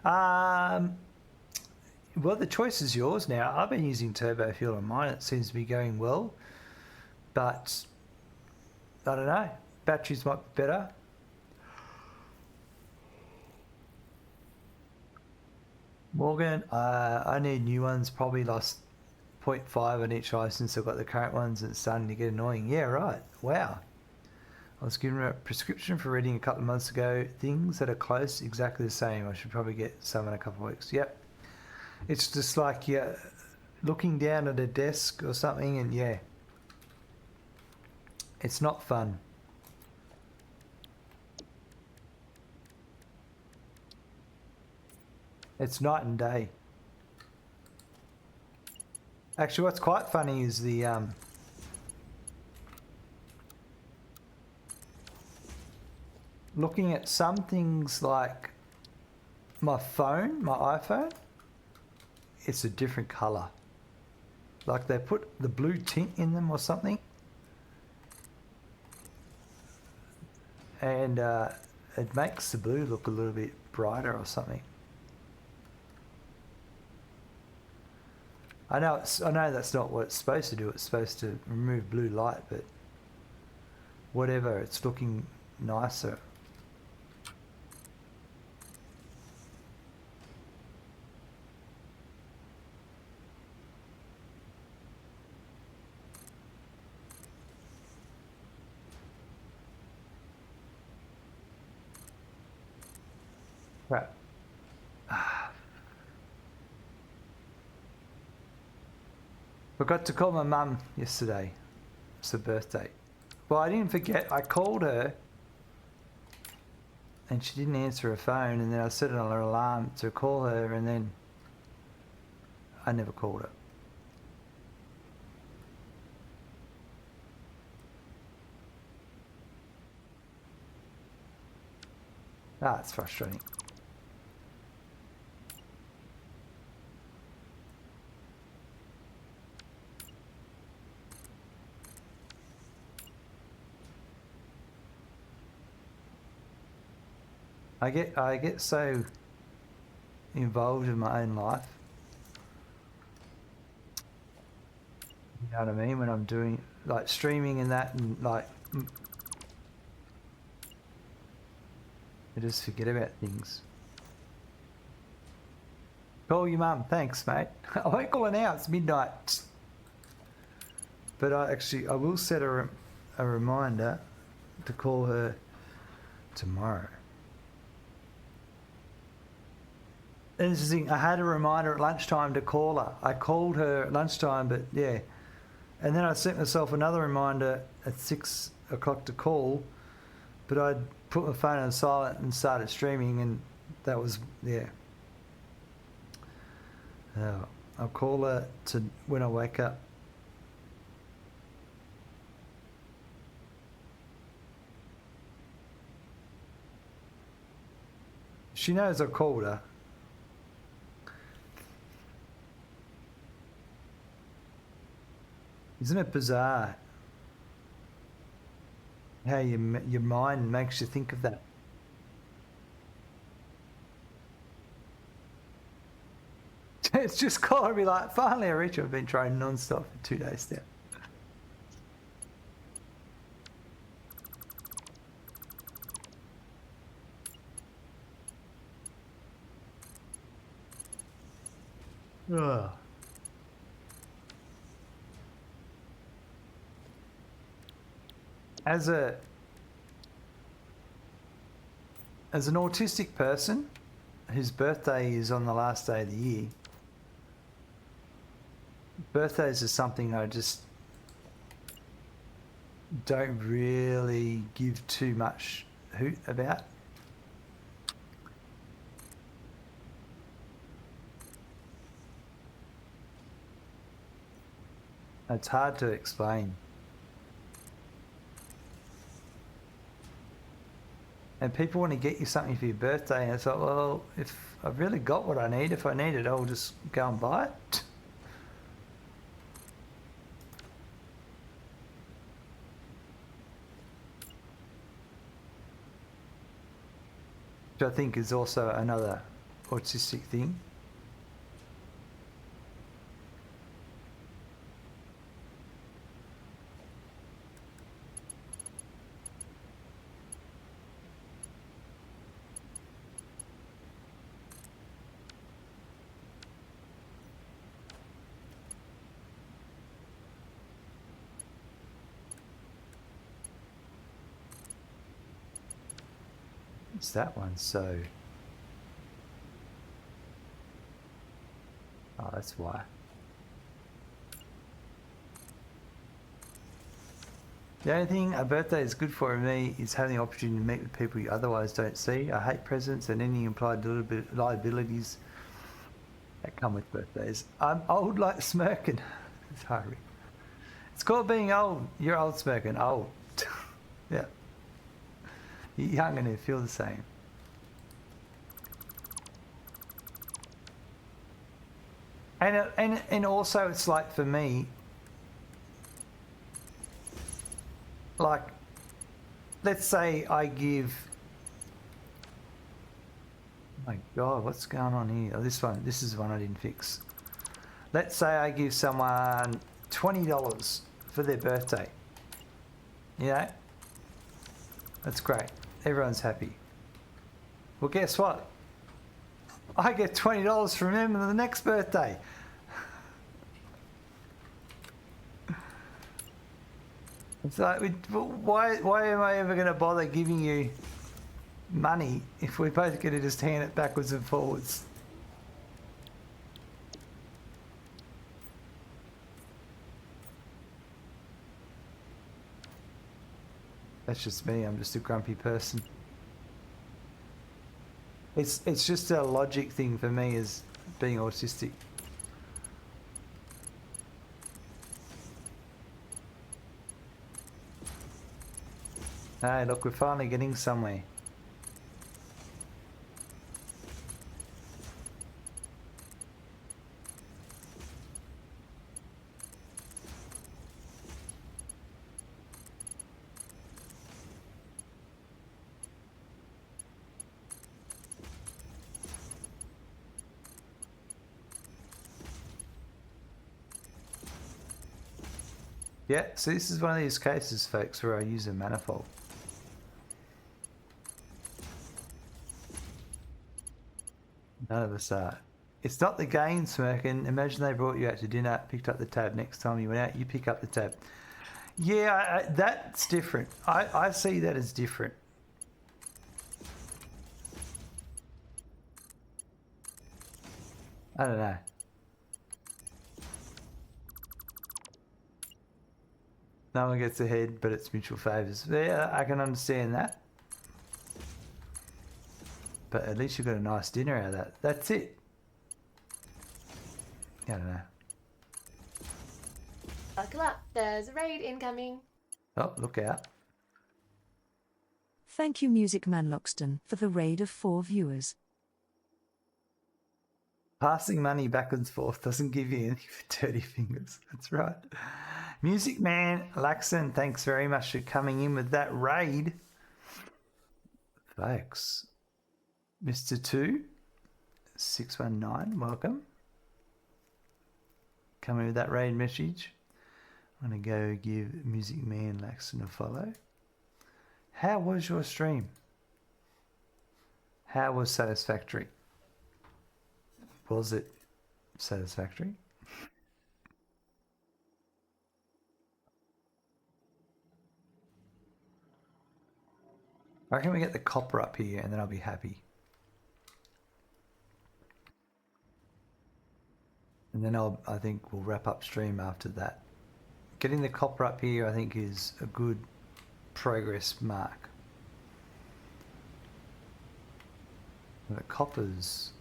Well, the choice is yours now. I've been using turbo fuel on mine. It seems to be going well. But I don't know. Batteries might be better. Morgan, I need new ones. Probably lost 0.5 on each eye since I've got the current ones, and it's starting to get annoying. Yeah, right. Wow. I was given a prescription for reading a couple of months ago. Things that are close, exactly the same. I should probably get some in a couple of weeks. Yep. It's just like you're looking down at a desk or something, and yeah. It's not fun. It's night and day. Actually, what's quite funny is the looking at some things like my phone, my iPhone, it's a different color. Like they put the blue tint in them or something. And it makes the blue look a little bit brighter or something. I know that's not what it's supposed to do. It's supposed to remove blue light, but whatever, it's looking nicer. Crap. Forgot to call my mum yesterday. It's her birthday. Well, I didn't forget. I called her and she didn't answer her phone, and then I set it on her alarm to call her, and then I never called her. Ah, it's frustrating. I get so involved in my own life. You know what I mean? When I'm doing like streaming and that, and like I just forget about things. Call your mum. Thanks, mate. I won't call her now. It's midnight. But I will set a reminder to call her tomorrow. Interesting. I had a reminder at lunchtime to call her. I called her at lunchtime, but yeah. And then I set myself another reminder at 6 o'clock to call, but I'd put my phone on silent and started streaming, and that was, yeah. I'll call her to when I wake up. She knows I called her. Isn't it bizarre how your mind makes you think of that? It's just got to be like, finally I reach you. I've been trying non-stop for 2 days now. Ugh. As an autistic person whose birthday is on the last day of the year, birthdays are something I just don't really give too much hoot about. It's hard to explain. And people want to get you something for your birthday, and it's like, well, if I've really got what I need, if I need it, I'll just go and buy it. Which I think is also another autistic thing. That one, so oh, that's why. The only thing a birthday is good for me is having the opportunity to meet with people you otherwise don't see. I hate presents and any implied liabilities that come with birthdays. I'm old like smirking. Sorry. It's called being old. You're old smirking. Old. Yeah. You're young and you feel the same. And also it's like for me, like, let's say I give, oh my God, what's going on here? Oh, this is one I didn't fix. Let's say I give someone $20 for their birthday. You know? That's great. Everyone's happy. Well, guess what? I get $20 from them on the next birthday. It's like, why am I ever going to bother giving you money if we're both going to just hand it backwards and forwards? That's just me. I'm just a grumpy person. It's just a logic thing for me as being autistic. Hey, look, we're finally getting somewhere. Yeah, so this is one of these cases, folks, where I use a manifold. None of us are. It's not the game, Smirkin. Imagine they brought you out to dinner, picked up the tab. Next time you went out, you pick up the tab. Yeah, that's different. I see that as different. I don't know. No one gets ahead, but it's mutual favours. Yeah, I can understand that. But at least you got a nice dinner out of that. That's it. I don't know. Buckle up, there's a raid incoming. Oh, look out. Thank you, Music Man Loxton, for the raid of 4 viewers. Passing money back and forth doesn't give you anything for dirty fingers. That's right. Music Man Laxon, thanks very much for coming in with that raid. Folks. Mr. 2, 619, welcome. Coming with that raid message. I'm going to go give Music Man Laxon a follow. How was your stream? How was Satisfactory? Was it satisfactory? I reckon we get the copper up here and then I'll be happy. And then I think we'll wrap up stream after that. Getting the copper up here I think is a good progress mark. And the copper's...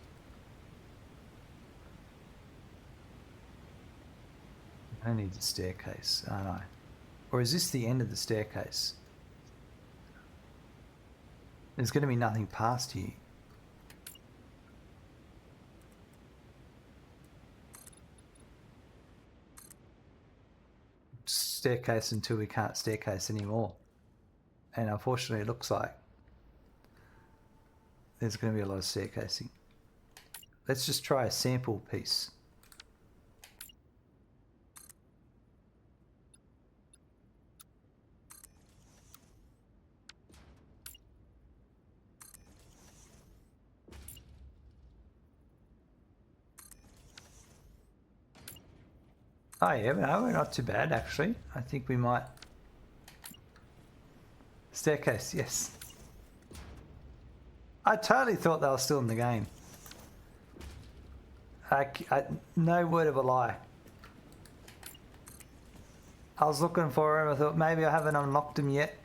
I need a staircase, aren't I? Or is this the end of the staircase? There's going to be nothing past here. Staircase until we can't staircase anymore. And unfortunately it looks like there's going to be a lot of staircasing. Let's just try a sample piece. Oh yeah, no, we're not too bad actually. I think we might... Staircase, yes. I totally thought they were still in the game. No word of a lie. I was looking for him, I thought maybe I haven't unlocked him yet.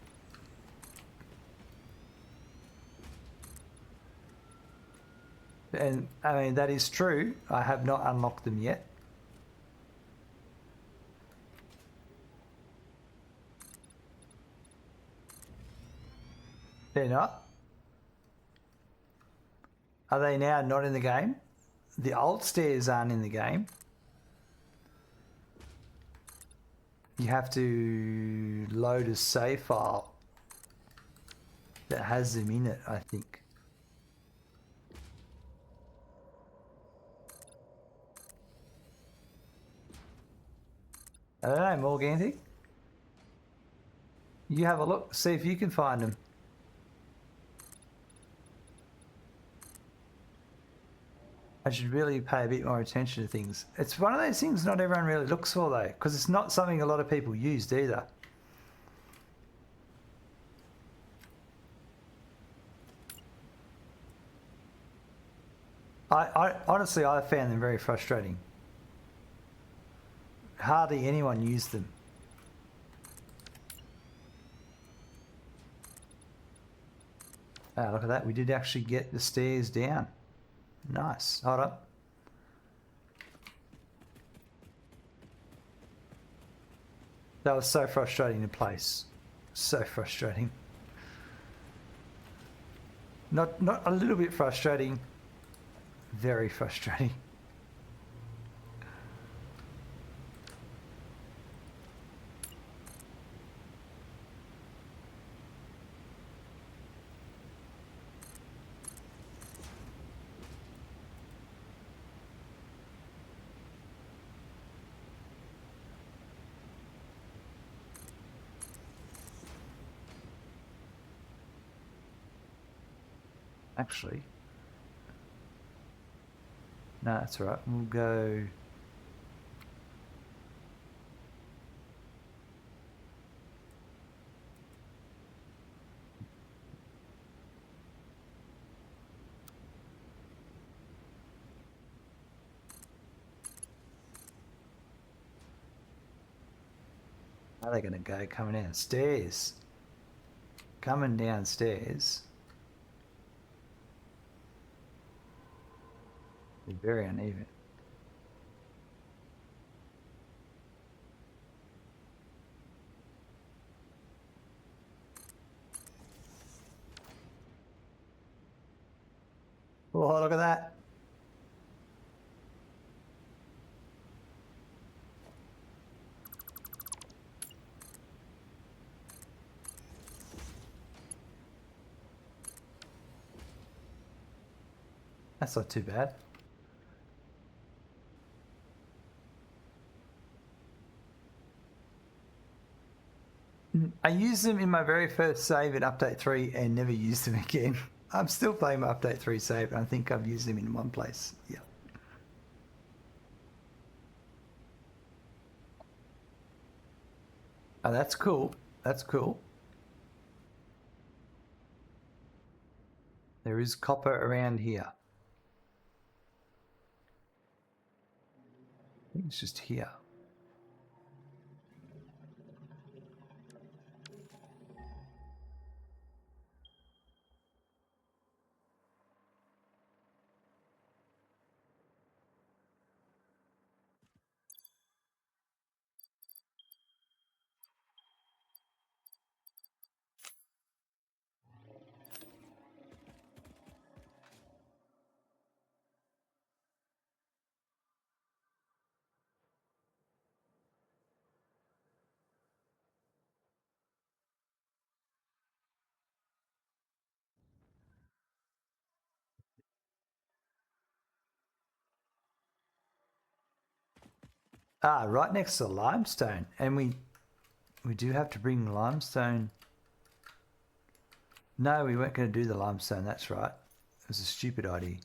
And I mean, that is true. I have not unlocked them yet. They're not. Are they now not in the game? The old stairs aren't in the game. You have to load a save file that has them in it, I think. I don't know, Morganti. You have a look, see if you can find them. I should really pay a bit more attention to things. It's one of those things not everyone really looks for though, because it's not something a lot of people used either. I honestly, I found them very frustrating. Hardly anyone used them. Ah, look at that. We did actually get the stairs down. Nice. Hold up. That was so frustrating to place. So frustrating. Not a little bit frustrating. Very frustrating. Actually, no, that's all right. We'll go. How are they going to go? Coming downstairs. Coming downstairs. They're very uneven. Oh, look at that. That's not too bad. I used them in my very first save in Update 3 and never used them again. I'm still playing my Update 3 save and I think I've used them in one place. Yeah. Oh, that's cool. That's cool. There is copper around here. I think it's just here. Ah, right next to the limestone. And we do have to bring limestone. No, we weren't going to do the limestone. That's right. It was a stupid idea.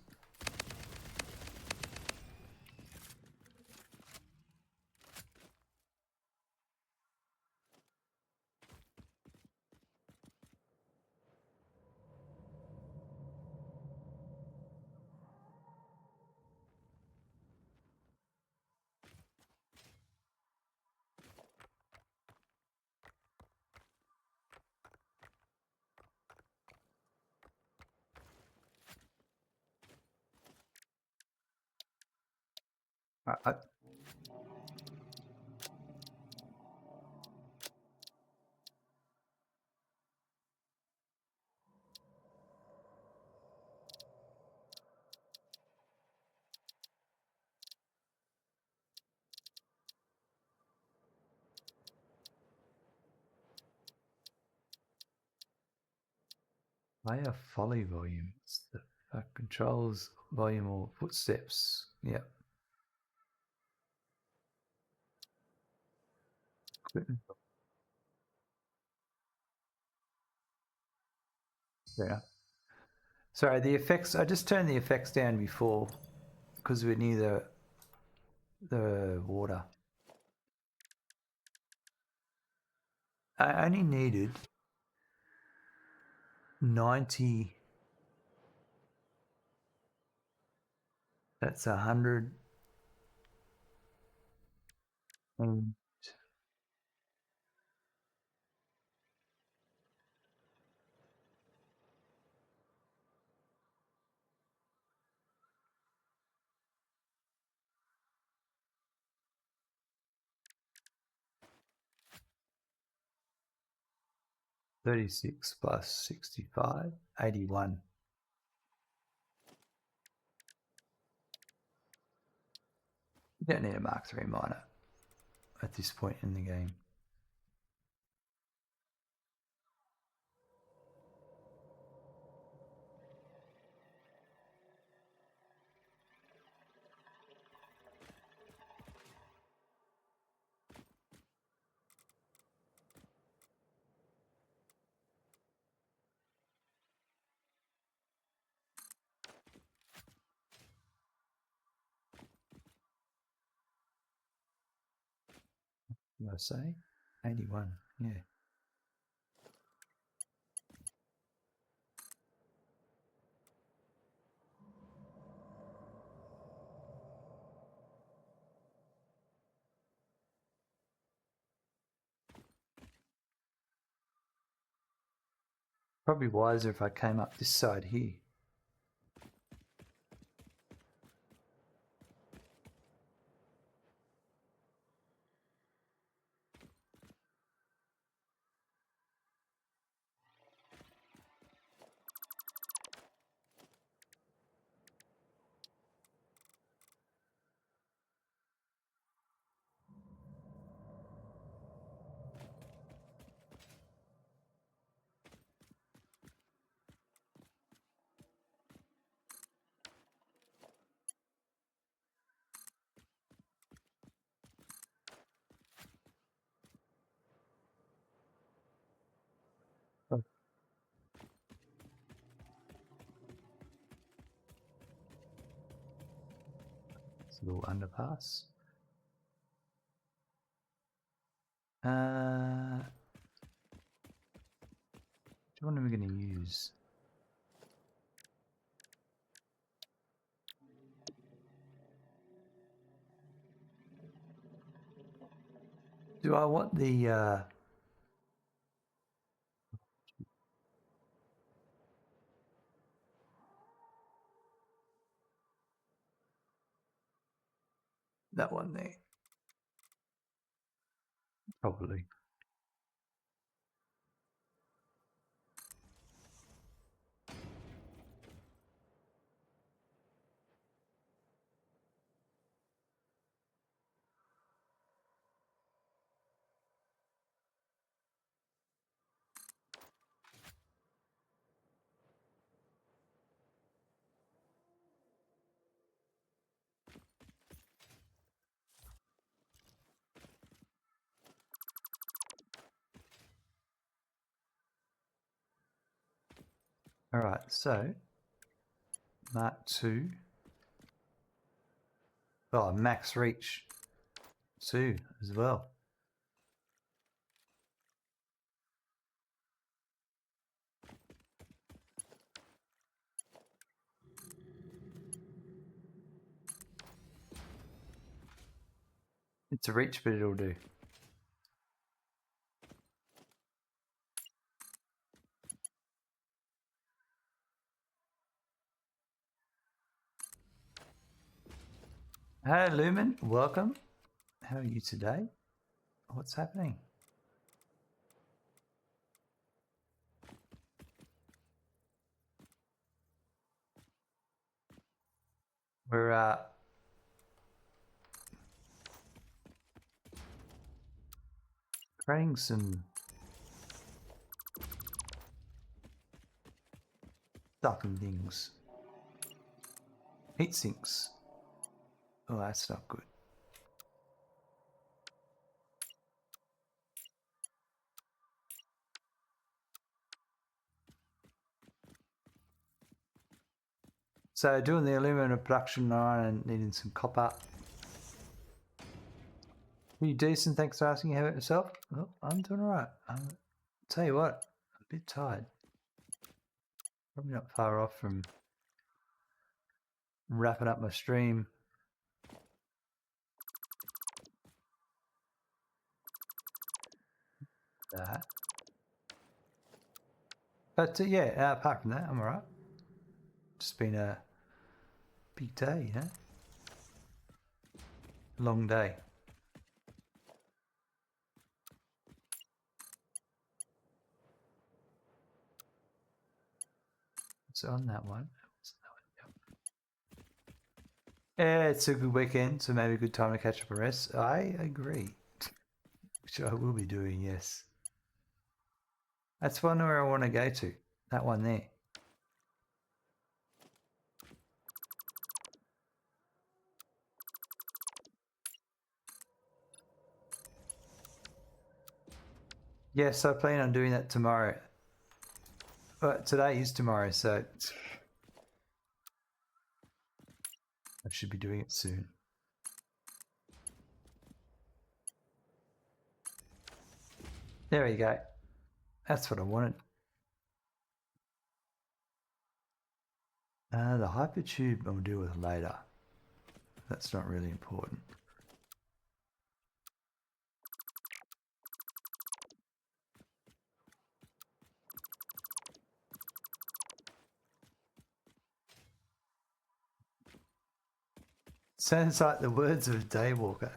I, Player folly volume. What's the fuck? Controls volume or footsteps. Yep. Fair enough. Sorry, the effects. I just turned the effects down before because we're near the water. I only needed 90. That's 100. And 36 plus 65, 81. You don't need a Mark III miner at this point in the game. What did I say? 81, yeah. Probably wiser if I came up this side here. It's a little underpass. Which one are we going to use? Do I want the that one there? Probably. All right, so Mark II. Oh, max reach 2 as well. It's a reach, but it'll do. Hey, Lumen, welcome. How are you today? What's happening? We're creating some stuff and things. Heat sinks. Oh, that's not good. So doing the aluminum production line and needing some copper. Are you decent? Thanks for asking. How about yourself? Oh, I'm doing all right. Tell you what, I'm a bit tired. Probably not far off from wrapping up my stream. That. But yeah, apart from that, I'm all right. Just been a big day, you know? Long day. What's on that one? Yeah, it's a good weekend, so maybe a good time to catch up and rest. I agree. Which I will be doing, yes. That's one where I want to go to. That one there. Yes, I plan on doing that tomorrow. But today is tomorrow, so I should be doing it soon. There we go. That's what I wanted. The hypertube I'll deal with later. That's not really important. Sounds like the words of a daywalker.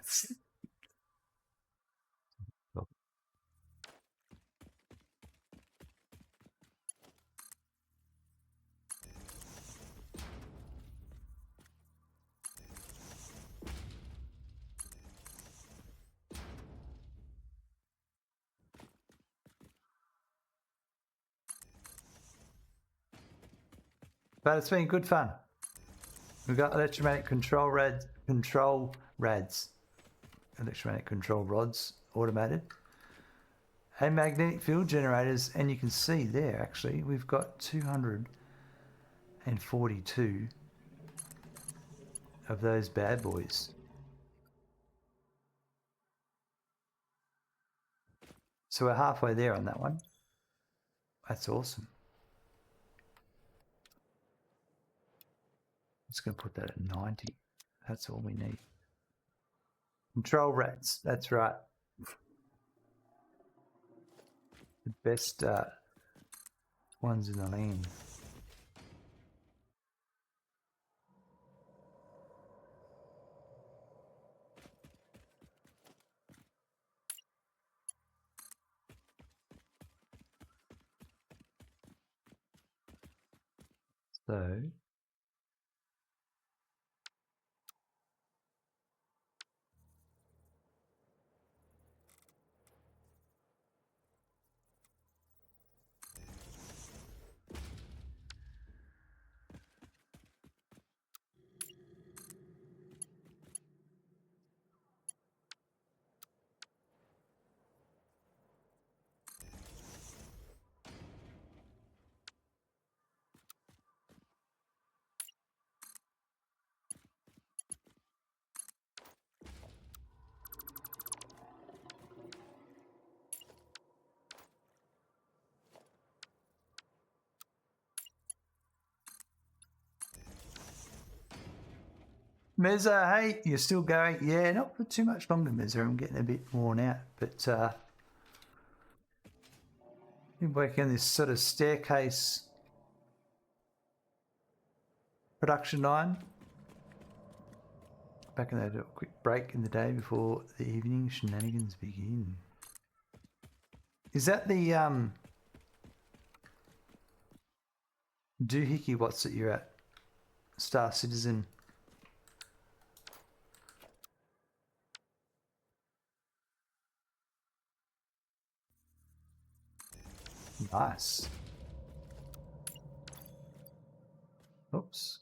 But it's been good fun. We've got electromagnetic control rads, electromagnetic control rods, automated, and magnetic field generators. And you can see there, actually, we've got 242 of those bad boys. So we're halfway there on that one. That's awesome. I'm just going to put that at 90. That's all we need. Control rats, that's right. The best ones in the land. So Mezza, hey, you're still going? Yeah, not for too much longer, Mezza. I'm getting a bit worn out, but been working on this sort of staircase production line. Back in that, a quick break in the day before the evening shenanigans begin. Is that the doohickey what's that you're at? Star Citizen. Nice. Oops.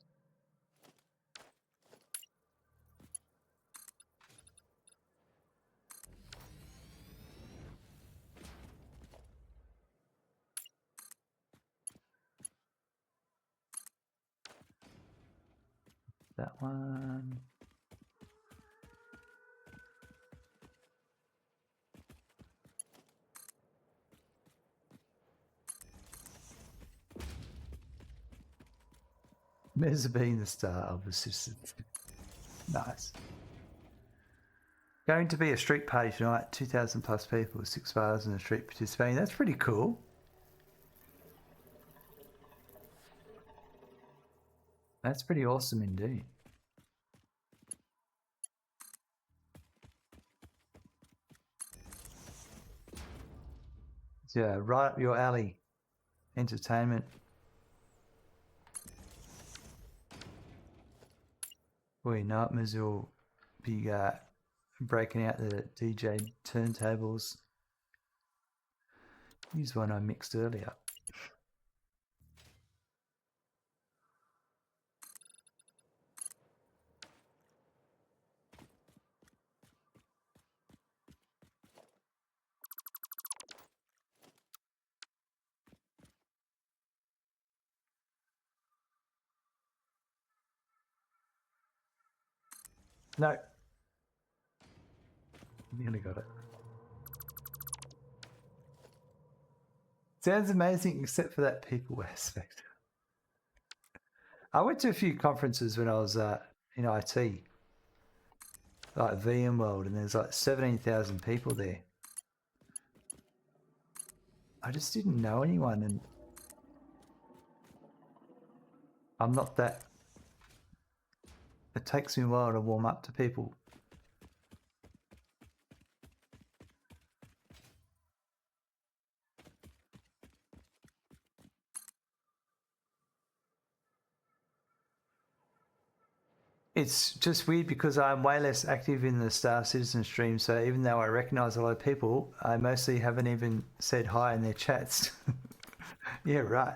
That one. Mezza being the star of the system. Nice. Going to be a street party tonight. 2,000 plus people, 6 bars in the street participating. That's pretty cool. That's pretty awesome indeed. Yeah, right up your alley. Entertainment. We know it, Mezza will be breaking out the DJ turntables. Here's one I mixed earlier. No. Nearly got it. Sounds amazing, except for that people aspect. I went to a few conferences when I was in IT, like VMworld, and there's like 17,000 people there. I just didn't know anyone, and I'm not that. It takes me a while to warm up to people. It's just weird because I'm way less active in the Star Citizen stream, so even though I recognise a lot of people, I mostly haven't even said hi in their chats. Yeah, right.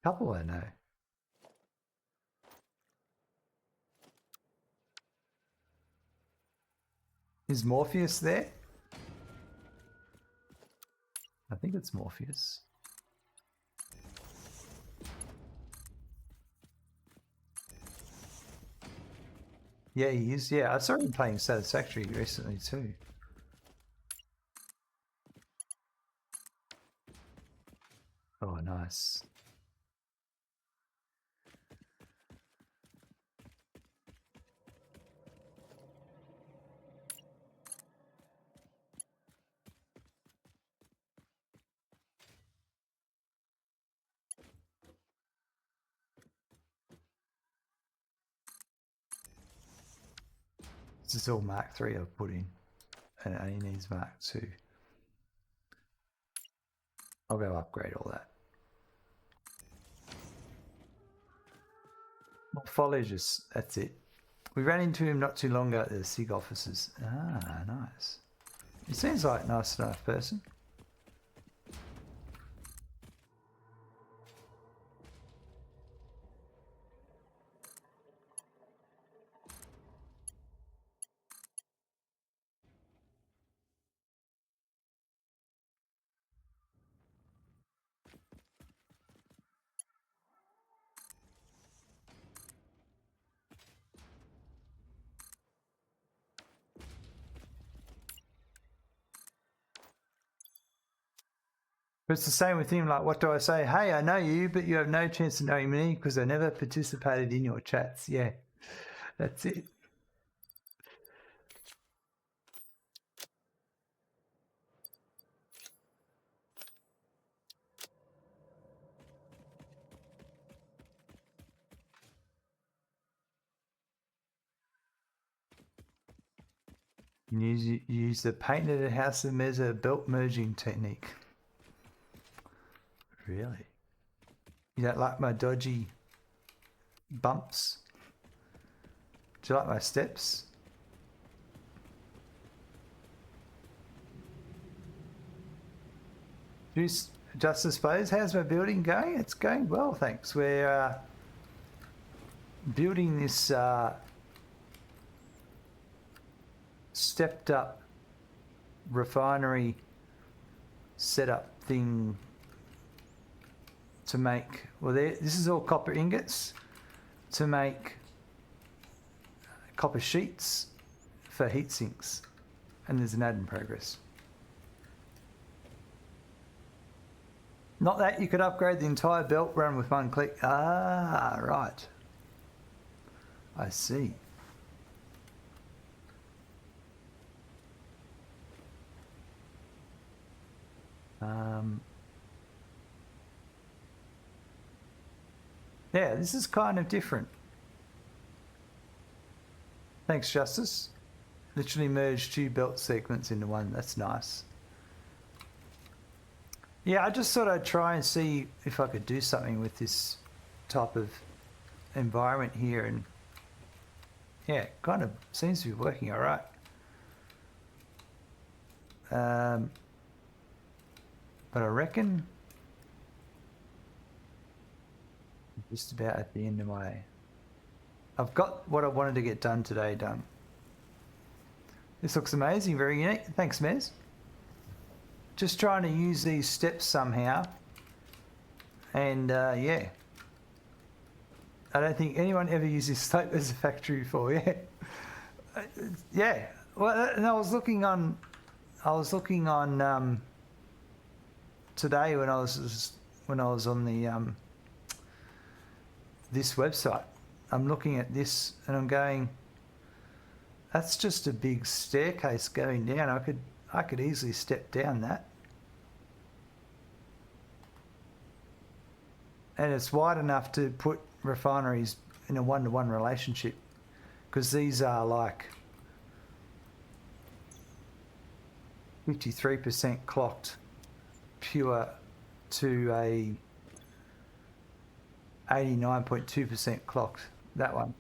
Couple I know. Is Morpheus there? I think it's Morpheus. Yeah, he is. Yeah, I saw him playing Satisfactory recently too. Oh, nice. This is all Mark 3 I've put in, and it only needs Mark 2. I'll go upgrade all that. Morphologist, that's it. We ran into him not too long ago at the SIG offices. Ah, nice. He seems like a nice enough person. But it's the same with him, like, what do I say? Hey, I know you, but you have no chance of knowing me because I never participated in your chats. Yeah, that's it. You use the patented House of Meza belt merging technique. Really? You don't like my dodgy bumps? Do you like my steps? Justice Plays, how's my building going? It's going well, thanks. We're building this stepped up refinery setup thing to make, well, this is all copper ingots to make copper sheets for heat sinks, and there's an ad in progress. Not that you could upgrade the entire belt run with one click. Ah, right. I see. Yeah, this is kind of different. Thanks, Justice. Literally merged two belt segments into one. That's nice. Yeah, I just thought I'd try and see if I could do something with this type of environment here, and yeah, it kind of seems to be working all right. But I reckon I'm just about at the end of my... I've got what I wanted to get done today done. This looks amazing, very unique. Thanks, Mez. Just trying to use these steps somehow. And yeah. I don't think anyone ever uses slope as a factory before, yeah. Yeah. Well, and I was looking on I was looking on today when I was on the this website. I'm looking at this and I'm going, that's just a big staircase going down. I could easily step down that. And it's wide enough to put refineries in a one-to-one relationship, because these are like 53% clocked pure to a 89.2% clocked, that one.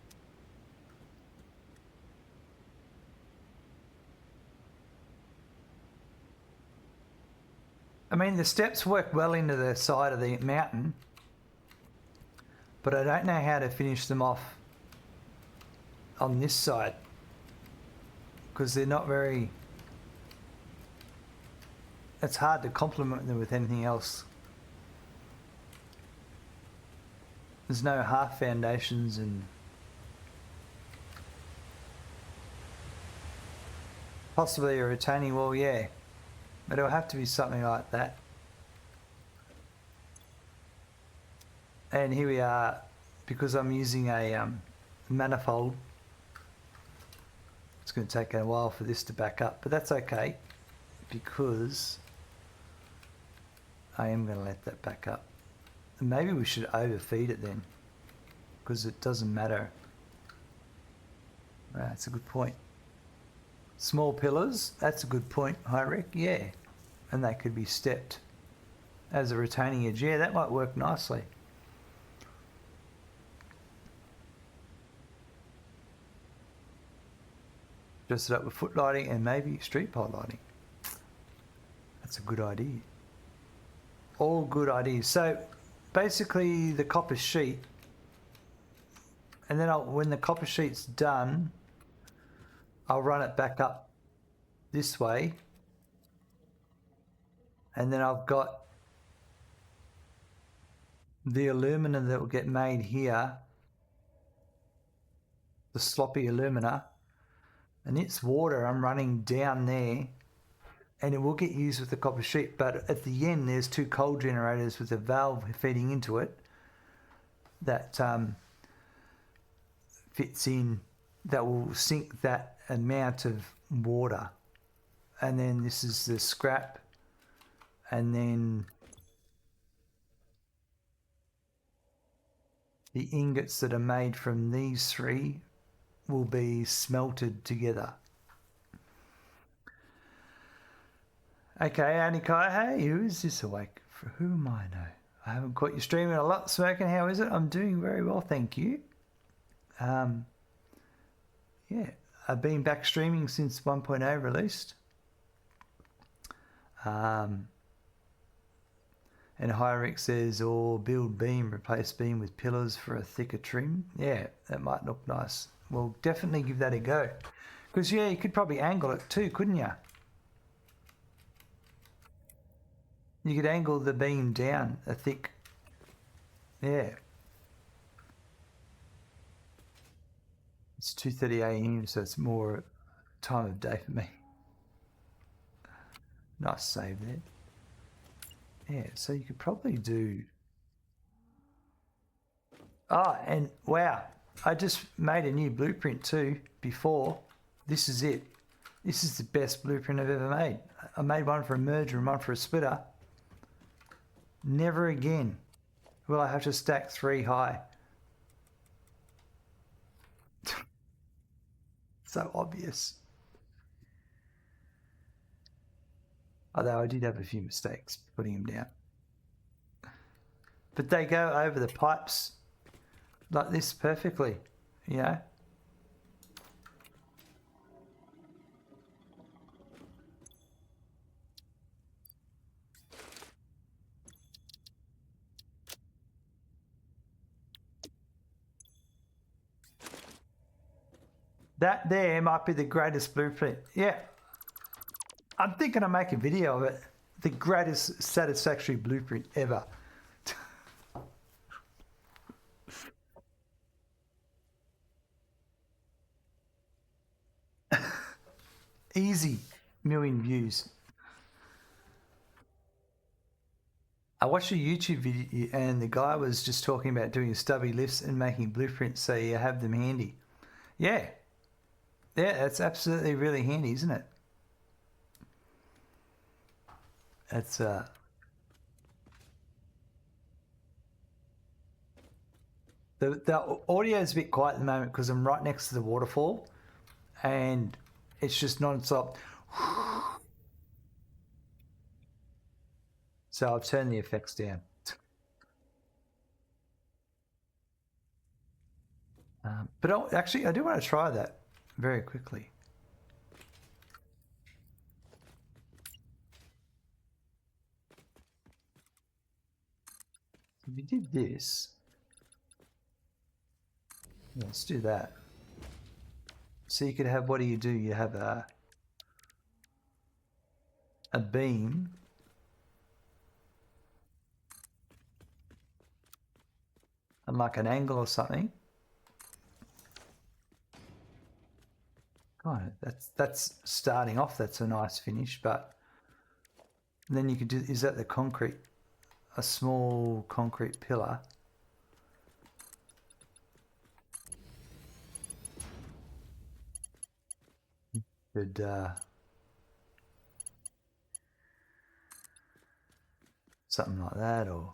I mean, the steps work well into the side of the mountain, but I don't know how to finish them off on this side, because they're not very, it's hard to complement them with anything else. There's no half foundations and possibly a retaining wall, yeah, but it'll have to be something like that. And here we are, because I'm using a manifold. It's going to take a while for this to back up, but that's okay, because I am going to let that back up. And maybe we should overfeed it then, because it doesn't matter. That's a good point. Small pillars, that's a good point, Hyrek, yeah. And they could be stepped as a retaining edge. Yeah, that might work nicely. Dress it up with foot lighting and maybe street pole lighting. That's a good idea. All good ideas. So basically the copper sheet, and then when the copper sheet's done, I'll run it back up this way, and then I've got the alumina that will get made here, the sloppy alumina, and its water I'm running down there, and it will get used with the copper sheet, but at the end there's two coal generators with a valve feeding into it that fits in, that will sink that amount of water. And then this is the scrap, and then the ingots that are made from these three will be smelted together. Okay, Anikai, hey, who is this awake? For who am I now? I haven't caught you streaming a lot, Smoking. How is it? I'm doing very well, thank you. Yeah, I've been back streaming since 1.0 released. And Hyrek says, or build beam, replace beam with pillars for a thicker trim. Yeah, that might look nice. We'll definitely give that a go. Because, yeah, you could probably angle it too, couldn't you? You could angle the beam down a thick, yeah. It's 2:30 AM, so it's more time of day for me. Nice save there. Yeah, so you could probably do... Oh, and wow, I just made a new blueprint too before. This is it. This is the best blueprint I've ever made. I made one for a merger and one for a splitter. Never again will I have to stack 3 high. So obvious. Although I did have a few mistakes putting them down. But they go over the pipes like this perfectly, you know. That there might be the greatest blueprint. Yeah. I'm thinking of making a video of it. The greatest Satisfactory blueprint ever. Easy. million views. I watched a YouTube video and the guy was just talking about doing stubby lifts and making blueprints so you have them handy. Yeah. Yeah, that's absolutely really handy, isn't it? It's the audio is a bit quiet at the moment because I'm right next to the waterfall and it's just non-stop. So I've turned the effects down. But actually, I do want to try that very quickly. If you did this, let's do that. So you could have, what do? You have a beam. And like an angle or something. God, that's starting off. That's a nice finish, but then you could do. Is that the concrete? A small concrete pillar. Could something like that, or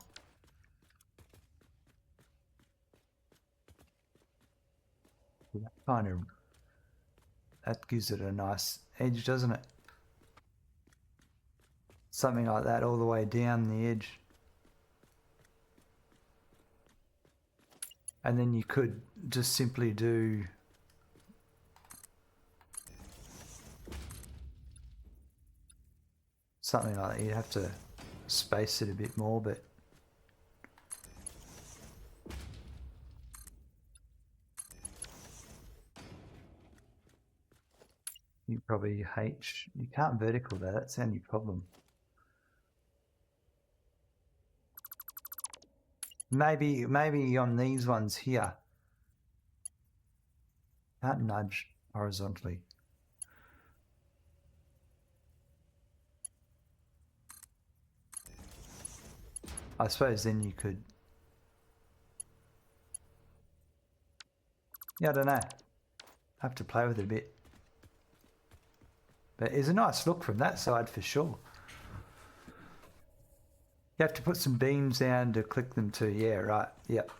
kind of. That gives it a nice edge, doesn't it? Something like that all the way down the edge. And then you could just simply do something like that. You'd have to space it a bit more, but you probably you can't vertical that. That's the only problem. Maybe on these ones here. Can't nudge horizontally. I suppose then you could. Yeah, I don't know. I have to play with it a bit. But it's a nice look from that side for sure. You have to put some beams down to click them too. Yeah, right. Yep.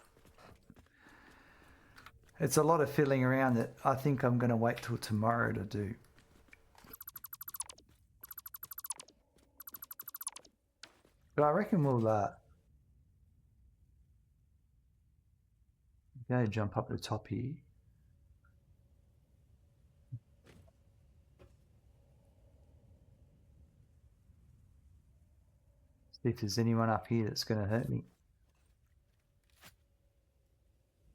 It's a lot of fiddling around that I think I'm going to wait till tomorrow to do. But I reckon we'll go jump up the top here. See if there's anyone up here that's going to hurt me.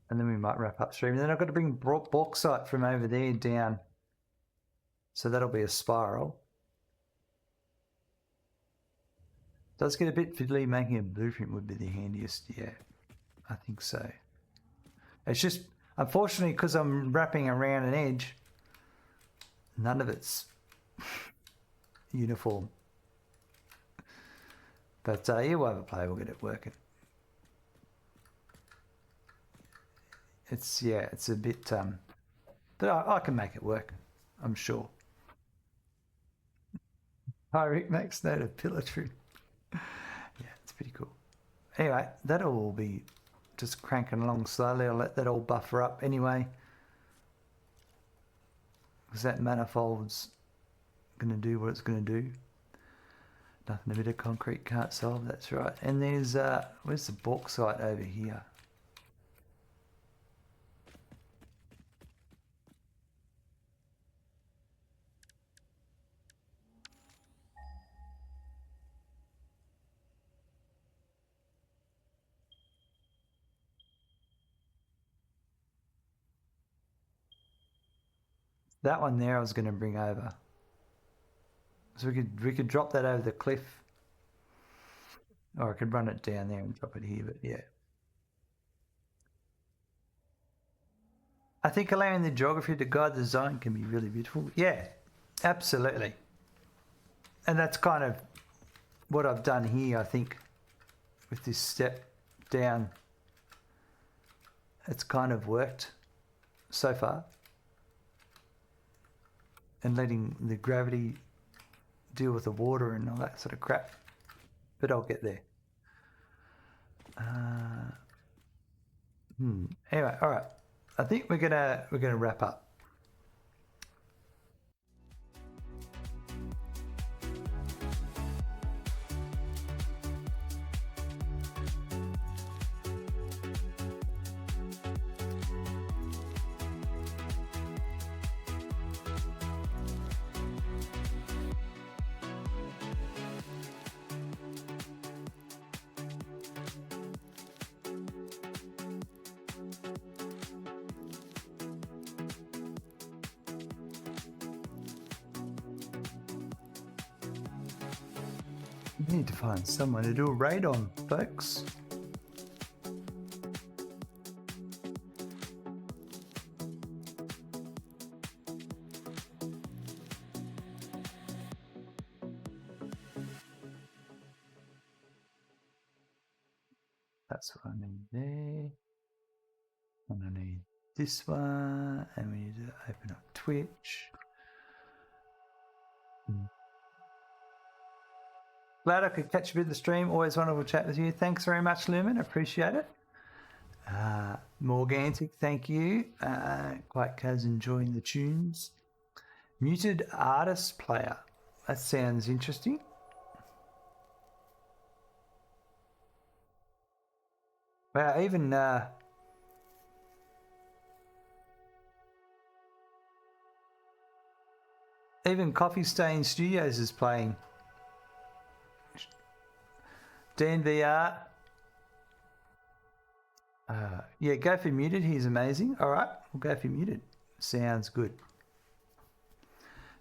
And then we might wrap up stream. And then I've got to bring bauxite from over there down. So that'll be a spiral. Does get a bit fiddly. Making a blueprint would be the handiest. Yeah, I think so. It's just, unfortunately, because I'm wrapping around an edge, none of it's uniform. But yeah, we'll have a play. We'll get it working. It's a bit, but I can make it work, I'm sure. Hi, Rick, makes note of pillar tree. Yeah, it's pretty cool. Anyway, that'll all be just cranking along slowly. I'll let that all buffer up anyway, because that manifold's going to do what it's going to do. Nothing a bit of concrete can't solve, that's right. And there's, where's the bauxite over here? That one there I was going to bring over. So we could drop that over the cliff. Or I could run it down there and drop it here, but yeah. I think allowing the geography to guide the design can be really beautiful. Yeah, absolutely. And that's kind of what I've done here, I think, with this step down. It's kind of worked so far. And letting the gravity deal with the water and all that sort of crap. But I'll get there. Anyway, all right. I think we're gonna wrap up. We need to find someone to do a raid on, folks. That's what I need there. And I need this one, and we need to open up Twitch. Glad I could catch a bit of the stream. Always wonderful chat with you. Thanks very much, Lumen. Appreciate it. Morgantic, thank you. Quite Kaz enjoying the tunes. Muted artist player. That sounds interesting. Wow, even Coffee Stain Studios is playing. DNVR. Yeah, go for muted. He's amazing. All right, we'll go for muted. Sounds good.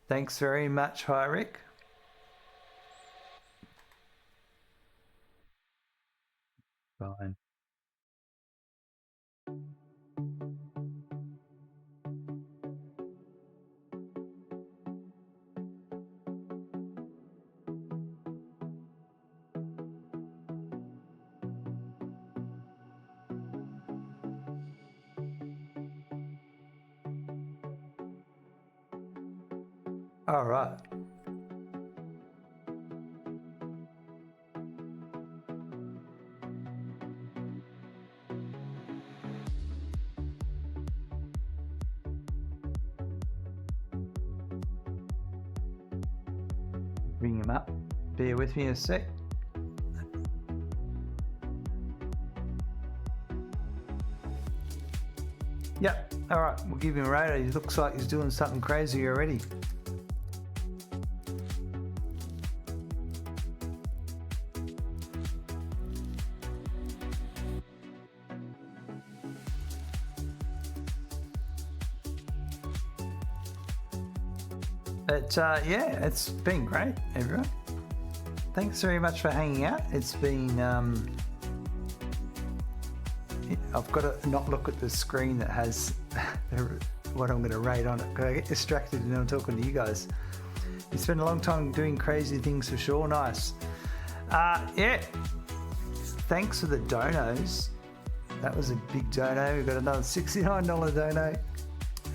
Thanks very much, hi Rick. Fine. All right. Bring him up. Bear with me a sec. Yep. All right. We'll give him a radar. He looks like he's doing something crazy already. But yeah, it's been great, everyone. Thanks very much for hanging out. It's been I've got to not look at the screen that has what I'm going to rate on it, because I get distracted when I'm talking to you guys. You spent a long time doing crazy things for sure. Nice. Yeah. Thanks for the donos. That was a big dono. We've got another $69 dono.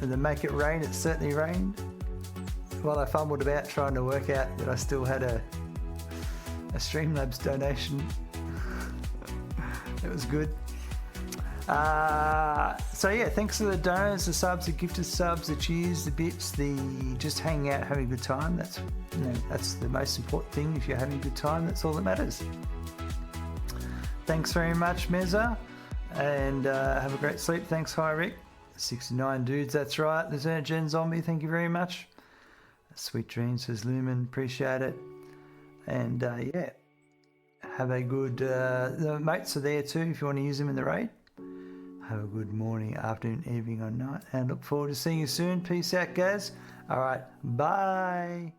And to make it rain, it certainly rained. While I fumbled about trying to work out that I still had a Streamlabs donation. It was good. So yeah, thanks for the donos, the subs, the gifted subs, the cheers, the bits, the just hanging out, having a good time. That's that's the most important thing. If you're having a good time, that's all that matters. Thanks very much, Meza, and have a great sleep. Thanks, hi Rick. 69 dudes, that's right. There's a Gen Zombie, thank you very much. Sweet dreams, says Lumen, appreciate it. And yeah, have a good, the mates are there too if you want to use them in the raid. Have a good morning, afternoon, evening or night, and look forward to seeing you soon. Peace out, guys. All right, bye.